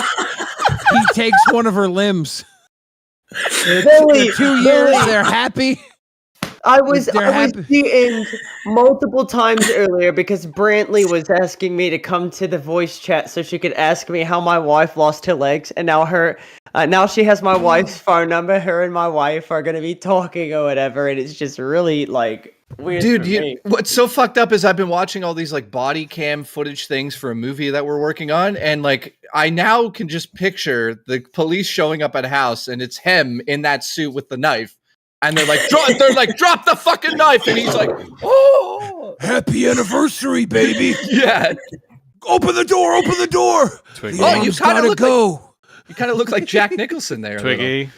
he takes one of her limbs. Billy, 2 years, they're happy. I was cheating multiple times earlier because Brantley was asking me to come to the voice chat so she could ask me how my wife lost her legs, and now she has my wife's phone number. Her and my wife are gonna be talking or whatever, and it's just really like weird. Dude, what's so fucked up is I've been watching all these like body cam footage things for a movie that we're working on, and like I now can just picture the police showing up at a house, and it's him in that suit with the knife. And they're like, drop the fucking knife. And he's like, oh, happy anniversary, baby. Yeah. Open the door. Twiggy. Oh, you kind of look go. You kind of look like Jack Nicholson there. Twiggy.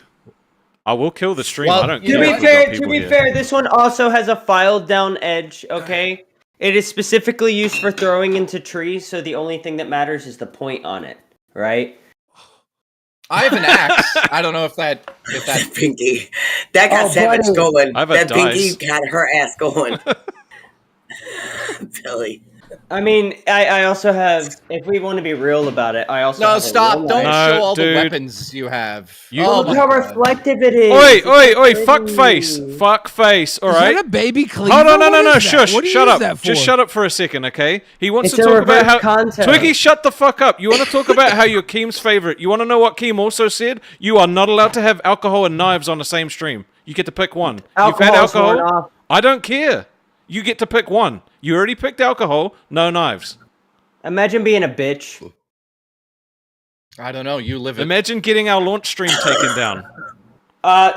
I will kill the stream. Well, I don't to care. be if fair, we've got to people be here. fair, this one also has a filed down edge. Okay, it is specifically used for throwing into trees, so the only thing that matters is the point on it, right? I have an axe. I don't know if that Pinky. That got Savage going. I have a That dice. Pinky had her ass going. Billy. I mean, I also have. If we want to be real about it, I also No, have stop. A real Don't knife. show all dude. the weapons you have. Look my how God. reflective it is. Oi, fuck face. Fuck face, all Is right? that a baby cleaver? Hold on, What no, is that? shush, What do you shut use up. that Just for? shut up for a second, okay? He wants It's to a talk about reverse how... concept. Twiggy, shut the fuck up. You want to talk about how you're Keem's favorite. You want to know what Keem also said? You are not allowed to have alcohol and knives on the same stream. You get to pick one. You've had Alcohol's worn alcohol? off. I don't care. You get to pick one. You already picked alcohol, no knives. Imagine being a bitch. I don't know. You live it. Imagine getting our launch stream taken down.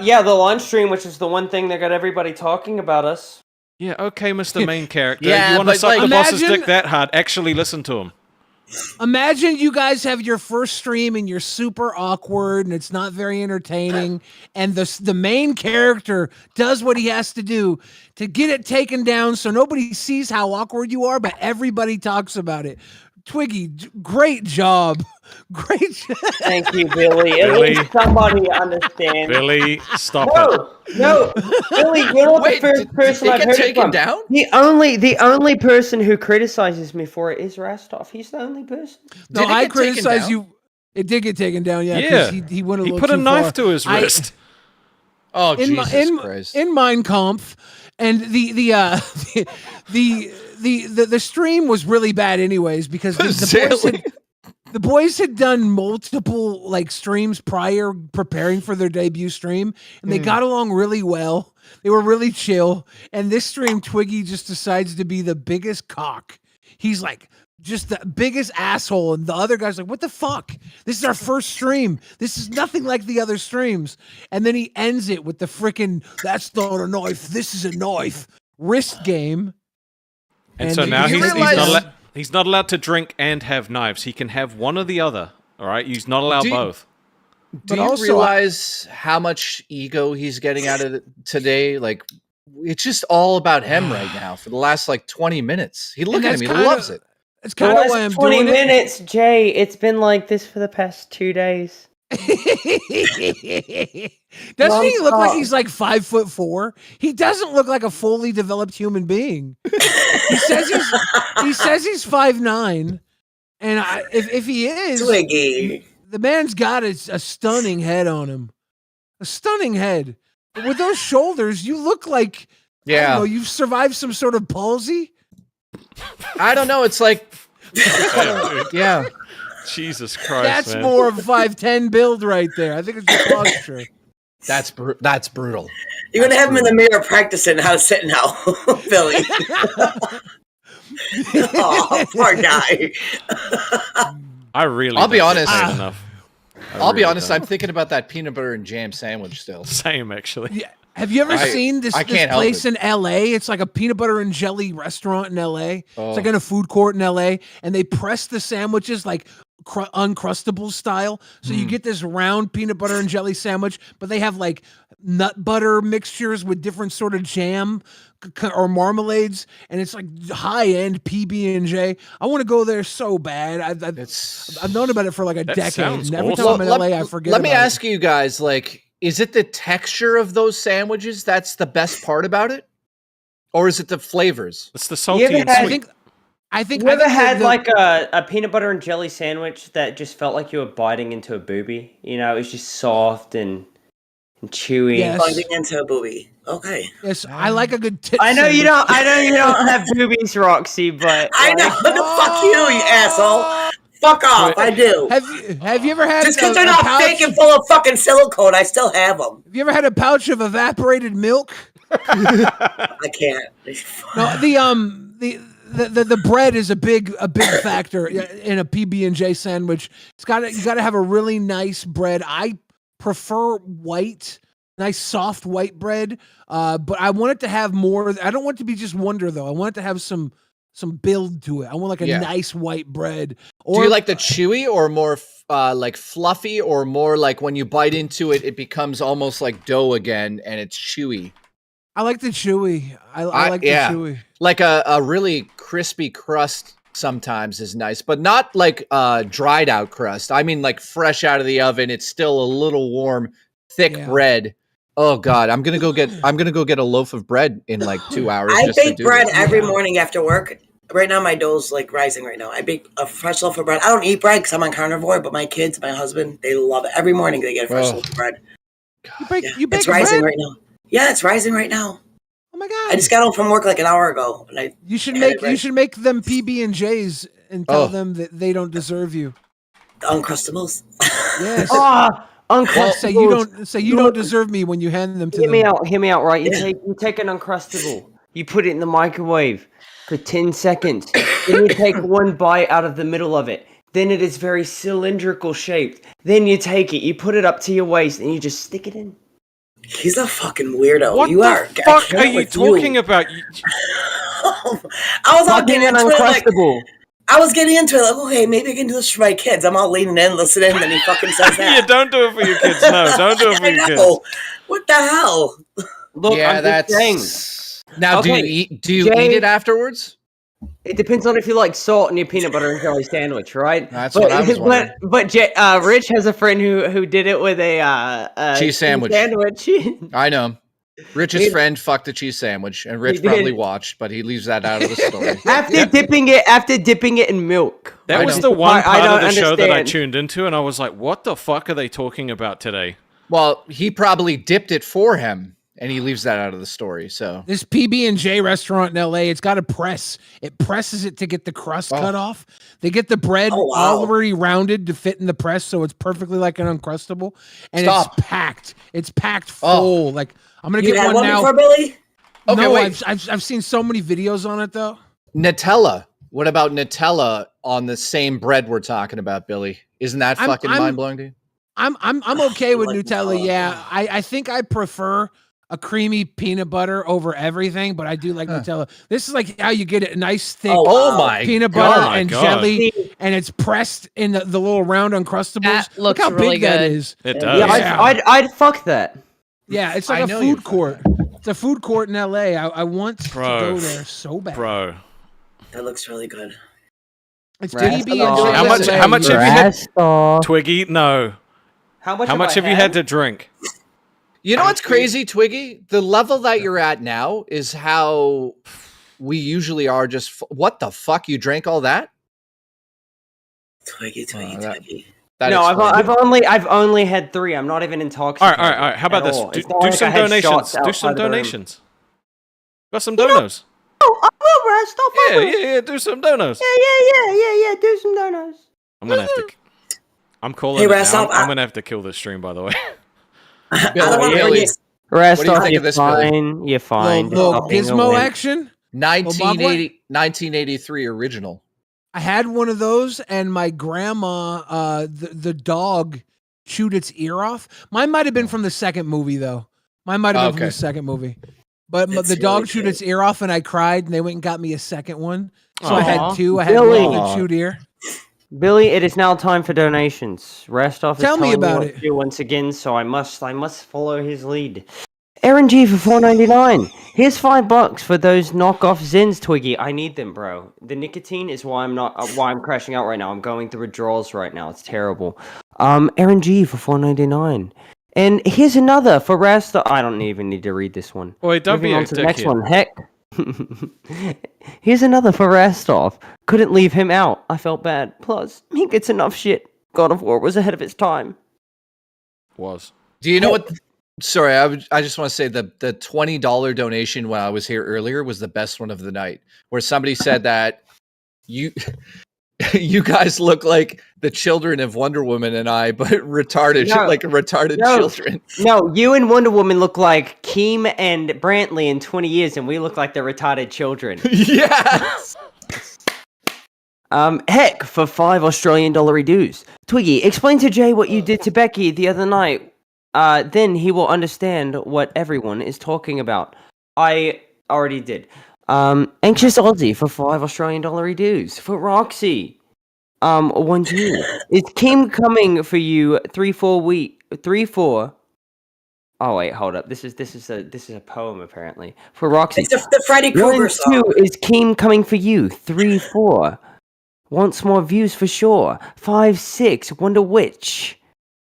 Yeah, the launch stream, which is the one thing that got everybody talking about us. Yeah, okay, Mr. Main Character. Yeah, you want to but, suck like, the boss's imagine- dick that hard? Actually listen to him. Imagine you guys have your first stream and you're super awkward and it's not very entertaining, and the main character does what he has to do to get it taken down so nobody sees how awkward you are, but everybody talks about it. Twiggy, great job. Great job. Thank you, Billy. At Billy. least somebody understands. Billy, stop it. No, Billy, you're not Wait, the first person did it I've get heard it taken from. down? The only person who criticizes me for it is Rastov. He's the only person. No, Did it I get taken criticize down? you. It did get taken down, yeah. Yeah. 'Cause he went a He little put a too knife far. to his wrist. Oh, in Jesus Christ. in Mein Kampf, and the stream was really bad anyways because the boys had done multiple like streams prior preparing for their debut stream, and they got along really well. They were really chill, and this stream Twiggy just decides to be the biggest cock. He's like just the biggest asshole, and the other guy's like, what the fuck? This is our first stream. This is nothing like the other streams. And then he ends it with the freaking, that's not a knife, this is a knife wrist game. And so now you he's realize- he's not allowed to drink and have knives. He can have one or the other. All right, he's not allowed Do you- both. Do you realize how much ego he's getting out of it today? Like, it's just all about him right now for the last like 20 minutes. He look at him, he loves it. It's The kind of last why I'm 20 doing minutes, Jay. It's been like this for the past 2 days. it. Doesn't he look like he's like 5'4"? He doesn't look like a fully developed human being. He says he's 5'9", and if he is, Twiggy. the man's got a stunning head on him, a stunning head. But with those shoulders, you look like I don't know, you've survived some sort of palsy. I don't know. It's like, yeah. Jesus Christ, That's man. more of a 5'10" build right there. I think it's your posture. That's brutal. You're going to have him in the mirror practicing how to sit now, Billy. Oh, poor guy. I really I'll be don't honest. get paid enough. I'll be honest. I'm thinking about that peanut butter and jam sandwich still. Same, actually. Yeah. Have you ever seen this place in LA? It's like a peanut butter and jelly restaurant in LA. Oh. It's like in a food court in LA, and they press the sandwiches like Uncrustable style. So you get this round peanut butter and jelly sandwich, but they have like nut butter mixtures with different sort of jam or marmalades, and it's like high end PB&J. I want to go there so bad. I've known about it for like a decade. And every time I'm in LA, I forget. Let me about ask you guys, like, is it the texture of those sandwiches that's the best part about it, or is it the flavors? It's the salty and sweet. I think you ever had like a peanut butter and jelly sandwich that just felt like you were biting into a boobie? You know, it was just soft and chewy. Yes. Biting into a boobie. Okay. Yes, I like a good tit. I know sandwich. you don't. I know you don't have boobies, Roxy, but I know. Fuck you, you asshole. Fuck off. I do. Have you ever had just because they're not fake and full of fucking silicone? I still have them. Have you ever had a pouch of evaporated milk? I can't. No, the bread is a big factor in a PB&J sandwich. You got to have a really nice bread. I prefer white, nice soft white bread. But I want it to have more. I don't want it to be just Wonder though. I want it to have some build to it. I want like a nice white bread. Do you like the chewy or more like fluffy, or more like when you bite into it, it becomes almost like dough again and it's chewy? I like the chewy. I like the chewy. Like a really crispy crust sometimes is nice, but not like dried out crust. I mean like fresh out of the oven. It's still a little warm, thick bread. Oh God, I'm gonna go get a loaf of bread in like 2 hours. I bake bread every morning after work. Right now, my dough's like rising right now. I bake a fresh loaf of bread. I don't eat bread because I'm on carnivore, but my kids, my husband, they love it. Every morning they get a fresh loaf of bread. You bake it's rising bread? right now. Yeah, it's rising right now. Oh my God! I just got home from work like an hour ago, and you should make them PB&Js and tell them that they don't deserve you. The Uncrustables. Yes. Uncrustables. Say you don't deserve me when you hand them to them. Hear me out, right? You take an Uncrustable, you put it in the microwave for 10 seconds, then you take one bite out of the middle of it. Then it is very cylindrical shaped. Then you take it, you put it up to your waist, and you just stick it in. He's a fucking weirdo. What the fuck are you talking about? I was all getting into it, like, I was getting into it like, okay, maybe I can do this for my kids. I'm all leaning in, listening, and then he fucking says that. Yeah, don't do it for your kids. No, don't do it for your kids. What the hell? Look, yeah, I'm that's just saying. Now, Okay, do you eat it afterwards? It depends on if you like salt in your peanut butter and jelly sandwich, right? That's what I was wondering. But Rich has a friend who did it with a cheese sandwich. I know. Rich's friend fucked the cheese sandwich, and Rich probably watched, but he leaves that out of the story. After dipping it in milk. That was the one part of the show that I tuned into, and I was like, "What the fuck are they talking about today?" Well, he probably dipped it for him, and he leaves that out of the story. So this PB&J restaurant in LA, it's got a press. It presses it to get the crust cut off. They get the bread already rounded to fit in the press, so it's perfectly like an Uncrustable, and it's packed. It's packed full. Like I'm gonna get one now. Before, Billy? Okay, no, wait. I've seen so many videos on it though. Nutella. What about Nutella on the same bread we're talking about, Billy? Isn't that fucking mind blowing to you? I'm okay with Nutella. Yeah, I think I prefer a creamy peanut butter over everything, but I do like Nutella. This is like how you get it, a nice thick peanut butter and jelly, and it's pressed in the little round Uncrustables. That looks Look how really big that good. is. It does. Yeah, I'd fuck that. Yeah, it's like a food court. It's a food court in LA. I want to go there so bad. Bro. That looks really good. It's PB&J. How much have you had? Twiggy? No. How much have you had to drink? You know what's crazy, Twiggy? The level that you're at now is how we usually are. Just what the fuck? You drank all that? Twiggy. No, I've only had 3. I'm not even intoxicated. All right. How about this? Do some donations. Do some donations. Got some donos. I will rest off. Yeah. Do some donos. Yeah. Do some donos. I'm gonna have to. I'm calling. Hey, it Rest now. off, I'm gonna have to kill this stream, by the way. Rest what do you off. think of this, Billy? You're fine. Little gizmo action. 1983 original. I had one of those, and my grandma, the dog, chewed its ear off. Mine might have been from the second movie, though. Mine might have been from the second movie. But the dog chewed its ear off, and I cried, and they went and got me a second one. So I had two. I had Billy. one with the chewed ear. Billy, it is now time for donations. Rest off is Tell me telling about what to do once again, so I must follow his lead. Aaron G for $4.99. Here's $5 for those knockoff Zins, Twiggy. I need them, bro. The nicotine is why I'm crashing out right now. I'm going through withdrawals right now. It's terrible. Aaron G for $4.99. And here's another for Rasta. I don't even need to read this one. Wait, don't Moving be on a to the next dickhead. one. Heck. Here's another for Rastov. Couldn't leave him out. I felt bad. Plus, he gets enough shit. God of War was ahead of its time. Was. Do you know what? Sorry, I just want to say the $20 donation when I was here earlier was the best one of the night, where somebody said that you guys look like the children of Wonder Woman and I, but retarded, like retarded children. No, you and Wonder Woman look like Keem and Brantley in 20 years, and we look like the retarded children. Yes. Heck, for $5 Australian dues. Twiggy, explain to Jay what you did to Becky the other night. Then he will understand what everyone is talking about. I already did. Anxious Aussie for $5 Australian dues. For Roxy, 1 June. Is Kim coming for you 3-4? Oh wait, hold up. This is a poem apparently. For Roxy. It's the Freddy Krueger song. 2, is Kim coming for you 3-4? Wants more views for sure. 5-6, wonder which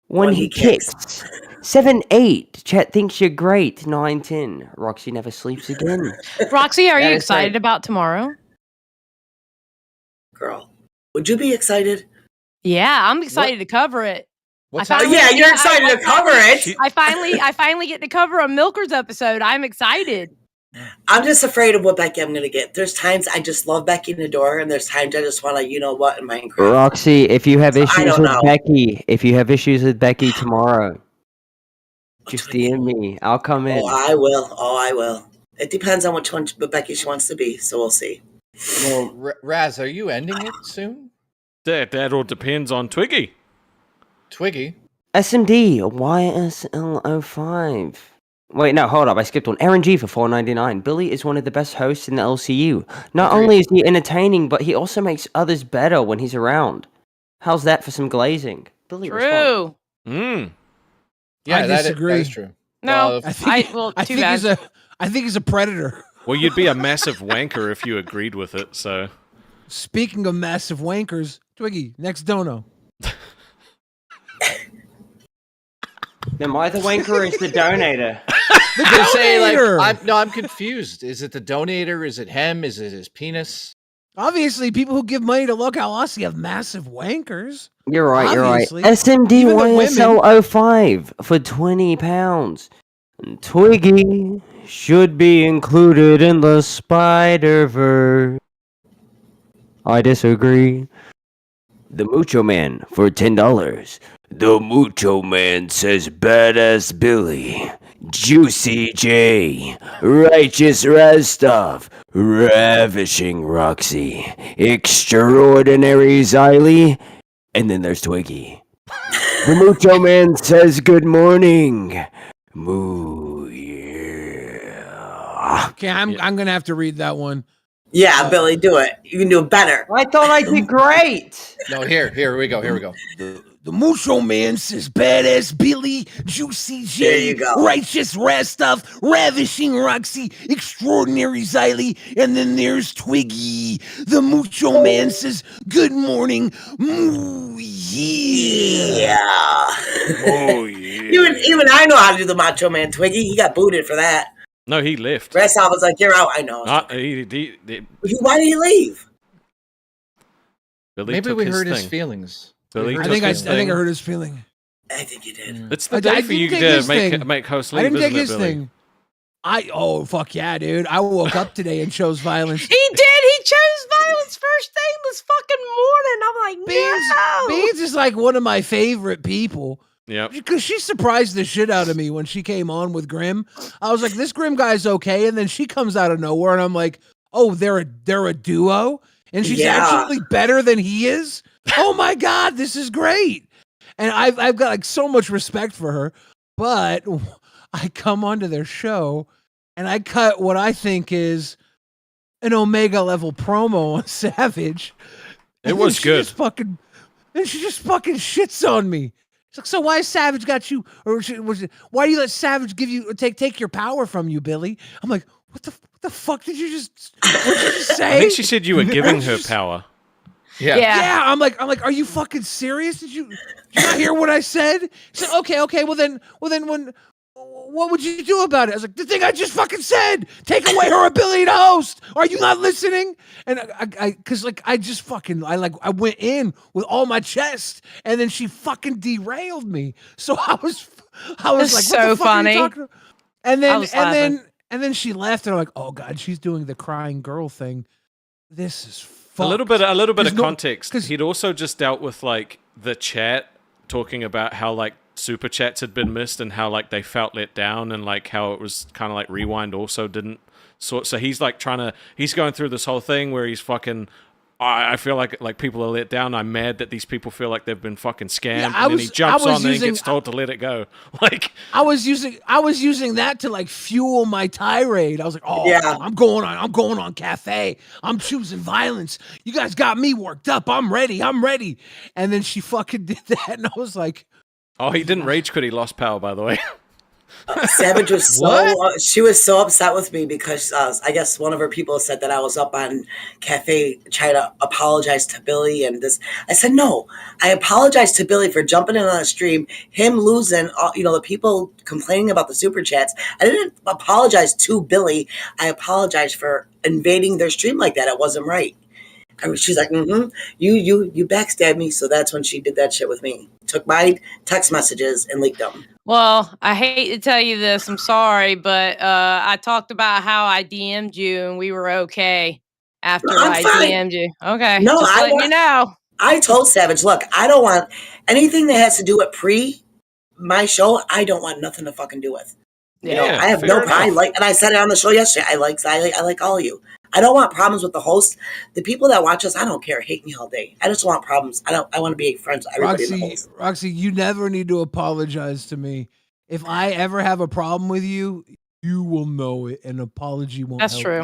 one he kicks. 7-8, chat thinks you're great. 9-10, Roxy never sleeps again. Roxy, are That you is excited right. about tomorrow? Girl, would you be excited? Yeah, I'm excited to cover it. What's that? Yeah, you're excited to cover it. I finally get to cover a Milkers episode. I'm excited. I'm just afraid of what Becky I'm going to get. There's times I just love Becky in the door, and there's times I just want to, you know what, in Minecraft. Roxy, if you have I issues don't with know. Becky, tomorrow, just DM me. I'll come in. Oh, I will. It depends on which one Becky she wants to be, so we'll see. Well, Raz, are you ending it soon? That all depends on Twiggy. Twiggy? SMD, YSL05. Wait, no, hold up. I skipped one. Aaron G for $4.99. Billy is one of the best hosts in the LCU. Not only is he entertaining, but he also makes others better when he's around. How's that for some glazing? Billy, True. Yeah, I disagree. That is true. No, I think he's a predator. Well, you'd be a massive wanker if you agreed with it, so. Speaking of massive wankers, Twiggy, next dono. Am I the wanker or is the donator? I'm confused. Is it the donator? Is it him? Is it his penis? Obviously, people who give money to Lolcow Aussy have massive wankers. You're right, Obviously. you're right. SMD Even the women. YSL05 for £20. Twiggy should be included in the Spider-Verse. I disagree. The Mucho Man for $10. The Mucho Man says Badass Billy, Juicy J, Righteous Rastov, Ravishing Roxy, Extraordinary Xylee, and then there's Twiggy. The Mucho Man says good morning. Moo, yeah. Okay, I'm gonna have to read that one. Yeah, Billy, do it. You can do it better. I thought I did great. No, here we go. The Mucho Man says Badass Billy, Juicy J, There you go. Righteous Rastov, Ravishing Roxy, Extraordinary Xylee, and then there's Twiggy. The Mucho Man says good morning. Moo, yeah. Oh, yeah. Even I know how to do the Macho Man, Twiggy. He got booted for that. No, he left. Restov was like, "You're out." I know. Why did he leave? Billy Maybe took we his heard his thing. feelings. Billy I took think his I thing. heard his feeling. I think you did. It's the day for you to make host leave, I didn't isn't take it, his Billy? thing. Oh fuck yeah, dude! I woke up today and chose violence. He did. He chose violence first thing this fucking morning. I'm like, no. Beans is like one of my favorite people. Yep. Because she surprised the shit out of me when she came on with Grim. I was like, this Grim guy's okay, and then she comes out of nowhere, and I'm like, oh, they're a duo, and she's actually better than he is. Oh my god, this is great. and I've got like so much respect for her, but I come onto their show and I cut what I think is an Omega level promo on Savage. It was good. And she just fucking shits on me. She's like, so why Savage got you, or why do you let Savage take your power from you, Billy? I'm like, what the fuck did you just say? I think she said you were giving her power. Yeah. I'm like, are you fucking serious? Did you not hear what I said? She said, okay. Well then, what would you do about it? I was like, the thing I just fucking said. Take away her ability to host. Are you not listening? And I went in with all my chest, and then she fucking derailed me. So I was like, so what the fuck funny. are you talking about? And then she left, and I'm like, oh god, she's doing the crying girl thing. This is fucked. A little bit of context. He'd also just dealt with like the chat talking about how like super chats had been missed and how like they felt let down and like how it was kind of like Rewind also didn't so he's like he's going through this whole thing where he's fucking I feel like people are let down. I'm mad that these people feel like they've been fucking scammed. And then he jumps on there and gets told to let it go. Like I was using that to like fuel my tirade. I was like, oh yeah. I'm going on cafe. I'm choosing violence. You guys got me worked up. I'm ready. And then she fucking did that, and I was like, oh, he didn't rage quit. He lost power, by the way. Savage was she was so upset with me because I guess one of her people said that I was up on cafe trying to apologize to Billy and this. I said, no, I apologize to Billy for jumping in on a stream, him losing, the people complaining about the super chats. I didn't apologize to Billy. I apologized for invading their stream like that. It wasn't right. She's like, you backstabbed me. So that's when she did that shit with me. Took my text messages and leaked them. Well, I hate to tell you this. I'm sorry, but I talked about how I DM'd you and we were okay after I DM'd you. Okay. No, just letting you know. I told Savage, look, I don't want anything that has to do with my show. I don't want nothing to fucking do with. I have no problem. And I said it on the show yesterday. I like all of you. I don't want problems with the host. The people that watch us, I don't care. Hate me all day. I just want problems. I want to be friends with everybody in the host. Roxy, you never need to apologize to me. If I ever have a problem with you, you will know it. An apology won't That's help true.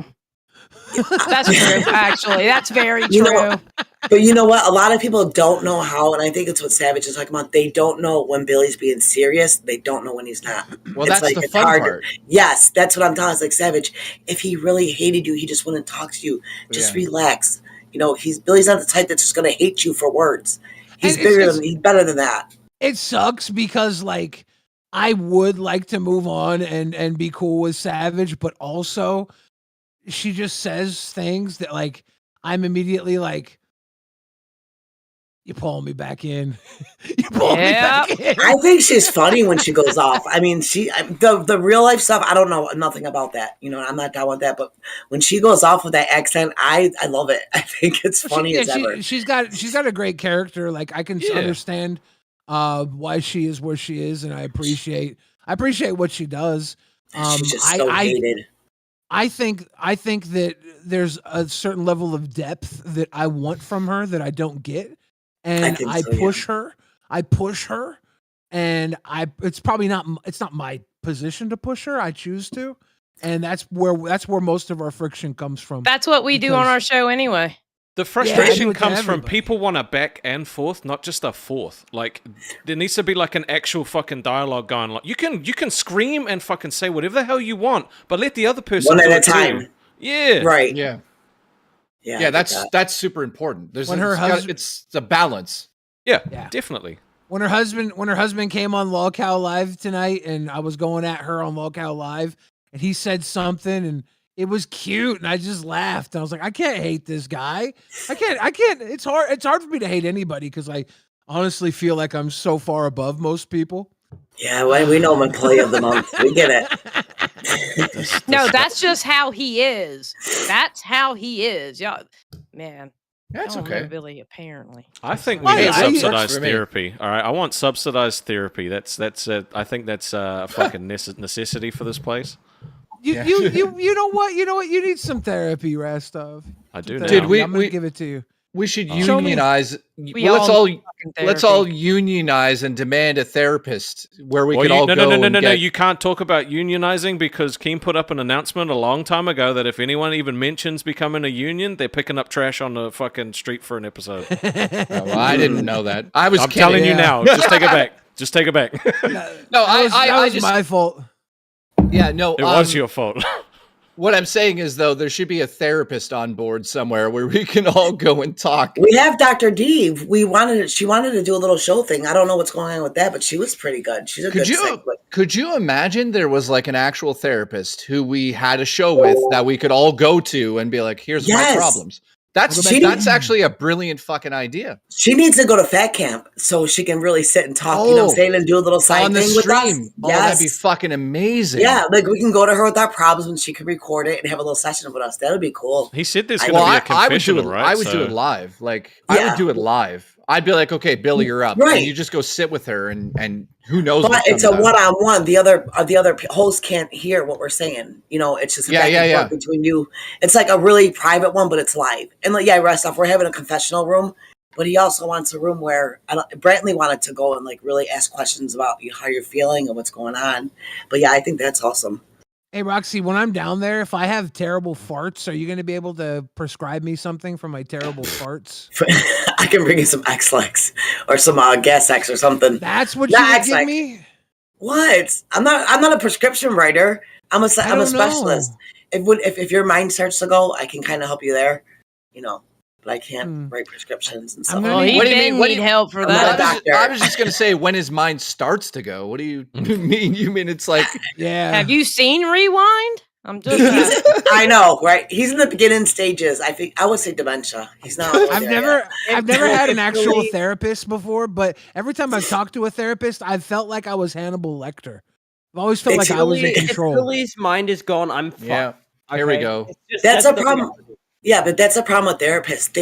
you. That's true, actually. That's very true. But you know what? A lot of people don't know how, and I think it's what Savage is talking about. They don't know when Billy's being serious. They don't know when he's not. Well, that's the fun part. Yes, that's what I'm telling. It's like, Savage, if he really hated you, he just wouldn't talk to you. Just relax. Billy's not the type that's just going to hate you for words. He's better than that. It sucks because, like, I would like to move on and be cool with Savage, but also she just says things that, like, I'm immediately like, you're pulling me back in. You're pulling me back in. I think she's funny when she goes off. I mean, the real life stuff, I don't know nothing about that. I'm not down with that. But when she goes off with that accent, I love it. I think it's funny as ever. She's got a great character. Like, I can understand why she is where she is, and I appreciate what she does. She's just so hated. I think that there's a certain level of depth that I want from her that I don't get. And I push her, and it's not my position to push her. I choose to. And that's where most of our friction comes from. That's what we do on our show anyway. The frustration comes from people want a back and forth, not just a forth. Like, there needs to be like an actual fucking dialogue going. Like, you can scream and fucking say whatever the hell you want, but let the other person one do at it a time. Too. Yeah. Right. Yeah. Yeah, that's super important. It's a balance. Yeah, definitely. When her husband came on Lolcow Live tonight, and I was going at her on Lolcow Live, and he said something, and it was cute, and I just laughed. I was like, I can't hate this guy. I can't. It's hard for me to hate anybody because I honestly feel like I'm so far above most people. Yeah, well, we know him employee of the month. We get it. No, that's just how he is. That's how he is. Yeah, man. That's okay. Billy, apparently. I think we need subsidized therapy. All right, I want subsidized therapy. That's I think that's a fucking necessity for this place. You know what? You need some therapy, Rastov. I do now. Dude, I'm gonna give it to you. We should Show me. unionize. We Well, all need fucking let's all unionize and demand a therapist where we Well, could all go. No. You can't talk about unionizing because Keem put up an announcement a long time ago that if anyone even mentions becoming a union, they're picking up trash on the fucking street for an episode. Well, I didn't know that. I'm telling you now. Just take it back. Just take it back. No, that was my fault. Yeah, no, it was your fault. What I'm saying is, though, there should be a therapist on board somewhere where we can all go and talk. We have Dr. D. She wanted to do a little show thing. I don't know what's going on with that, but she was pretty good. She's a Could you imagine there was like an actual therapist who we had a show with that we could all go to and be like, here's my problems. That's actually a brilliant fucking idea. She needs to go to Fat Camp so she can really sit and talk, you know what I'm saying, and do a little side on the thing with us. stream. Oh, that'd be fucking amazing. Yeah, like we can go to her with our problems and she can record it and have a little session with us. That would be cool. He said there's going to be a confessional, right? I would do it live. Like, I would do it live. I'd be like, okay, Billy, you're up. Right. And you just go sit with her and who knows But what's it's a coming out. one-on-one. The other host can't hear what we're saying. You know, it's just a back and forth between you. It's like a really private one, but it's live. And like, rest off. We're having a confessional room, but he also wants a room where Brantley wanted to go and like really ask questions about how you're feeling and what's going on. But yeah, I think that's awesome. Hey, Roxy, when I'm down there, if I have terrible farts, are you going to be able to prescribe me something for my terrible farts? I can bring you some X-Lax or some Gas-X or something. That's what you would give me? What? I'm not a prescription writer. I'm a specialist. If your mind starts to go, I can kind of help you there, you know. But I can't write prescriptions and stuff. Well, he need help for that. I was just gonna say when his mind starts to go. What do you mean? You mean it's like Have you seen Rewind? I'm just I know, right? He's in the beginning stages. I think I would say dementia. He's not. I've never had an actual therapist before, but every time I've talked to a therapist, I've felt like I was Hannibal Lecter. I've always felt like I was in control. If Billy's mind is gone, I'm fucked. Yeah. Here we go. That's a problem. Yeah, but that's a problem with therapists.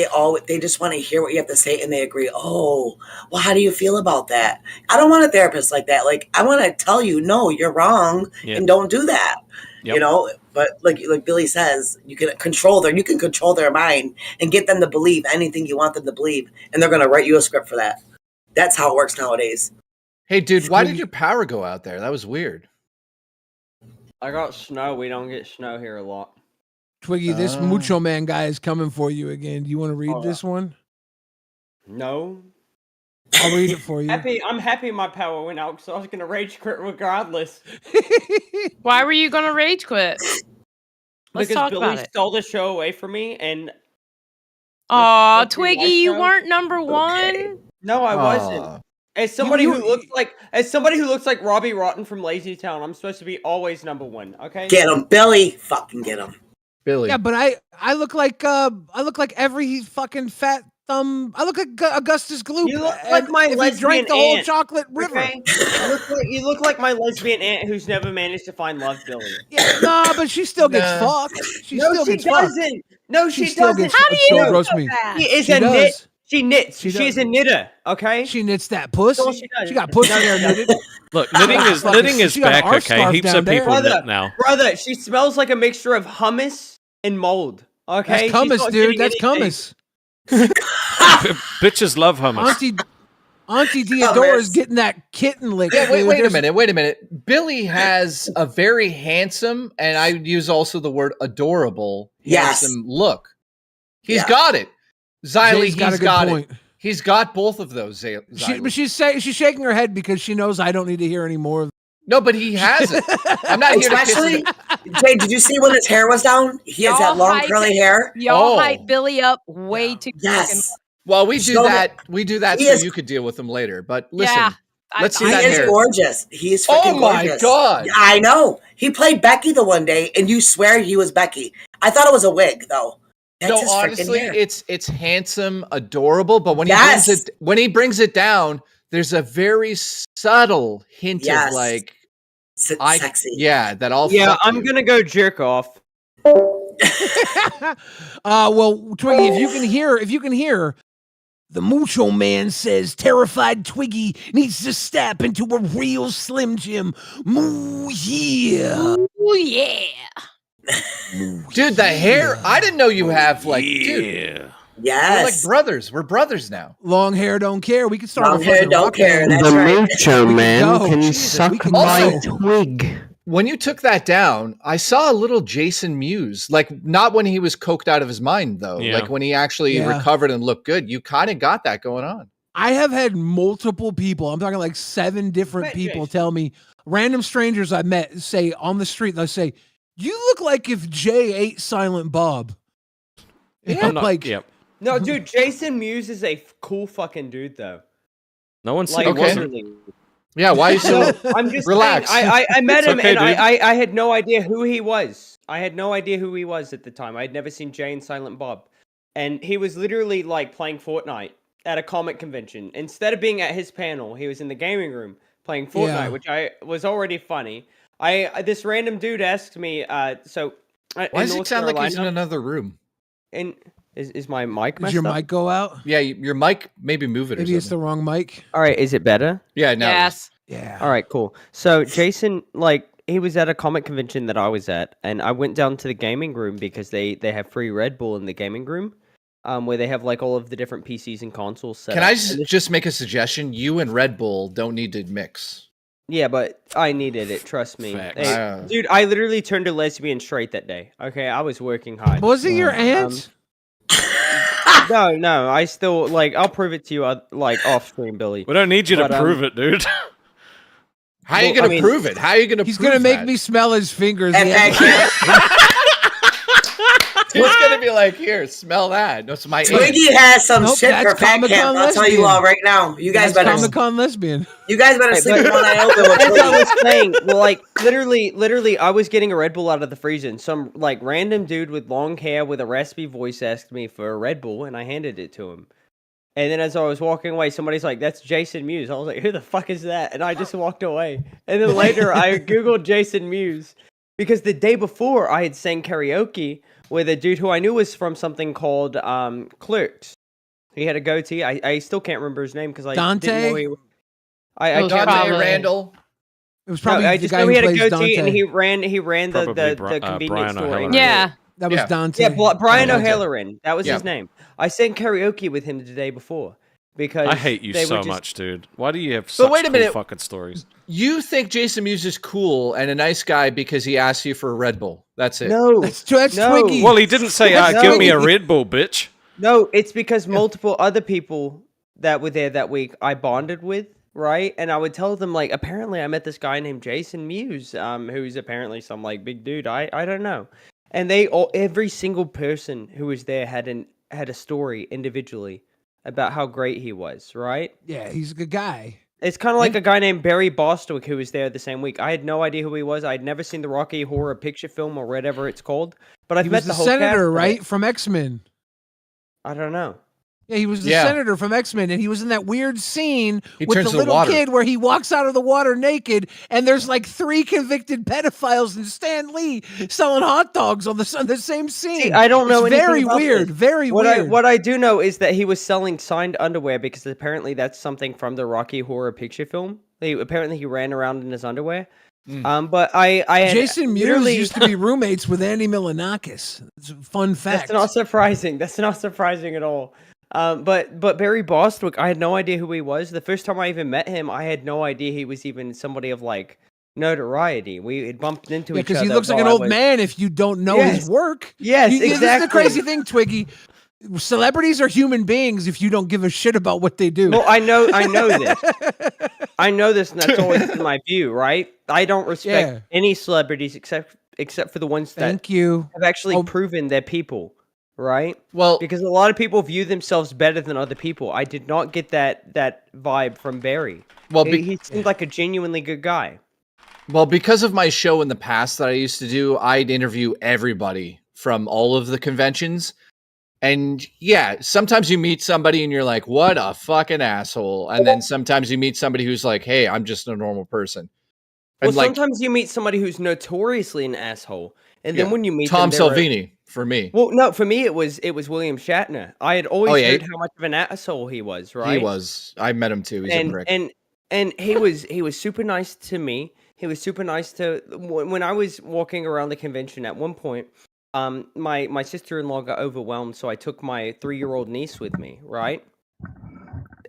They just want to hear what you have to say and they agree. Oh, well, how do you feel about that? I don't want a therapist like that. Like, I want to tell you, no, you're wrong and don't do that. Yep. You know, but like Billy says, you can control their mind and get them to believe anything you want them to believe, and they're going to write you a script for that. That's how it works nowadays. Hey, dude, why did your power go out there? That was weird. I got snow. We don't get snow here a lot. Twiggy, this Mucho Man guy is coming for you again. Do you want to read this one? No. I'll read it for you. I'm happy my power went out because I was going to rage quit regardless. Why were you gonna rage quit? Let's talk Billy about it. stole the show away from me, and Aw, Twiggy, you weren't number one. no, I wasn't. As somebody who looks like Robbie Rotten from Lazy Town, I'm supposed to be always number one. Okay, Get him, Billy. Fucking get him. Billy. Yeah, but I look like every fucking fat thumb. I look like Augustus Gloop. You look like my if lesbian he drank the whole aunt, chocolate river. okay? You look like my lesbian aunt who's never managed to find love, Billy. Yeah, nah, but she still gets fucked. She doesn't. No, she still doesn't. gets How do fucked. you So gross me. She is She a does. knit. She knits. She She's does. a knitter. Okay. She knits that puss. That's all she does. She got pussy there knitted. Look, knitting is she got an back, arse okay? scarf Heaps down of people there. knit now. Brother, she smells like a mixture of hummus and mold. Okay, That's hummus, dude. That's hummus. Bitches love hummus. Auntie Theodora's getting that kitten lick. Yeah, dude. wait a minute. Billy has a very handsome, and I use also the word adorable, handsome look. He's got it. Xylee, Jay's got a good point. He's got both of those. But she's shaking her head because she knows I don't need to hear any more of. No, but he has it. I'm not here to kiss Especially, him. Jay, did you see when his hair was down? He has that long curly hair. Y'all hype Billy up way too Yes. Well, we do Show that. it. We do that He so is- you could deal with him later. But listen, Yeah, let's see He that is hair. gorgeous. He is freaking Oh my gorgeous. God. I know. He played Becky the one day, and you swear he was Becky. I thought it was a wig, though. That's No, his freaking honestly, hair. it's handsome, adorable. But when Yes. he brings it down, there's a very subtle hint Yes. of like sexy. Yeah, that all. Yeah, fuck I'm you. gonna go jerk off. Well, Twiggy, if you can hear, the Mucho Man says terrified Twiggy needs to step into a real Slim Jim. Moo yeah. Oh yeah. Dude, the hair. I didn't know you have like. Dude, Yes. We're like brothers. We're brothers now. Long hair don't care. We can start Long a hair fucking don't rock care. band. That's The right. Macho We can Man go. can Jesus, suck we can my go. twig. When you took that down, I saw a little Jason Mewes. Like, not when he was coked out of his mind, though. Yeah. Like, when he actually Yeah. recovered and looked good. You kind of got that going on. I have had multiple people, I'm talking like 7 different people tell me, random strangers I met say on the street, they'll say, you look like if Jay ate Silent Bob. Yeah, I'm not, like, yep. No, dude, Jason Mewes is a cool fucking dude, though. No one said Like, he wasn't. literally. Yeah, why are you so... No, I'm just relax? saying, I met It's him okay, and dude. I had no idea who he was. I had no idea who he was at the time. I had never seen Jay and Silent Bob. And he was literally like playing Fortnite at a comic convention. Instead of being at his panel, he was in the gaming room playing Fortnite, Yeah. which I was already funny. This random dude asked me, Why does it sound like he's in another room? And is my mic Does messed your up? mic go out? Yeah, your mic, maybe move it Maybe or it's something. the wrong mic. All right, is it better? Yeah, no. Yes. Yeah. All right, cool. So Jason, like, he was at a comic convention that I was at, and I went down to the gaming room because they have free Red Bull in the gaming room, where they have like all of the different PCs and consoles set Can up. I And this- just make a suggestion? You and Red Bull don't need to mix. Yeah, but I needed it. Trust me, Facts. Hey, dude. I literally turned a lesbian straight that day. Okay, I was working hard. Was it your aunt? No. I still like. I'll prove it to you. Like off stream, Billy. We don't need you to But, prove it, dude. How are you Well, going I to mean- prove it? How are you going to He's prove gonna make that? me smell his fingers. And He's going to be like, here, smell that. That's my Twiggy has some Nope, shit that's for fat Comic-Con camp. I'll tell you lesbian. all right now. You guys better. Comic-Con lesbian. You guys better Hey, sleep but- one eye open with As I Twiggy. was saying, well, like literally, I was getting a Red Bull out of the freezer, and some like random dude with long hair with a raspy voice asked me for a Red Bull, and I handed it to him. And then as I was walking away, somebody's like, "That's Jason Mewes." I was like, "Who the fuck is that?" And I just walked away. And then later, I googled Jason Mewes because the day before I had sang karaoke with a dude who I knew was from something called Clerks. He had a goatee. I still can't remember his name because I didn't know Dante? he. I Those can't Dante probably- Randall. It was no, probably I the just guy know who he had a plays goatee Dante. and he ran the Probably convenience Brian store. O'Halloran. Yeah. That was Yeah. Dante. Yeah, Brian Dante. O'Halloran. That was Yeah. his name. I sang karaoke with him the day before because I hate you they so were just- much, dude. Why do you have such wait a cool minute. fucking stories? You think Jason Mewes is cool and a nice guy because he asked you for a Red Bull. That's it. No, That's no. Twiggy. Well, he didn't say, No. "Give me a Red Bull, bitch." No, it's because multiple other people that were there that week I bonded with, right? And I would tell them like, apparently I met this guy named Jason Mewes, who's apparently some like big dude. I don't know. And every single person who was there had a story individually about how great he was, right? Yeah, he's a good guy. It's kind of like a guy named Barry Bostwick who was there the same week. I had no idea who he was. I had never seen the Rocky Horror Picture Film or whatever it's called. But I've He met was the the whole cast senator, of it. right? From X-Men. I don't know. Yeah, he was the Yeah. senator from X-Men, and he was in that weird scene He with turns the to little water. kid where he walks out of the water naked, and there's like 3 convicted pedophiles and Stan Lee selling hot dogs on the same scene. See, I don't know It's anything very about weird, this. very what weird. what I do know is that he was selling signed underwear because apparently that's something from the Rocky Horror Picture Film. Apparently he ran around in his underwear. But I had Jason Mewes literally- used to be roommates with Andy Milonakis. It's a fun fact. That's not surprising. That's not surprising at all. But Barry Bostwick, I had no idea who he was. The first time I even met him, I had no idea he was even somebody of like notoriety. We had bumped into Yeah, each because other. he looks like an while I old was- man if you don't know Yes. his work. Yes, This is the exactly. crazy thing, Twiggy. Celebrities are human beings if you don't give a shit about what they do. Well, I know this. I know this, and that's always been my view, right? I don't respect Yeah. any celebrities except for the ones that Thank you. have actually proven they're people, right? Well, because a lot of people view themselves better than other people. I did not get that vibe from Barry. Well, he seemed like a genuinely good guy. Well, because of my show in the past that I used to do, I'd interview everybody from all of the conventions. And yeah, sometimes you meet somebody and you're like, what a fucking asshole. And then sometimes you meet somebody who's like, hey, I'm just a normal person. Well, And like sometimes you meet somebody who's notoriously an asshole, and then yeah, when you meet Tom them, they're a- Salvini for me. Well, no, for me it was William Shatner. I had always Oh, yeah. heard how much of an asshole he was, right? He was. I met him too. He's a prick. And he was super nice to me. He was super nice to when I was walking around the convention at one point. my sister-in-law got overwhelmed, so I took my 3-year-old niece with me, right?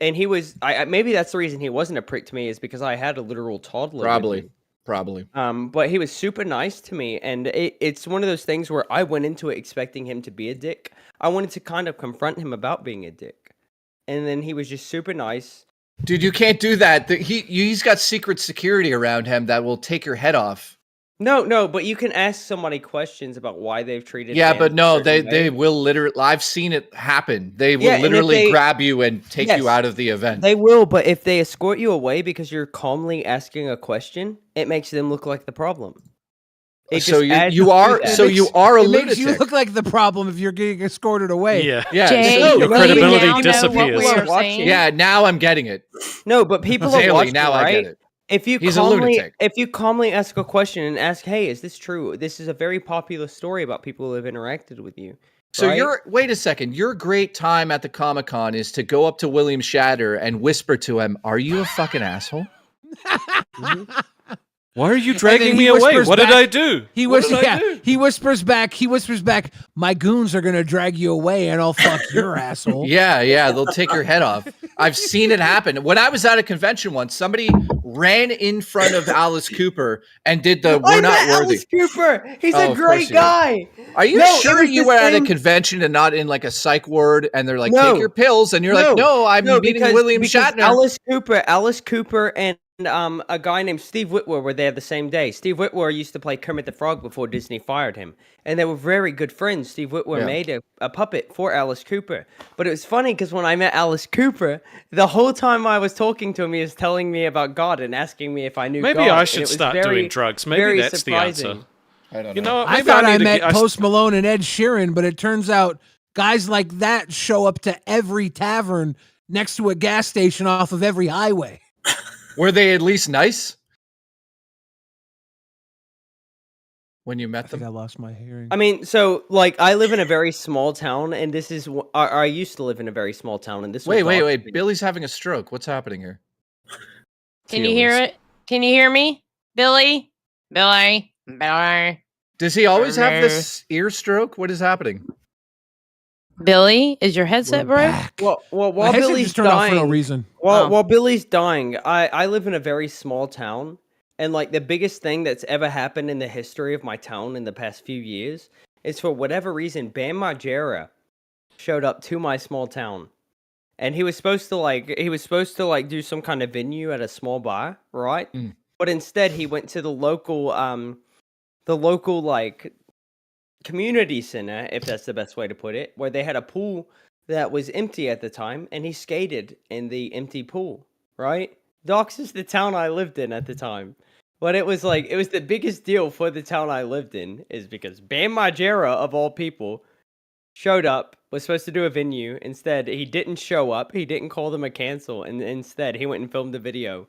And he was, maybe that's the reason he wasn't a prick to me, is because I had a literal toddler. Probably. But he was super nice to me, and it's one of those things where I went into it expecting him to be a dick. I wanted to kind of confront him about being a dick, and then he was just super nice. Dude, you can't do that. He's got secret security around him that will take your head off. No, but you can ask somebody questions about why they've treated. Yeah, fans but a no, certain they way. will literally. I've seen it happen. They will Yeah, and if literally grab you and take you out of the event. They will, but if they escort you away because you're calmly asking a question, it makes them look like the problem. It So just adds you to are that. so you are a It makes you lunatic. look like the problem if you're getting escorted away. Yeah. Jay, Your do you credibility now know what disappears. we're Watching. saying? Yeah, now I'm getting it. No, but people are Haley, watching, now right? I get it. If you He's a calmly, lunatic. if you calmly ask a question and ask, "Hey, is this true?" This is a very popular story about people who have interacted with you. So right? wait a second. Your great time at the Comic-Con is to go up to William Shatter and whisper to him, "Are you a fucking asshole?" Why are you And then dragging he me away? whispers What did back- I do? He What whispers, did I do? he whispers back, my goons are gonna drag you away and I'll fuck your asshole. Yeah, they'll take your head off. I've seen it happen. When I was at a convention once, somebody ran in front of Alice Cooper and did the "We're I not met worthy." Alice Cooper. He's Oh, a of great course you did. guy. Are you No, it sure was you the were at a same- convention and not in like a psych ward and they're like, No. "Take your pills," and you're like, "No, I'm meeting because William Shatner." Alice Cooper and a guy named Steve Witwer were there the same day. Steve Witwer used to play Kermit the Frog before Disney fired him, and they were very good friends. Steve Witwer Yeah. made a puppet for Alice Cooper. But it was funny because when I met Alice Cooper, the whole time I was talking to him, he was telling me about God and asking me if I knew Maybe God. I and should it was start very, doing drugs. Maybe very that's surprising. the answer. I don't You know, what? I Maybe thought I need to met get- Post Malone and Ed Sheeran, but it turns out guys like that show up to every tavern next to a gas station off of every highway. Were they at least nice when you met I think I them? lost my hearing. I mean, so like I live in a very small town, and this is I used to live in a very small town, and this. was Wait. Billy's having a stroke. What's happening here? Can you hear it? Can you hear me? Billy? Billy? Does he always have this ear stroke? What is happening? Billy, is your headset broke? Well, My while headset Billy's just turned off dying, for no reason. While Billy's dying, I live in a very small town, and like the biggest thing that's ever happened in the history of my town in the past few years is for whatever reason, Bam Margera showed up to my small town, and he was supposed to do some kind of venue at a small bar, right? But instead, he went to the local like community center, if that's the best way to put it, where they had a pool that was empty at the time, and he skated in the empty pool, right? Docks is the town I lived in at the time. But it was the biggest deal for the town I lived in, is because Bam Margera, of all people, showed up, was supposed to do a venue. Instead, he didn't show up. He didn't call them a cancel, and instead, he went and filmed a video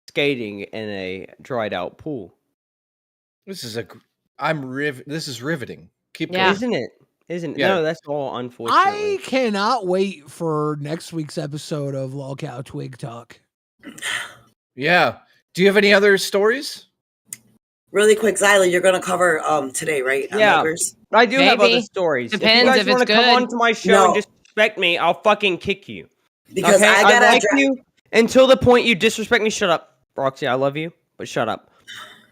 skating in a dried out pool. This is this is riveting. Keep Yeah. going. Isn't it? Isn't it? Yeah. No, that's all, unfortunately. I cannot wait for next week's episode of Lolcow Twig Talk. Yeah. Do you have any other stories? Really quick, Zyla, you're gonna cover today, right? on Yeah, Numbers? I do have Maybe. other stories. Depends if if you guys it's want to come good. on to my show No. and disrespect me, I'll fucking kick you. Because okay? I gotta like dra- you until the point you disrespect me. Shut up, Roxy. I love you, but shut up.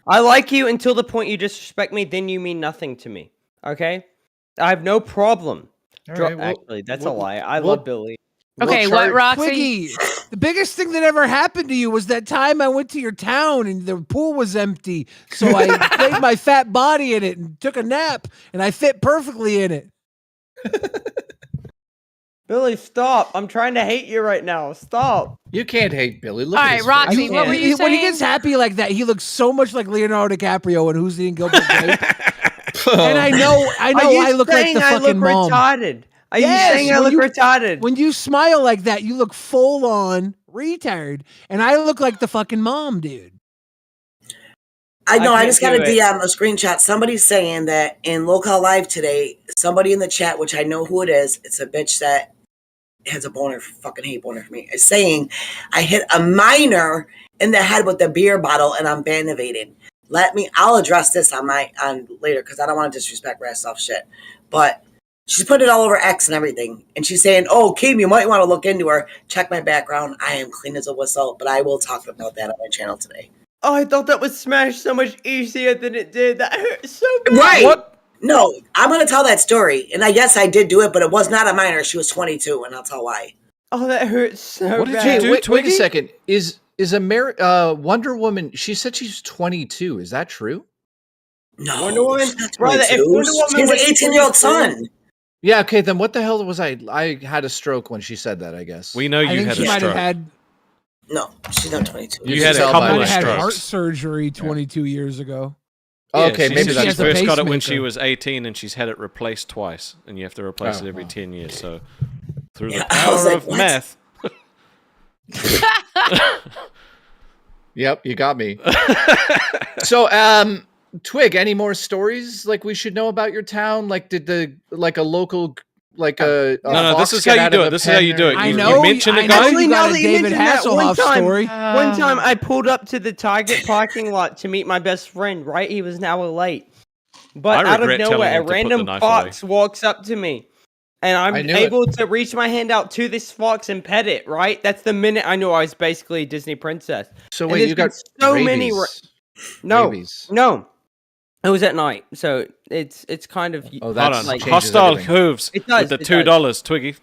I like you until the point you disrespect me. Then you mean nothing to me. Okay? I have no problem. All right, well, Actually, that's a we'll- lie. I we'll- love Billy. Okay, We'll what, charge- Roxy? Twiggy, the biggest thing that ever happened to you was that time I went to your town and the pool was empty. So I laid my fat body in it and took a nap, and I fit perfectly in it. Billy, stop. I'm trying to hate you right now. Stop. You can't hate Billy. Look All at right, his Roxy, face. what were you When he saying? gets happy like that, he looks so much like Leonardo DiCaprio and Who's Eating Gilbert Grape. And I know Are you I look like saying the I fucking look mom. retarded? Are Yes, you saying I when look you- retarded? When you smile like that, you look full on retard, and I look like the fucking mom, dude. I know. I can't just got a do it. DM, a screenshot. Somebody's saying that in Local Live today, somebody in the chat, which I know who it is, it's a bitch that has a boner, fucking hate boner for me, is saying I hit a minor in the head with a beer bottle and I'm bandivated. I'll address this on later because I don't want to disrespect Rastov shit. But she's putting it all over X and everything. And she's saying, oh, Kim, you might want to look into her. Check my background. I am clean as a whistle, but I will talk about that on my channel today. Oh, I thought that was smashed so much easier than it did. That hurt so bad. Right. What? No, I'm going to tell that story. And yes, I did do it, but it was not a minor. She was 22, and I'll tell why. Oh, that hurts so What did bad. you do? Wait a second. Is Wonder Woman? She said she's 22. Is that true? No, Wonder Woman, she's not brother. If 22. Wonder Woman She has an was 18-year-old 22 son. Yeah. Okay. Then what the hell was I? I had a stroke when she said that. I guess We know I you think had she a might stroke. have had. No, she's not 22. You had a tell couple by of Might have had heart strokes. surgery 22 years ago. Yeah, Okay, she maybe said that's she first got it when pacemaker. she was 18, and she's had it replaced twice, and you have to replace Oh, it every wow. 10 years. So through Yeah, the I was power like, of what? math. Yep, you got me. So, Twig, any more stories like we should know about your town? Like, did a local No, this fox is get how you out do of it. the This is how you do it. pen You, or- you mention a guy. you got a that you David mentioned that, one Hasselhoff time, story. one time I pulled up to the Target parking lot to meet my best friend, right? He was an hour late. But I out of regret telling nowhere, him a to put the random knife fox walks up to me. And I I'm knew it. able to reach my hand out to this fox and pet it, right? That's the minute I knew I was basically a Disney princess. So And wait, there's you been got so rabies. many. No, Rabies. no. It was at night, so it's kind of. Oh, Hold that's on. like Hostile everything. hooves It does, with the it $2, does. Twiggy.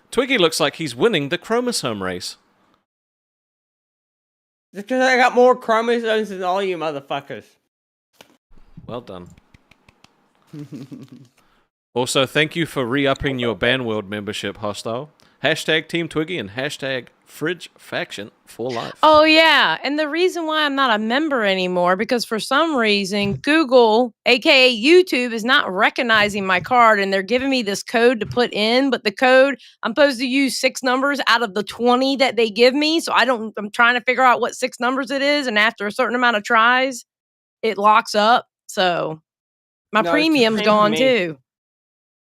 Twiggy looks like he's winning the chromosome race. because I got more chromosomes than all you motherfuckers. Well done. Also, thank you for re-upping your Banworld membership, Hostile. Hashtag Team Twiggy and hashtag Fridge Faction for life. Oh yeah, and the reason why I'm not a member anymore because for some reason Google, aka YouTube, is not recognizing my card, and they're giving me this code to put in. But the code I'm supposed to use 6 numbers out of the 20 that they give me, so I'm trying to figure out what 6 numbers it is, and after a certain amount of tries, it locks up. So my No, it's the premium's same for gone me. too.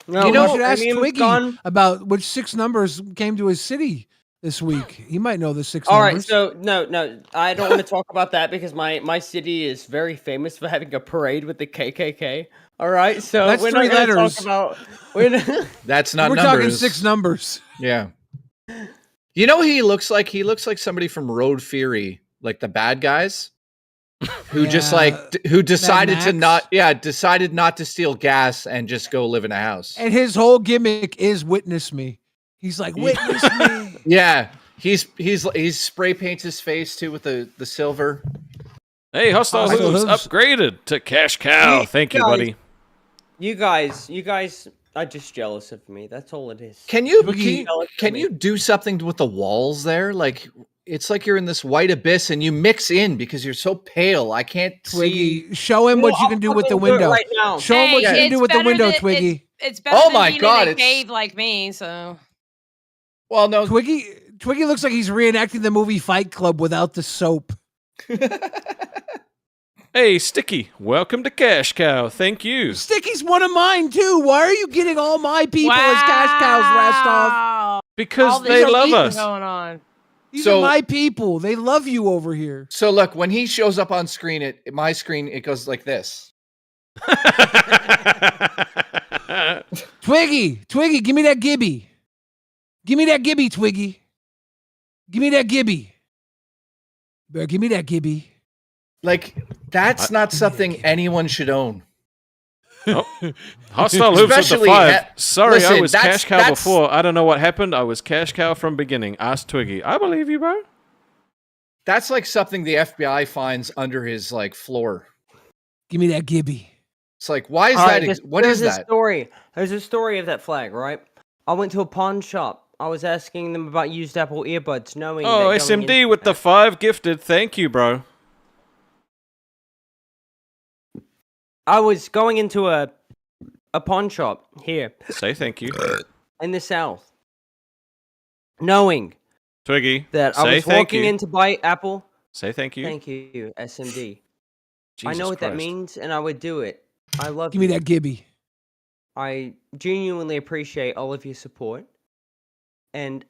No, You my should ask premium's Twiggy gone. about which 6 numbers came to his city this week. He might know the 6 All right, numbers. so no, I don't want to talk about that because my city is very famous for having a parade with the KKK. All right, so That's we're 3 not going to letters. talk about. We're That's not We're numbers. talking 6 numbers. Yeah. You know who he looks like? He looks like somebody from Road Fury, like the bad guys. Who just who decided to decided not to steal gas and just go live in a house. And his whole gimmick is witness me. He's like, witness me. Yeah. He's spray paints his face too with the silver. Hey, Hostile Hooves upgraded to Cash Cow. Thank you, buddy. You guys are just jealous of me. That's all it is. Can you do something with the walls there? Like it's like you're in this white abyss and you mix in because you're so pale. I can't see. Twiggy, show him what you can do with the window. right now. Show him what you can do with the window, Twiggy. It's better Oh than my being God, in a it's- cave like me, so Well, no. Twiggy looks like he's reenacting the movie Fight Club without the soap. Hey, Sticky, welcome to Cash Cow. Thank you. Sticky's one of mine too. Why are you getting all my people as cash cows, Rastov? Because all they this love cheating us. going on. These So- are my people. They love you over here. So look, when he shows up on screen, my screen, it goes like this. Twiggy, give me that Gibby. Give me that Gibby, Twiggy. Give me that Gibby. Better give me that Gibby. Like, that's not something anyone should own. Hostile Hooves with the Especially 5. Sorry, listen, I was that's- Cash Cow that's- before. I don't know what happened. I was Cash Cow from beginning. Ask Twiggy. I believe you, bro. That's like something the FBI finds under his like floor. Give me that Gibby. It's like, why is All that? right, What is there's that? a story. There's a story of that flag, right? I went to a pawn shop. I was asking them about used Apple earbuds, knowing Oh, that going SMD in- with the 5 gifted. Thank you, bro. I was going into a pawn shop here Say thank you. in the south, knowing Twiggy, that I say was thank walking you. in to buy Apple. Say thank you. Thank you, SMD. I Jesus know what that Christ. means, and I would do it. I love Give me you. that Gibby. I genuinely appreciate all of your support, and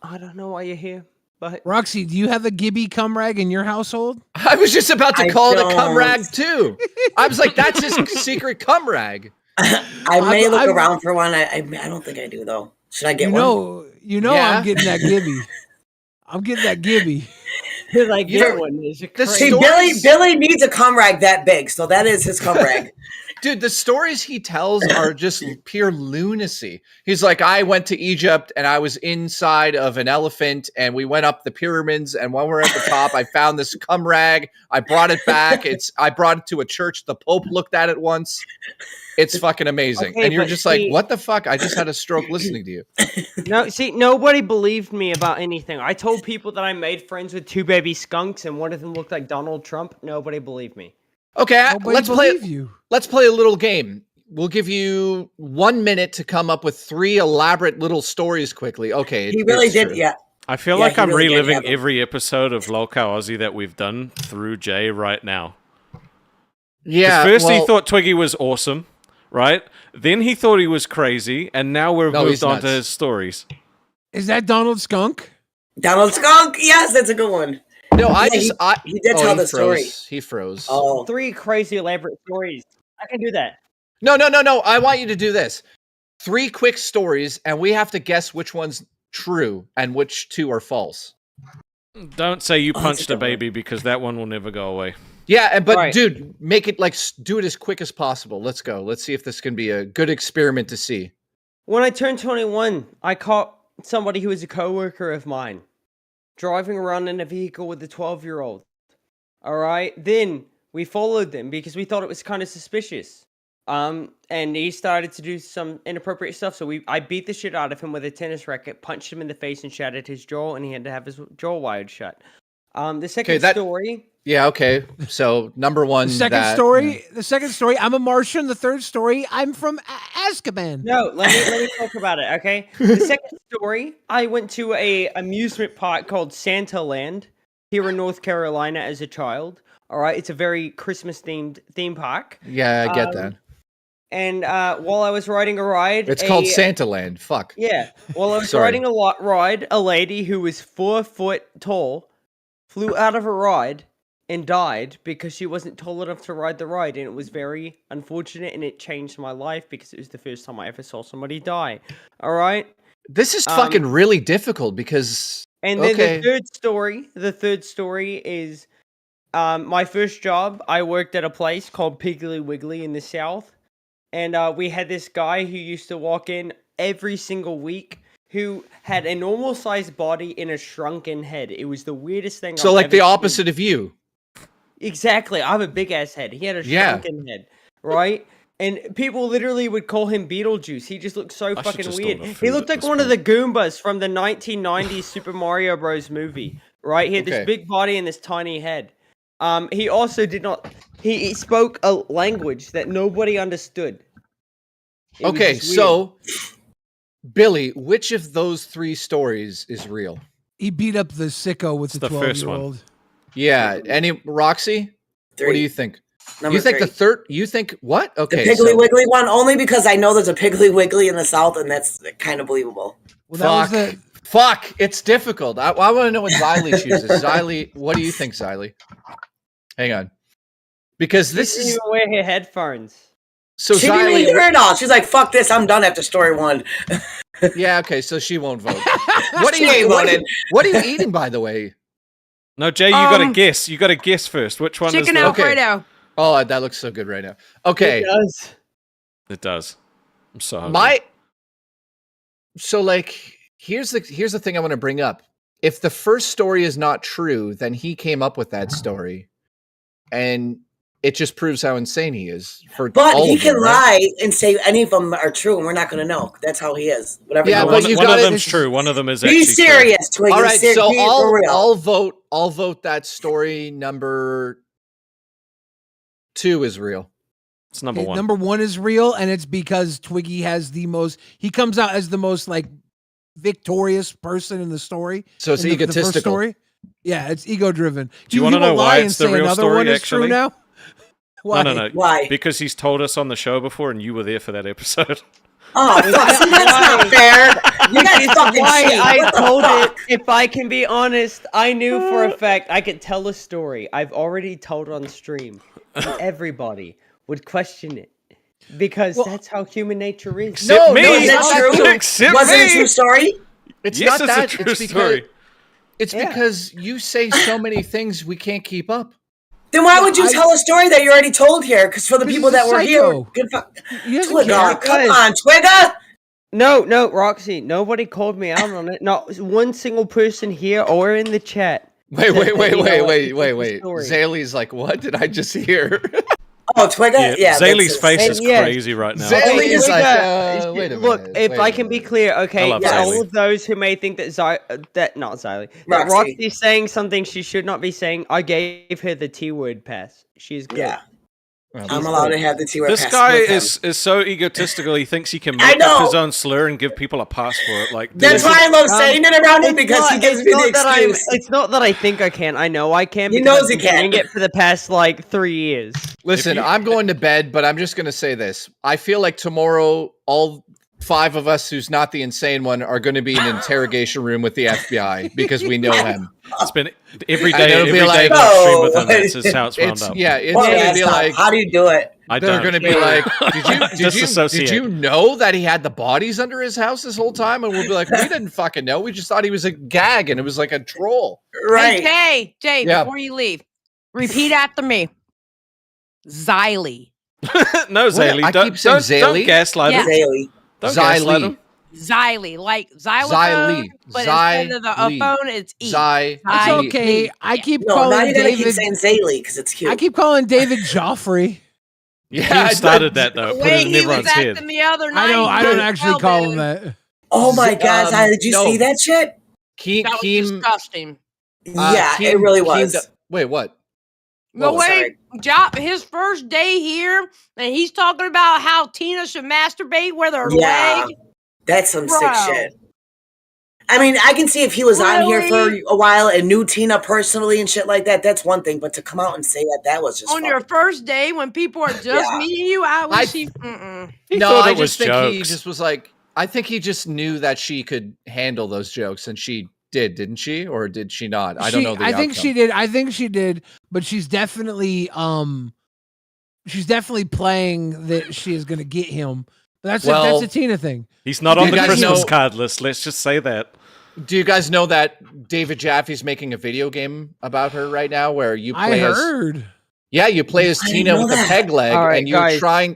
I don't know why you're here. But Roxy, do you have a Gibby cum rag in your household? I was just about to call it a cum don't. rag too. I was like, that's his secret cum rag. I may look around for one. I don't think I do though. Should I get one? Yeah. I'm getting that Gibby. I'm getting that Gibby. Did I get one? Is it See, stories- Billy needs a cum rag that big, so that is his cum rag. Dude, the stories he tells are just pure lunacy. He's like, I went to Egypt and I was inside of an elephant and we went up the pyramids, and when we're at the top, I found this cum rag. I brought it back. I brought it to a church. The Pope looked at it once. It's fucking amazing. Okay, and you're but just see- like, what the fuck? I just had a stroke listening to you. No, see, nobody believed me about anything. I told people that I made friends with 2 baby skunks and one of them looked like Donald Trump. Nobody believed me. Okay, let's play. You. Let's play a little game. We'll give you 1 minute to come up with 3 elaborate little stories quickly. Okay, He really it's did, true. yeah. I feel Yeah, like he I'm really did reliving have them. every episode of Lolcow Aussie that we've done through Jay right now. Yeah. First he well- thought Twiggy was awesome, right? Then he thought he was crazy, and now we've No, moved he's on to nuts. his stories. Is that Donald Skunk? Donald Skunk. Yes, that's a good one. No, Yeah, he did tell the story. He froze. Oh, 3 crazy elaborate stories. I can do that. No. I want you to do this. 3 quick stories, and we have to guess which one's true and which 2 are false. Don't say you Oh, punched that's a a good one. baby, because that one will never go away. Yeah, but Right. dude, make it do it as quick as possible. Let's go. Let's see if this can be a good experiment to see. When I turned 21, I caught somebody who was a coworker of mine driving around in a vehicle with a 12-year-old. All right? Then we followed them because we thought it was kind of suspicious. And he started to do some inappropriate stuff. So I beat the shit out of him with a tennis racket, punched him in the face, and shattered his jaw, and he had to have his jaw wired shut. The second story. Yeah, okay. So number 1. The second story, I'm a Martian. The third story, I'm from Azkaban. No, let me talk about it, okay? The second story, I went to a amusement park called Santa Land here in North Carolina as a child. All right, it's a very Christmas themed theme park. Yeah, I get that. And while I was riding a ride, It's called Santa Land. Fuck. Yeah, while I was Sorry. riding a ride, a lady who was 4 foot tall flew out of a ride and died because she wasn't tall enough to ride the ride, and it was very unfortunate, and it changed my life because it was the first time I ever saw somebody die. All right. This is fucking really difficult because. And then okay. the third story is my first job. I worked at a place called Piggly Wiggly in the South. And we had this guy who used to walk in every single week who had a normal sized body and a shrunken head. It was the weirdest thing. So I've like ever the seen. opposite of you. Exactly. I have a big ass head. He had a Yeah. shrunken head, right? And people literally would call him Beetlejuice. He just looked so I should fucking just weird. order He food looked at like this one of the Goombas from the 1990s Super Mario Bros. Movie, right? He had Okay. this big body and this tiny head. He also did not. He spoke a language that nobody understood. It was Okay, just weird. so Billy, which of those 3 stories is real? He beat up the sicko with the the first 12-year-old. Yeah. Any Roxy? What 3. do you think? Number you think 3. the third? You think what? The Okay. Piggly so- Wiggly one, only because I know there's a Piggly Wiggly in the South, and that's kind of believable. Well, that was Fuck. the Fuck. It's difficult. I want to know what Xylee chooses. Xylee, what do you think, Xylee? Hang on. Because She this didn't is even wear her headphones. so She didn't even Xylee. hear it all. She's like, "Fuck this! I'm done after story 1." Yeah. Okay. So she won't vote. What are She you? ain't What are you, voted. what are you eating, by the way? No, Jay, you gotta guess. You gotta guess first. Which one Chicken is the... Alfredo. Oh, that looks so good right now. Okay. It does. It does. I'm so hungry. So like here's the thing I want to bring up. If the first story is not true, then he came up with that story. And it just proves how insane he is. For But all he of them, can right? lie and say any of them are true, and we're not going to know. That's how he is. Whatever. Yeah, he but wants. you one got of it. them's true. One of them is Be actually serious, Twiggy. All right, so Be for real. I'll vote that story number 2 is real. It's number okay, 1. number 1 is real, and it's because Twiggy has the most. He comes out as the most like victorious person in the story. So it's in the first egotistical. story. Yeah, it's ego driven. Do you wanna know why it's the real another story, one is actually? true now? Why? No. Why? Because he's told us on the show before, and you were there for that episode. Oh, fuck. See, that's not fair. You guys fucking Why cheat. I What the told fuck? it. If I can be honest, I knew for a fact I could tell a story I've already told on stream, and everybody would question it because that's how human nature is. No, Was it true? Except Was it a me. true story? It's Yes, not it's a that. true It's because story. it's because you say so many things we can't keep up. Then why would you tell a story that you already told here? Because for the people that were here, psycho. good fuck. He doesn't Twigger, care. come on, Twigger. No, Roxy, nobody called me out on it. Not one single person here or in the chat. Wait. said that, you know what, it's a Wait. story. Zaylee's like, what did I just hear? Oh, Twigger? Yeah. Zaylee's face And is yes, crazy right now. Zaylee is like, Twigger, wait a look, minute, if wait I a can be minute. clear, okay, love to Zaylee. all of those who may think that that Roxy. Roxy's saying something she should not be saying, I gave her the T-word pass. She's good. Yeah. Well, I'm allowed to have the T-word This pass guy with him. is so egotistical. He thinks he can I make up know. his own slur and give people a pass for it. Like That's dude, why I love saying it around him because he gives me the excuse. It's not that I think I can. I know I can. He because knows I've he been can. doing it for the past like 3 years. Listen, I'm going to bed, but I'm just going to say this. I feel like tomorrow, all 5 of us who's not the insane one are going to be in an interrogation room with the FBI because we know him. It's been every And day. it'll Every be day like, when I stream with him, that's just how it's wound It's, up. yeah, it's Well, going yeah, to be stop. like, How do you do it? I they're don't. going to be like, did Disassociate. you know that he had the bodies under his house this whole time? And we'll be like, we didn't fucking know. We just thought he was a gag and it was like a troll. Right. Hey, Jay, Yeah. before you leave, repeat after me. Xylee. No, Zaylee. I Don't, keep saying don't Zaylee. gaslight Yeah. him. Zaylee. Don't gaslight Xylee. him. Xylee, like xylophone, Xylee. but instead of the Xylee. phone, it's E. Xylee. It's okay. I keep No, now calling you gotta keep David. saying Zaylee because it's cute. I keep calling David Joffrey. Yeah, He started that though. The Put way it in he was everyone's head. acting the other night. I don't actually call him that. Oh my God, Zaylee, did you no. see that shit? That was disgusting. Yeah, it really was. Wait, what? The Whoa, way his first day here, and he's talking about how Tina should masturbate with her Yeah, leg. that's some sick Bro. shit. I mean, I can see if he was on here for Really? a while and knew Tina personally and shit like that, that's one thing. But to come out and say that was just On your first day when people are just Yeah. meeting you, I I- wish he. Mm-mm. No, I it was just think he jokes. just was like, I think he just knew that she could handle those jokes, and she did, didn't she? Or did she not? I don't know the I think outcome. she did. I think she did, but she's definitely playing that she is going to get him. But that's a Tina thing. He's not Do on you the guys Christmas know- card list. Let's just say that. Do you guys know that David Jaffe's making a video game about her right now where you I play as heard. Yeah, you play as I Tina know with a that. peg leg All right, and you're guys. trying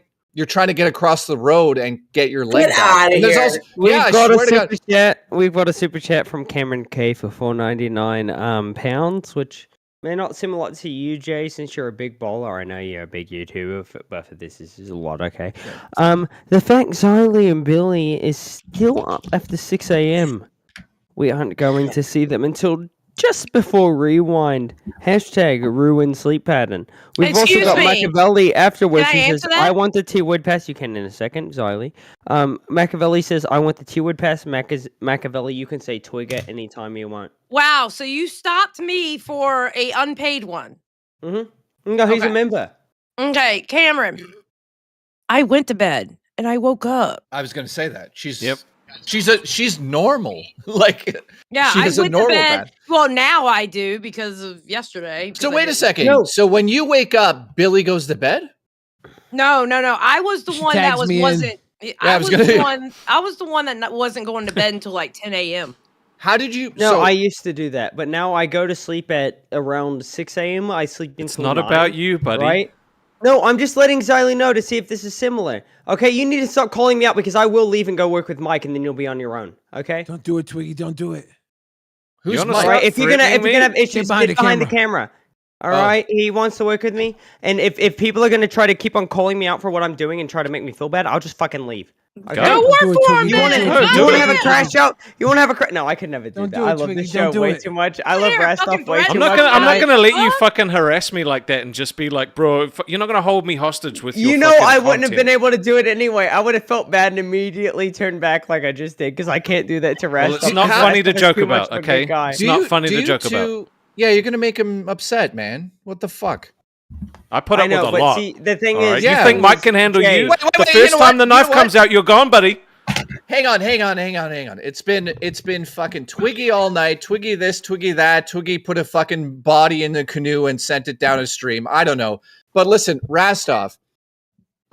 to get across the road and get your leg Get back. outta And there's here. also- We've yeah, I got a swear to God. super chat. We've got a super chat from Cameron K for 4.99 pounds, which may not seem a lot to you, Jay, since you're a big bowler. I know you're a big YouTuber, but for this is a lot. Okay. The fact Xylee and Billy is still up after 6 a.m. We aren't going to see them until just before rewind. Hashtag ruin sleep pattern. We've Excuse also got me. Machiavelli afterwards. Can I He says, answer that? I want the T-word pass. You can in a second, Xylee. Machiavelli says, I want the T-word pass. Machiavelli, you can say twig at any time you want. Wow, so you stopped me for a unpaid one. Mm-hmm. No, he's a Okay. member. Okay, Cameron. I went to bed and I woke up. I was going to say that. She's normal. Like Yeah, she I has a went to normal bed. bed. Well, now I do because of yesterday. So because I wait a didn't- second. No. So when you wake up, Billy goes to bed? No. I was the She one that tags was me in. wasn't. I I was was gonna- the one. I was the one that wasn't going to bed until like 10 a.m. How did you No, so I used to do that, but now I go to sleep at around 6 a.m. I sleep until It's not 9, about you, buddy. right? No, I'm just letting Xylee know to see if this is similar. Okay, you need to stop calling me out because I will leave and go work with Mike, and then you'll be on your own. Okay. Don't do it, Twiggy. Don't do it. who's You wanna Mike? start Right, if you're gonna threatening have me? issues, behind get the behind the camera. All Oh. right, he wants to work with me, and if people are gonna try to keep on calling me out for what I'm doing and try to make me feel bad, I'll just fucking leave. Okay? Go Go do work it, for him, Twiggy. You want to then. No, Go do you want it. to have a him. crash out? You want to have a crash? No, I could never do Don't that. do I it, love Twiggy, this don't show do way it. too much. I Sit love here, Rastoff fucking way threaten too I'm much. not gonna. I'm and not I- gonna let you What? fucking harass me like that and just be like, bro, you're not gonna hold me hostage with your You know, fucking I wouldn't have content. been able to do it anyway. I would have felt bad and immediately turned back like I just did because I can't do that to Rastoff. Well, it's not funny to joke about, okay? Guy. It's not funny to joke about. Yeah, you're gonna make him upset, man. What the fuck? I put up know, with a but lot. see, the thing all is, right? You think Mike can handle Jay, you? Wait, The you first know time what? the knife You know comes what? out, you're gone, buddy. Hang on. It's been fucking Twiggy all night. Twiggy this, Twiggy that. Twiggy put a fucking body in the canoe and sent it down a stream. I don't know. But listen, Rastov,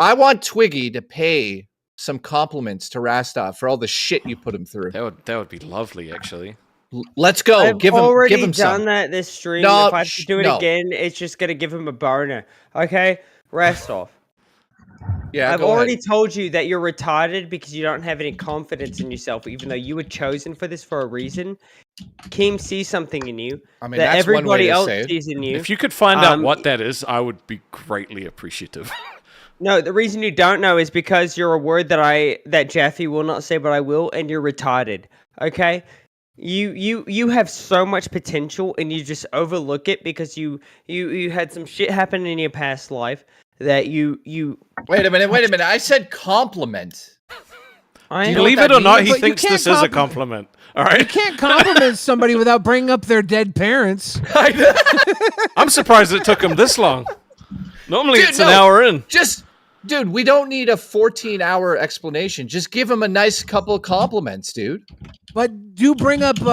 I want Twiggy to pay some compliments to Rastov for all the shit you put him through. That would be lovely, actually. Let's go. I've give him done some. that this stream. No, if I have to do it no. again, it's just gonna give him a boner. Okay, Rastov. Yeah, I've go already ahead. told you that you're retarded because you don't have any confidence in yourself, even though you were chosen for this for a reason. Kim sees something in you I mean, that that's one way everybody to else say it. sees in you. If you could find out what that is, I would be greatly appreciative. No, the reason you don't know is because you're a word that Jaffe will not say, but I will, and you're retarded. Okay, you have so much potential, and you just overlook it because you had some shit happen in your past life that you. Wait a minute. I said compliment. Believe it or not, he thinks this is a compliment. All right. You can't compliment somebody without bringing up their dead parents. I'm surprised it took him this long. Normally Dude, it's an no, hour in. Dude, we don't need a 14-hour explanation. Just give him a nice couple of compliments, dude. But do bring up Jack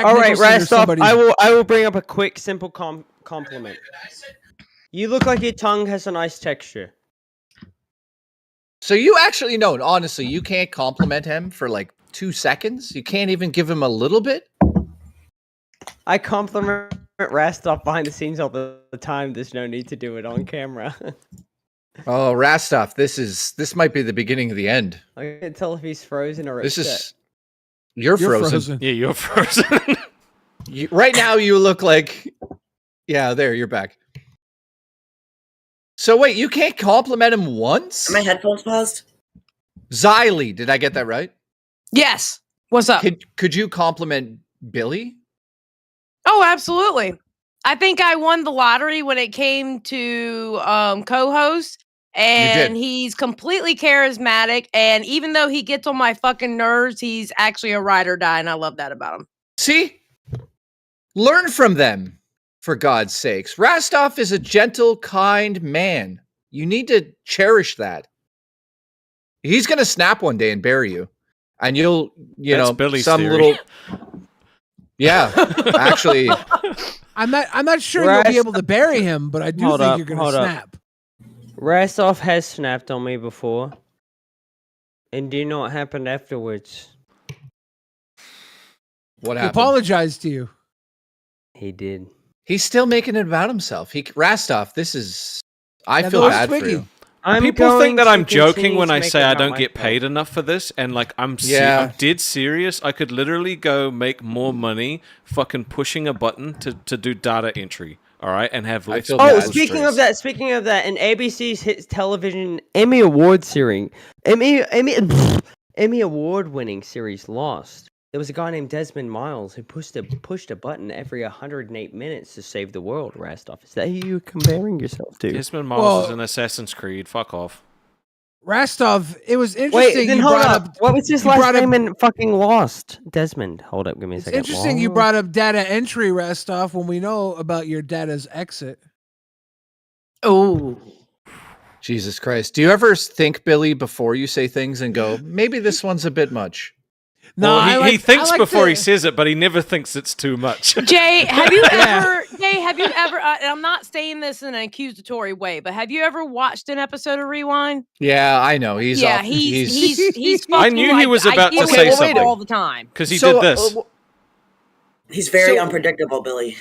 All right, Nicholson or Rastov. somebody. I will bring up a quick, simple compliment. You look like your tongue has a nice texture. So you actually know, honestly, you can't compliment him for like 2 seconds? You can't even give him a little bit? I compliment Rastov behind the scenes all the time. There's no need to do it on camera. Oh, Rastov, this might be the beginning of the end. I can't tell if he's frozen or This upset. is you're frozen. Yeah, you're frozen. Right now you look like yeah, there, you're back. So wait, you can't compliment him once? Are my headphones paused? Xylee, did I get that right? Yes. What's up? Could you compliment Billy? Oh, absolutely. I think I won the lottery when it came to co-host, and he's completely charismatic. And even though he gets on my fucking nerves, he's actually a ride or die, and I love that about him. See? Learn from them, for God's sakes. Rastov is a gentle, kind man. You need to cherish that. He's gonna snap one day and bury you, and you'll, That's Billy's some theory. little. Yeah, actually, I'm not sure you'll be able to bury him, but I do think you're gonna snap. Rastov has snapped on me before. And do you know what happened afterwards? What He happened? apologized to you. He did. He's still making it about himself. Rastov, this is. I Yeah, feel those bad for Twiggy. you. People think that going I'm to joking continue when to I make say it I about don't get myself. paid enough for this, and like I'm dead serious. I could literally go make more money fucking pushing a button to do data entry. All right, and have. Oh, speaking of that, in ABC's hit television Emmy Award series, Emmy Award-winning series Lost, there was a guy named Desmond Miles who pushed a button every 108 minutes to save the world. Rastov, is that who you're comparing yourself to? Desmond Miles is an Assassin's Creed. Fuck off. Rastov, it was interesting. Wait, then you hold brought up. What was his you last brought up- name in fucking Lost? Desmond. Hold up, give me a It's second. interesting you brought up data entry, Rastov, when we know about your data's exit. Oh. Jesus Christ. Do you ever think, Billy, before you say things and go, maybe this one's a bit much? No, Well, he thinks before he says it, but he never thinks it's too much. Jay, have you ever? And I'm not saying this in an accusatory way, but have you ever watched an episode of Rewind? Yeah, I know. He's yeah, off. he's. I knew he fucking was like, about I to deal say with him something. all the time Because he did this. He's very unpredictable, Billy.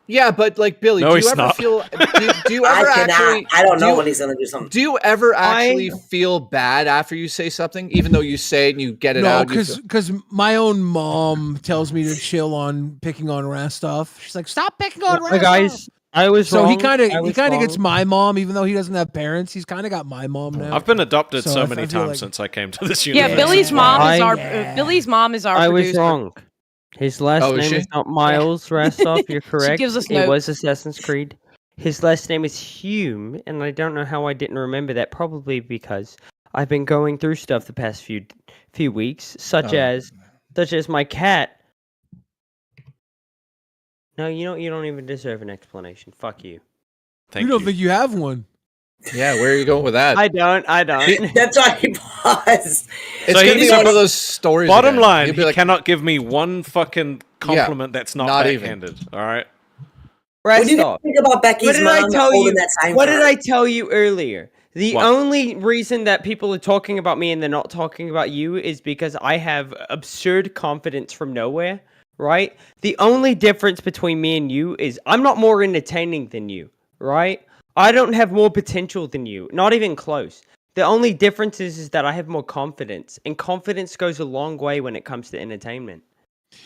Yeah, but like Billy, No, do he's you ever not. feel? Do you ever actually? I don't know when he's gonna do something. Do you ever actually feel bad after you say something, even though you say it and you get it No, out? because my own mom tells me to chill on picking on Rastov. She's like, "Stop picking on Rastov." Guys, I was so wrong. he kind I of was gets wrong. my mom, even though he doesn't have parents. He's kind of got my mom now. I've been adopted so I many feel times like- since I came to this Yeah, universe. Billy's mom is our I- Billy's mom is our I producer. was wrong. His last Oh, is name she? is not Miles Rastov. You're correct. gives us It notes. was Assassin's Creed. His last name is Hume, and I don't know how I didn't remember that. Probably because I've been going through stuff the past few weeks, such as my cat. No, you know you don't even deserve an explanation. Fuck you. You don't think you have one? Yeah, where are you going with that? I don't. That's why he paused. It's gonna be one of those stories. Bottom again. line, You'll be he like, cannot give me one fucking compliment that's not even. backhanded. All right. What do you Restov. think about Becky's What did I mom tell holding you? that sign What for did her? I tell you earlier? The What? only reason that people are talking about me and they're not talking about you is because I have absurd confidence from nowhere, right? The only difference between me and you is I'm not more entertaining than you, right? I don't have more potential than you, not even close. The only difference is that I have more confidence, and confidence goes a long way when it comes to entertainment.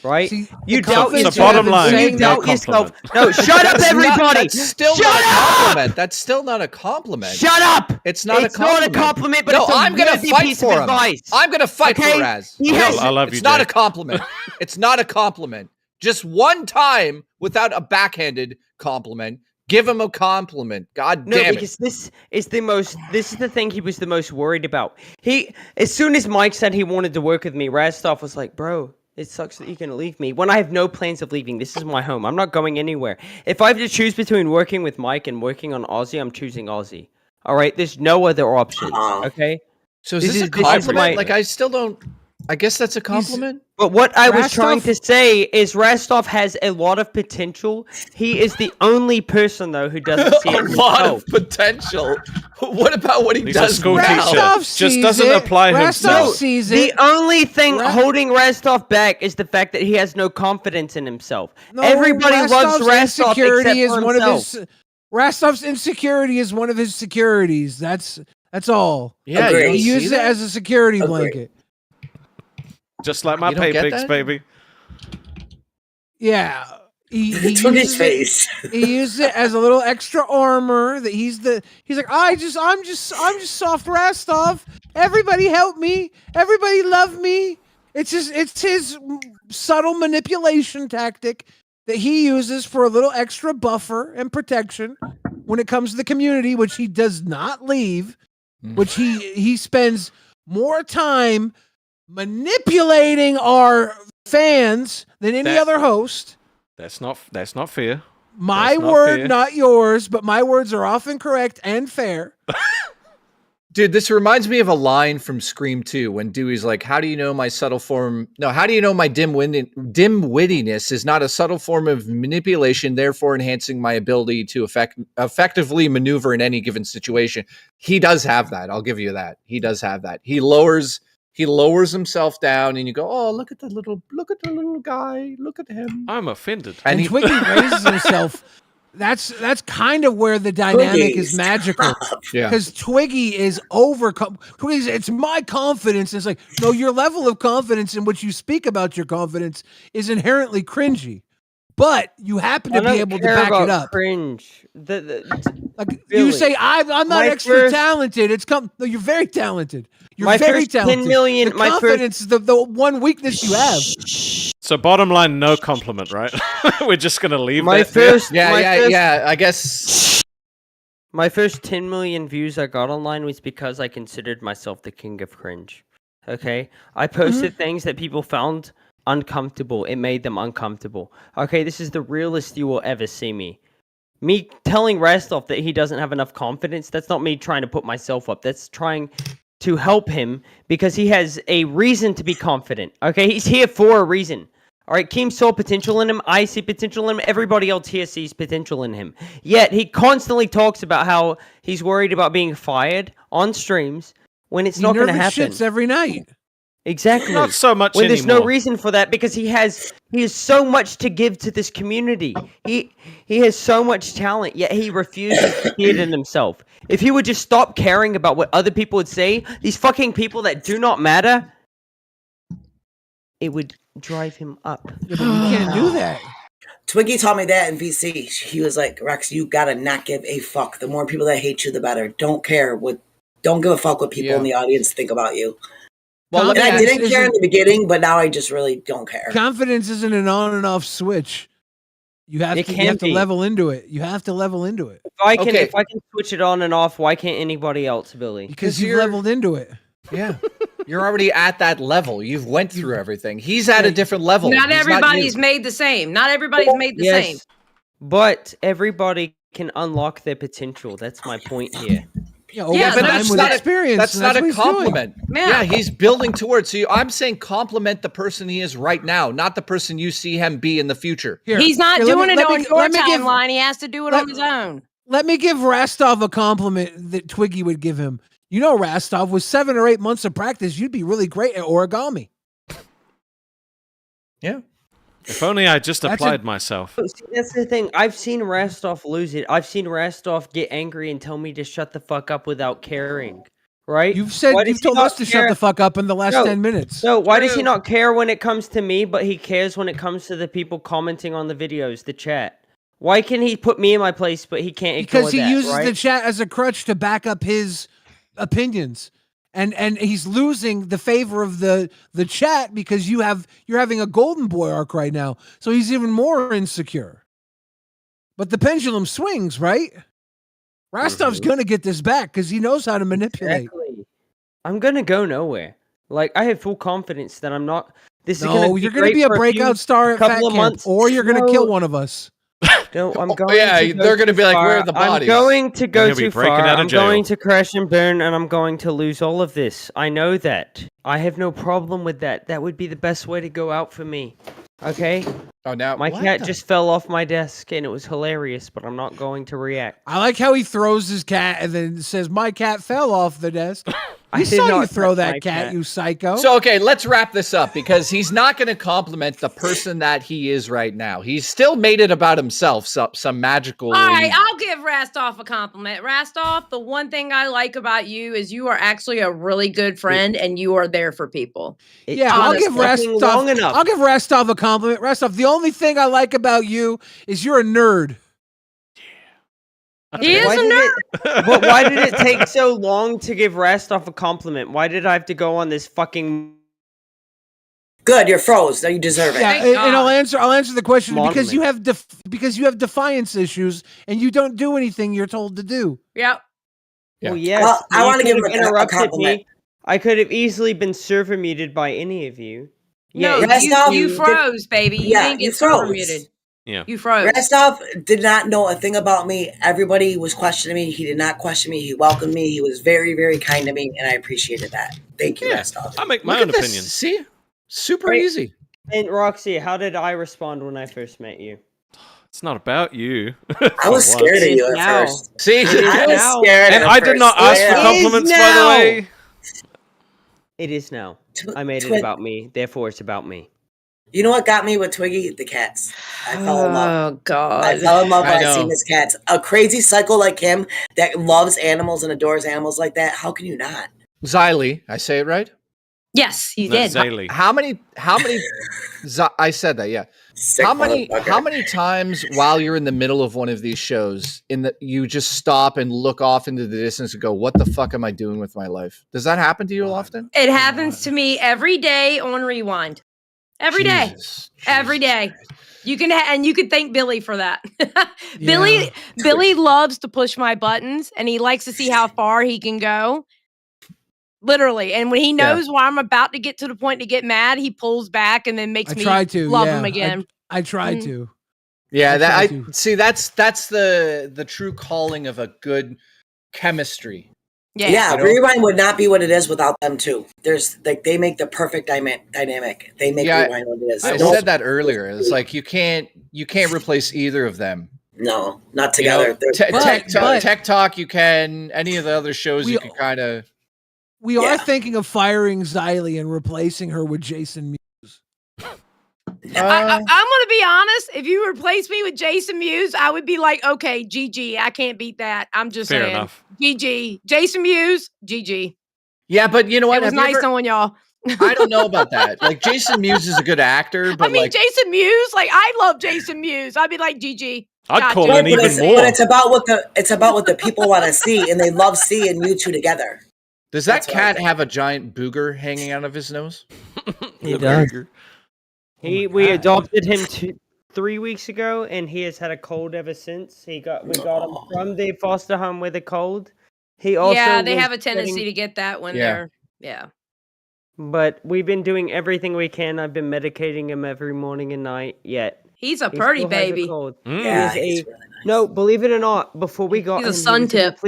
Right? See, You the doubt confidence yourself. you have in You saying doubt that- yourself. No, shut up, everybody! That's still Shut not a up! compliment. That's still not a compliment. Shut up! It's not It's a compliment. not a compliment, but no, it's a I'm gonna worthy fight piece for of him. advice. I'm gonna fight Okay? for Raz. He has- I love you, It's not Jay. a compliment. It's not a compliment. Just one time without a backhanded compliment. Give him a compliment. God No, damn because this is the thing he was the most worried about. As soon as Mike said he wanted to work with me, Rastov was like, bro, it sucks that you're going to leave me. When I have no plans of leaving, this is my home. I'm not going anywhere. If I have to choose between working with Mike and working on Aussy, I'm choosing Aussy. All right? There's no other options, okay? So is this a compliment? Like, I still don't... I guess that's a compliment? But what I was trying Rastov- to say is Rastov has a lot of potential. He is the only person, though, who doesn't see it A lot himself. of potential. What about what he He's a does school now? teacher. Rastov Just sees doesn't it. apply Rastov himself. sees The it. only thing Ra- holding Rastov back is the fact that he has no confidence in himself. No, Everybody loves Rastov's Rastov insecurity except is for one himself. of his. Rastov's insecurity is one of his securities. That's all. Yeah, Agreed. you don't He see uses it that? as a security Agreed. blanket. Just like my You don't pay get pigs, that? baby. Yeah. He Tony's uses it, face. he uses it as a little extra armor that he's like, I'm just soft Rastov. Everybody help me. Everybody love me. It's his subtle manipulation tactic that he uses for a little extra buffer and protection when it comes to the community, which he does not leave, which he spends more time manipulating our fans than any That- other host. That's not fair. My That's not word, fair. not yours, but my words are often correct and fair. Dude, this reminds me of a line from Scream 2 when Dewey's like, how do you know my dim-wittiness is not a subtle form of manipulation, therefore enhancing my ability to effectively maneuver in any given situation. He does have that. I'll give you that. He does have that. He lowers himself down and you go, oh, look at the little guy. Look at him. I'm offended. And Twiggy raises himself. That's kind of where the dynamic is magical. Yeah. Because Twiggy is Twiggy's, it's my confidence. It's like, no, your level of confidence in which you speak about your confidence is inherently cringy. But you happen to I be don't able to care back about it up. Cringe. Like Really. you say, I'm not My extra first- talented. No, you're very talented. You're My very first 10 talented. million- The my first- confidence is the one weakness you have. So bottom line, no compliment, right? We're just gonna leave My that there. first, my first- I guess My first 10 million views I got online was because I considered myself the king of cringe. Okay? I posted things that people found uncomfortable. It made them uncomfortable. Okay, this is the realest you will ever see me. Me telling Rastov that he doesn't have enough confidence, that's not me trying to put myself up. That's trying to help him because he has a reason to be confident. Okay, he's here for a reason. All right, Keem saw potential in him. I see potential in him. Everybody else here sees potential in him. Yet he constantly talks about how he's worried about being fired on streams when it's not going to happen. Shits every night. Exactly. Not so much when there's no anymore. reason for that because he has so much to give to this community. He has so much talent, yet he refuses to see it in himself. If he would just stop caring about what other people would say, these fucking people that do not matter, it would drive him up. Yeah, but you can't do that. Twiggy taught me that in VC. He was like, Rex, you gotta not give a fuck. The more people that hate you, the better. Don't give a fuck what people in the audience think about you. Well, and I confidence didn't care in the beginning, but now I just really don't care. Confidence isn't an on and off switch. You have to be. level into it. You have to level into it. If I can switch it on and off, why can't anybody else, Billy? Because you've leveled into it. Yeah. You're already at that level. You've went through everything. He's at a different level. Not He's everybody's you. made the same. Not everybody's made the same. But everybody can unlock their potential. That's my point here. Yeah, but that's not that's not a compliment. Yeah, he's building towards. So I'm saying compliment the person he is right now, not the person you see him be in the future. He's not doing it on your timeline. He has to do it let- on his own. Let me give Rastov a compliment that Twiggy would give him. You know, Rastov, with 7 or 8 months of practice, you'd be really great at origami. Yeah. If only I just applied myself. See, that's the thing. I've seen Rastov lose it. I've seen Rastov get angry and tell me to shut the fuck up without caring. Right? You've told us to shut the fuck up in the last 10 minutes. So why does he not care when it comes to me, but he cares when it comes to the people commenting on the videos, the chat? Why can he put me in my place, but he can't ignore Because he that, uses right? the chat as a crutch to back up his opinions. And he's losing the favor of the chat because you're having a golden boy arc right now. So he's even more insecure. But the pendulum swings, right? Rastov's gonna get this back because he knows how to manipulate. Exactly. I'm gonna go nowhere. Like, I have full confidence that I'm not. This is No, gonna. you're gonna be a breakout star at Fat couple of Camp, months, or you're gonna kill one of us. No, I'm going. yeah, to go they're gonna too be like, far. where are the bodies? I'm going to go You're gonna be too breaking far. out of I'm jail. going to crash and burn, and I'm going to lose all of this. I know that. I have no problem with that. That would be the best way to go out for me. Okay. Oh, now My what cat the- just fell off my desk, and it was hilarious. But I'm not going to react. I like how he throws his cat and then says, "My cat fell off the desk." I I did saw you not throw touch my that cat, cat. you psycho. So okay, let's wrap this up because he's not going to compliment the person that he is right now. He's still made it about himself, some magical. All right, I'll give Rastov a compliment. Rastov, the one thing I like about you is you are actually a really good friend and you are there for people. Yeah, I'll give Rastov a compliment. Rastov, the only thing I like about you is you're a nerd. He is Why a did nerd. But why did it take so long to give Rastov a compliment? Why did I have to go on this fucking? Good, you're froze. Now you deserve it. Yeah, and I'll answer the question because Monument. you have defiance issues and you don't do anything you're told to do. Yep. Well, yes. Well, I you wanna give could him have a interrupted compliment. me. I could have easily been server muted by any of you. No, Yeah, you froze, baby. You Yeah, didn't you get server froze. muted. Yeah. You froze. Rastov did not know a thing about me. Everybody was questioning me. He did not question me. He welcomed me. He was very, very kind to me, and I appreciated that. Thank you, Rastov. I make my Look own at this. opinion. See, super Wait. easy. And Roxy, how did I respond when I first met you? It's not about you. I was For scared of once. you at Now. first. See, I was scared. And at I did not first. ask for Yeah. compliments, by the now. way. It is now. I made it Twig- about me. Therefore, it's about me. You know what got me with Twiggy? The cats. I fell in love. Oh God. I fell in love when I I know. seen his cats. A crazy psycho like him that loves animals and adores animals like that. How can you not? Xylee, I say it right? Yes, you No, did. Zaylee. How many I said that, yeah. Sick How many motherfucker. times while you're in the middle of one of these shows you just stop and look off into the distance and go, what the fuck am I doing with my life? Does that happen to you often? It happens to me every day on Rewind. Every day. Jesus, Every day. You can and you can thank Billy for that. Billy loves to push my buttons and he likes to see how far he can go. Literally. And when he knows when I'm about to get to the point to get mad, he pulls back and then makes I me try to love yeah. him again. I try Mhm. to. Yeah, try I to. see that's the true calling of a good chemistry. Yeah, You know? Rewind would not be what it is without them too. There's like they make the perfect dynamic. They make Yeah, Rewind what it is. I No- said that earlier. It's like you can't replace either of them. No, not You know, together. They're- Tech Talk, you can. Any of the other shows, you can kind of. We are thinking of firing Xylee and replacing her with Jason Mewes. I'm gonna be honest. If you replace me with Jason Mewes, I would be like, okay, GG. I can't beat that. I'm just Fair saying. enough. GG. Jason Mewes, GG. Yeah, but you know what? It was Have you nice ever- knowing y'all. I don't know about that. Like Jason Mewes is a good actor, but I mean, like Jason Mewes, like I love Jason Mewes. I'd be like, GG. I'd Gotcha. call Yeah, in but even it's, more. but it's about what the people want to see, and they love seeing you two together. does that That's what I cat think. have a giant booger hanging out of his nose? He does. burger. We adopted him 3 weeks ago, and he has had a cold ever since. We got him from the foster home with a cold. He also Yeah, they was have a tendency getting- to get that when Yeah. they're yeah. But we've been doing everything we can. I've been medicating him every morning and night. Yet He's a He pretty still has a baby. cold. Yeah, He is he's a no. Believe it or not, before we got He's a him, sun tip.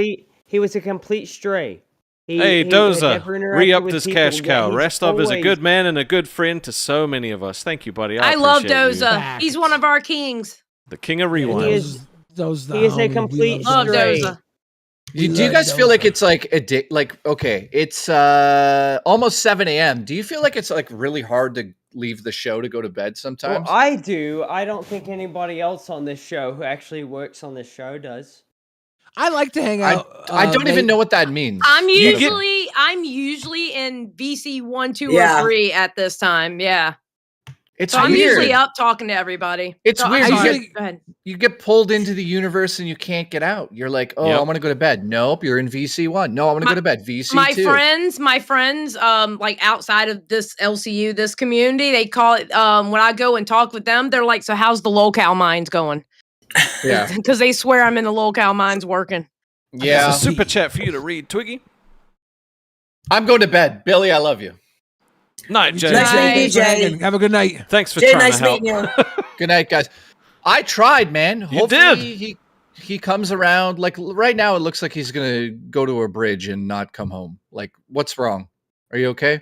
he was a complete stray. Hey, He had Doza, never interacted re-upped with his people, cash yet cow. he's Restov is a always- good man and a good friend to so many of us. Thank you, buddy. I love appreciate you. Doza. He's one of our kings. The king of rewind. He is. Those He is a complete Love stray. Doza. Do you guys feel like it's like okay, it's almost 7 a.m. Do you feel like it's like really hard to leave the show to go to bed sometimes? Well, I do. I don't think anybody else on this show who actually works on this show does. I like to hang out. I don't even know what that means. I'm usually in VC 1, 2, Yeah. or 3 at this time. Yeah. It's So I'm weird. usually up talking to everybody. It's So I'm weird. sorry. You Go ahead. you get pulled into the universe and you can't get out. You're like, oh, Yep. I want to go to bed. Nope, you're in VC1. No, I want to go to bed. VC2. My friends, like outside of this LCU, this community, they call it. When I go and talk with them, they're like, "So how's the Lolcow mines going?" Yeah. Because they swear I'm in the Lolcow mines working. Yeah. It's a super chat for you to read, Twiggy. I'm going to bed. Billy, I love you. Night, Jay. Thanks for hanging. Have a good night. Thanks for Jay, trying nice to help. meeting you. Good night, guys. I tried, man. You Hopefully did. he comes around. Like right now, it looks like he's gonna go to a bridge and not come home. Like, what's wrong? Are you okay?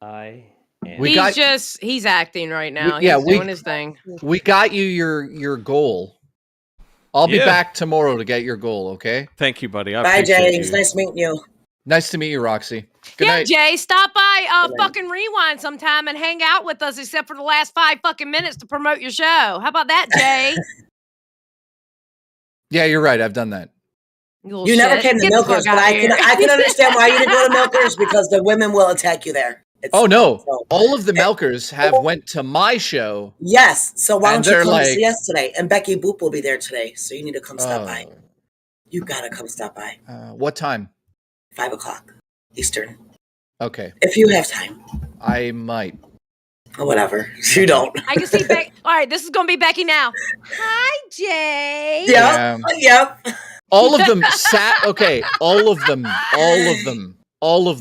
I am. We He's got- he's acting right now. yeah, He's doing his thing. We got you your goal. I'll be Yeah. back tomorrow to get your goal. Okay. Thank you, buddy. I Bye, appreciate James. you. Nice meeting you. Nice to meet you, Roxy. Good Yeah, night. Jay, stop by fucking Rewind sometime and hang out with us, except for the last 5 fucking minutes to promote your show. How about that, Jay? Yeah, you're right. I've done that. You never came to Get the Milkers, fuck but outta I here. can understand why you didn't go to Milkers because the women will attack you there. Oh no! All of the Melkers have went to my show. Yes. So why And don't you they're come like- see us today? And Becky Boop will be there today, so you need to come stop by. Oh. You gotta come stop by. What time? 5 o'clock Eastern, Okay, if you have time. I might. Or whatever. You don't. I can see Becky. All right, this is gonna be Becky now. Hi, Jay. Yep. Yep. All of them sat. Okay, all of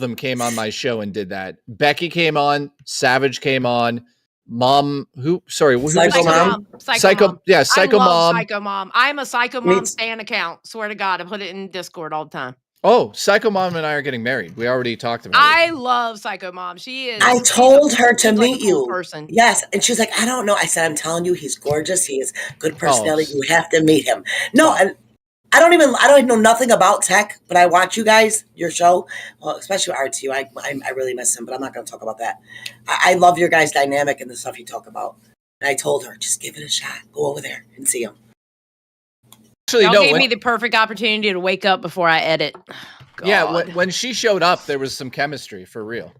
them came on my show and did that. Becky came on. Savage came on. Mom, who? Sorry, who Psycho was the Mom. name? Psycho Mom. Yeah, Psycho I love Mom. Psycho Mom. I'm a Psycho Me Mom too. stan account. Swear to God, I put it in Discord all the time. Oh, Psycho Mom and I are getting married. We already talked about it. I love Psycho Mom. She is. I told her to she's like meet a cool you. person. Yes. And she's like, I don't know. I said, I'm telling you, he's gorgeous. He has good personality. Oh. You have to meet him. No, and I don't even know nothing about tech, but I watch you guys, your show, well, especially RTU. I really miss him, but I'm not going to talk about that. I love your guys' dynamic and the stuff you talk about. And I told her, just give it a shot. Go over there and see him. Actually, Y'all no. gave When, me the perfect opportunity to wake up before I edit. yeah, God. when she showed up, there was some chemistry for real.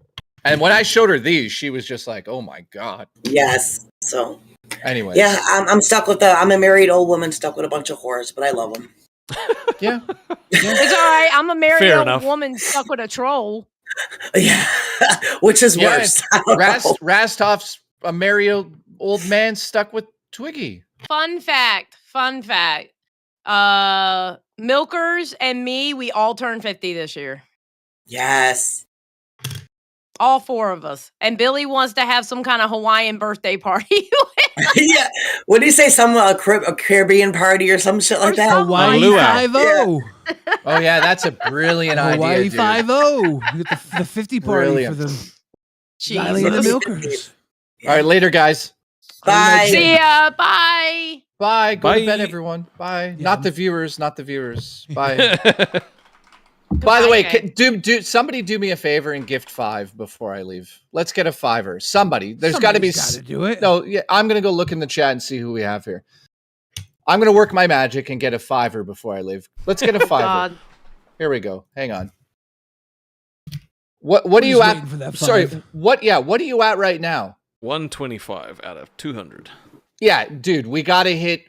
And when I showed her these, she was just like, "Oh my god." Yes. So, Anyway. yeah, I'm stuck with I'm a married old woman stuck with a bunch of whores, but I love them. Yeah. It's all right. I'm a married Fair old enough. woman stuck with a troll. Yeah. Which is Yeah, worse. I don't know. Rastov's a merry old man stuck with Twiggy. Fun fact. Milkers and me, we all turned 50 this year. Yes. All 4 of us. And Billy wants to have some kind of Hawaiian birthday party. Yeah. What do you say? Some a Caribbean party or some shit like that? Hawaii luau. 5-0. Oh yeah, that's a brilliant Hawaii idea, dude. 5-0. You get the 50 party Brilliant. for the Xylee and the Jesus. Milkers. All right, later, guys. Bye. See ya. Bye. Bye. Go to bed, Bye. everyone. Bye. Yeah. Not the viewers. Bye. By the way, do somebody do me a favor and gift 5 before I leave. Let's get a 5er. Somebody. There's got to be. Somebody's gotta do it. No, yeah. I'm gonna go look in the chat and see who we have here. I'm gonna work my magic and get a 5er before I leave. Let's get a 5er. God. Here we go. Hang on. What are I'm you just at? waiting for that Sorry. 5. What are you at right now? 125 out of 200. Yeah, dude, we gotta hit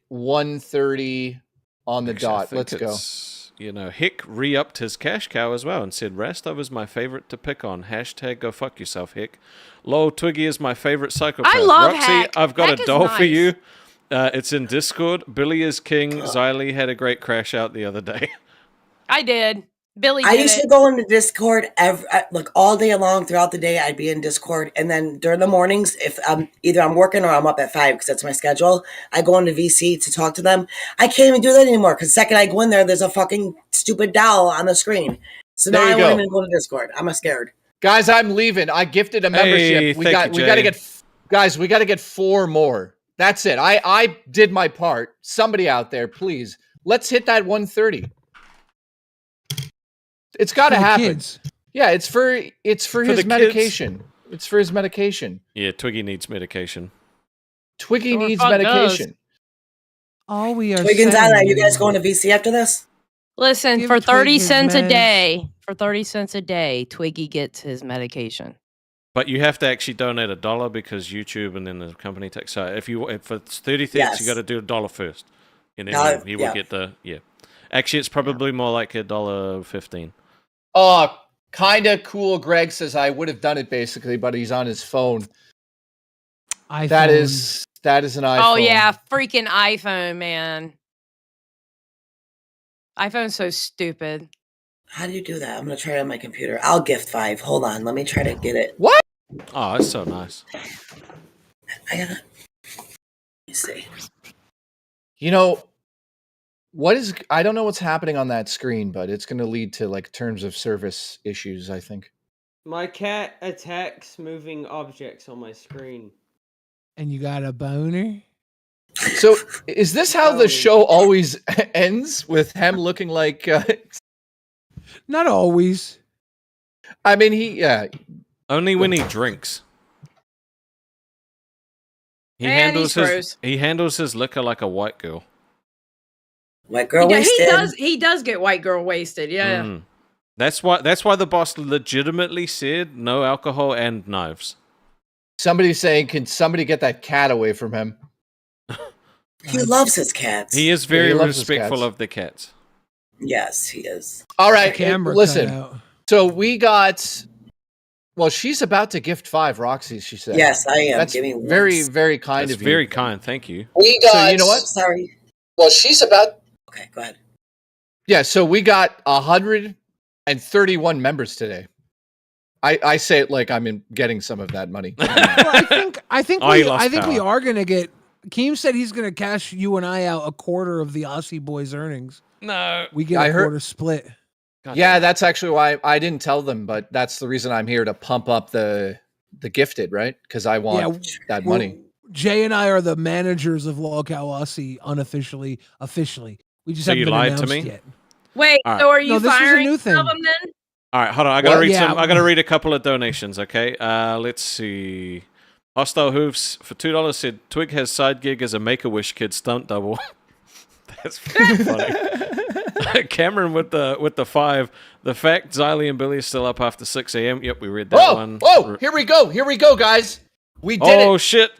130 on the Actually, I dot. think Let's go. it's, you know, Hick re-upped his cash cow as well and said, Rastov is my favorite to pick on. Hashtag go fuck yourself, Hick. Lol, Twiggy is my favorite psychopath. I love Roxy, Hack. I've got Hack a is doll for nice. you. It's in Discord. Billy is king. Xylee had a great crash out the other day. I did. Billy I did used it. to go into Discord like all day long throughout the day. I'd be in Discord, and then during the mornings, if either I'm working or I'm up at 5 because that's my schedule, I go into VC to talk to them. I can't even do that anymore because the second I go in there, there's a fucking stupid doll on the screen. So now There you I won't go. even go to Discord. I'm scared. Guys, I'm leaving. I gifted a membership. We got to get guys. We got to get 4 more. That's it. I did my part. Somebody out there, please, let's hit that 130. It's got to happen. Kids. Yeah, it's for his the medication. It's for his medication. Yeah, Twiggy needs medication. Twiggy Sure needs fuck medication. All we are Twig and saying Zyla, you guys is- going to VC after this? Listen, Give for Twig 30 his cents a meds. day, Twiggy gets his medication. But you have to actually donate $1 because YouTube and then the company tax. So if it's 30 cents, Yes. you got to do $1 first, and then No, he will get the Actually, it's probably more like $1.15. Oh, kind of cool. Greg says I would have done it basically, but he's on his phone. That is an iPhone. Oh yeah, freaking iPhone, man. iPhone's so stupid. How do you do that? I'm gonna try it on my computer. I'll gift 5. Hold on, let me try to get it. What? Oh, that's so nice. I gotta. Let me see. You know, I don't know what's happening on that screen, but it's going to lead to like terms of service issues, I think. My cat attacks moving objects on my screen. And you got a boner? So, is this how the show always ends with him looking like Not always. I mean, only when he drinks. He And handles he's his he handles his liquor like a white girl. White girl He wasted. he does get white girl wasted. Yeah. Mm. That's why the boss legitimately said no alcohol and knives. Somebody's saying, can somebody get that cat away from him? He loves his cats. He is very he loves his respectful cats. of the cats. Yes, he is. All right, camera cut listen. out. So we got. Well, she's about to gift 5 Roxy. She said. Yes, I am. That's Give me very, once. very kind That's of you. very kind. Thank you. We got. So you know what? Sorry. Well, she's about. Okay, go ahead. Yeah. So we got 131 members today. I say it like I'm getting some of that money. Well, I think Oh, he we lost power. are gonna get. Keem said he's gonna cash you and I out a quarter of the Aussy boys' earnings. No, We get I a heard- quarter split. Yeah, that's actually why I didn't tell them, but that's the reason I'm here to pump up the gifted, right? Because I want that Well, money. Jay and I are the managers of Lolcow Aussy unofficially, officially. We just So haven't you been lied to announced me? yet. Wait, All right. so are you No, this is a firing new some of thing. them then? All right, hold on. I gotta Well, read yeah. some. I gotta read a couple of donations. Okay. Let's see. Hostile Hooves for $2 said Twig has side gig as a Make-A-Wish kid stunt double. That's pretty funny. Cameron with the 5. The fact Xylee and Billy are still up after 6 a.m. Yep, we read that one. Whoa! Here we go, guys. We did Oh it. shit!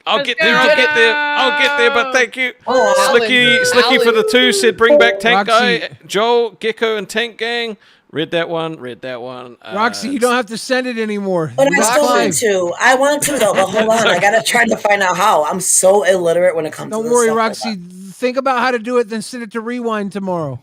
I'll Let's get there. go. I'll get there. But thank you, Alan, Slicky for the 2 said bring back Tank Roxy. Guy, Joel, Gecko, and Tank Gang. Read that one. Roxy, you don't have to send it anymore. But We I got still 5. want to. I want to though. But hold on, I gotta try to find out how. I'm so illiterate when it comes to Don't this worry, stuff like Roxy. Think about how to do it, then send it to Rewind tomorrow.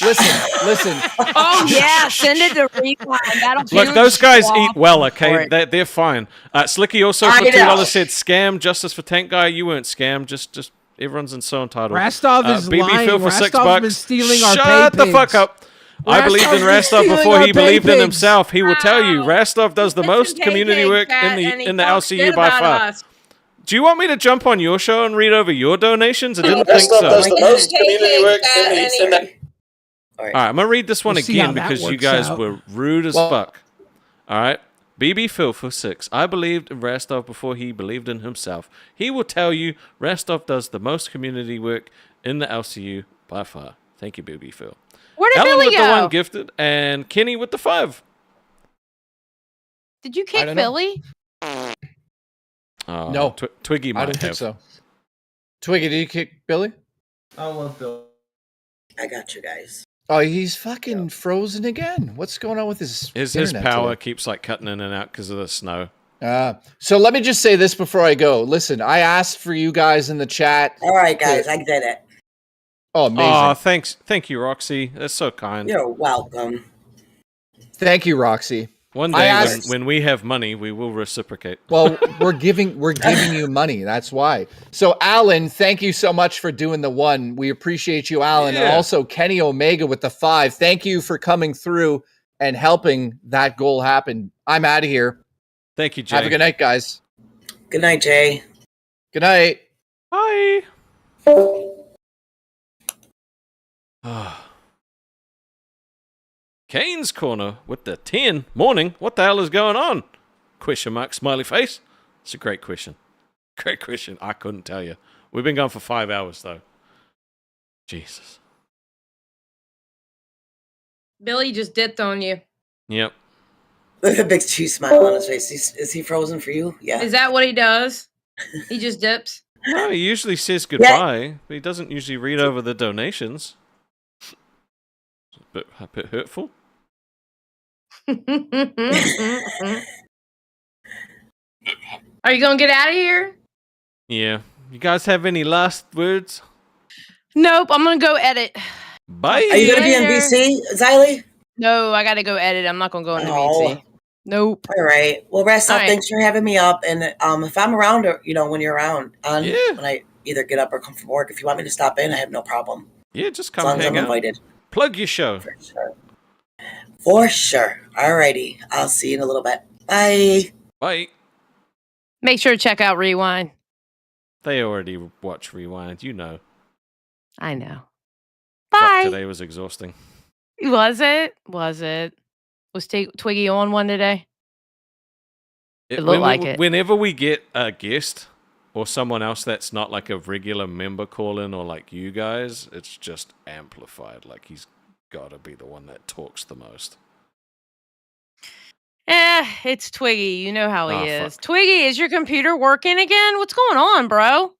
Listen. Oh yeah, send it to Rewind. That'll Look, huge those guys swap eat well, for okay? it. They're fine. Slicky also I for know. $2 said scam. Justice for Tank Guy. You weren't scammed. Just everyone's so entitled. Rastov is BB lying. Phil for $6. Rastov's been stealing our Shut pay the fuck pigs. up. I believed in Rastov's been Rastov stealing before our he pay believed in pigs. himself. He will tell you Rastov does the Get most some community pancake, work Pat, and in he the talks LCU shit by about far. us. Do you want me to jump on your show and read over your donations? I didn't think Rastov so. does the most community work in the All right, I'm gonna read this one We'll see how again that because you works guys out. were rude as fuck. All right, BB Phil for 6. I believed in Rastov before he believed in himself. He will tell you Rastov does the most community work in the LCU by far. Thank you, BB Phil. Where did Ellen Billy with the go? 1 gifted, and Kenny with the 5. Did you I kick don't know. Billy? No. Twiggy might I don't have. think so. Twiggy, did you kick Billy? I love Bill. I got you guys. Oh, he's fucking frozen again. What's going on with his His internet power today? keeps like cutting in and out because of the snow. So let me just say this before I go. Listen, I asked for you guys in the chat. All right, guys, I did it. Oh, amazing. Oh, thanks. Thank you, Roxy. That's so kind. You're welcome. Thank you, Roxy. One I day asked- when we have money, we will reciprocate. Well, we're giving you money. That's why. So, Alan, thank you so much for doing the 1. We appreciate you, Alan. And Yeah. also Kenny Omega with the 5. Thank you for coming through and helping that goal happen. I'm out of here. Thank you, Jay. Have a good night, guys. Good night, Jay. Good night. Bye. Kane's Corner with the 10. Morning. What the hell is going on? Question mark, smiley face. It's a great question. Great question. I couldn't tell you. We've been going for 5 hours, though. Jesus. Billy just dipped on you. Yep. Look at a big cheese smile on his face. Is he frozen for you? Yeah. Is that what he does? He just dips? No, he usually says goodbye, but he doesn't usually read over the donations. It's a bit hurtful. Are you going to get out of here? Yeah. You guys have any last words? Nope, I'm going to go edit. Bye. Are you going to be on BC, Xylee? No, I got to go edit. I'm not going to go into BC. Nope. All right. Well, rest All up. right. Thanks for having me up. And if I'm around, or when you're around, when I either get up or come from work, if you want me to stop in, I have no problem. Yeah, just As come long as hang I'm out. invited. Plug your show. For sure. All righty. I'll see you in a little bit. Bye. Bye. Make sure to check out Rewind. They already watch Rewind, you know. I know. Fuck, Bye. today was exhausting. Was it? Was Twiggy on one today? It looked like it. Whenever we get a guest or someone else that's not like a regular member call-in or like you guys, it's just amplified. Like he's got to be the one that talks the most. It's Twiggy. You know how he Oh, is. Twiggy, is your computer working again? What's going on, bro?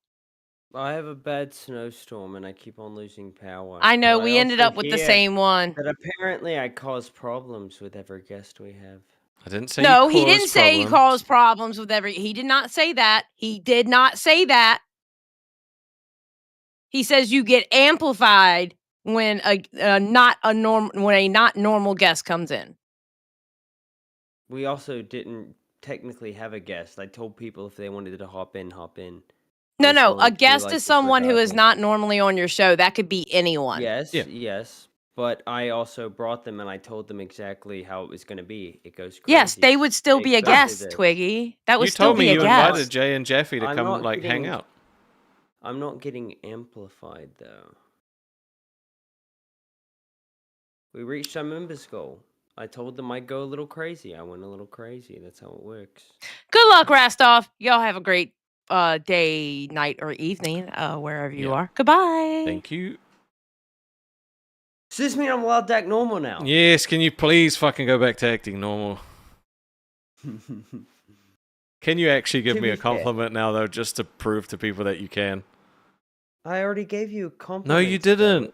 I have a bad snowstorm and I keep on losing power. I know, But we ended also up with the hear same one. That apparently I cause problems with every guest we have. I didn't say No, you he didn't caused say he problems. caused problems with every. He did not say that. He did not say that. He says you get amplified when a not normal guest comes in. We also didn't technically have a guest. I told people if they wanted to hop in, hop in. No, wanted a to be guest like is this someone who is regardless. not normally on your show. That could be anyone. Yes. But I also brought them and I told them exactly how it was going to be. It goes crazy. Yes, they would still They be a expected guest, it. Twiggy. That would You still told be me a you guest. invited Jay and Jeffy to I'm come not like hang getting- out. I'm not getting amplified though. We reached our members goal. I told them I'd go a little crazy. I went a little crazy. That's how it works. Good luck, Rastov. Y'all have a great day, night, or evening, wherever you are. Goodbye. Thank you. Does this mean I'm allowed to act normal now? Yes, can you please fucking go back to acting normal? Can you actually give To me be a fair. compliment now, though, just to prove to people that you can? I already gave you a compliment. No, you didn't.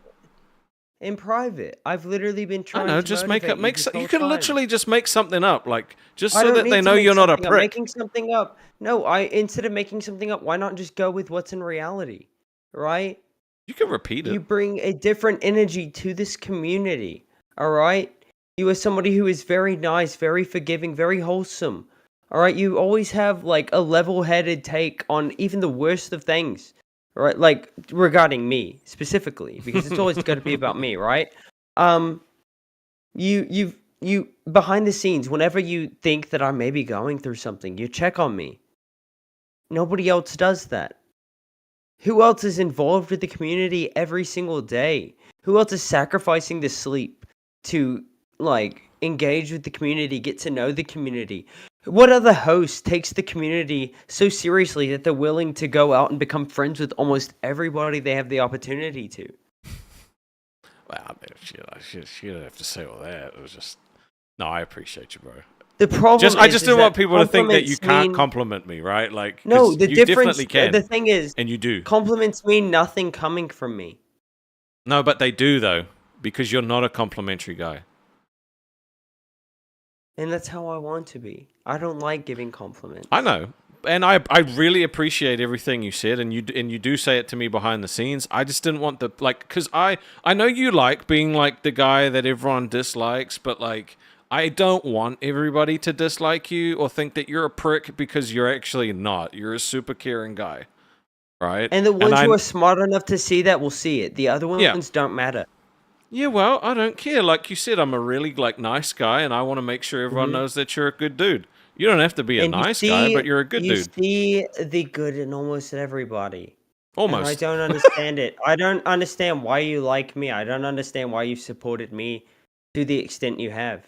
In private, I've literally been I trying know, to just make up. motivate Make this so, you whole can time. literally just make something up, like just I so don't that need they to know make you're not a something up. prick. Making something up. No, instead of making something up, why not just go with what's in reality, right? You can repeat it. You bring a different energy to this community, all right? You are somebody who is very nice, very forgiving, very wholesome, all right? You always have like a level-headed take on even the worst of things, all right? Like regarding me specifically, because it's always got to be about me, right? You behind the scenes, whenever you think that I may be going through something, you check on me. Nobody else does that. Who else is involved with the community every single day? Who else is sacrificing the sleep to like engage with the community, get to know the community? What other host takes the community so seriously that they're willing to go out and become friends with almost everybody they have the opportunity to? Well, I mean, she didn't have to say all that. It was just no. I appreciate you, bro. The problem I just is didn't want that people to think that you compliments can't mean- compliment me, right? Like, 'cause No, the you difference. definitely can. The thing is, and you do. compliments mean nothing coming from me. No, but they do though, because you're not a complimentary guy. And that's how I want to be. I don't like giving compliments. I know, and I really appreciate everything you said, and you do say it to me behind the scenes. I just didn't want the because I know you like being like the guy that everyone dislikes, but like I don't want everybody to dislike you or think that you're a prick because you're actually not. You're a super caring guy, right? And the ones who are smart enough to see that will see it. The other ones don't matter. Yeah, well, I don't care. Like you said, I'm a really nice guy, and I want to make sure everyone knows that you're a good dude. You don't have to be a nice guy, but you're a good dude. You see the good in almost everybody. Almost. And I don't understand it. I don't understand why you like me. I don't understand why you've supported me to the extent you have.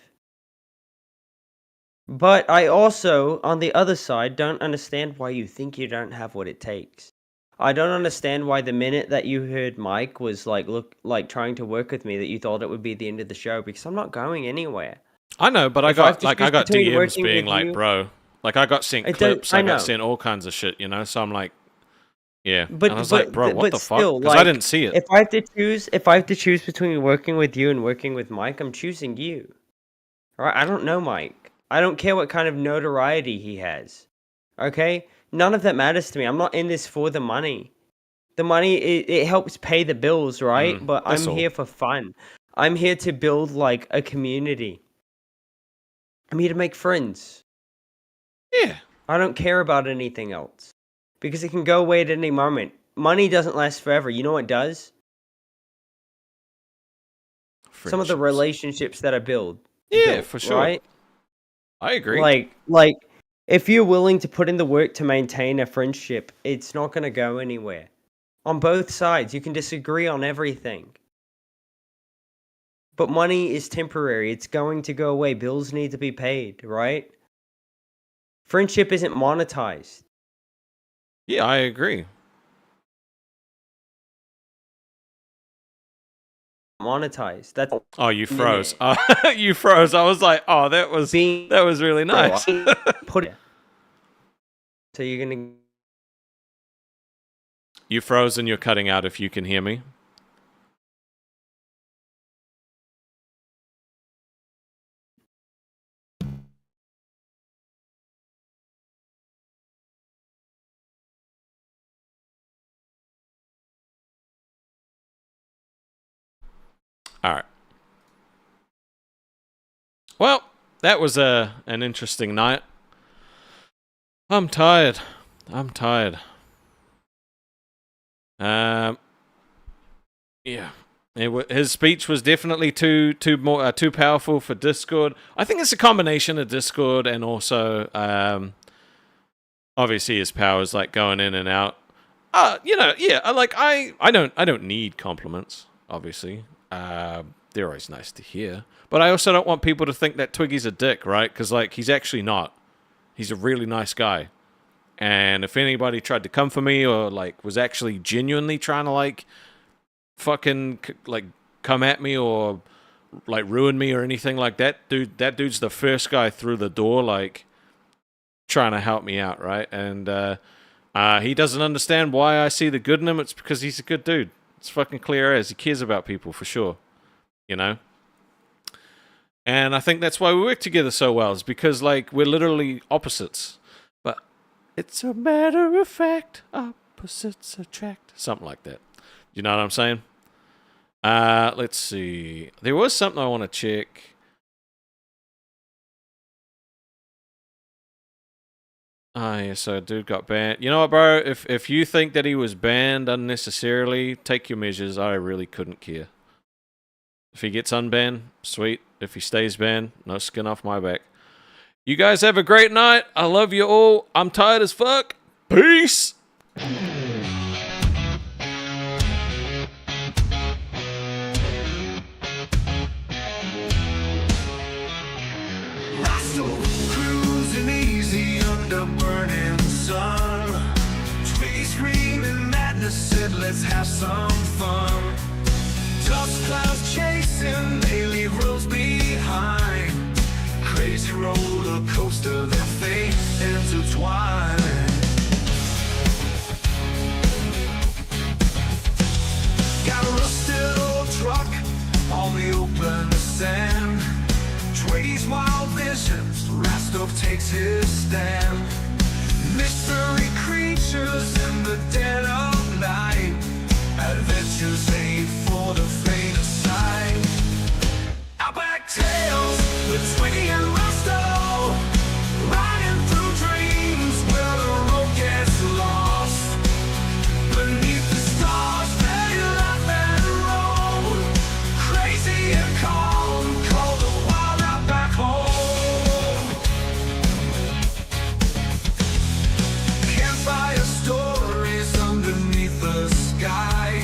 But I also, on the other side, don't understand why you think you don't have what it takes. I don't understand why the minute that you heard Mike was trying to work with me, that you thought it would be the end of the show, because I'm not going anywhere. I know, but I got DMs being like, bro, like I got sent clips, I got sent all kinds of shit, you know. So I'm like, yeah, but and I was like, bro, what the fuck? Still, because I didn't see it. If I have to choose between working with you and working with Mike, I'm choosing you. All right, I don't know Mike. I don't care what kind of notoriety he has. Okay, none of that matters to me. I'm not in this for the money. The money it helps pay the bills, right? But I'm here for fun. I'm here to build like a community. I'm here to make friends. Yeah. I don't care about anything else. Because it can go away at any moment. Money doesn't last forever. You know what does? Some of the relationships that I build. Yeah, for sure. Right? I agree. Like, if you're willing to put in the work to maintain a friendship, it's not going to go anywhere. On both sides, you can disagree on everything. But money is temporary. It's going to go away. Bills need to be paid, right? Friendship isn't monetized. Yeah, I agree. Monetized. That's oh, you froze. You froze. I was like, oh, that was really nice. Put it. So you're gonna. You froze and you're cutting out. If you can hear me. All right. Well, that was an interesting night. I'm tired. Yeah. His speech was definitely too powerful for Discord. I think it's a combination of Discord and also obviously his powers like going in and out. I don't need compliments, obviously. They're always nice to hear. But I also don't want people to think that Twiggy's a dick, right? Because, like, he's actually not. He's a really nice guy. And if anybody tried to come for me or, like, was actually genuinely trying to, like, fucking, like, come at me or, like, ruin me or anything like that, that dude's the first guy through the door, like, trying to help me out, right? And he doesn't understand why I see the good in him. It's because he's a good dude. It's fucking clear as. He cares about people for sure. You know? And I think that's why we work together so well. Is because, like, we're literally opposites. But it's a matter of fact. Opposites attract. Something like that. You know what I'm saying? Let's see. There was something I want to check. Yeah, so a dude got banned. You know what, bro? If you think that he was banned unnecessarily, take your measures. I really couldn't care. If he gets unbanned, sweet. If he stays banned, no skin off my back. You guys have a great night. I love you all. I'm tired as fuck. Peace! Cruising easy under burning sun. Twiggy screaming madness said let's have some fun. Dust clouds chasing, they leave roads behind. Crazy roller coaster, their fate intertwined. Got a rusted old truck on the open sand. Twiggy's wild visions, Rastov takes his stand. Mr. adventures in the dead of night. Adventures ain't for the faint of sight. Outback tales with Twiggy and Rusto, riding through dreams where the road gets lost. Beneath the stars, they laugh and roll, crazy and calm, call the wild outback home. Campfire stories underneath the sky.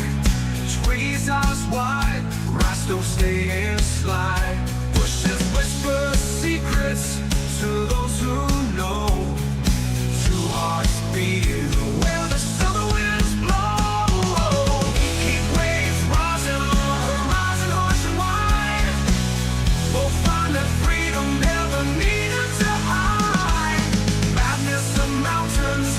Twiggy's eyes wide, Rasto staying sly. Bushes whisper secrets to those who know. Two hearts beating where the summer winds blow. Heat waves rising on the horizon, ocean wide. Both find that freedom never needed to hide. Madness of mountains,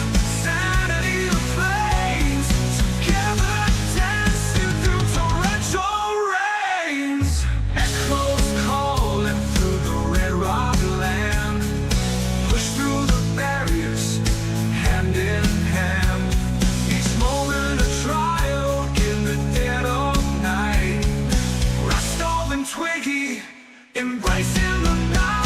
sanity of plains. Together dancing through torrential rains. Echoes calling through the red rock land. Push through the barriers, hand in hand. Each moment a trial in the dead of night. Rustov and Twiggy embracing the night.